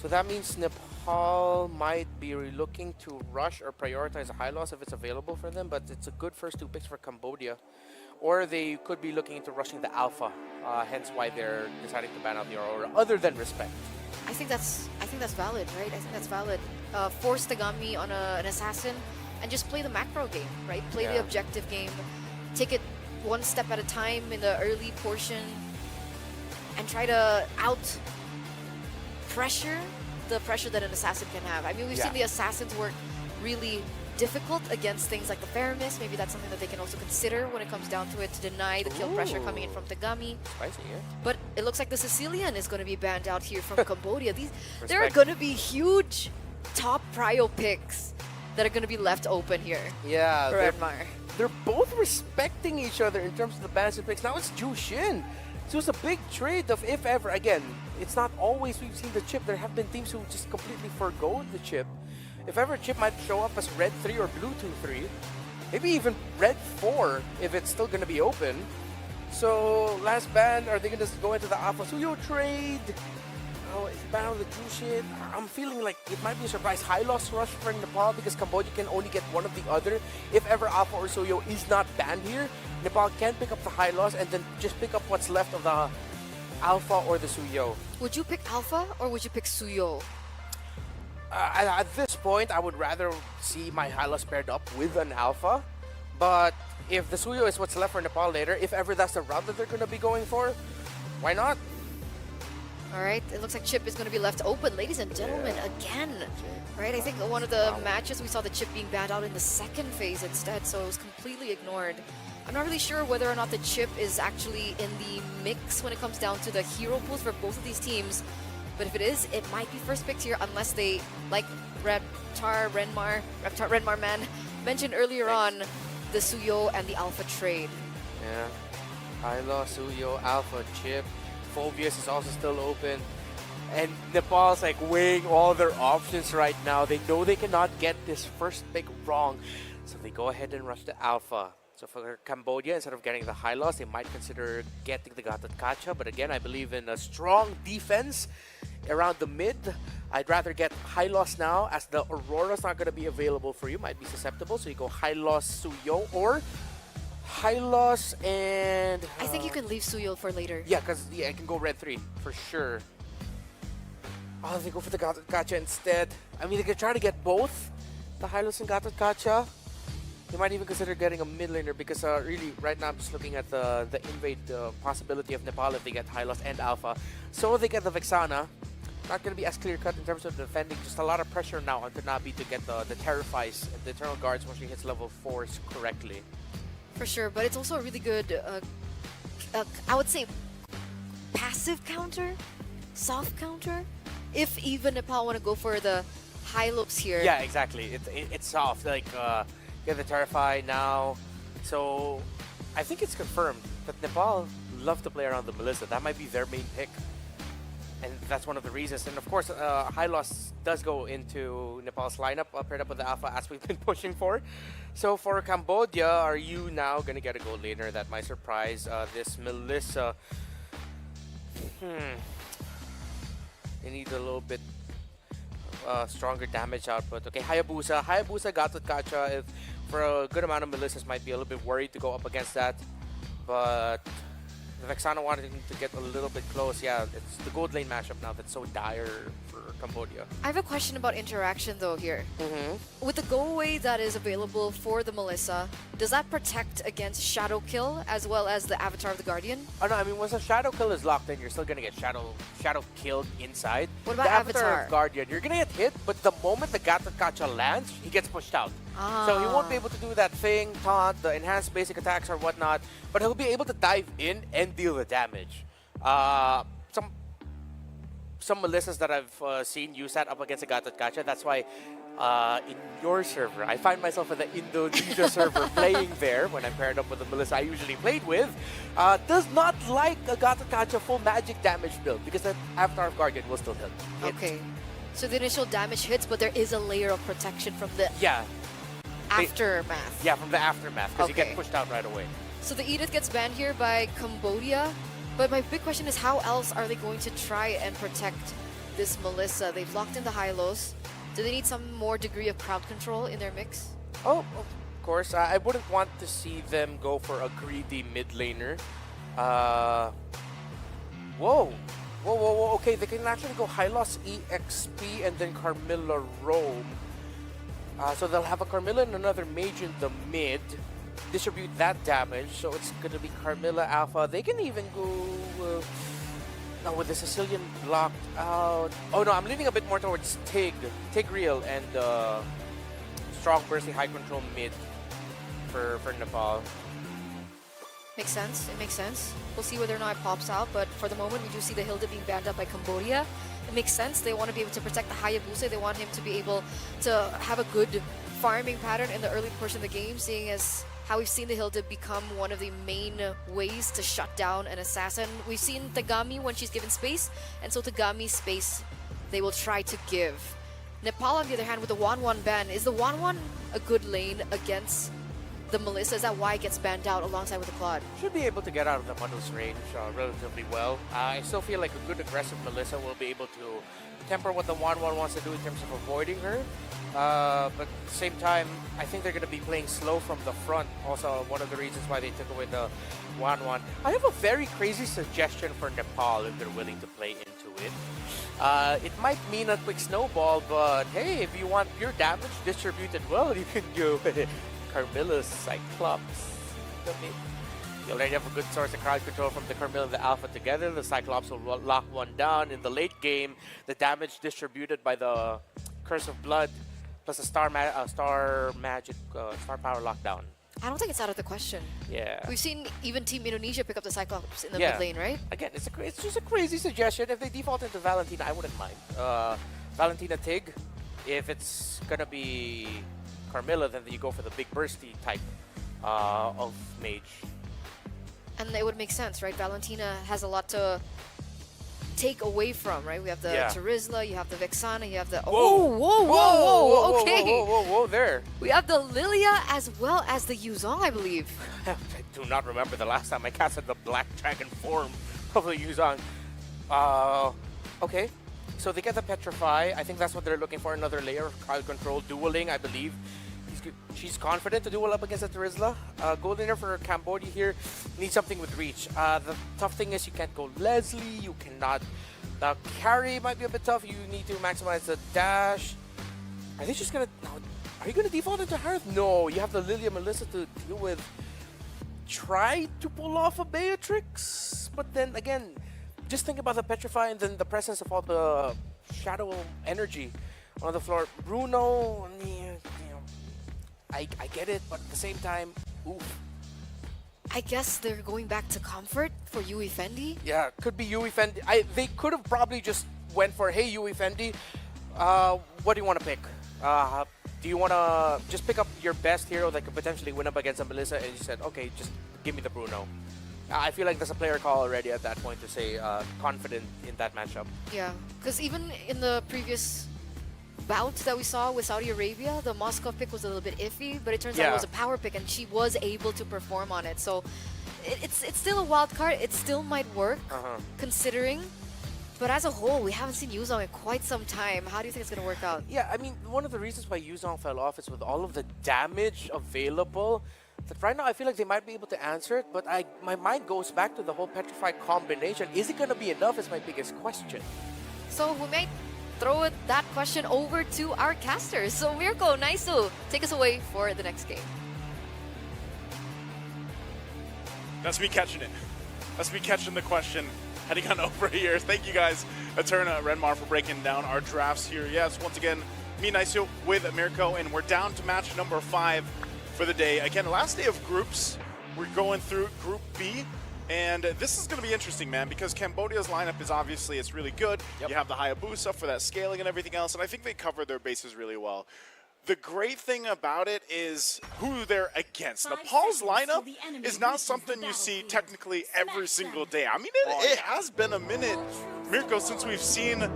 So that means Nepal might be looking to rush or prioritize a high loss if it's available for them, but it's a good first 2 picks for Cambodia. Or they could be looking into rushing the Alpha, hence why they're deciding to ban out the Aurora, other than respect. I think that's valid, right? I think that's valid. Force Tagami on an assassin and just play the macro game, right? Play the objective game. Take it one step at a time in the early portion and try to out pressure the pressure that an assassin can have. I mean, we've seen the assassins work really difficult against things like the Faramis. Maybe that's something that they can also consider when it comes down to it, to deny the kill pressure coming in from Tagami. Spicy, yeah. But it looks like the Sicilian is going to be banned out here from Cambodia. There are going to be huge top prio picks that are going to be left open here. Yeah, for Redmar. They're both respecting each other in terms of the bans and picks. Now it's Jushin. So it's a big trade of, if ever, again, it's not always we've seen the chip. There have been teams who just completely forgo the chip. If ever, chip might show up as red 3 or blue 2-3. Maybe even red 4 if it's still going to be open. So last ban, are they going to go into the Alpha Suyo trade? Oh, it's ban on the Jushin. I'm feeling like it might be a surprise high loss rush for Nepal because Cambodia can only get one of the other. If ever Alpha or Suyo is not banned here, Nepal can pick up the high loss and then just pick up what's left of the Alpha or the Suyo. Would you pick Alpha or would you pick Suyo? At this point, I would rather see my high loss paired up with an Alpha. But if the Suyo is what's left for Nepal later, if ever that's the route that they're going to be going for, why not? All right, it looks like chip is going to be left open, ladies and gentlemen, again. Right, I think one of the matches we saw the chip being banned out in the second phase instead, so it was completely ignored. I'm not really sure whether or not the chip is actually in the mix when it comes down to the hero pools for both of these teams. But if it is, it might be first picked here unless they, like Reptar Renmar man mentioned earlier on, the Suyo and the Alpha trade. Yeah, high loss, Suyo, Alpha, chip. Phobius is also still open. And Nepal's like weighing all their options right now. They know they cannot get this first pick wrong. So they go ahead and rush the Alpha. So for Cambodia, instead of getting the high loss, they might consider getting the Gatot Kacha. But again, I believe in a strong defense around the mid. I'd rather get high loss now as the Aurora's not going to be available for you. Might be susceptible. So you go high loss Suyo or high loss and... I think you can leave Suyo for later. Yeah, because I can go red 3 for sure. Oh, they go for the Gatot Kacha instead. I mean, they could try to get both the high loss and Gatot Kacha. They might even consider getting a mid laner because really, right now I'm just looking at the invade possibility of Nepal if they get high loss and Alpha. So they get the Vexana. Not going to be as clear-cut in terms of defending. Just a lot of pressure now on Nabi to get the Terrifies and the Eternal Guards once she hits level 4s correctly. For sure, but it's also a really good, I would say, passive counter, soft counter. If even Nepal want to go for the high looks here. Yeah, exactly. It's soft. Like, get the Terrify now. So, I think it's confirmed that Nepal love to play around the Melissa. That might be their main pick. And that's one of the reasons. And of course, high loss does go into Nepal's lineup, paired up with the Alpha as we've been pushing for. So for Cambodia, are you now going to get a gold laner? That might surprise this Melissa. They need a little bit stronger damage output. Okay, Hayabusa. Hayabusa, Gatot Kacha. If for a good amount of Melissas, might be a little bit worried to go up against that. But the Vexana wanted to get a little bit close. Yeah, it's the gold lane mashup now that's so dire for Cambodia. I have a question about interaction though here. With the go away that is available for the Melissa, does that protect against Shadow Kill as well as the Avatar of the Guardian? Oh no, I mean once a Shadow Kill is locked in, you're still gonna get Shadow killed inside. What about the Avatar? Of Guardian, you're gonna get hit, but the moment the Gatot Kacha lands, he gets pushed out. So he won't be able to do that thing, taunt, the enhanced basic attacks or whatnot, but he'll be able to dive in and deal the damage. Some Melissas that I've seen use that up against a Gatot Kacha. That's why in your server, I find myself in the Indonesia server playing there when I'm paired up with the Melissa I usually played with. Does not like a Gatot Kacha full magic damage build because that Avatar of Guardian will still hit. Okay. So the initial damage hits, but there is a layer of protection from the aftermath. Yeah, from the aftermath, because you Okay. get pushed out right away. So the Edith gets banned here by Cambodia. But my big question is, how else are they going to try and protect this Melissa? They've locked in the high-lows. Do they need some more degree of crowd control in their mix? Oh, of course. I wouldn't want to see them go for a greedy mid laner. Whoa. Whoa. Okay, they can actually go high-loss EXP and then Carmilla roam. So they'll have a Carmilla and another mage in the mid. Distribute that damage, so it's gonna be Carmilla Alpha. They can even go with the Sicilian blocked out. Oh no, I'm leaning a bit more towards Tigreal and strong bursty high control mid for Nepal. Makes sense. It makes sense. We'll see whether or not it pops out, but for the moment, we do see the Hilda being banned up by Cambodia. It makes sense. They want to be able to protect the Hayabusa. They want him to be able to have a good farming pattern in the early portion of the game, seeing as how we've seen the Hilda become one of the main ways to shut down an assassin. We've seen Tagami when she's given space, and so Tagami's space they will try to give. Nepal, on the other hand, with the 1-1 ban, is the 1-1 a good lane against the Melissa? Is that why it gets banned out alongside with the Claude? Should be able to get out of the Muddle's range relatively well. I still feel like a good aggressive Melissa will be able to temper what the 1-1 wants to do in terms of avoiding her. But at the same time, I think they're going to be playing slow from the front. Also, one of the reasons why they took away the 1-1. I have a very crazy suggestion for Nepal if they're willing to play into it. It might mean a quick snowball, but hey, if you want pure damage distributed well, you can do Carmilla's Cyclops. You already have a good source of crowd control from the Carmilla and the Alpha together. The Cyclops will lock one down. In the late game, the damage distributed by the Curse of Blood plus a star power lockdown. I don't think it's out of the question. Yeah. We've seen even Team Indonesia pick up the Cyclops in the mid lane, right? Again, it's just a crazy suggestion. If they default into Valentina, I wouldn't mind. Valentina Tig. If it's gonna be Carmilla, then you go for the big bursty type of mage. And it would make sense, right? Valentina has a lot to take away from, right? We have the Terizla, you have the Vexana, you have the... Whoa, okay. Whoa, there. We have the Lilia as well as the Yuzong, I believe. I do not remember the last time I casted the Black Dragon form of the Yuzong. Okay, so they get the Petrify. I think that's what they're looking for, another layer of crowd control. Dueling, I believe. She's confident to duel up against the Terizla. Gold laner for Cambodia here needs something with reach. The tough thing is you can't go Leslie, you cannot. The carry might be a bit tough. You need to maximize the dash. Are they just gonna? Are you gonna default into Harith? No, you have the Lilia Melissa to deal with. Try to pull off a Beatrix, but then again, just think about the Petrify and then the presence of all the shadow energy on the floor. Bruno, I get it, but at the same time, oof. I guess they're going back to comfort for Yui Fendi. Yeah, could be Yui Fendi. They could have probably just went for, hey, Yui Fendi, what do you want to pick? Do you want to just pick up your best hero that could potentially win up against a Melissa? And you said, okay, just give me the Bruno. I feel like there's a player call already at that point to say confident in that matchup. Yeah, because even in the previous bout that we saw with Saudi Arabia, the Moscow pick was a little bit iffy, but it turns out it was a power pick and she was able to perform on it. So it's still a wild card. It still might work, considering. But as a whole, we haven't seen Yuzong in quite some time. How do you think it's going to work out? Yeah, I mean, one of the reasons why Yuzong fell off is with all of the damage available. That right now, I feel like they might be able to answer it, but my mind goes back to the whole Petrify combination. Is it going to be enough is my biggest question. So we might throw that question over to our casters. So Mirko, Naisu, take us away for the next game. That's me catching it. That's me catching the question. Heading on over here. Thank you guys, Eterna, Renmar, for breaking down our drafts here. Yes, once again, me, Naisu, with Mirko, and we're down to match number 5 for the day. Again, last day of groups. We're going through Group B. And this is going to be interesting, man, because Cambodia's lineup is obviously, it's really good. You have the Hayabusa for that scaling and everything else, and I think they cover their bases really well. The great thing about it is who they're against. Nepal's lineup is not something you see technically every single day. I mean, it has been a minute, Mirko, since we've seen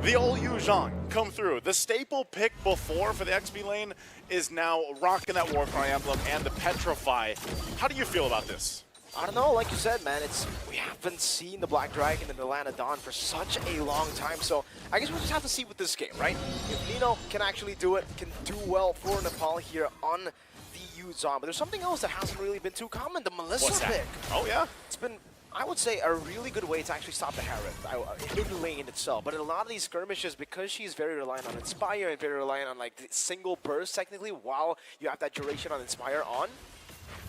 The old Yuzhong come through. The staple pick before for the XP lane is now rocking that Warcry emblem and the Petrify. How do you feel about this? I don't know, like you said, man, we haven't seen the Black Dragon and the Atlanta Dawn for such a long time, so I guess we'll just have to see with this game, right? If Nino can actually do it, can do well for Nepal here on the Yuzhong, but there's something else that hasn't really been too common, the Melissa pick. Oh, yeah? It's been, I would say, a really good way to actually stop the Harith in the lane itself, but in a lot of these skirmishes, because she's very reliant on Inspire and very reliant on like the single burst technically, while you have that duration on Inspire on,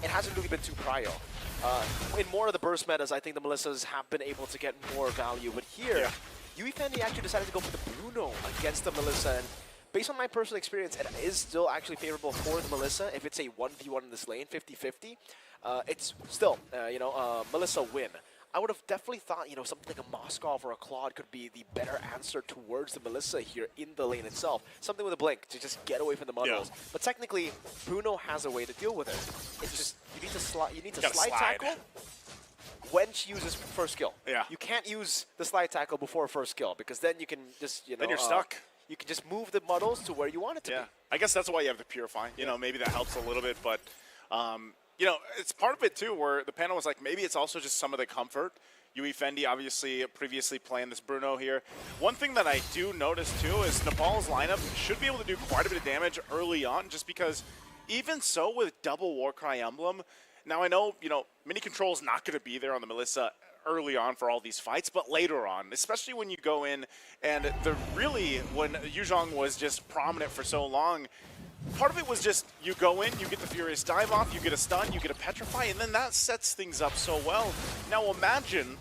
it hasn't really been too prio. In more of the burst metas, I think the Melissas have been able to get more value, but here, Fendi actually decided to go for the Bruno against the Melissa, and based on my personal experience, it is still actually favorable for the Melissa. If it's a 1v1 in this lane, 50-50, it's still, Melissa win. I would have definitely thought, something like a Moskov or a Claude could be the better answer towards the Melissa here in the lane itself. Something with a blink to just get away from the muddles. Yeah. But technically, Bruno has a way to deal with it. It's just, you need to slide tackle when she uses first skill. Yeah. You can't use the slide tackle before first skill, because then you can just, then you're stuck. You can just move the muddles to where you want it to be. I guess that's why you have the Purify. Maybe that helps a little bit, but it's part of it too, where the panel was like, maybe it's also just some of the comfort. Fendi obviously previously playing this Bruno here. One thing that I do notice too is Nepal's lineup should be able to do quite a bit of damage early on, just because even so with double Warcry emblem, now I know, mini control's not going to be there on the Melissa early on for all these fights, but later on, especially when you go in and when Yuzhong was just prominent for so long, part of it was just you go in, you get the Furious Dive off, you get a stun, you get a Petrify, and then that sets things up so well. Now imagine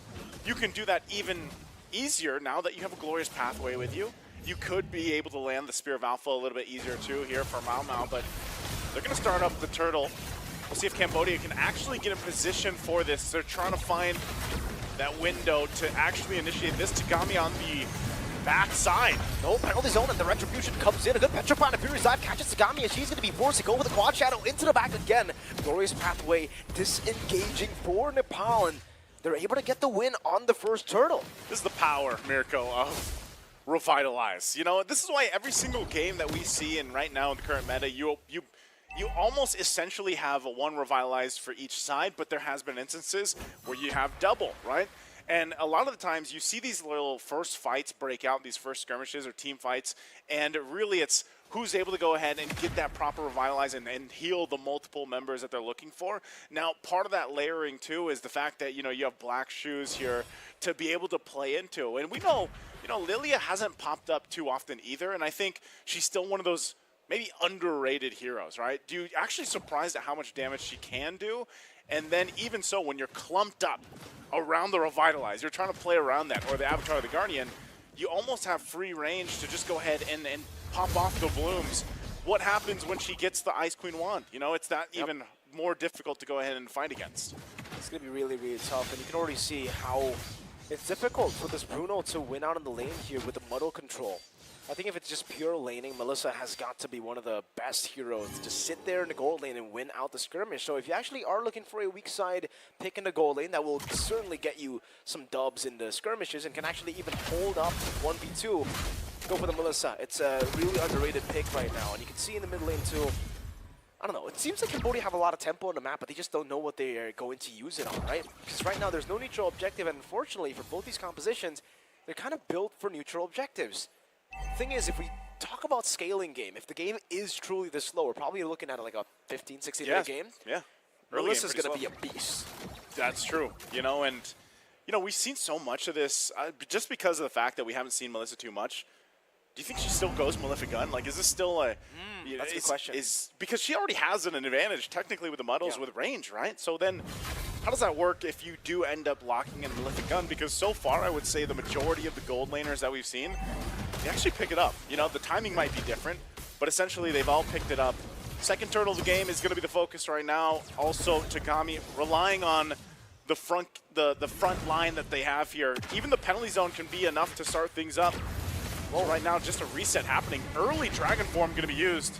you can do that even easier now that you have a Glorious Pathway with you. You could be able to land the Spear of Alpha a little bit easier too here for Mau Mau, but they're going to start up the Turtle. We'll see if Cambodia can actually get in position for this. They're trying to find that window to actually initiate this. Tagami on the backside. No penalty zone, and the Retribution comes in. A good Petrify and a Furious Dive catches Tagami, and she's going to be forced to go with the Quad Shadow into the back again. Glorious Pathway disengaging for Nepal, and they're able to get the win on the first Turtle. This is the power, Mirko, of Revitalize. This is why every single game that we see in right now in the current meta, you almost essentially have one Revitalized for each side, but there has been instances where you have double, right? And a lot of the times you see these little first fights break out, these first skirmishes or team fights, and really it's who's able to go ahead and get that proper Revitalize and heal the multiple members that they're looking for. Now, part of that layering too is the fact that, you have Black Shoes here to be able to play into. And we know, Lilia hasn't popped up too often either, and I think she's still one of those maybe underrated heroes, right? You're actually surprised at how much damage she can do, and then even so, when you're clumped up around the Revitalize, you're trying to play around that, or the Avatar of the Guardian, you almost have free range to just go ahead and pop off the blooms. What happens when she gets the Ice Queen wand? It's that even more difficult to go ahead and fight against. It's going to be really, really tough, and you can already see how it's difficult for this Bruno to win out in the lane here with the muddle control. I think if it's just pure laning, Melissa has got to be one of the best heroes to sit there in the gold lane and win out the skirmish. So if you actually are looking for a weak side pick in the gold lane, that will certainly get you some dubs in the skirmishes and can actually even hold up 1v2. Go for the Melissa. It's a really underrated pick right now. And you can see in the mid lane too, I don't know, it seems like Cambodia have a lot of tempo on the map, but they just don't know what they are going to use it on, right? Because right now there's no neutral objective, and unfortunately for both these compositions, they're kind of built for neutral objectives. Thing is, if we talk about scaling game, if the game is truly this slow, we're probably looking at like a 15, 16 minute game. Yeah. Melissa's going to be a beast. That's true. We've seen so much of this just because of the fact that we haven't seen Melissa too much. Do you think she still goes Malefic Gun? Like, is this still a... that's a good question. Because she already has an advantage, technically, with the muddles with range, right? So then, how does that work if you do end up locking in Malefic Gun? Because so far, I would say the majority of the gold laners that we've seen, they actually pick it up. The timing might be different, but essentially, they've all picked it up. Second turtle of the game is going to be the focus right now. Also, Tagami relying on the front line that they have here. Even the penalty zone can be enough to start things up. Well, right now, just a reset happening. Early Dragon Form going to be used.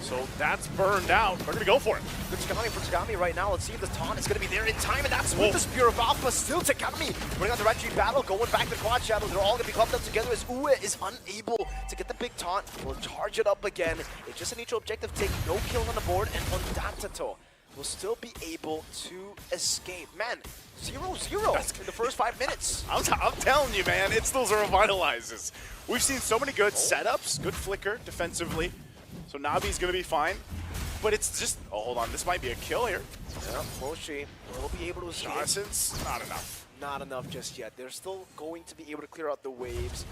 So that's burned out. They're going to go for it. Good Tagami for Tagami right now. Let's see if the taunt is going to be there in time, and that's with the Spear of Alpha. Still Tagami bring out the Red Tree battle, going back to Quad Shadow. They're all going to be clubbed up together as Uwe is unable to get the big taunt. Will charge it up again. It's just a neutral objective take, no kill on the board, and Ondatato will still be able to escape. Man, 0-0 in the first 5 minutes. I'm telling you, man, it's those revitalizes. We've seen so many good setups, good flicker defensively. So Navi's going to be fine. But it's just, oh, hold on, this might be a kill here. Yeah, Moshi will be able to escape. Johnson's not enough. Not enough just yet. They're still going to be able to clear out the waves.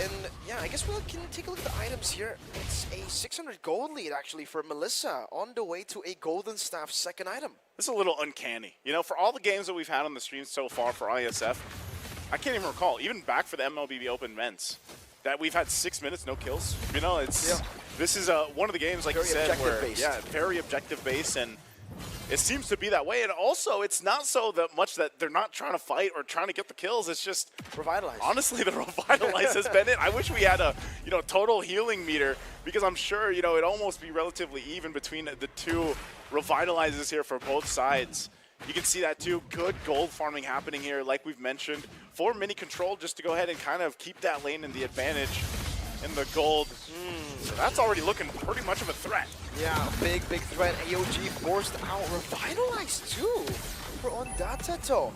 And yeah, I guess we can take a look at the items here. It's a 600 gold lead actually for Melissa on the way to a Golden Staff second item. This is a little uncanny. You know, for all the games that we've had on the stream so far for IESF, I can't even recall, even back for the MLBB Open Men's, that we've had 6 minutes, no kills. You know, it's this is one of the games, like very you said, where based. yeah, very objective based, and it seems to be that way. And also, it's not so that much that they're not trying to fight or trying to get the kills. It's just Revitalize. Honestly, the Revitalize has been it. I wish we had a total healing meter, because I'm sure it'd almost be relatively even between the two Revitalizes here for both sides. You can see that too. Good gold farming happening here, like we've mentioned, for Mini Control, just to go ahead and kind of keep that lane in the advantage in the gold. So that's already looking pretty much of a threat. Yeah, big threat. AOG forced out. Revitalize too for Ondatato.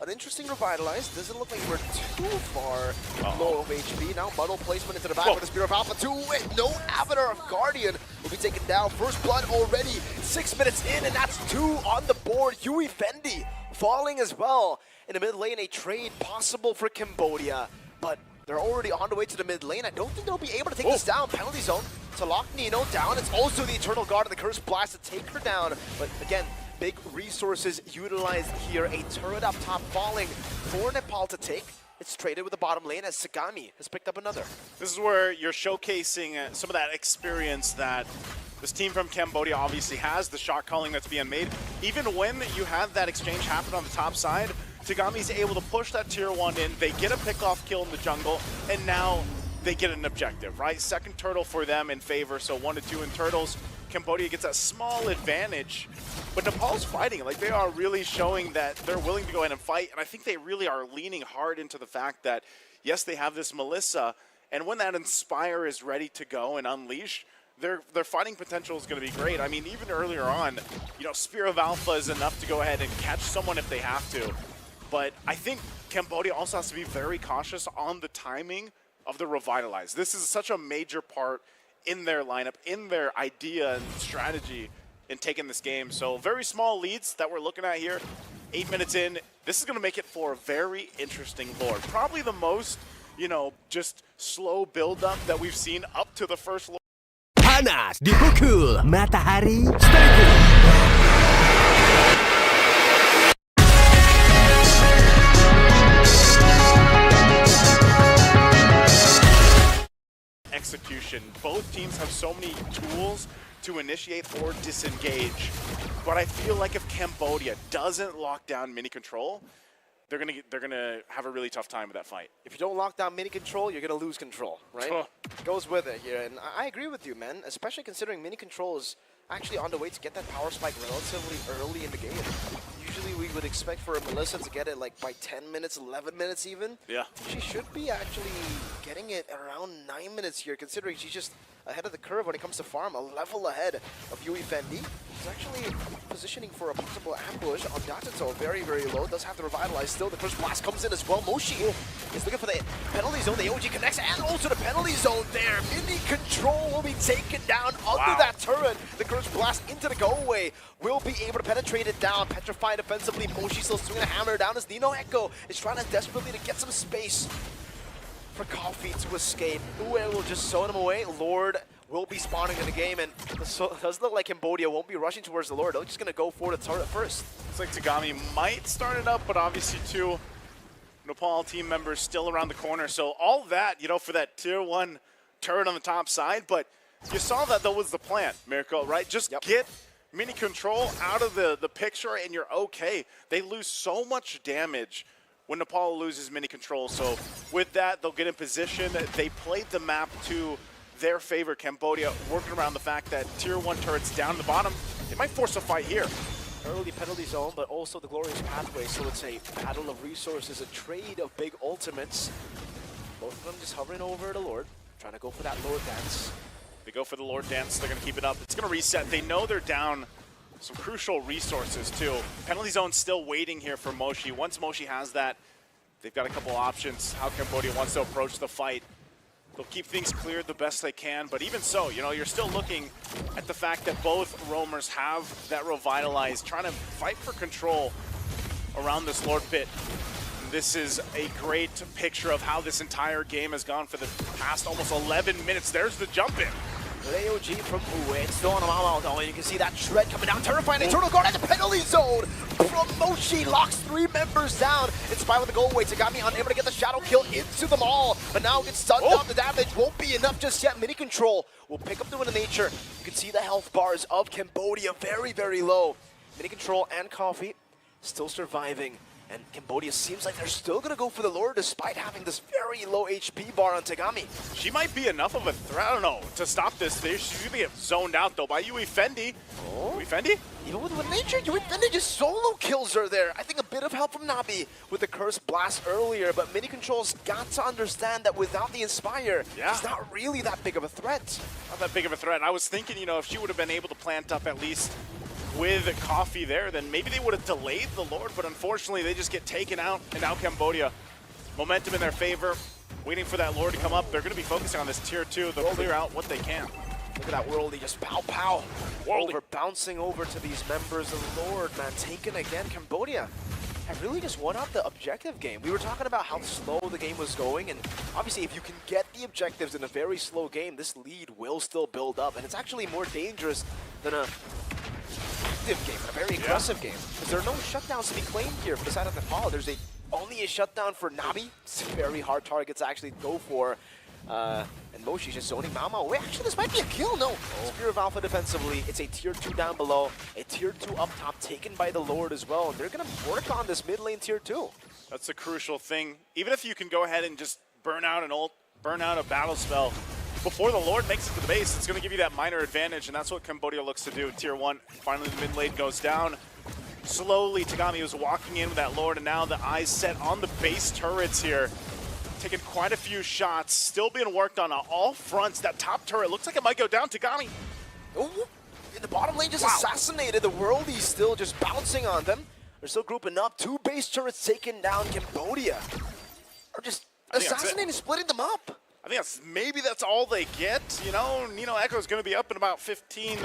An interesting Revitalize. Doesn't look like we're too far low of HP. Now muddle placement into the back with the Spear of Alpha 2. With no Avatar of Guardian will be taken down. First blood already. 6 minutes in, and that's 2 on the board. Yui Fendi falling as well. In the mid lane, a trade possible for Cambodia. But they're already on the way to the mid lane. I don't think they'll be able to take this down. Penalty zone to lock Nino down. It's also the Eternal Guard and the Curse Blast to take her down. But again, big resources utilized here. A turret up top falling for Nepal to take. It's traded with the bottom lane as Sagami has picked up another. This is where you're showcasing some of that experience that this team from Cambodia obviously has, the shot calling that's being made. Even when you have that exchange happen on the top side, Tagami's able to push that tier 1 in, they get a pick-off kill in the jungle, and now they get an objective, right? Second turtle for them in favor, so 1-2 in turtles. Cambodia gets a small advantage, but Nepal's fighting. Like, they are really showing that they're willing to go ahead and fight, and I think they really are leaning hard into the fact that, yes, they have this Melissa, and when that Inspire is ready to go and unleash, their fighting potential is going to be great. I mean, even earlier on, Spear of Alpha is enough to go ahead and catch someone if they have to. But I think Cambodia also has to be very cautious on the timing of the Revitalize. This is such a major part in their lineup, in their idea and strategy in taking this game. So very small leads that we're looking at here. 8 minutes in. This is going to make it for a very interesting Lord. Probably the most, just slow build-up that we've seen up to the first Lord. Panas dipukul matahari stadium. Execution. Both teams have so many tools to initiate or disengage, but I feel like if Cambodia doesn't lock down Mini Control, they're gonna have a really tough time with that fight. If you don't lock down Mini Control, you're gonna lose control, right? It goes with it here, and I agree with you, man. Especially considering Mini Control is actually on the way to get that power spike relatively early in the game. Usually we would expect for Melissa to get it like by 10 minutes, 11 minutes even. Yeah. She should be actually getting it around 9 minutes here, considering she's just ahead of the curve when it comes to farm, a level ahead of Yui Fendi. She's actually positioning for a possible ambush on Datato, very low, does have to Revitalize still. The first blast comes in as well. Moshi is looking for the penalty zone, the AOG connects, and also the penalty zone there. Mini Control will be taken down under that turret. The curse blast into the go-away will be able to penetrate it down. Petrified defensively, Moshi still swinging a hammer down as Nino Echo is trying to desperately to get some space for Coffee to escape. Uwe will just zone him away. Lord will be spawning in the game, and it does look like Cambodia won't be rushing towards the Lord. They're just going to go for the turret first. Looks like Tagami might start it up, but obviously two Nepal team members still around the corner. So all that, for that tier 1 turret on the top side, but you saw that was the plan, Mirko, right? Just get Mini Control out of the picture and you're okay. They lose so much damage when Nepal loses Mini Control. So with that, they'll get in position. They played the map to their favor. Cambodia working around the fact that tier 1 turrets down the bottom. They might force a fight here. Early penalty zone, but also the glorious pathway. So it's a battle of resources, a trade of big ultimates. Both of them just hovering over the Lord, trying to go for that Lord dance. They go for the Lord dance. They're going to keep it up. It's going to reset. They know they're down some crucial resources too. Penalty zone still waiting here for Moshi. Once Moshi has that, they've got a couple options how Cambodia wants to approach the fight. They'll keep things cleared the best they can, but even so, you know, you're still looking at the fact that both roamers have that revitalized, trying to fight for control around this Lord pit. And this is a great picture of how this entire game has gone for the past almost 11 minutes. There's the jump in. Leo G from Uwe, it's still on a mile though, and you can see that shred coming down, terrifying. Eternal Guard at the penalty zone from Moshi, locks 3 members down. Inspired with the goal away, Tagami unable to get the shadow kill into them all, but now gets stunned down. The damage won't be enough just yet. Mini Control will pick up the win of nature. You can see the health bars of Cambodia very, very low. Mini Control and Coffee still surviving. And Cambodia seems like they're still going to go for the Lord despite having this very low HP bar on Tagami. She might be enough of a threat, I don't know, to stop this. She's going to get zoned out, though, by Yui Fendi. Oh. Yui Fendi? Even with nature, Yui Fendi just solo kills her there. I think a bit of help from Nabi with the Curse Blast earlier, but Mini Control's got to understand that without the Inspire, it's not really that big of a threat. Not that big of a threat. I was thinking, you know, if she would have been able to plant up at least with Coffee there, then maybe they would have delayed the Lord, but unfortunately they just get taken out, and now Cambodia, momentum in their favor, waiting for that Lord to come up. They're going to be focusing on this tier 2. They'll clear out what they can. Look at that Worldy just pow pow. Over bouncing over to these members of the Lord, man. Taken again. Cambodia have really just won out the objective game. We were talking about how slow the game was going, and obviously if you can get the objectives in a very slow game, this lead will still build up, and it's actually more dangerous than a active game, a very aggressive game. Because there are no shutdowns to be claimed here for the side of Nepal. There's only a shutdown for Nabi. It's a very hard target to actually go for. And Moshi's just zoning Mao Mao away. Actually, this might be a kill. No. Spear of Alpha defensively. It's a tier 2 down below. A tier 2 up top taken by the Lord as well. And they're going to work on this mid lane tier 2. That's a crucial thing. Even if you can go ahead and just burn out an ult, burn out a battle spell before the Lord makes it to the base, it's going to give you that minor advantage, and that's what Cambodia looks to do. Tier 1, finally the mid lane goes down. Slowly, Tagami was walking in with that Lord, and now the eyes set on the base turrets here. Taking quite a few shots, still being worked on all fronts. That top turret looks like it might go down. Tagami. Oh, in the bottom lane just assassinated. The Worldy's still just bouncing on them. They're still grouping up. 2 base turrets taken down. Cambodia are just assassinating, splitting them up. I think maybe that's all they get. You know, Nino Echo's going to be up in about 15.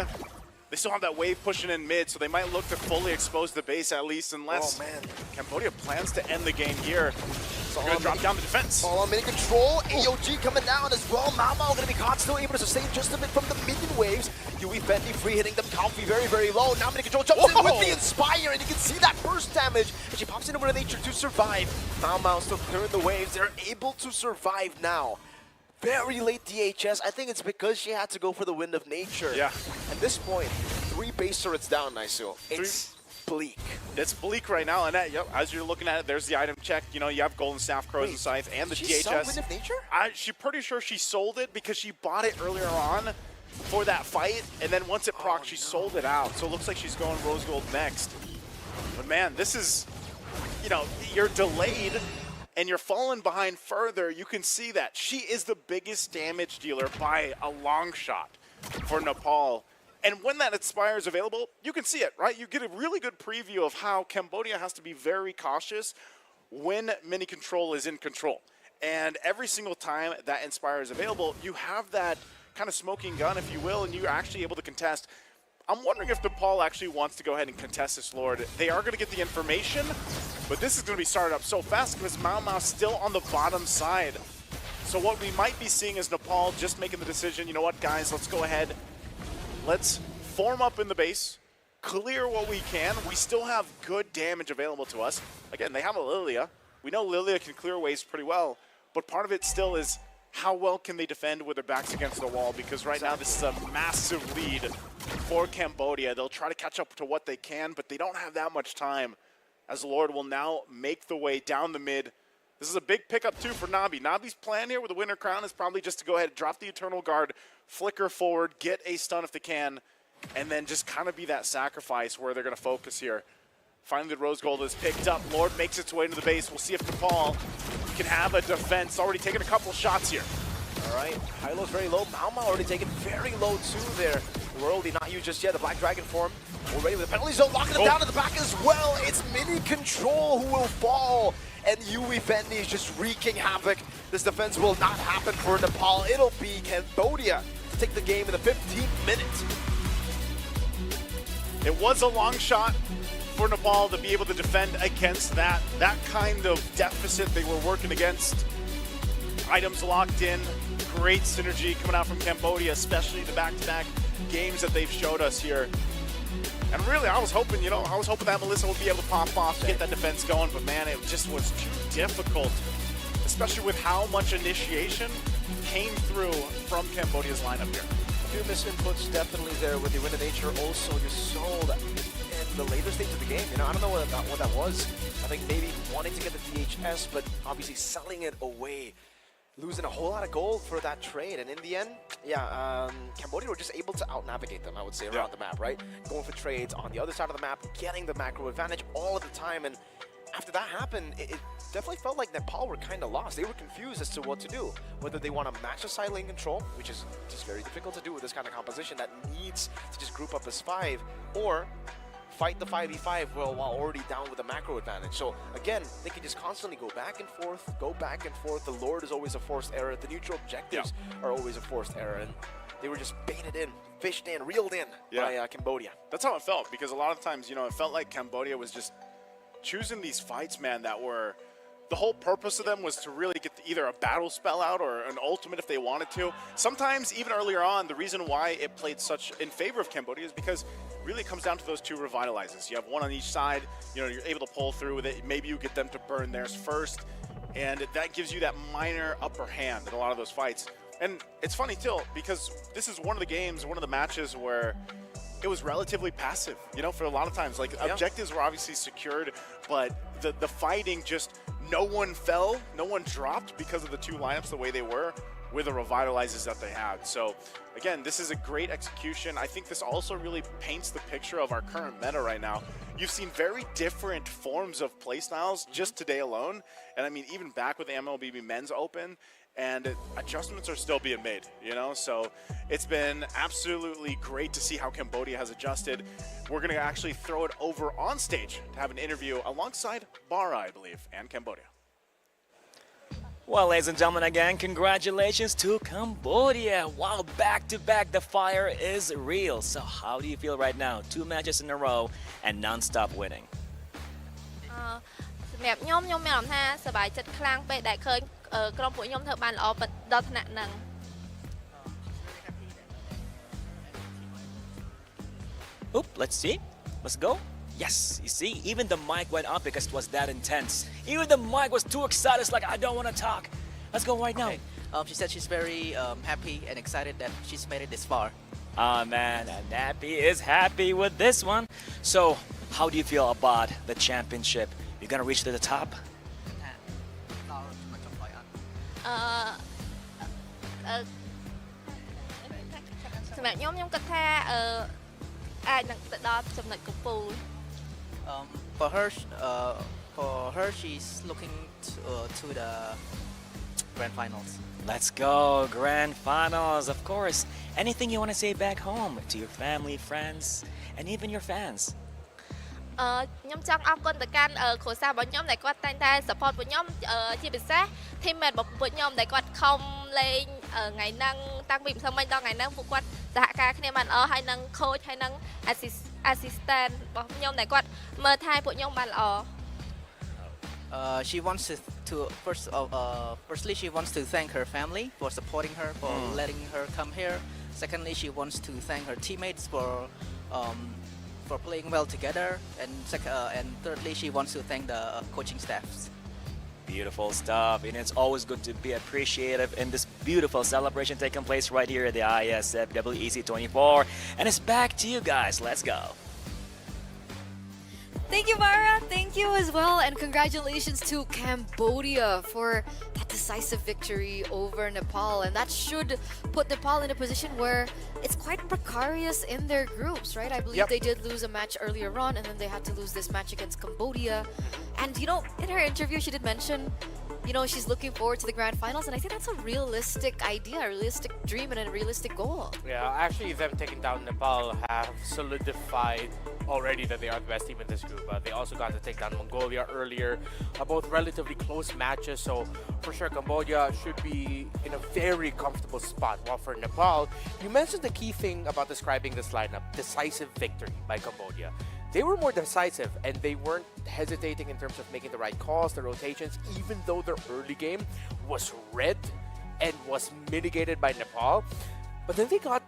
They still have that wave pushing in mid, so they might look to fully expose the base at least, unless Cambodia plans to end the game here. So they're going to drop down the defense. All on Mini Control. AOG coming down as well. Mao Mao going to be caught, still able to sustain just a bit from the minion waves. Yui Fendi free hitting them. Coffee very, very low. Now Mini Control jumps in with the Inspire, and you can see that burst damage. And she pops into Winter Nature to survive. Mao Mao still clearing the waves. They're able to survive now. Very late DHS. I think it's because she had to go for the Wind of Nature. Yeah. At this point, 3 base turrets down, Naisu. It's bleak. It's bleak right now, and as you're looking at it, there's the item check. You know, you have Golden Staff, Crows and Scythe, and the she DHS. sell Wind of Nature? She's pretty sure she sold it because she bought it earlier on for that fight, and then once it procced, she sold it out. So it looks like she's going Rose Gold next. But man, this is, you know, you're delayed and you're falling behind further. You can see that. She is the biggest damage dealer by a long shot for Nepal. And when that Inspire is available, you can see it, right? You get a really good preview of how Cambodia has to be very cautious when Mini Control is in control. And every single time that Inspire is available, you have that kind of smoking gun, if you will, and you're actually able to contest. I'm wondering if Nepal actually wants to go ahead and contest this Lord. They are going to get the information, but this is going to be started up so fast because Mao Mao's still on the bottom side. So what we might be seeing is Nepal just making the decision, you know what, guys, let's go ahead. Let's form up in the base, clear what we can. We still have good damage available to us. Again, they have a Lilia. We know Lilia can clear waves pretty well, but part of it still is how well can they defend with their backs against the wall, because right now this is a massive lead for Cambodia. They'll try to catch up to what they can, but they don't have that much time, as the Lord will now make the way down the mid This is a big pickup, too, for Nabi. Nabi's plan here with the winner crown is probably just to go ahead and drop the Eternal Guard, flicker forward, get a stun if they can, and then just kind of be that sacrifice where they're going to focus here. Finally, the Rose Gold is picked up. Lord makes its way into the base. We'll see if Nepal can have a defense. Already taking a couple shots here. All right, Hylo's very low. Mauma already taken very low too there. Worldy not used just yet. The Black Dragon form already with the penalty zone, locking them down in the back as well. It's Mini Control who will fall, and Yui Fendi is just wreaking havoc. This defense will not happen for Nepal. It'll be Cambodia to take the game in the 15th minute. It was a long shot for Nepal to be able to defend against that kind of deficit they were working against. Items locked in, great synergy coming out from Cambodia, especially the back-to-back games that they've showed us here. And really, I was hoping that Melissa would be able to pop off, get that defense going, but man, it just was too difficult, especially with how much initiation came through from Cambodia's lineup here. A few misinputs definitely there with the Winter Nature also just sold in the later stage of the game. I don't know what that was. I think maybe wanting to get the DHS, but obviously selling it away. Losing a whole lot of gold for that trade, and in the end, Cambodia were just able to out-navigate them, I would say, around the map, right? Going for trades on the other side of the map, getting the macro advantage all of the time, and after that happened, it definitely felt like Nepal were kind of lost. They were confused as to what to do, whether they want to match the side lane control, which is just very difficult to do with this kind of composition that needs to just group up as 5, or fight the 5v5 while already down with a macro advantage. So again, they can just constantly go back and forth. The Lord is always a forced error. The neutral objectives are always a forced error. And they were just baited in, fished in, reeled in by Cambodia. That's how it felt, because a lot of times, it felt like Cambodia was just choosing these fights, man, that were... The whole purpose of them was to really get either a battle spell out or an ultimate if they wanted to. Sometimes, even earlier on, the reason why it played such in favor of Cambodia is because really it comes down to those two revitalizers. You have one on each side, you're able to pull through with it. Maybe you get them to burn theirs first, and that gives you that minor upper hand in a lot of those fights. And it's funny, too, because this is one of the games, one of the matches where it was relatively passive, for a lot of times. Like, objectives were obviously secured, but the fighting just... No one fell, no one dropped because of the two lineups the way they were with the revitalizers that they had. So again, this is a great execution. I think this also really paints the picture of our current meta right now. You've seen very different forms of playstyles just today alone. And I mean, even back with the MLBB Men's Open, and adjustments are still being made, So it's been absolutely great to see how Cambodia has adjusted. We're going to actually throw it over on stage to have an interview alongside Bara, I believe, and Cambodia. Well, ladies and gentlemen, again, congratulations to Cambodia. Wow, back-to-back, the fire is real. So how do you feel right now? 2 matches in a row and non-stop winning. សម្រាប់ខ្ញុំមានអារម្មណ៍ថាសប្បាយចិត្តខ្លាំងពេកដែលឃើញក្រុមពួកខ្ញុំធ្វើបានល្អដល់ថ្នាក់ហ្នឹង Oop, let's see. Let's go. Yes, you see, even the mic went up because it was that intense. Even the mic was too excited. It's like, I don't want to talk. Let's go right now. She said she's very happy and excited that she's made it this far. Oh man, and Nappy is happy with this one. So, how do you feel about the championship? You're gonna reach to the top? សម្រាប់ខ្ញុំគិតថាអាចនឹងទៅដល់ចំណុចកំពូល For her, she's looking to the grand finals. Let's go, grand finals, of course. Anything you want to say back home to your family, friends, and even your fans? ខ្ញុំចង់អរគុណទៅកាន់គ្រួសាររបស់ខ្ញុំដែលគាត់តែងតែ support ពួកខ្ញុំជាពិសេស teammate របស់ពួកខ្ញុំដែលគាត់ខំលេងថ្ងៃហ្នឹងតាំងពីម្សិលមិញដល់ថ្ងៃហ្នឹងពួកគាត់សហការគ្នាបានល្អហើយនឹង coach ហើយនឹង assistant របស់ខ្ញុំដែលគាត់មើលថែពួកខ្ញុំបានល្អ She wants to firstly she wants to thank her family for supporting her, for letting her come here. Secondly, she wants to thank her teammates for playing well together, and thirdly, she wants to thank the coaching staffs. Beautiful stuff, and it's always good to be appreciative in this beautiful celebration taking place right here at the IESF WEC 24. And it's back to you guys. Let's go. Thank you, Mara. Thank you as well. And congratulations to Cambodia for that decisive victory over Nepal. And that should put Nepal in a position where it's quite precarious in their groups, right? I believe they did lose a match earlier on, and then they had to lose this match against Cambodia. And, you know, in her interview, she did mention, you know, she's looking forward to the grand finals. And I think that's a realistic idea, a realistic dream, and a realistic goal. Yeah, actually, them taking down Nepal have solidified already that they are the best team in this group. They also got to take down Mongolia earlier, both relatively close matches. So for sure, Cambodia should be in a very comfortable spot. While for Nepal, you mentioned the key thing about describing this lineup: decisive victory by Cambodia. They were more decisive and they weren't hesitating in terms of making the right calls, the rotations, even though their early game was read and was mitigated by Nepal. But then they got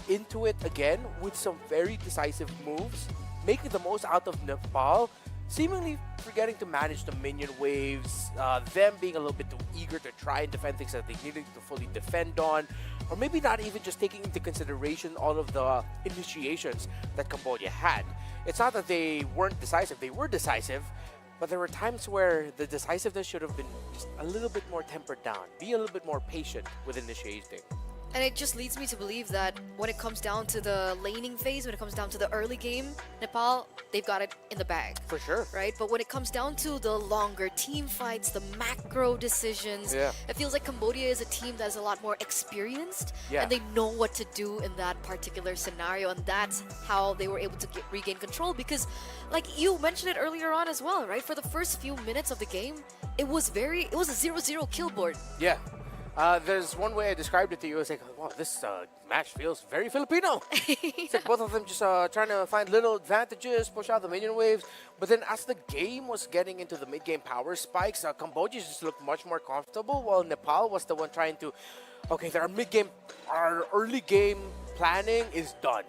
into it again with some very decisive moves, making the most out of Nepal, seemingly forgetting to manage the minion waves, them being a little bit too eager to try and defend things that they needed to fully defend on, or maybe not even just taking into consideration all of the initiations that Cambodia had. It's not that they weren't decisive, they were decisive, but there were times where the decisiveness should have been just a little bit more tempered down, be a little bit more patient with initiating. And it just leads me to believe that when it comes down to the laning phase, when it comes down to the early game, Nepal, they've got it in the bag. For sure. Right? But when it comes down to the longer team fights, the macro decisions, it feels like Cambodia is a team that's a lot more experienced. And they know what to do in that particular scenario. And that's how they were able to regain control. Because, like you mentioned it earlier on as well, right? For the first few minutes of the game, it was a 0-0 kill board. Yeah. There's one way I described it to you. It's like, wow, this match feels very Filipino. It's like both of them just trying to find little advantages, push out the minion waves. But then as the game was getting into the mid-game power spikes, Cambodia just looked much more comfortable, while Nepal was the one trying to, okay, our early game planning is done.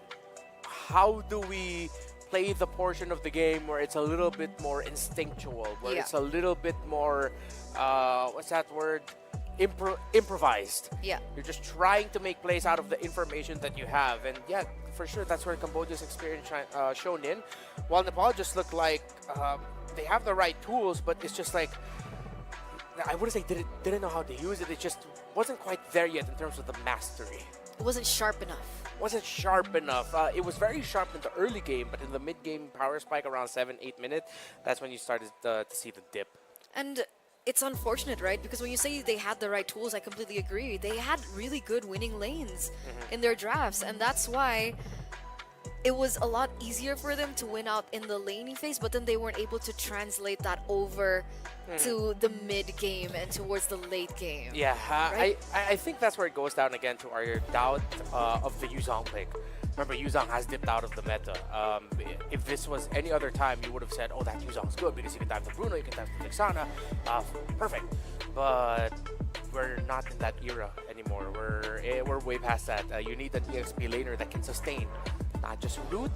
How do we play the portion of the game where it's a little bit more instinctual, where it's a little bit more, what's that word? Improvised. Yeah. You're just trying to make plays out of the information that you have. And yeah, for sure, that's where Cambodia's experience shown in. While Nepal just looked like they have the right tools, but it's just like, I wouldn't say didn't know how to use it. It just wasn't quite there yet in terms of the mastery. It wasn't sharp enough. It was very sharp in the early game, but in the mid-game power spike around 7-8 minutes, that's when you started to see the dip. And it's unfortunate, right? Because when you say they had the right tools, I completely agree. They had really good winning lanes in their drafts, and that's why it was a lot easier for them to win out in the laning phase, but then they weren't able to translate that over to the mid game and towards the late game. Yeah, right? I think that's where it goes down again to our doubt of the Yuzong pick. Remember, Yuzong has dipped out of the meta. If this was any other time, you would have said, oh, that Yuzong's good because you can dive to Bruno, you can dive to Lixana. Perfect. But we're not in that era anymore. We're way past that. You need an EXP laner that can sustain. Not just root,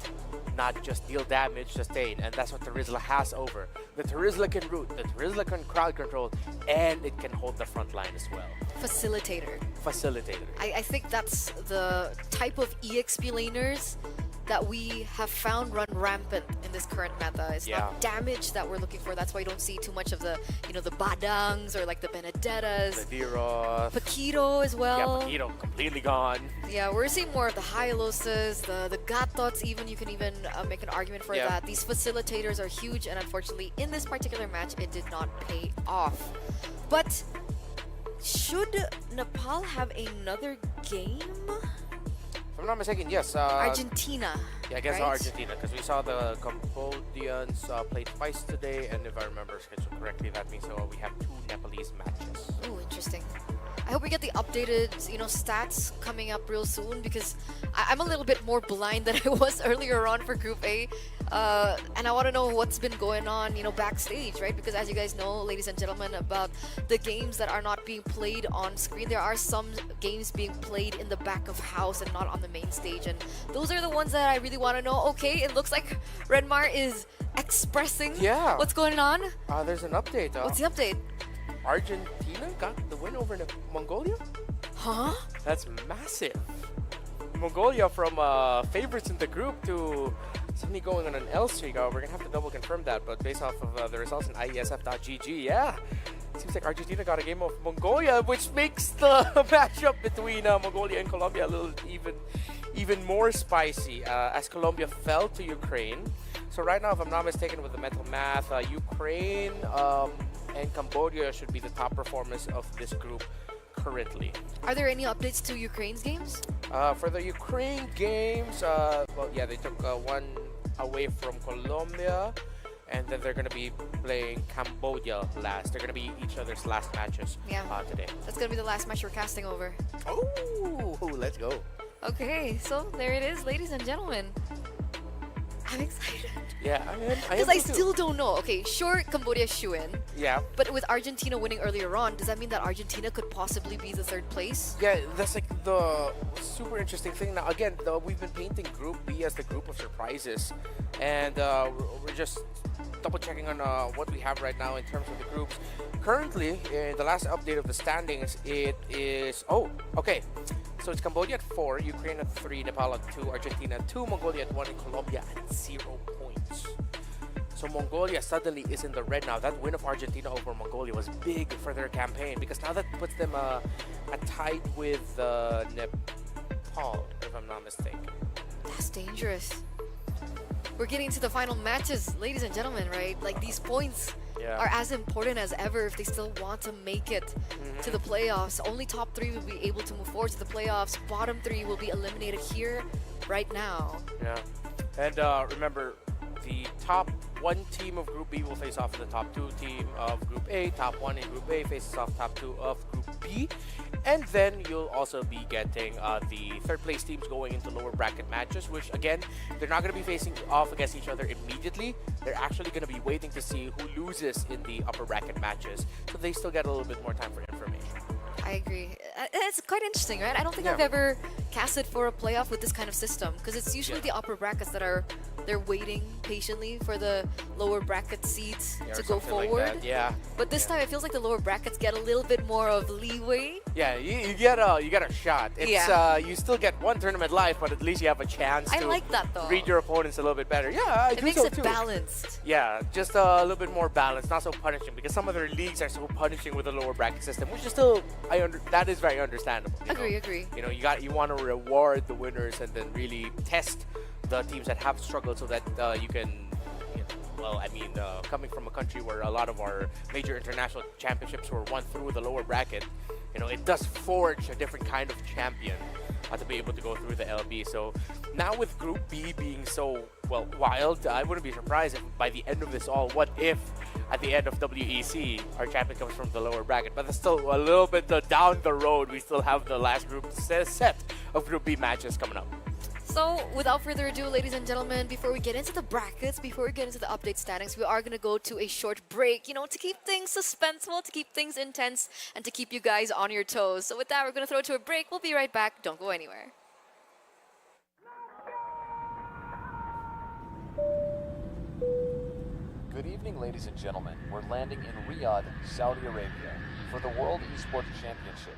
not just deal damage, sustain. And that's what Terizla has over. The Terizla can root, the Terizla can crowd control, and it can hold the front line as well. Facilitator. I think that's the type of EXP laners that we have found run rampant in this current meta. It's not damage that we're looking for. That's why you don't see too much of the, the Badangs or like the Benedettas. The Diroth. Paquito as well. Yeah, Paquito completely gone. Yeah, we're seeing more of the Hyaloses, the Gatots even. You can even make an argument for that. These facilitators are huge, and unfortunately in this particular match, it did not pay off. But should Nepal have another game? If I'm not mistaken, yes. Argentina. Yeah, I guess right? Argentina, because we saw the Cambodians play twice today, and if I remember schedule correctly, that means we have 2 Nepalese matches. Oh, interesting. I hope we get the updated, stats coming up real soon, because I'm a little bit more blind than I was earlier on for Group A. And I want to know what's been going on, backstage, right? Because as you guys know, ladies and gentlemen, about the games that are not being played on screen, there are some games being played in the back of house and not on the main stage. And those are the ones that I really want to know. Okay, it looks like Redmar is expressing what's going on. There's an update. What's the update? Argentina got the win over Mongolia? Huh? That's massive. Mongolia from favorites in the group to Suddenly going on an L streak. We're going to have to double confirm that, but based off of the results in IESF.gg, yeah. Seems like Argentina got a game of Mongolia, which makes the matchup between Mongolia and Colombia a little even more spicy as Colombia fell to Ukraine. So right now, if I'm not mistaken with the mental math, Ukraine and Cambodia should be the top performers of this group currently. Are there any updates to Ukraine's games? For the Ukraine games, well, yeah, they took one away from Colombia, and then they're going to be playing Cambodia last. They're going to be each other's last matches today. That's going to be the last match we're casting over. Oh, let's go. Okay, so there it is, ladies and gentlemen. I'm excited. Yeah, because I still don't know. Okay, sure, Cambodia shoo-in. Yeah. But with Argentina winning earlier on, does that mean that Argentina could possibly be the third place? Yeah, that's like the super interesting thing. Now, again, we've been painting Group B as the group of surprises. And we're just double-checking on what we have right now in terms of the groups. Currently, in the last update of the standings, it is... Oh, okay. So it's Cambodia at 4, Ukraine at 3, Nepal at 2, Argentina at 2, Mongolia at 1, and Colombia at 0 points. So Mongolia suddenly is in the red now. That win of Argentina over Mongolia was big for their campaign because now that puts them tied with Nepal, if I'm not mistaken. That's dangerous. We're getting to the final matches, ladies and gentlemen, right? Like these points are as important as ever if they still want to make it to the playoffs. Only top 3 will be able to move forward to the playoffs. Bottom 3 will be eliminated here right now. Yeah. And remember, the top 1 team of Group B will face off the top 2 team of Group A. Top 1 in Group A faces off top 2 of Group B. And then you'll also be getting the third place teams going into lower bracket matches, which again, they're not going to be facing off against each other immediately. They're actually going to be waiting to see who loses in the upper bracket matches. So they still get a little bit more time for information. I agree. It's quite interesting, right? I don't think I've ever casted for a playoff with this kind of system because it's usually the upper brackets that they're waiting patiently for the lower bracket seeds to go forward. Like But this time it feels like the lower brackets get a little bit more of leeway. Yeah, you get a shot. It's you still get one tournament life, but at least you have a chance to like that, though. read your opponents a little bit better. Yeah, it makes it balanced. Yeah, just a little bit more balanced, not so punishing because some other leagues are so punishing with the lower bracket system, which is still that is very understandable. Agree. You know, you want to reward the winners and then really test the teams that have struggled so that you can. Well, I mean, coming from a country where a lot of our major international championships were won through the lower bracket, you know, it does forge a different kind of champion to be able to go through the LB. So now with Group B being so, well, wild, I wouldn't be surprised if by the end of this all, what if at the end of WEC, our champion comes from the lower bracket. But that's still a little bit down the road. We still have the last group set of Group B matches coming up. So, without further ado, ladies and gentlemen, before we get into the brackets, before we get into the update standings, we are going to go to a short break, you know, to keep things suspenseful, to keep things intense, and to keep you guys on your toes. So with that, we're going to throw it to a break. We'll be right back. Don't go anywhere. Good evening, ladies and gentlemen. We're landing in Riyadh, Saudi Arabia, for the World Esports Championship.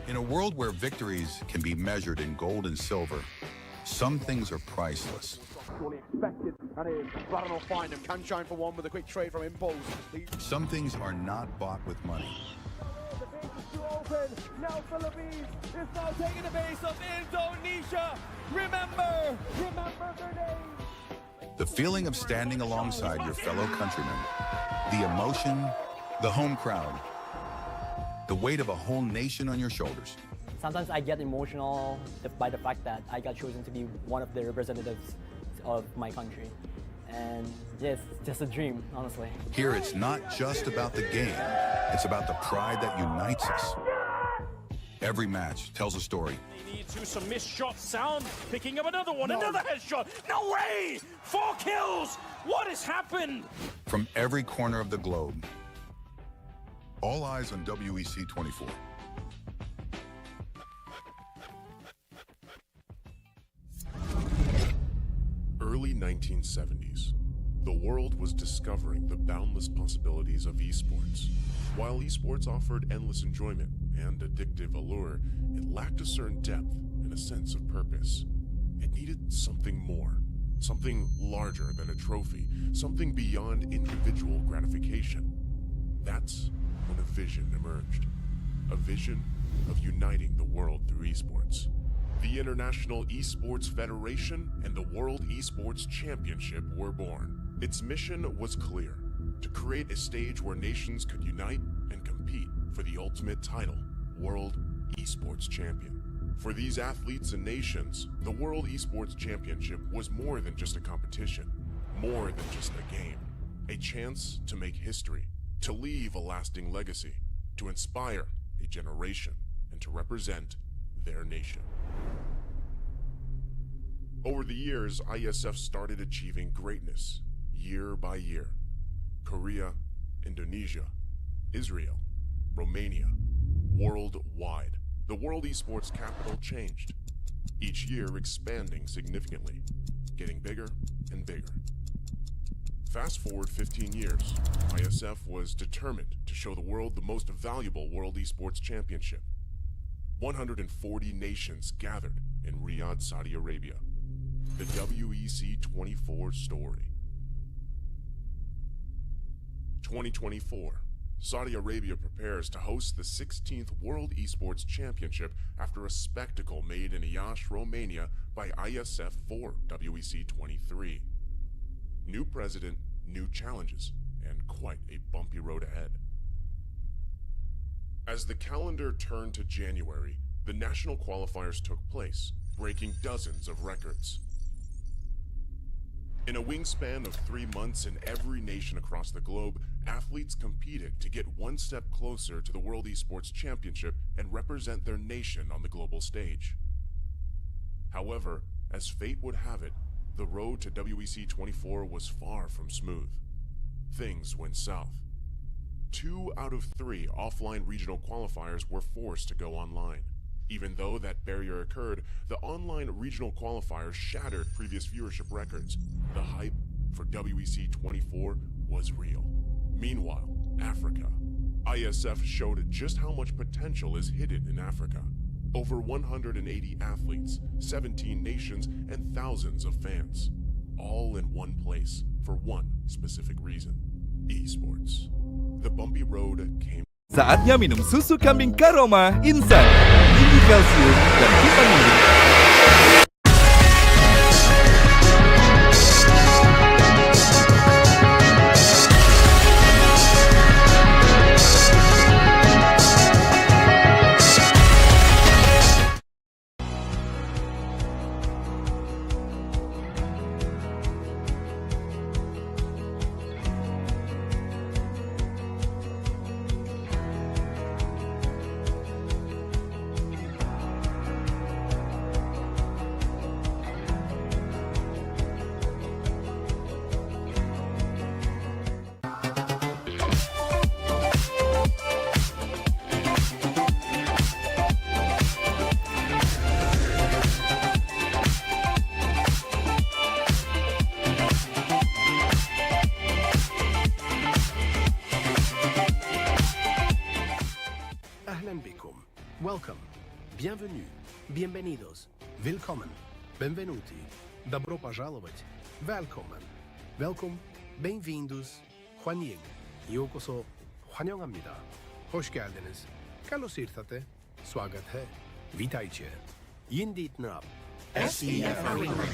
In a world where victories can be measured in gold and silver, some things are priceless. Surely expected, and it's Baron find him. Can shine for one with a quick trade from Impulse. Some things are not bought with money. The base is too open. Now Philippines is now taking the base of Indonesia. Remember their name. The feeling of standing alongside your fellow countrymen, the emotion, the home crowd, the weight of a whole nation on your shoulders. Sometimes I get emotional by the fact that I got chosen to be one of the representatives of my country. And yeah, it's just a dream, honestly. Here it's not just about the game, it's about the pride that unites us. Every match tells a story. They need to some missed shots. Sound picking up another one, another headshot. No way! 4 kills! What has happened? From every corner of the globe. All eyes on WEC 24. Early 1970s. The world was discovering the boundless possibilities of esports. While esports offered endless enjoyment and addictive allure, it lacked a certain depth and a sense of purpose. It needed something more, something larger than a trophy, something beyond individual gratification. That's when a vision emerged. A vision of uniting the world through esports. The International Esports Federation and the World Esports Championship were born. Its mission was clear: to create a stage where nations could unite and compete for the ultimate title, World Esports Champion. For these athletes and nations, the World Esports Championship was more than just a competition, more than just a game. A chance to make history, to leave a lasting legacy, to inspire a generation, and to represent their nation. Over the years, IESF started achieving greatness, year by year. Korea, Indonesia, Israel, Romania, worldwide. The World Esports capital changed, each year expanding significantly, getting bigger and bigger. Fast forward 15 years, IESF was determined to show the world the most valuable World Esports Championship. 140 nations gathered in Riyadh, Saudi Arabia. The WEC 24 story. 2024. Saudi Arabia prepares to host the 16th World Esports Championship after a spectacle made in Iași, Romania by IESF for WEC 23. New president, new challenges, and quite a bumpy road ahead. As the calendar turned to January, the national qualifiers took place, breaking dozens of records. In a wingspan of 3 months in every nation across the globe, athletes competed to get one step closer to the World Esports Championship and represent their nation on the global stage. However, as fate would have it, the road to WEC 24 was far from smooth. Things went south. 2 out of 3 offline regional qualifiers were forced to go online. Even though that barrier occurred, the online regional qualifiers shattered previous viewership records. The hype for WEC 24 was real. Meanwhile, Africa. IESF showed just how much potential is hidden in Africa. Over 180 athletes, 17 nations, and thousands of fans. All in one place for one specific reason: esports. The bumpy road came. Saatnya minum susu kambing Karoma Instan. Tinggi kalsium dan vitamin. Welcome, bienvenue, bienvenidos, willkommen, benvenuti, добро пожаловать, välkommen, welkom, bem-vindos, 환영, 요koso, 환영합니다, hoş geldiniz, kallos irtate, swagat hai, witajcie, yindit nap, SEF Arena.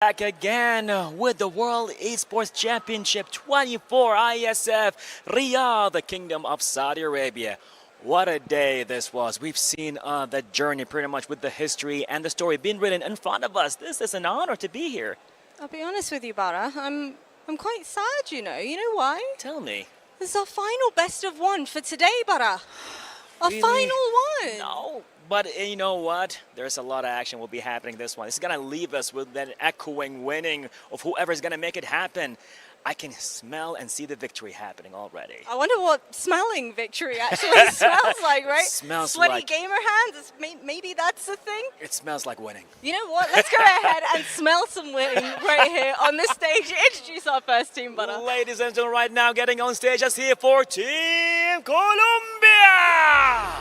Back again with the World Esports Championship 24 IESF Riyadh, the Kingdom of Saudi Arabia. What a day this was. We've seen the journey pretty much with the history and the story being written in front of us. This is an honor to be here. I'll be honest with you, Bara. I'm quite sad, you know. You know why? Tell me. This is our final best of one for today, Bara. Our Really? final one. No. But you know what? There's a lot of action will be happening this one. It's going to leave us with that echoing winning of whoever's going to make it happen. I can smell and see the victory happening already. I wonder what smelling victory actually smells like, right? Smells Sweaty like- gamer hands. Maybe that's the thing. It smells like winning. You know what? Let's go ahead and smell some winning right here on this stage. Introduce our first team, Butter. Ladies and gentlemen, right now getting on stage as here for Team Colombia!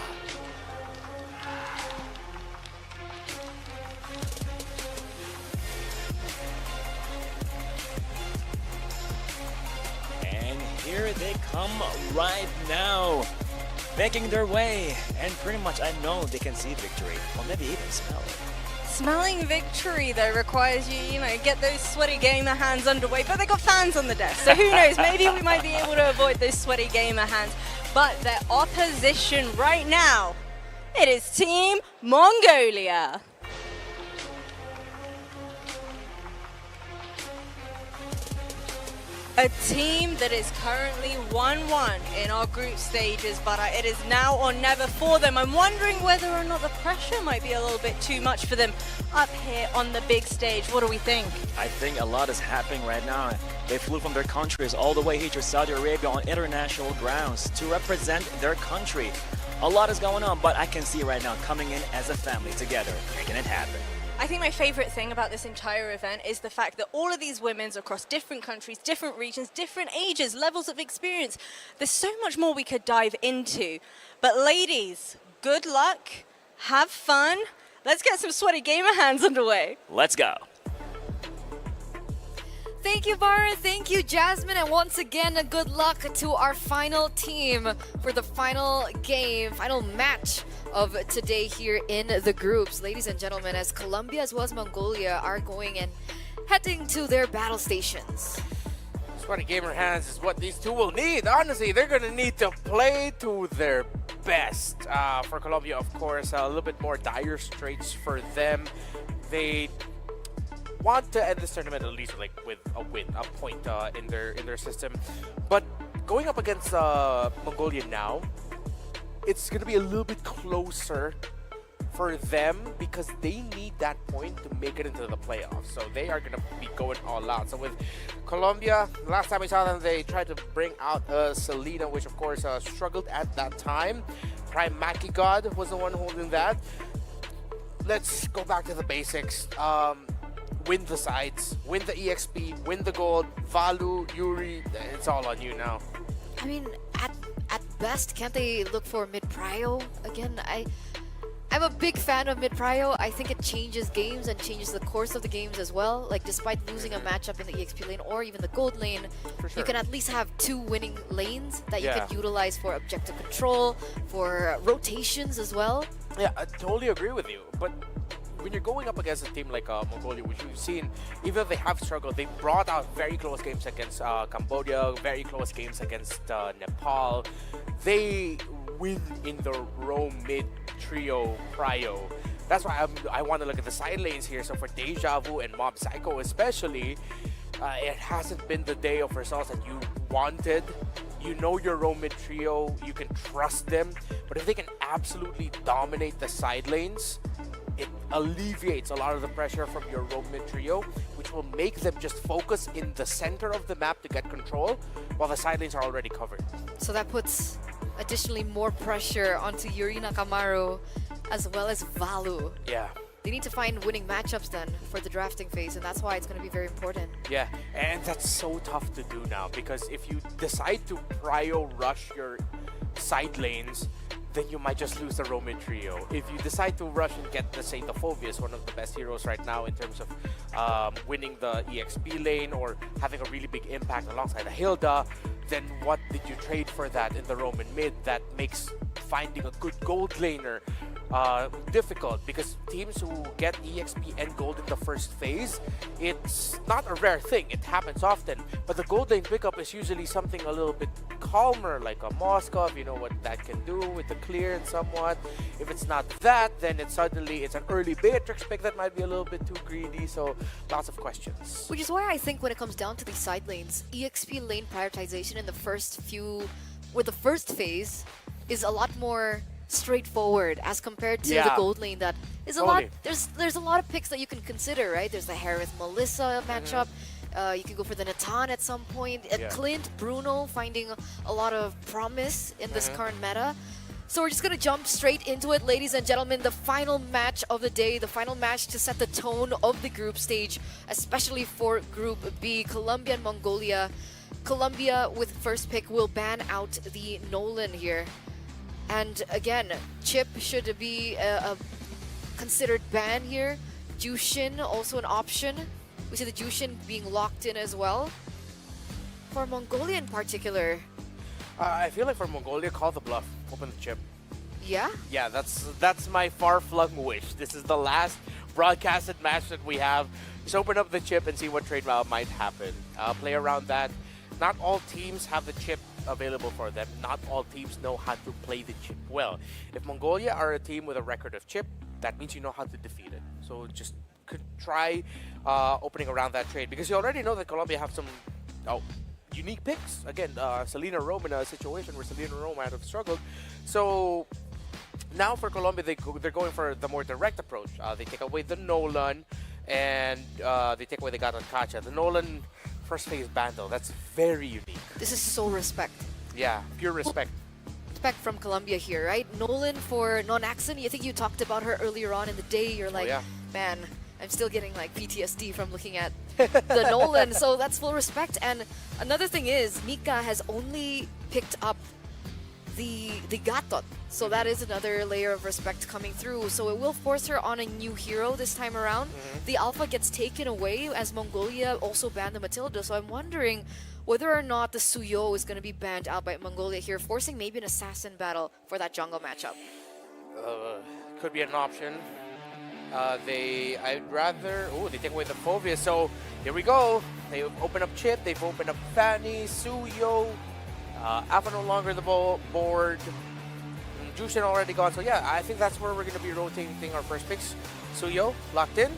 And here they come right now, making their way. And pretty much I know they can see victory, or maybe even smell it. Smelling victory, though, requires you, get those sweaty gamer hands underway. But they got fans on the desk, so who knows? Maybe we might be able to avoid those sweaty gamer hands. But their opposition right now, it is Team Mongolia. A team that is currently 1-1 in our group stages, but it is now or never for them. I'm wondering whether or not the pressure might be a little bit too much for them up here on the big stage. What do we think? I think a lot is happening right now. They flew from their countries all the way here to Saudi Arabia on international grounds to represent their country. A lot is going on, but I can see right now coming in as a family together, making it happen. I think my favorite thing about this entire event is the fact that all of these women's across different countries, different regions, different ages, levels of experience. There's so much more we could dive into. But ladies, good luck, have fun. Let's get some sweaty gamer hands underway. Let's go. Thank you, Bara. Thank you, Jasmine. And once again, a good luck to our final team for the final game, final match of today here in the groups. Ladies and gentlemen, as Colombia as well as Mongolia are going and heading to their battle stations. Sweaty gamer hands is what these two will need. Honestly, they're going to need to play to their best. For Colombia, of course, a little bit more dire straits for them. They want to end this tournament at least with a win, a point in their system. But going up against Mongolia now, it's going to be a little bit closer for them because they need that point to make it into the playoffs. So they are going to be going all out. So with Colombia, last time we saw them, they tried to bring out Selena, which of course struggled at that time. Prime Maki God was the one holding that. Let's go back to the basics. Win the sides, win the EXP, win the gold. Valu, Yuri, it's all on you now. I mean, at best, can't they look for mid-prio again? I'm a big fan of mid-prio. I think it changes games and changes the course of the games as well. Like, despite losing a matchup in the EXP lane or even the gold lane, sure. you can at least have two winning lanes that you Yeah. can utilize for objective control, for rotations as well. Yeah, I totally agree with you. But when you're going up against a team like Mongolia, which we've seen, even if they have struggled, they brought out very close games against Cambodia, very close games against Nepal. They win in the row mid trio prio. That's why I want to look at the side lanes here. So for Deja Vu and Mob Psycho especially, it hasn't been the day of results that you wanted. You know your row mid trio, you can trust them. But if they can absolutely dominate the side lanes, it alleviates a lot of the pressure from your roam mid trio, which will make them just focus in the center of the map to get control, while the side lanes are already covered. So that puts additionally more pressure onto Yuri Nakamaru as well as Valu. Yeah. They need to find winning matchups then for the drafting phase, and that's why it's going to be very important. Yeah, and that's so tough to do now, because if you decide to prio rush your side lanes, then you might just lose the Roman trio. If you decide to rush and get, let's say, the Phobius, one of the best heroes right now in terms of winning the EXP lane or having a really big impact alongside a Hilda, then what did you trade for that in the Roman mid that makes finding a good gold laner difficult because teams who get EXP and gold in the first phase, it's not a rare thing. It happens often. But the gold lane pickup is usually something a little bit calmer, like a Moskov. You know what that can do with the clear and somewhat. If it's not that, then it's suddenly it's an early Beatrix pick that might be a little bit too greedy. So lots of questions. Which is why I think when it comes down to these side lanes, EXP lane prioritization in the first phase is a lot more straightforward as compared to the gold lane that is a lot. There's a lot of picks that you can consider, right? There's the Harith Melissa matchup. You can go for the Natan at some point. Clint, Bruno finding a lot of promise in this current meta. So we're just gonna jump straight into it, ladies and gentlemen. The final match of the day, the final match to set the tone of the group stage, especially for Group B, Colombia and Mongolia. Colombia with first pick will ban out the Nolan here. And again, Chip should be a considered ban here. Jushin also an option. We see the Jushin being locked in as well. For Mongolia in particular, I feel like for Mongolia, call the bluff, open the chip. Yeah? Yeah, that's my far-flung wish. This is the last broadcasted match that we have. Just open up the chip and see what trade might happen. Play around that. Not all teams have the chip available for them. Not all teams know how to play the chip well. If Mongolia are a team with a record of chip, that means you know how to defeat it. So just could try opening around that trade, because you already know that Colombia have some unique picks. Again, Selena Rome in a situation where Selena Rome might have struggled. So now for Colombia, they're going for the more direct approach. They take away the Nolan and they take away the Gatot Kacha. The Nolan first phase ban though, that's very unique. This is so respect. Yeah, pure respect. Respect from Colombia here, right? Nolan for non-Axon. I think you talked about her earlier on in the day. You're like, man, I'm still getting like PTSD from looking at the Nolan. So that's full respect. And another thing is, Mika has only picked up the Gatot. So that is another layer of respect coming through. So it will force her on a new hero this time around. The Alpha gets taken away as Mongolia also banned the Matilda. So I'm wondering whether or not the Suyo is going to be banned out by Mongolia here, forcing maybe an assassin battle for that jungle matchup. Could be an option. I'd rather... Oh, they take away the Phobia. So here we go. They open up Chip. They've opened up Fanny, Suyo. Alpha no longer the board. Jushin already gone. So yeah, I think that's where we're going to be rotating our first picks. Suyo, locked in.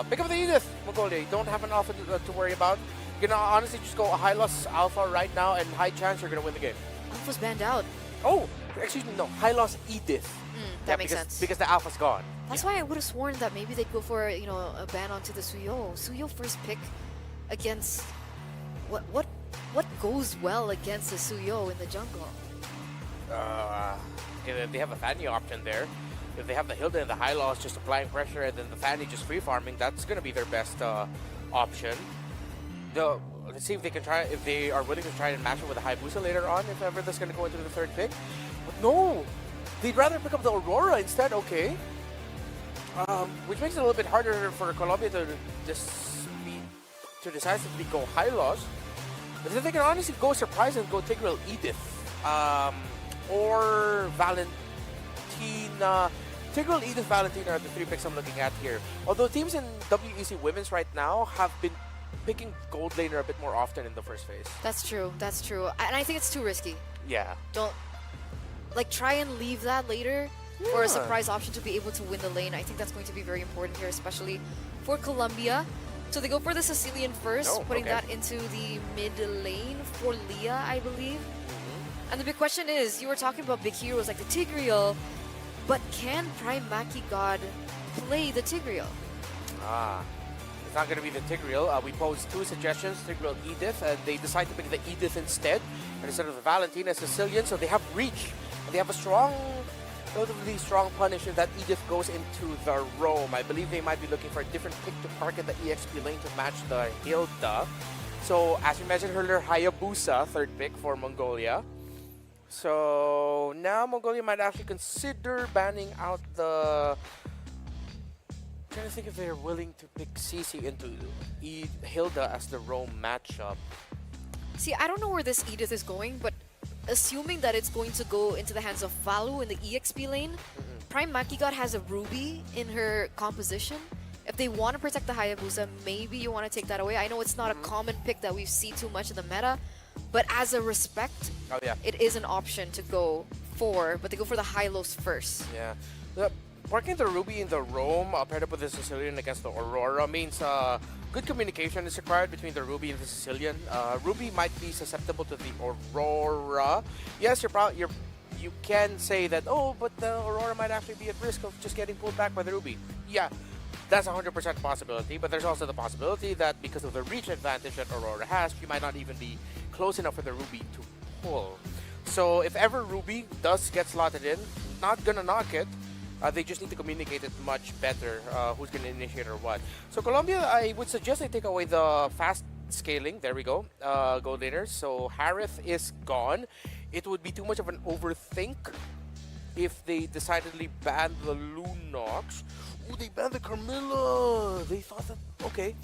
Pick up the Edith, Mongolia. You don't have an Alpha to worry about. You can honestly just go a high loss Alpha right now and high chance you're going to win the game. Alpha's banned out. Oh, excuse me, no. High loss Edith. That makes sense. Because the Alpha's gone. That's why I would have sworn that maybe they'd go for, you know, a ban onto the Suyo. Suyo first pick against... What goes well against the Suyo in the jungle? If they have a Fanny option there, if they have the Hilda and the high loss just applying pressure and then the Fanny just free farming, that's going to be their best option. Let's see if they can try, if they are willing to try and match it with a Hayabusa later on, if ever that's going to go into the third pick. But no, they'd rather pick up the Aurora instead. Okay, which makes it a little bit harder for Colombia to decisively go high loss. But if they can honestly go surprise and go Tigreal Edith or Valentina. Tigreal Edith, Valentina are the three picks I'm looking at here. Although teams in WEC Women's right now have been picking gold laner a bit more often in the first phase. That's true. That's true. And I think it's too risky. Yeah. Don't try and leave that later for a surprise option to be able to win the lane. I think that's going to be very important here, especially for Colombia. So they go for the Sicilian first, putting that into the mid lane for Leah, I believe. And the big question is, you were talking about big heroes like the Tigreal, but can Prime Maki God play the Tigreal? It's not going to be the Tigreal. We posed two suggestions, Tigreal Edith, and they decide to pick the Edith instead of the Valentina Sicilian. So they have reach, and they have a relatively strong punish if that Edith goes into the Rome. I believe they might be looking for a different pick to park in the EXP lane to match the Hilda. So as we mentioned earlier, Hayabusa, third pick for Mongolia. So now Mongolia might actually consider banning out the... I'm trying to think if they're willing to pick CC into Hilda as the Rome matchup. See, I don't know where this Edith is going, but assuming that it's going to go into the hands of Valu in the EXP lane, Prime Maki God has a Ruby in her composition. If they want to protect the Hayabusa, maybe you want to take that away. I know it's not a common pick that we see too much in the meta, but as a respect, it is an option to go for, but they go for the high-lows first. Yeah. Parking the Ruby in the Roam paired up with the Sicilian against the Aurora means good communication is required between the Ruby and the Sicilian. Ruby might be susceptible to the Aurora. Yes, you can say that, oh, but the Aurora might actually be at risk of just getting pulled back by the Ruby. Yeah, that's a 100% possibility, but there's also the possibility that because of the reach advantage that Aurora has, she might not even be close enough for the Ruby to pull. So if ever Ruby does get slotted in, not gonna knock it, they just need to communicate it much better, who's gonna initiate or what. So Colombia, I would suggest they take away the fast scaling, there we go, gold laners. So Harith is gone. It would be too much of an overthink if they decidedly ban the Lunox. Ooh, they banned the Carmilla! They thought that, okay.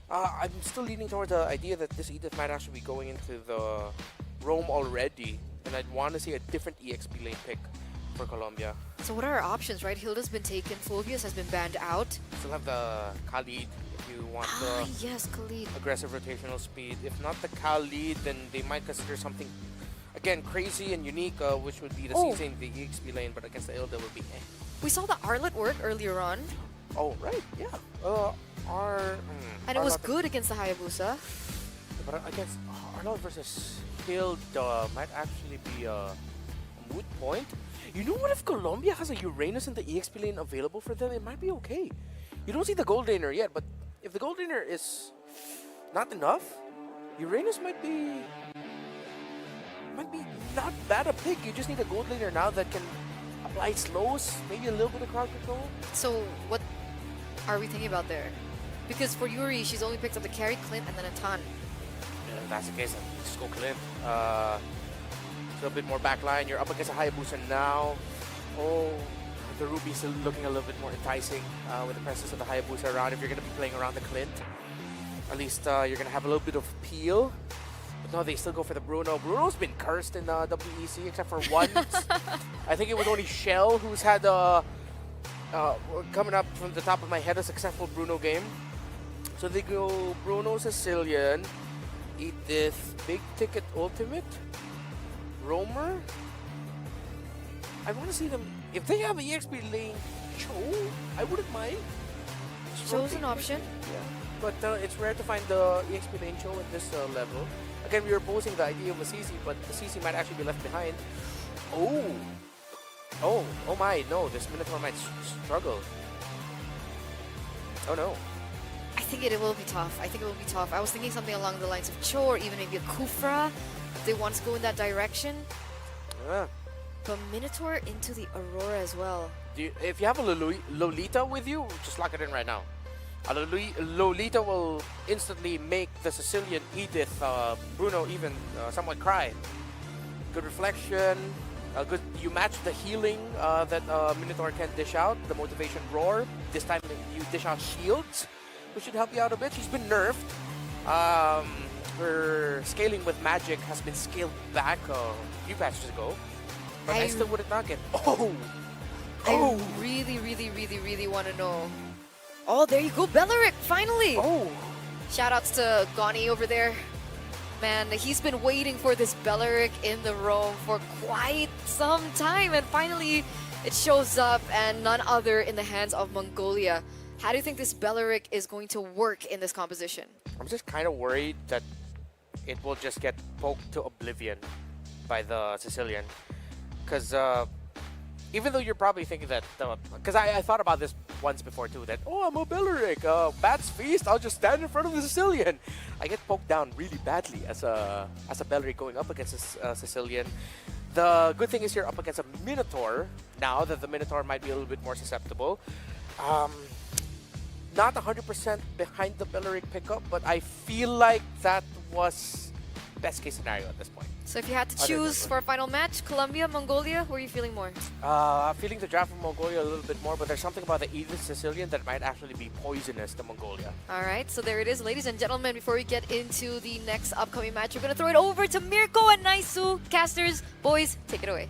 I'm still leaning towards the idea that this Edith might actually be going into the Roam already, and I'd want to see a different EXP lane pick for Colombia. So what are our options, right? Hilda's been taken, Phobius has been banned out. Still have the Khalid if you want the yes, Khalid. aggressive rotational speed. If not the Khalid, then they might consider something, again, crazy and unique, which would be the CC in the EXP lane, but against the Hilda would be eh. We saw the Arlet work earlier on. Oh, right, yeah. And it was good against the Hayabusa. But against Arnold versus Hilda might actually be a moot point. You know what, if Colombia has a Uranus in the EXP lane available for them, it might be okay. You don't see the gold laner yet, but if the gold laner is not enough, Uranus might be not bad a pick. You just need a gold laner now that can apply slows, maybe a little bit of crowd control. So what are we thinking about there? Because for Yuri, she's only picked up the carry, Clint, and then a ton. Yeah, if that's the case, then just go Clint. A little bit more backline. You're up against a Hayabusa now. Oh, the Ruby's still looking a little bit more enticing with the presence of the Hayabusa around. If you're going to be playing around the Clint, at least you're going to have a little bit of peel. But no, they still go for the Bruno. Bruno's been cursed in WEC except for once. I think it was only Shell who's had coming up from the top of my head a successful Bruno game. So they go Bruno, Sicilian, Edith, Big Ticket Ultimate, Roamer. I want to see them. If they have an EXP lane Cho, I wouldn't mind. Cho's an option. Yeah, but it's rare to find the EXP lane Cho at this level. Again, we were posing the idea of a CC, but the CC might actually be left behind. Oh my, no, this Minotaur might struggle. Oh no. I think it will be tough. I was thinking something along the lines of Cho or even maybe a Kufra. If they want to go in that direction. Yeah. But Minotaur into the Aurora as well. If you have a Lolita with you, just lock it in right now. Lolita will instantly make the Sicilian Edith, Bruno even somewhat cry. Good reflection. Good. You match the healing that Minotaur can dish out. The motivation roar. This time you dish out shields, which should help you out a bit. She's been nerfed. Her scaling with magic has been scaled back a few patches ago. But I still wouldn't knock it. I really want to know. Oh, there you go, Belleric, finally! Oh! Shoutouts to Goni over there. Man, he's been waiting for this Belleric in the Roam for quite some time, and finally it shows up, and none other in the hands of Mongolia. How do you think this Belleric is going to work in this composition? I'm just kind of worried that it will just get poked to oblivion by the Sicilian. Because even though you're probably thinking that, because I thought about this once before too, that, oh, I'm a Belleric, Bat's Feast, I'll just stand in front of the Sicilian. I get poked down really badly as a Belleric going up against a Sicilian. The good thing is you're up against a Minotaur now, that the Minotaur might be a little bit more susceptible. Not 100% behind the Belleric pickup, but I feel like that was best case scenario at this point. So if you had to choose for a final match, Colombia, Mongolia, who are you feeling more? Feeling the draft from Mongolia a little bit more, but there's something about the Edith Sicilian that might actually be poisonous to Mongolia. Alright, so there it is, ladies and gentlemen. Before we get into the next upcoming match, we're going to throw it over to Mirko and Naisu. Casters, boys, take it away.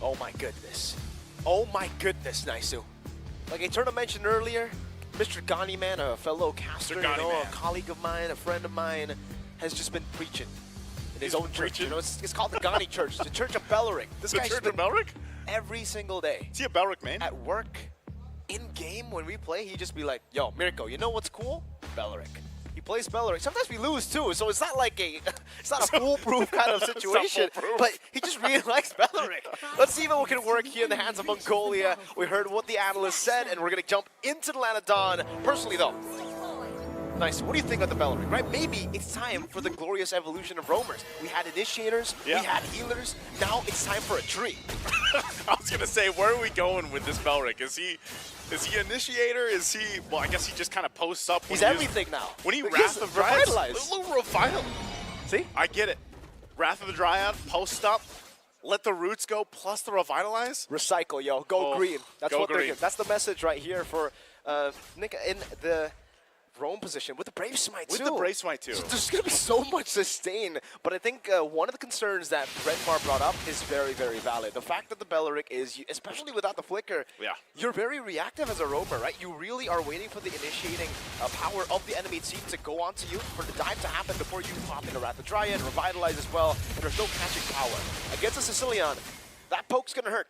Oh my goodness. Oh my goodness, Naisu. Like Eterna mentioned earlier, Mr. Gani Man, a fellow caster, a colleague of mine, a friend of mine, has just been preaching in his own church. You know, it's called the Gani Church, the Church of Belric. This guy's Church of Belric? Every single day. Is he a Belric man? At work, in game, when we play, he just be like, yo, Mirko, you know what's cool? Belric. He plays Belric. Sometimes we lose too, so it's not like it's not a foolproof kind of situation. But he just really likes Belric. Let's see if it can work here in the hands of Mongolia. We heard what the analyst said, and we're gonna jump into the Land of Dawn. Personally, though, nice. What do you think of the Belric? Right? Maybe it's time for the glorious evolution of roamers. We had initiators, we had healers. Now it's time for a tree. I was gonna say, where are we going with this Belric? Is he initiator? Is he? Well, I guess he just kind of posts up. He's everything now. When he Wrath of Dryad, revitalize. See? I get it. Wrath of the Dryad, post up, let the roots go, plus the revitalize. Recycle, yo. Go green. That's what they're. That's the message right here for Nick in the roam position with the Brave Smite too. With the Brave Smite too. So there's going to be so much sustain. But I think one of the concerns that Redmar brought up is very, very valid. The fact that the Belric is, especially without the flicker, you're very reactive as a roamer, right? You really are waiting for the initiating power of the enemy team to go onto you, for the dive to happen before you pop in a Wrath of Dryad, revitalize as well, and there's no catching power. Against a Sicilian, that poke's going to hurt.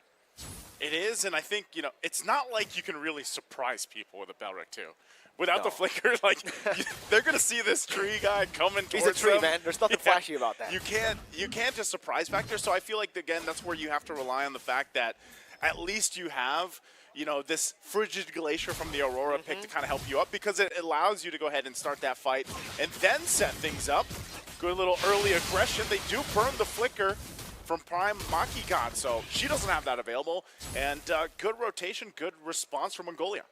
It is, and I think, you know, it's not like you can really surprise people with a Belric too. Without the flicker, like, they're going to see this tree guy coming towards them. He's a tree, man. There's nothing flashy about that. You can't just surprise factor. So I feel like, again, that's where you have to rely on the fact that at least you have, you know, this frigid glacier from the Aurora pick to kind of help you up, because it allows you to go ahead and start that fight and then set things up. Good little early aggression. They do burn the flicker from Prime Maki God, so she doesn't have that available. And good rotation, good response from Mongolia.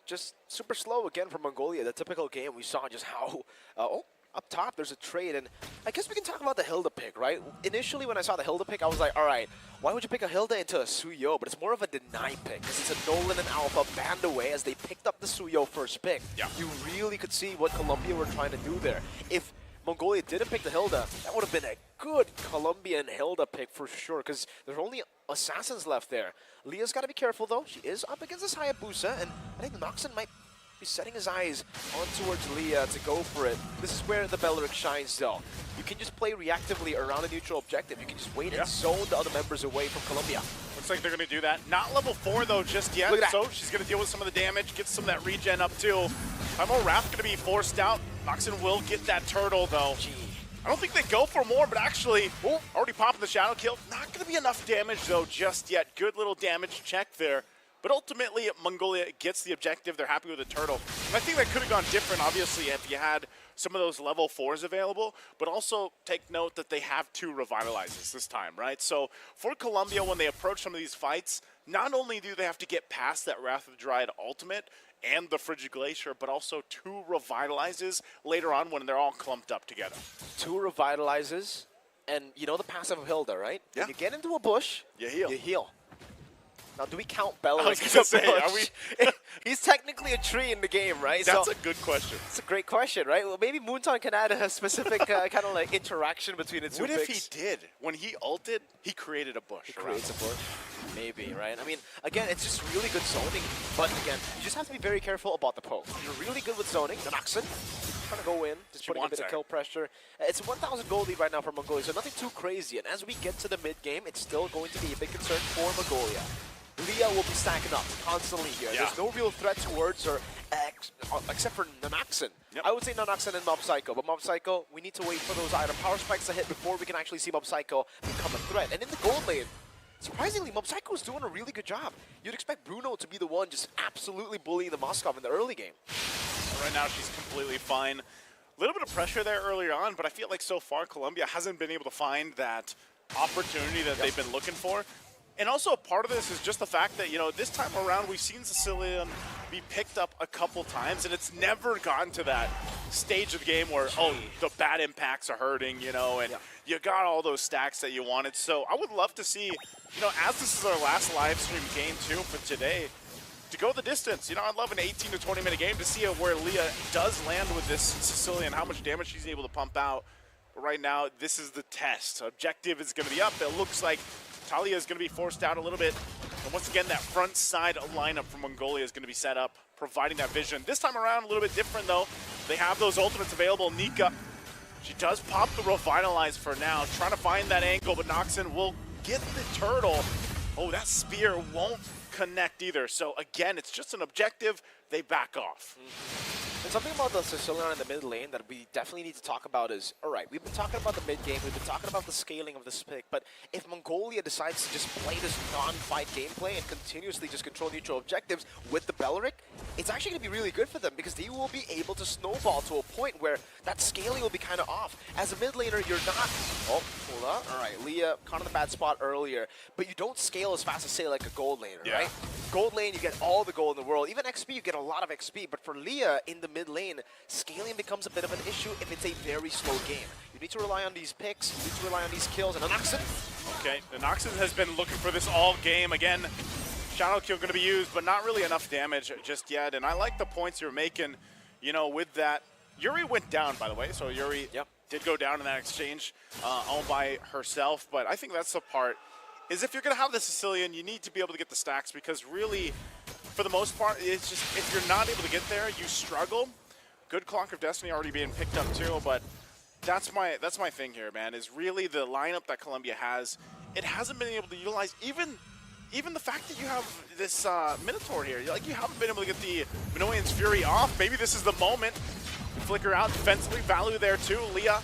Just super slow again from Mongolia. The typical game we saw just how, up top there's a trade, and I guess we can talk about the Hilda pick, right? Initially when I saw the Hilda pick, I was like, all right, why would you pick a Hilda into a Suyo? But it's more of a deny pick, because it's a Nolan and Alpha banned away as they picked up the Suyo first pick. You really could see what Colombia were trying to do there. If Mongolia didn't pick the Hilda, that would have been a good Colombian Hilda pick for sure, because there's only assassins left there. Leah's got to be careful, though. She is up against this Hayabusa, and I think Noxon might be setting his eyes on towards Leah to go for it. This is where the Belric shines, though. You can just play reactively around a neutral objective. You can just wait and zone the other members away from Colombia. Looks like they're going to do that. Not level 4, though, just yet. Look at that. So she's going to deal with some of the damage, get some of that regen up, too. Primal Wrath going to be forced out. Noxon will get that turtle, though. I don't think they go for more, but actually, already popping the Shadow Kill. Not going to be enough damage, though, just yet. Good little damage check there. But ultimately, Mongolia gets the objective. They're happy with the turtle. And I think that could have gone different, obviously, if you had some of those level 4s available. But also take note that they have 2 revitalizes this time, right? So for Colombia, when they approach some of these fights, not only do they have to get past that Wrath of the Dryad ultimate and the Frigid Glacier, but also 2 revitalizes later on when they're all clumped up together. 2 revitalizes, and you know the passive of Hilda, right? Yeah. When you get into a bush, you heal. You heal. Now, do we count Belric? I was going to say, are we? He's technically a tree in the game, right? That's a good question. It's a great question, right? Well, maybe Moonton can add a specific kind of like interaction between the two What picks. if he did? When he ulted, he created a bush. He creates a bush. Maybe, right? I mean, again, it's just really good zoning. But again, you just have to be very careful about the poke. You're really good with zoning. The Noxon trying to go in, just putting a bit of kill pressure. It's 1,000 gold lead right now for Mongolia, so nothing too crazy. And as we get to the mid-game, it's still going to be a big concern for Mongolia. Leah will be stacking up constantly here. There's no real threat towards her, except for Nanoxon. I would say Nanoxon and Mob Psycho, but Mob Psycho, we need to wait for those item power spikes to hit before we can actually see Mob Psycho become a threat. And in the gold lane, surprisingly, Mob Psycho is doing a really good job. You'd expect Bruno to be the one just absolutely bullying the Moskov in the early game. Right now, she's completely fine. A little bit of pressure there earlier on, but I feel like so far Colombia hasn't been able to find that opportunity that they've been looking for. And also part of this is just the fact that, you know, this time around we've seen Sicilian be picked up a couple times, and it's never gotten to that stage of the game where, oh, the bad impacts are hurting, you know, and you got all those stacks that you wanted. So I would love to see, you know, as this is our last live stream game too for today, to go the distance. You know, I'd love an 18 to 20 minute game to see where Leah does land with this Sicilian, how much damage she's able to pump out. But right now, this is the test. Objective is going to be up. It looks like Talia is going to be forced out a little bit. And once again, that front side lineup from Mongolia is going to be set up, providing that vision. This time around, a little bit different, though. They have those ultimates available. Nika, she does pop the Revitalize for now, trying to find that angle, but Noxon will get the turtle. Oh, that spear won't connect either. So again, it's just an objective. They back off. And something about the Sicilian in the mid lane that we definitely need to talk about is, all right, we've been talking about the mid game, we've been talking about the scaling of this pick, but if Mongolia decides to just play this non-fight gameplay and continuously just control neutral objectives with the Beleric, it's actually going to be really good for them because they will be able to snowball to a point where that scaling will be kind of off. As a mid laner, you're not... Oh, hold on. All right, Leah caught in the bad spot earlier, but you don't scale as fast as, say, like a gold laner, right? Gold lane, you get all the gold in the world. Even XP, you get a lot of XP, but for Leah in the mid lane, scaling becomes a bit of an issue if it's a very slow game. You need to rely on these picks, you need to rely on these kills, and Noxon. Okay, the Noxon has been looking for this all game. Again, Shadow Kill going to be used, but not really enough damage just yet. And I like the points you're making, you know, with that. Yuri went down, by the way, so Yuri did go down in that exchange all by herself. But I think that's the part, is if you're going to have the Sicilian, you need to be able to get the stacks, because really, for the most part, it's just, if you're not able to get there, you struggle. Good Clock of Destiny already being picked up too, but that's my thing here, man, is really the lineup that Colombia has. It hasn't been able to utilize even the fact that you have this Minotaur here. Like, you haven't been able to get the Minoian's Fury off. Maybe this is the moment. Flicker out defensively, value there too. Leah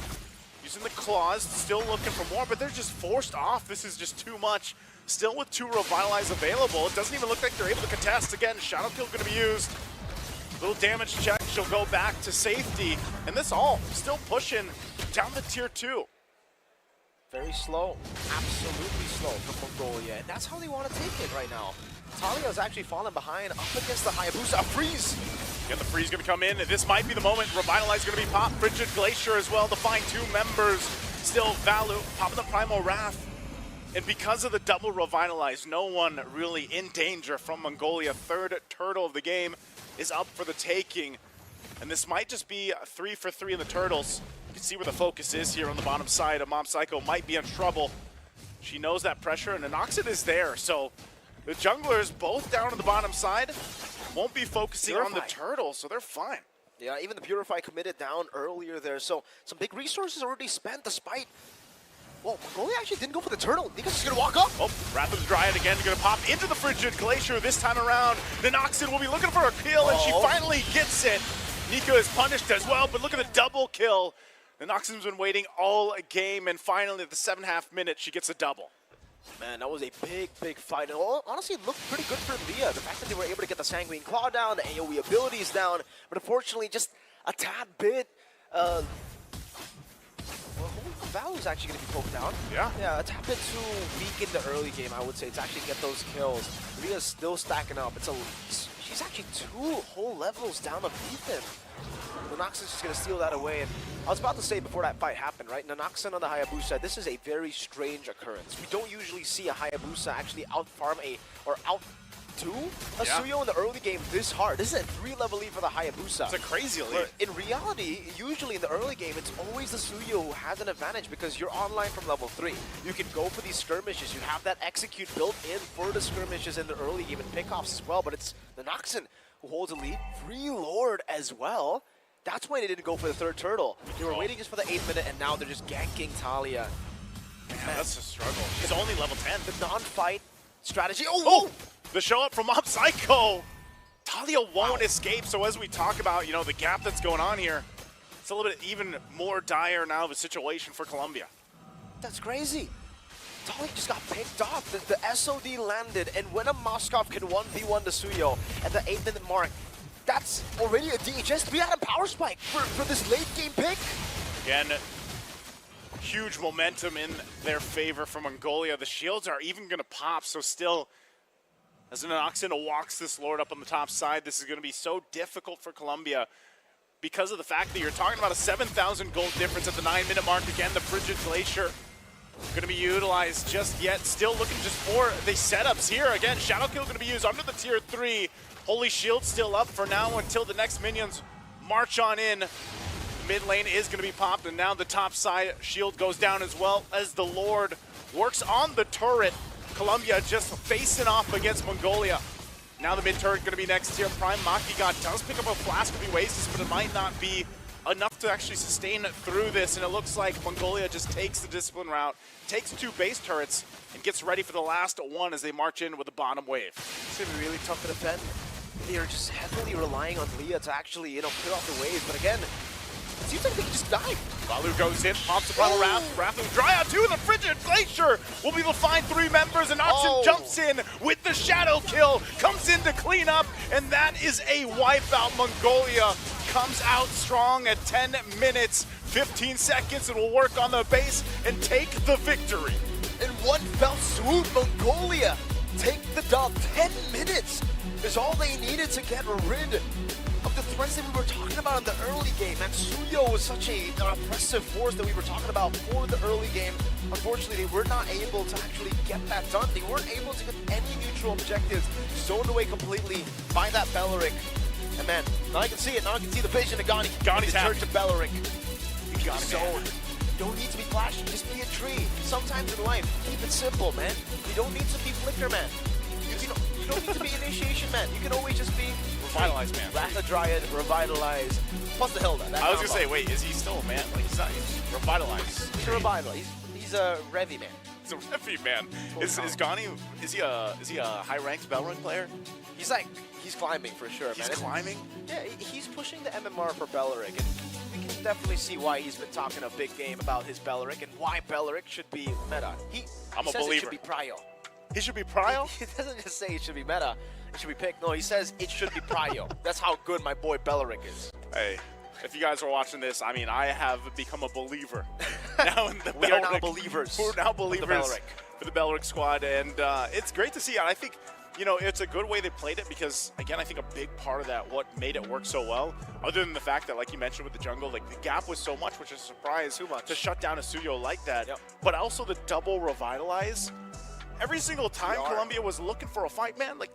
using the claws, still looking for more, but they're just forced off. This is just too much. Still with 2 Revitalize available. It doesn't even look like they're able to contest. Again, Shadow Kill going to be used. Little damage check, she'll go back to safety. And this all still pushing down to tier 2. Very slow, absolutely slow from Mongolia, and that's how they want to take it right now. Talia's actually fallen behind up against the Hayabusa. A freeze! Again, the freeze going to come in, and this might be the moment. Revitalize going to be popped. Frigid Glacier as well to find 2 members. Still Valu popping the Primal Wrath. And because of the double Revitalize, no one really in danger from Mongolia. 3rd turtle of the game is up for the taking. And this might just be 3 for 3 in the turtles. You can see where the focus is here on the bottom side. A Mom Psycho might be in trouble. She knows that pressure, and Anoxid is there. So the junglers, both down on the bottom side, won't be focusing on the turtles, so they're fine. Yeah, even the Purify committed down earlier there. So some big resources already spent despite... Whoa, Mongolia actually didn't go for the turtle. Nika's just going to walk up. Oh, Wrath of the Dryad again, going to pop into the Frigid Glacier this time around. The Noxon will be looking for a kill, and she finally gets it. Nika is punished as well, but look at the double kill. The Noxon's been waiting all game, and finally at the 7.5 minute, she gets a double. Man, that was a big, big fight. And honestly, it looked pretty good for Leah. The fact that they were able to get the Sanguine Claw down, the AoE abilities down, but unfortunately just a tad bit... Well, Valu's actually going to be poked down. Yeah, a tad bit too weak in the early game, I would say, to actually get those kills. Leah's still stacking up. She's actually 2 whole levels down of Ethan. Nanoxon's just going to steal that away. And I was about to say before that fight happened, right? Nanoxon on the Hayabusa, this is a very strange occurrence. We don't usually see a Hayabusa actually out-farm or out-do a Suyo in the early game this hard. This is a 3-level lead for the Hayabusa. It's a crazy lead. In reality, usually in the early game, it's always the Suyo who has an advantage because you're online from level 3. You can go for these skirmishes. You have that execute built in for the skirmishes in the early game and pickoffs as well, but it's Nanoxon who holds a lead. Free Lord as well. That's why they didn't go for the 3rd turtle. They were waiting just for the 8th minute, and now they're just ganking Talia. Man, that's a struggle. She's only level 10. The non-fight strategy. The show up from Mob Psycho. Talia won't escape, so as we talk about, you know, the gap that's going on here, it's a little bit even more dire now of a situation for Colombia. That's crazy. Talia just got picked off. The SOD landed, and when a Moskov can 1v1 the Suyo at the 8th minute mark, that's already a DHS 3-item power spike for this late game pick. Again, huge momentum in their favor for Mongolia. The shields are even going to pop, so still, as an Anoxin walks this Lord up on the top side, this is going to be so difficult for Colombia because of the fact that you're talking about a 7,000 gold difference at the 9-minute mark. Again, the Frigid Glacier going to be utilized just yet. Still looking just for the setups here. Again, Shadow Kill going to be used under the tier 3. Holy Shield still up for now until the next minions march on in. Mid lane is going to be popped, and now the top side shield goes down as well as the Lord works on the turret. Colombia just facing off against Mongolia. Now the mid turret going to be next here. Prime Makiga does pick up a Flask of the Oasis, but it might not be enough to actually sustain through this, and it looks like Mongolia just takes the discipline route, takes 2 base turrets, and gets ready for the last one as they march in with the bottom wave. It's going to be really tough to defend. They are just heavily relying on Leah to actually, you know, put off the wave, but again, it seems like they can just die. Balu goes in, pops upon a Wrath of Dryad 2, and the Frigid Glacier will be able to find 3 members, and Oxen jumps in with the shadow kill, comes in to clean up, and that is a wipeout. Mongolia comes out strong at 10 minutes, 15 seconds, and will work on the base and take the victory. In one fell swoop, Mongolia take the dub. 10 minutes is all they needed to get rid of the threats that we were talking about in the early game. And Suyo was such an oppressive force that we were talking about for the early game. Unfortunately, they were not able to actually get that done. They weren't able to get any neutral objectives zoned away completely by that Beleric. And man, now I can see it. Now I can see the vision of Gani. Gani's the Church of Beleric. You got it, zone. You don't need to be flashy. Just be a tree. Sometimes in life, keep it simple, man. You don't need to be Flicker Man. You don't need to be Initiation Man. You can always just be Revitalize Man. Wrath of Dryad, Revitalize, plus the Hilda. I was going to say, wait, is he still a man? Like, he's not, he's Revitalize. He's a Revitalize. He's a Revy Man. He's a Revy Man. Is Gani, is he a high-ranked Belrun player? He's climbing for sure, man. He's climbing? Yeah, he's pushing the MMR for Beleric, and we can definitely see why he's been talking a big game about his Beleric and why Beleric should be meta. I'm a says believer. It should be prio. He should be prio? He doesn't just say it should be meta. It should be picked. No, he says it should be prio. That's how good my boy Beleric is. Hey, if you guys are watching this, I mean, I have become a believer now in the We Beleric. are now believers. We're now believers Beleric. for the Beleric squad, and it's great to see. And I think, you know, it's a good way they played it because, again, I think a big part of that, what made it work so well, other than the fact that, like you mentioned with the jungle, like the gap was so much, which is a surprise to shut down a Suyo like that, but also the double revitalize. Every single time Colombia was looking for a fight, man, like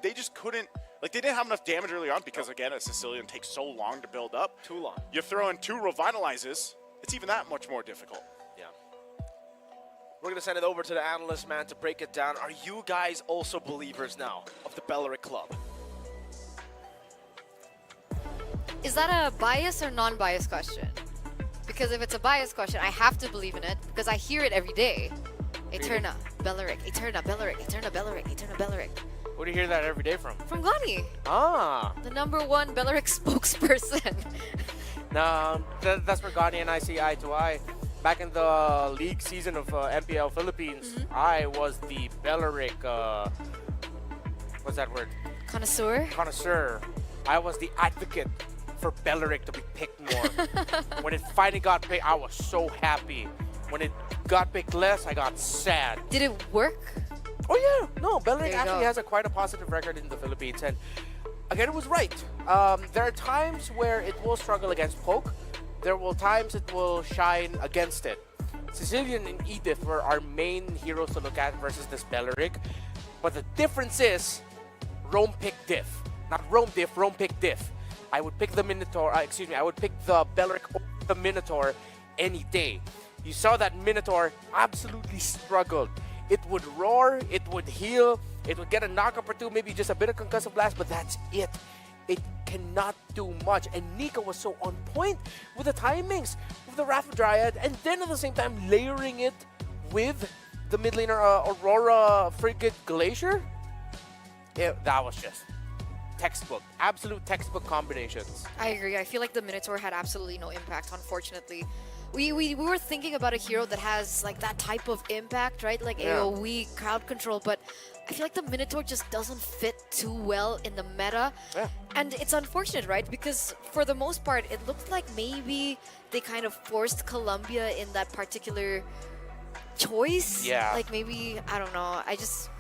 they just couldn't, like they didn't have enough damage early on because, again, a Sicilian takes so long to build up. Too long. You throw in 2 revitalizes, it's even that much more difficult. Yeah. We're going to send it over to the analyst, man, to break it down. Are you guys also believers now of the Beleric Club? Is that a bias or non-bias question? Because if it's a bias question, I have to believe in it because I hear it every day. Eterna, Beleric, Eterna, Beleric, Eterna, Beleric, Eterna, Beleric. Where do you hear that every day from? From Gani. Ah. The #1 Beleric spokesperson. No, that's where Gani and I see eye to eye. Back in the league season of MPL Philippines, I was the Beleric, what's that word? Connoisseur? Connoisseur. I was the advocate for Beleric to be picked more. When it finally got picked, I was so happy. When it got picked less, I got sad. Did it work? Oh yeah, no, Beleric you actually go. has quite a positive record in the Philippines, and again, it was right. There are times where it will struggle against Poke. There will times it will shine against it. Sicilian and Edith were our main heroes to look at versus this Beleric, but the difference is Rome picked Diff, not Rome Diff, Rome picked Diff. I would pick the Minotaur. I would pick the Beleric over the Minotaur any day. You saw that Minotaur absolutely struggled. It would roar, it would heal, it would get a knock-up or 2, maybe just a bit of concussive blast, but that's it. It cannot do much. And Nika was so on point with the timings of the Wrath of Dryad, and then at the same time layering it with the mid laner Aurora Frigid Glacier. That was just textbook, absolute textbook combinations. I agree. I feel like the Minotaur had absolutely no impact, unfortunately. We were thinking about a hero that has like that type of impact, right? Like AoE, crowd control, but I feel like the Minotaur just doesn't fit too well in the meta. Yeah. And it's unfortunate, right? Because for the most part, it looked like maybe they kind of forced Colombia in that particular choice. Yeah. Like maybe, I don't know.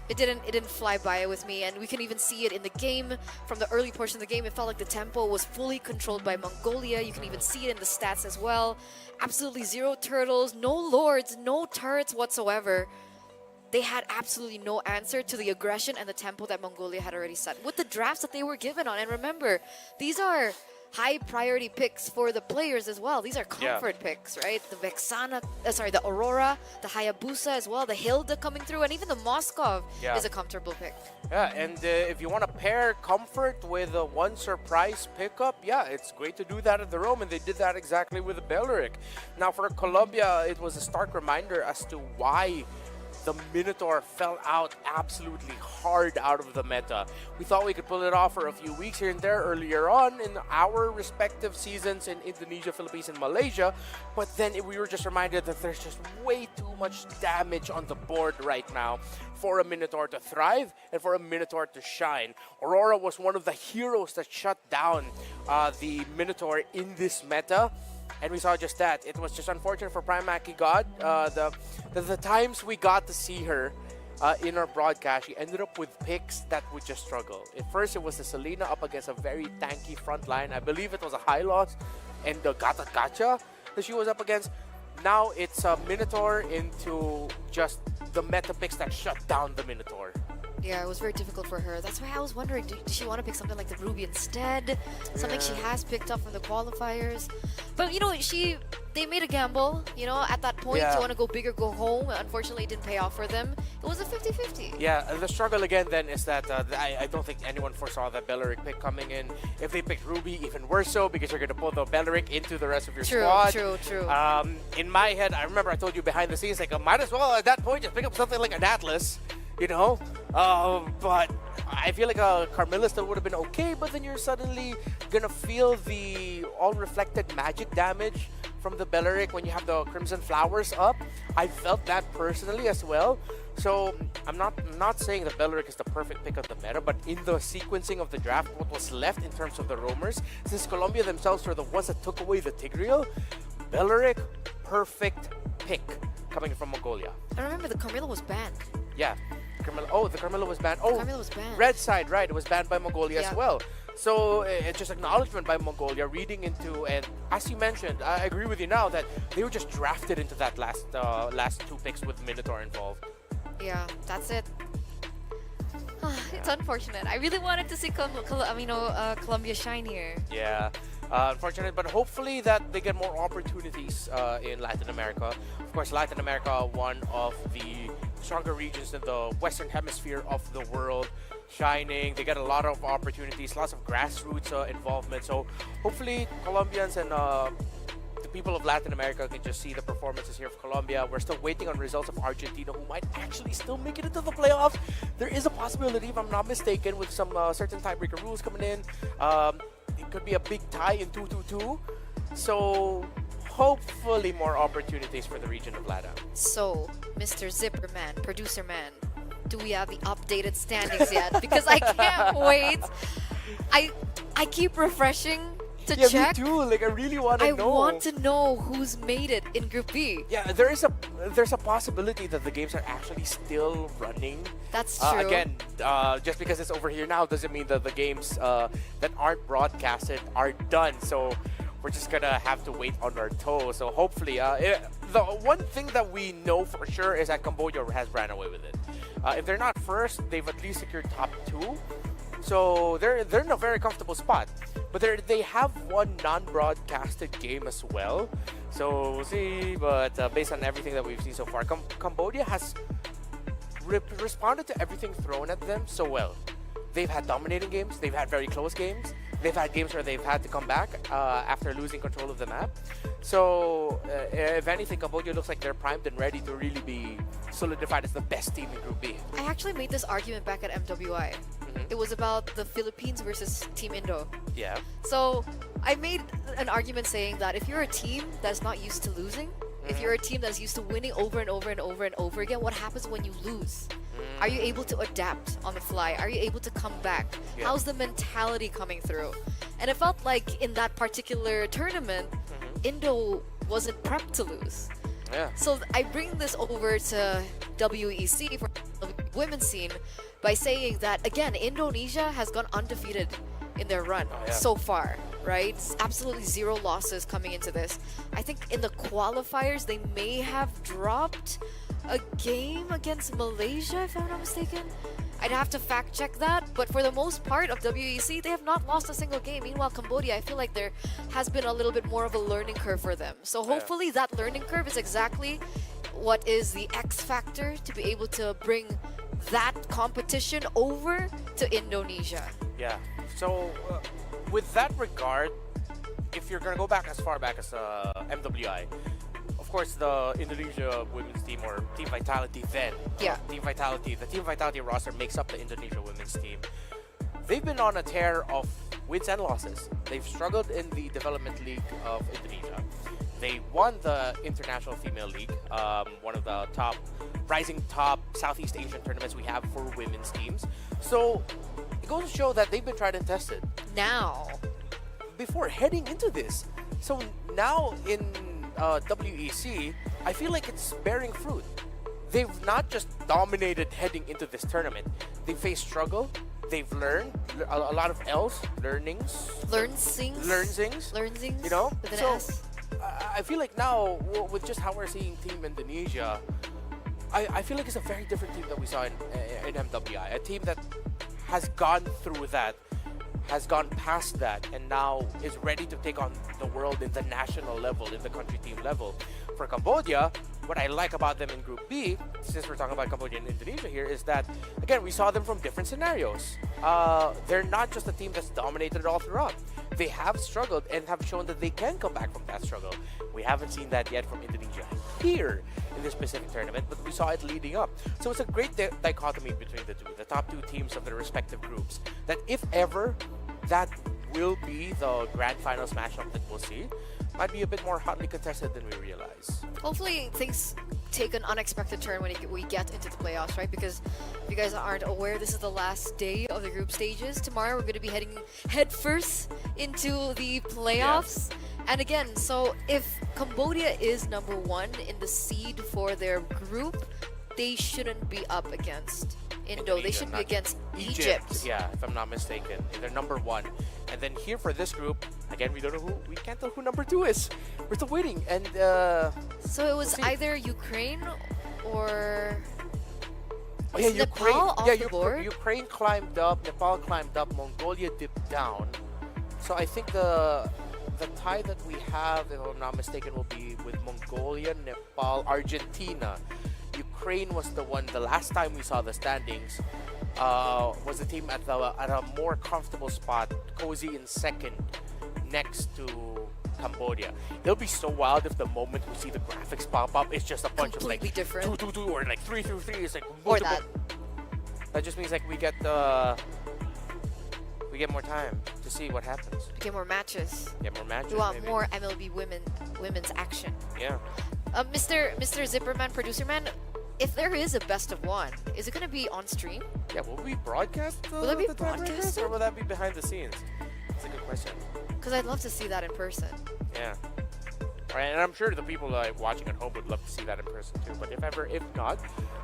It didn't fly by with me, and we can even see it in the game. From the early portion of the game, it felt like the tempo was fully controlled by Mongolia. You can even see it in the stats as well. Absolutely 0 turtles, no lords, no turrets whatsoever. They had absolutely no answer to the aggression and the tempo that Mongolia had already set with the drafts that they were given on. And remember, these are high priority picks for the players as well. These are comfort picks, right? The Vexana, the Aurora, the Hayabusa as well, the Hilda coming through, and even the Moskov is a comfortable pick. Yeah, and if you want to pair comfort with one surprise pickup, yeah, it's great to do that at the Rome, and they did that exactly with the Belleric. Now for Colombia, it was a stark reminder as to why the Minotaur fell out absolutely hard out of the meta. We thought we could pull it off for a few weeks here and there earlier on in our respective seasons in Indonesia, Philippines, and Malaysia, but then we were just reminded that there's just way too much damage on the board right now for a Minotaur to thrive and for a Minotaur to shine. Aurora was one of the heroes that shut down the Minotaur in this meta. And we saw just that. It was just unfortunate for Prime Maki God. The times we got to see her in our broadcast, she ended up with picks that would just struggle. At first, it was the Selena up against a very tanky front line. I believe it was a high loss and the Gata Gacha that she was up against. Now it's a Minotaur into just the meta picks that shut down the Minotaur. Yeah, it was very difficult for her. That's why I was wondering, does she want to pick something like the Ruby instead? Something she has picked up from the qualifiers. But, you know, they made a gamble, you know, at that point. You want to go big or go home. Unfortunately, it didn't pay off for them. It was a 50-50. Yeah, the struggle again then is that I don't think anyone foresaw that Belleric pick coming in. If they picked Ruby, even worse so, because you're going to pull the Belleric into the rest of your squad. True. In my head, I remember I told you behind the scenes, like, I might as well at that point just pick up something like an Atlas. You know, but I feel like a Carmilla still would have been okay, but then you're suddenly gonna feel the all-reflected magic damage from the Belleric when you have the Crimson Flowers up. I felt that personally as well. So I'm not saying that Belleric is the perfect pick of the meta, but in the sequencing of the draft, what was left in terms of the roamers, since Colombia themselves were the ones that took away the Tigreal, Belleric, perfect pick coming from Mongolia. I remember the Carmilla was banned. Yeah. The Carmilla was banned. Carmilla was banned. Red side, right. It was banned by Mongolia as well. So it's just acknowledgement by Mongolia, reading into, and as you mentioned, I agree with you now that they were just drafted into that last two picks with Minotaur involved. Yeah, that's it. It's unfortunate. I really wanted to see Colombia shine here. Yeah. Unfortunate, but hopefully that they get more opportunities in Latin America. Of course, Latin America, one of the stronger regions in the Western Hemisphere of the world, shining. They get a lot of opportunities, lots of grassroots involvement. So hopefully Colombians and the people of Latin America can just see the performances here of Colombia. We're still waiting on results of Argentina, who might actually still make it into the playoffs. There is a possibility, if I'm not mistaken, with some certain tiebreaker rules coming in. It could be a big tie in 2-2-2. So hopefully more opportunities for the region of LATAM. So, Mr. Zipper Man, producer man, do we have the updated standings yet? Because I can't wait. I keep refreshing to check. Me too. Like, I really want to know. I want to know who's made it in Group B. Yeah, there's a possibility that the games are actually still running. That's true. Again, just because it's over here now doesn't mean that the games that aren't broadcasted are done. So we're just gonna have to wait on our toes. So hopefully, the one thing that we know for sure is that Cambodia has ran away with it. If they're not first, they've at least secured top 2. So they're in a very comfortable spot. But they have one non-broadcasted game as well. So we'll see. But based on everything that we've seen so far, Cambodia has responded to everything thrown at them so well. They've had dominating games. They've had very close games. They've had games where they've had to come back after losing control of the map. So if anything, Cambodia looks like they're primed and ready to really be solidified as the best team in Group B. I actually made this argument back at MWI. It was about the Philippines versus Team Indo. Yeah. So I made an argument saying that if you're a team that's not used to losing, if you're a team that's used to winning over and over and over and over again, what happens when you lose? Are you able to adapt on the fly? Are you able to come back? Yeah. How's the mentality coming through? And it felt like in that particular tournament, Indo wasn't prepped to lose. Yeah. So I bring this over to WEC for the women's scene by saying that, again, Indonesia has gone undefeated in their run so far, right? Absolutely 0 losses coming into this. I think in the qualifiers, they may have dropped a game against Malaysia, if I'm not mistaken. I'd have to fact check that. But for the most part of WEC, they have not lost a single game. Meanwhile, Cambodia, I feel like there has been a little bit more of a learning curve for them. So hopefully that learning curve is exactly what is the X factor to be able to bring that competition over to Indonesia. Yeah. So with that regard, if you're gonna go back as far back as MWI, of course the Indonesia women's team or Team Vitality then, Team Vitality, the Team Vitality roster makes up the Indonesia women's team. They've been on a tear of wins and losses. They've struggled in the Development League of Indonesia. They won the International Female League, one of the rising top Southeast Asian tournaments we have for women's teams. So it goes to show that they've been tried and tested. Now, before heading into this. So now in WEC, I feel like it's bearing fruit. They've not just dominated heading into this tournament. They faced struggle. They've learned a lot of L's, learnings. Learnings. You know? With an So S. I feel like now, with just how we're seeing Team Indonesia, I feel like it's a very different team that we saw in MWI. A team that has gone through that, has gone past that, and now is ready to take on the world in the national level, in the country team level. For Cambodia, what I like about them in Group B, since we're talking about Cambodia and Indonesia here, is that, again, we saw them from different scenarios. They're not just a team that's dominated all throughout. They have struggled and have shown that they can come back from that struggle. We haven't seen that yet from Indonesia here in this specific tournament, but we saw it leading up. So it's a great dichotomy between the two, the top two teams of their respective groups, that if ever that will be the grand finals matchup that we'll see, might be a bit more hotly contested than we realize. Hopefully things take an unexpected turn when we get into the playoffs, right? Because if you guys aren't aware, this is the last day of the group stages. Tomorrow we're going to be heading headfirst into the playoffs. Yeah. And again, so if Cambodia is number one in the seed for their group, they shouldn't be up against Indo. They should be against Egypt. Yeah, if I'm not mistaken. They're number one. And then here for this group, again, we can't tell who number two is. We're still waiting. And so it was either Ukraine or Nepal off the board? Ukraine climbed up, Nepal climbed up, Mongolia dipped down. So I think the tie that we have, if I'm not mistaken, will be with Mongolia, Nepal, Argentina. Ukraine was the one, the last time we saw the standings, was the team at a more comfortable spot, cozy in second, next to Cambodia. It'll be so wild if the moment we see the graphics pop up, it's just a bunch completely of like different. 2-2-2 or like 3-3-3. It's like or multiple. That just means like we get more time to see what happens. We get more matches. Get more matches. We want maybe. more MLB women's action. Yeah. Mr. Zipperman, producer man, if there is a best of one, is it going to be on stream? Yeah, will we broadcast? Will it be broadcast? Or will that be behind the scenes? That's a good question. Because I'd love to see that in person. Yeah. All right, and I'm sure the people watching at home would love to see that in person too. But if not,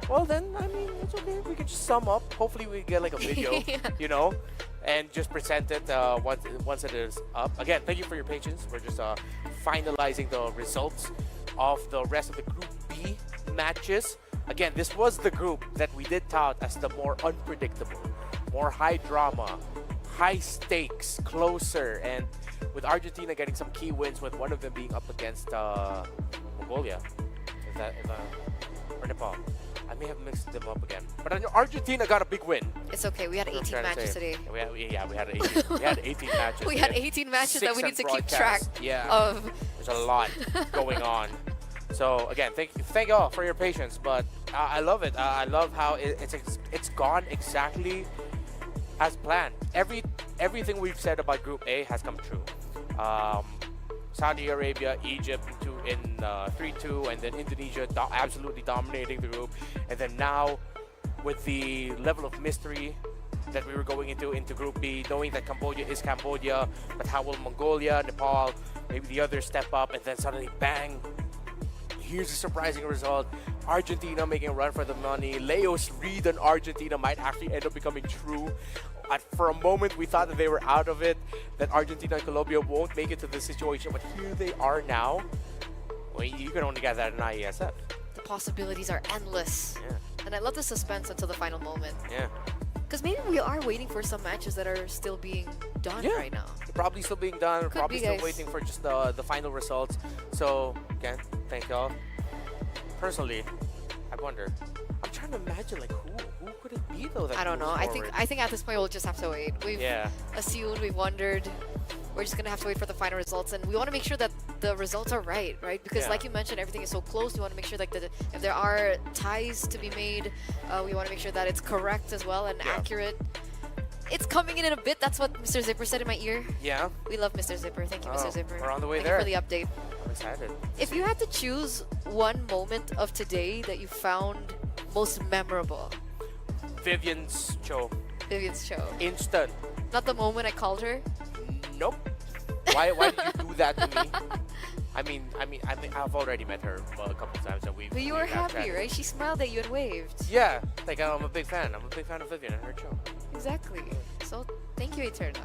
well then, I mean, it's okay. We can just sum up. Hopefully we get like a video, you know, and just present it once it is up. Again, thank you for your patience. We're just finalizing the results of the rest of the Group B matches. Again, this was the group that we did tout as the more unpredictable, more high drama, high stakes, closer, and with Argentina getting some key wins, with one of them being up against Mongolia, or Nepal. I may have mixed them up again, but Argentina got a big win. It's okay. We had 18 matches today. We had 18 matches. We had 18 matches that we need to keep track Yeah. of. There's a lot going on. So again, thank you all for your patience, but I love it. I love how it's gone exactly as planned. Everything we've said about Group A has come true. Saudi Arabia, Egypt in 3-2, and then Indonesia absolutely dominating the group, and then now with the level of mystery that we were going into Group B, knowing that Cambodia is Cambodia, but how will Mongolia, Nepal, maybe the others step up, and then suddenly bang. Here's a surprising result. Argentina making a run for the money. Leo's read on Argentina might actually end up becoming true. For a moment, we thought that they were out of it, that Argentina and Colombia won't make it to this situation, but here they are now. Well, you can only get that in IESF. The possibilities are endless. Yeah. And I love the suspense until the final moment. Yeah. Because maybe we are waiting for some matches that are still being done right now. Probably still being done. Could Probably be, still guys. waiting for just the final results. So again, thank y'all. Personally, I wonder. I'm trying to imagine like who could it be though? That I don't know. moves I think at this point we'll just have to wait. We've assumed, we've wondered. We're just gonna have to wait for the final results, and we want to make sure that the results are right? Because like you mentioned, everything is so close. We want to make sure like that if there are ties to be made, we want to make sure that it's correct as well and accurate. It's coming in a bit. That's what Mr. Zipper said in my ear. Yeah. We love Mr. Zipper. Thank you, Mr. Zipper. We're on the way Thank there. you for the update. I'm excited. If you had to choose one moment of today that you found most memorable, Vivian's show. Vivian's show. Instant. Not the moment I called her. Nope. Why did you do that to me? I mean, I've already met her a couple times, and But you were happy, right? She smiled at you and waved. Yeah, like I'm a big fan. I'm a big fan of Vivian and her show. Exactly. So thank you, Eterna.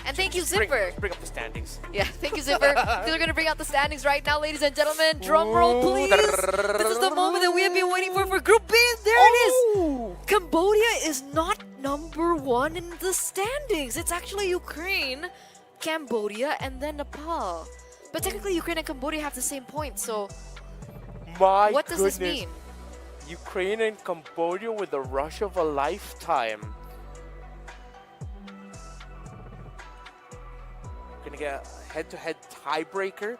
And thank you, Zipper. Bring up the standings. Yeah, thank you, Zipper. We're going to bring out the standings right now, ladies and gentlemen. Drum roll, please. This is the moment that we have been waiting for Group B. There it is. Cambodia is not number 1 in the standings. It's actually Ukraine, Cambodia, and then Nepal. But technically, Ukraine and Cambodia have the same points, so what does this mean? Ukraine and Cambodia with the rush of a lifetime. Gonna get a head-to-head tiebreaker.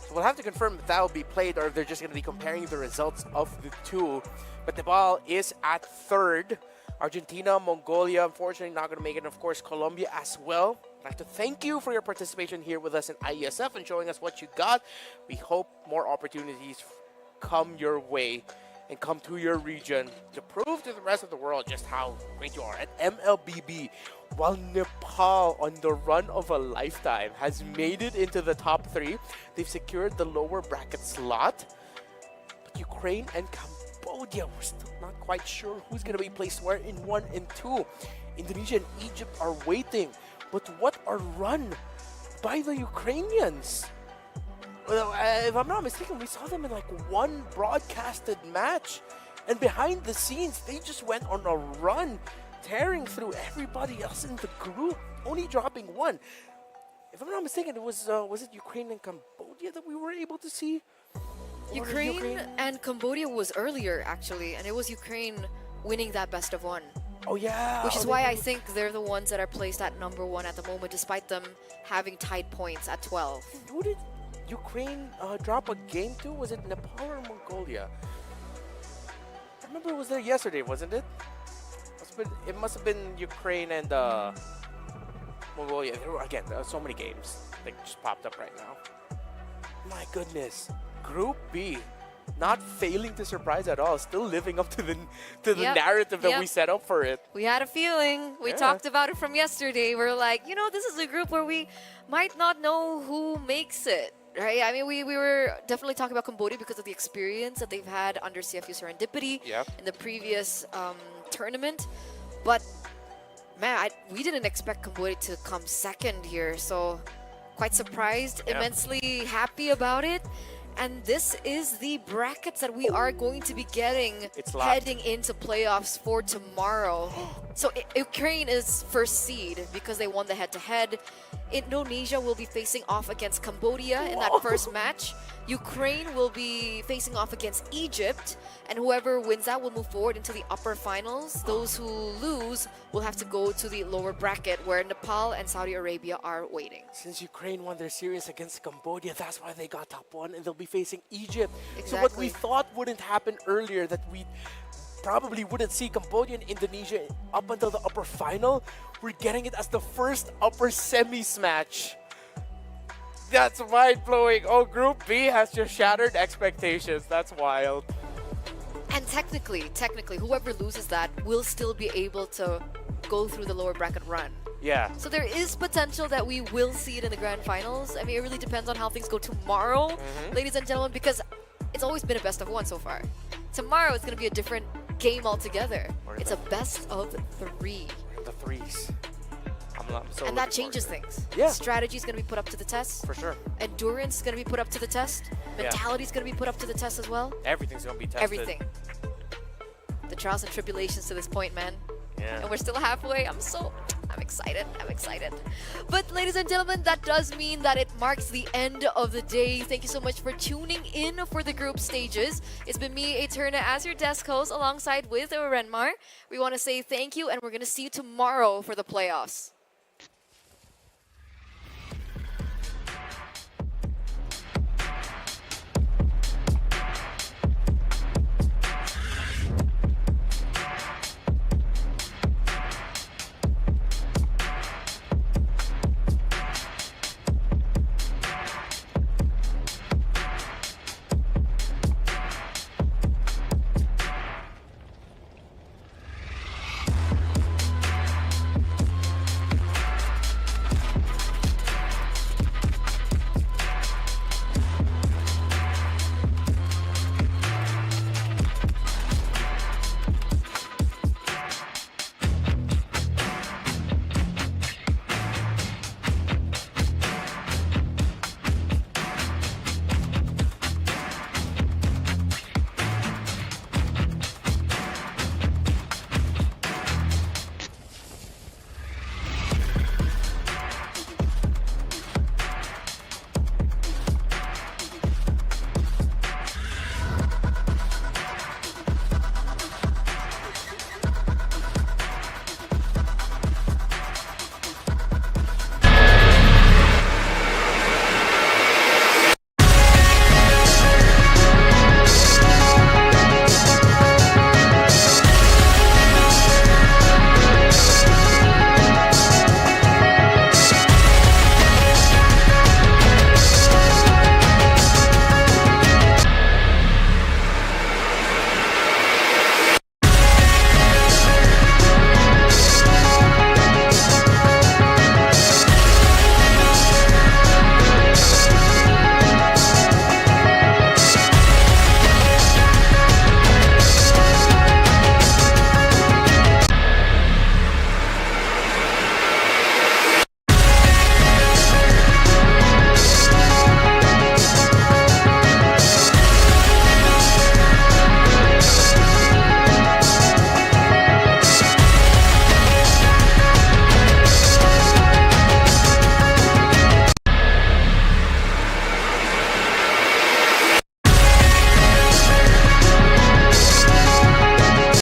So we'll have to confirm if that will be played or if they're just gonna be comparing the results of the two. But Nepal is at 3rd. Argentina, Mongolia, unfortunately not gonna make it. And of course, Colombia as well. I'd like to thank you for your participation here with us in IESF and showing us what you got. We hope more opportunities come your way and come to your region to prove to the rest of the world just how great you are at MLBB. While Nepal, on the run of a lifetime, has made it into the top 3, they've secured the lower bracket slot. But Ukraine and Cambodia, we're still not quite sure who's going to be placed where in 1 and 2. Indonesia and Egypt are waiting. But what a run by the Ukrainians. Well, if I'm not mistaken, we saw them in like one broadcasted match. And behind the scenes, they just went on a run, tearing through everybody else in the group, only dropping 1. If I'm not mistaken, it was it Ukraine and Cambodia that we were able to see? Ukraine and Cambodia was earlier, actually, and it was Ukraine winning that best of 1. Oh, yeah. Which is why I think they're the ones that are placed at number 1 at the moment, despite them having tied points at 12. Who did Ukraine drop a game to? Was it Nepal or Mongolia? I remember it was there yesterday, wasn't it? It must have been Ukraine and Mongolia. There were, again, there are so many games that just popped up right now. My goodness. Group B. Not failing to surprise at all. Still living up to the narrative that we set up for it. We had a feeling. We talked about it from yesterday. We're like, you know, this is a group where we might not know who makes it. Right? I mean, we were definitely talking about Cambodia because of the experience that they've had under CFU Serendipity in the previous tournament. But, man, we didn't expect Cambodia to come 2nd here. So, quite surprised, immensely happy about it. And this is the brackets that we are going to be getting heading into playoffs for tomorrow. So Ukraine is 1st seed because they won the head-to-head. Indonesia will be facing off against Cambodia in that first match. Ukraine will be facing off against Egypt. And whoever wins that will move forward into the upper finals. Those who lose will have to go to the lower bracket where Nepal and Saudi Arabia are waiting. Since Ukraine won their series against Cambodia, that's why they got top 1 and they'll be facing Egypt. Exactly. So what we thought wouldn't happen earlier, that we probably wouldn't see Cambodia and Indonesia up until the upper final, we're getting it as the first upper semis match. That's mind-blowing. Oh, Group B has just shattered expectations. That's wild. And technically, whoever loses that will still be able to go through the lower bracket run. Yeah. So there is potential that we will see it in the grand finals. I mean, it really depends on how things go tomorrow, ladies and gentlemen, because it's always been a best of 1 so far. Tomorrow, it's going to be a different game altogether. It's a best of 3. The 3s. And that changes things. Yeah. Strategy is going to be put up to the test. For sure. Endurance is going to be put up to the test. Mentality is going to be put up to the test as well. Everything's going to be tested. Everything. the trials and tribulations to this point, man. Yeah. And we're still halfway. I'm excited. I'm excited. But ladies and gentlemen, that does mean that it marks the end of the day. Thank you so much for tuning in for the group stages. It's been me, Eterna, as your desk host alongside with Renmar. We want to say thank you and we're going to see you tomorrow for the playoffs.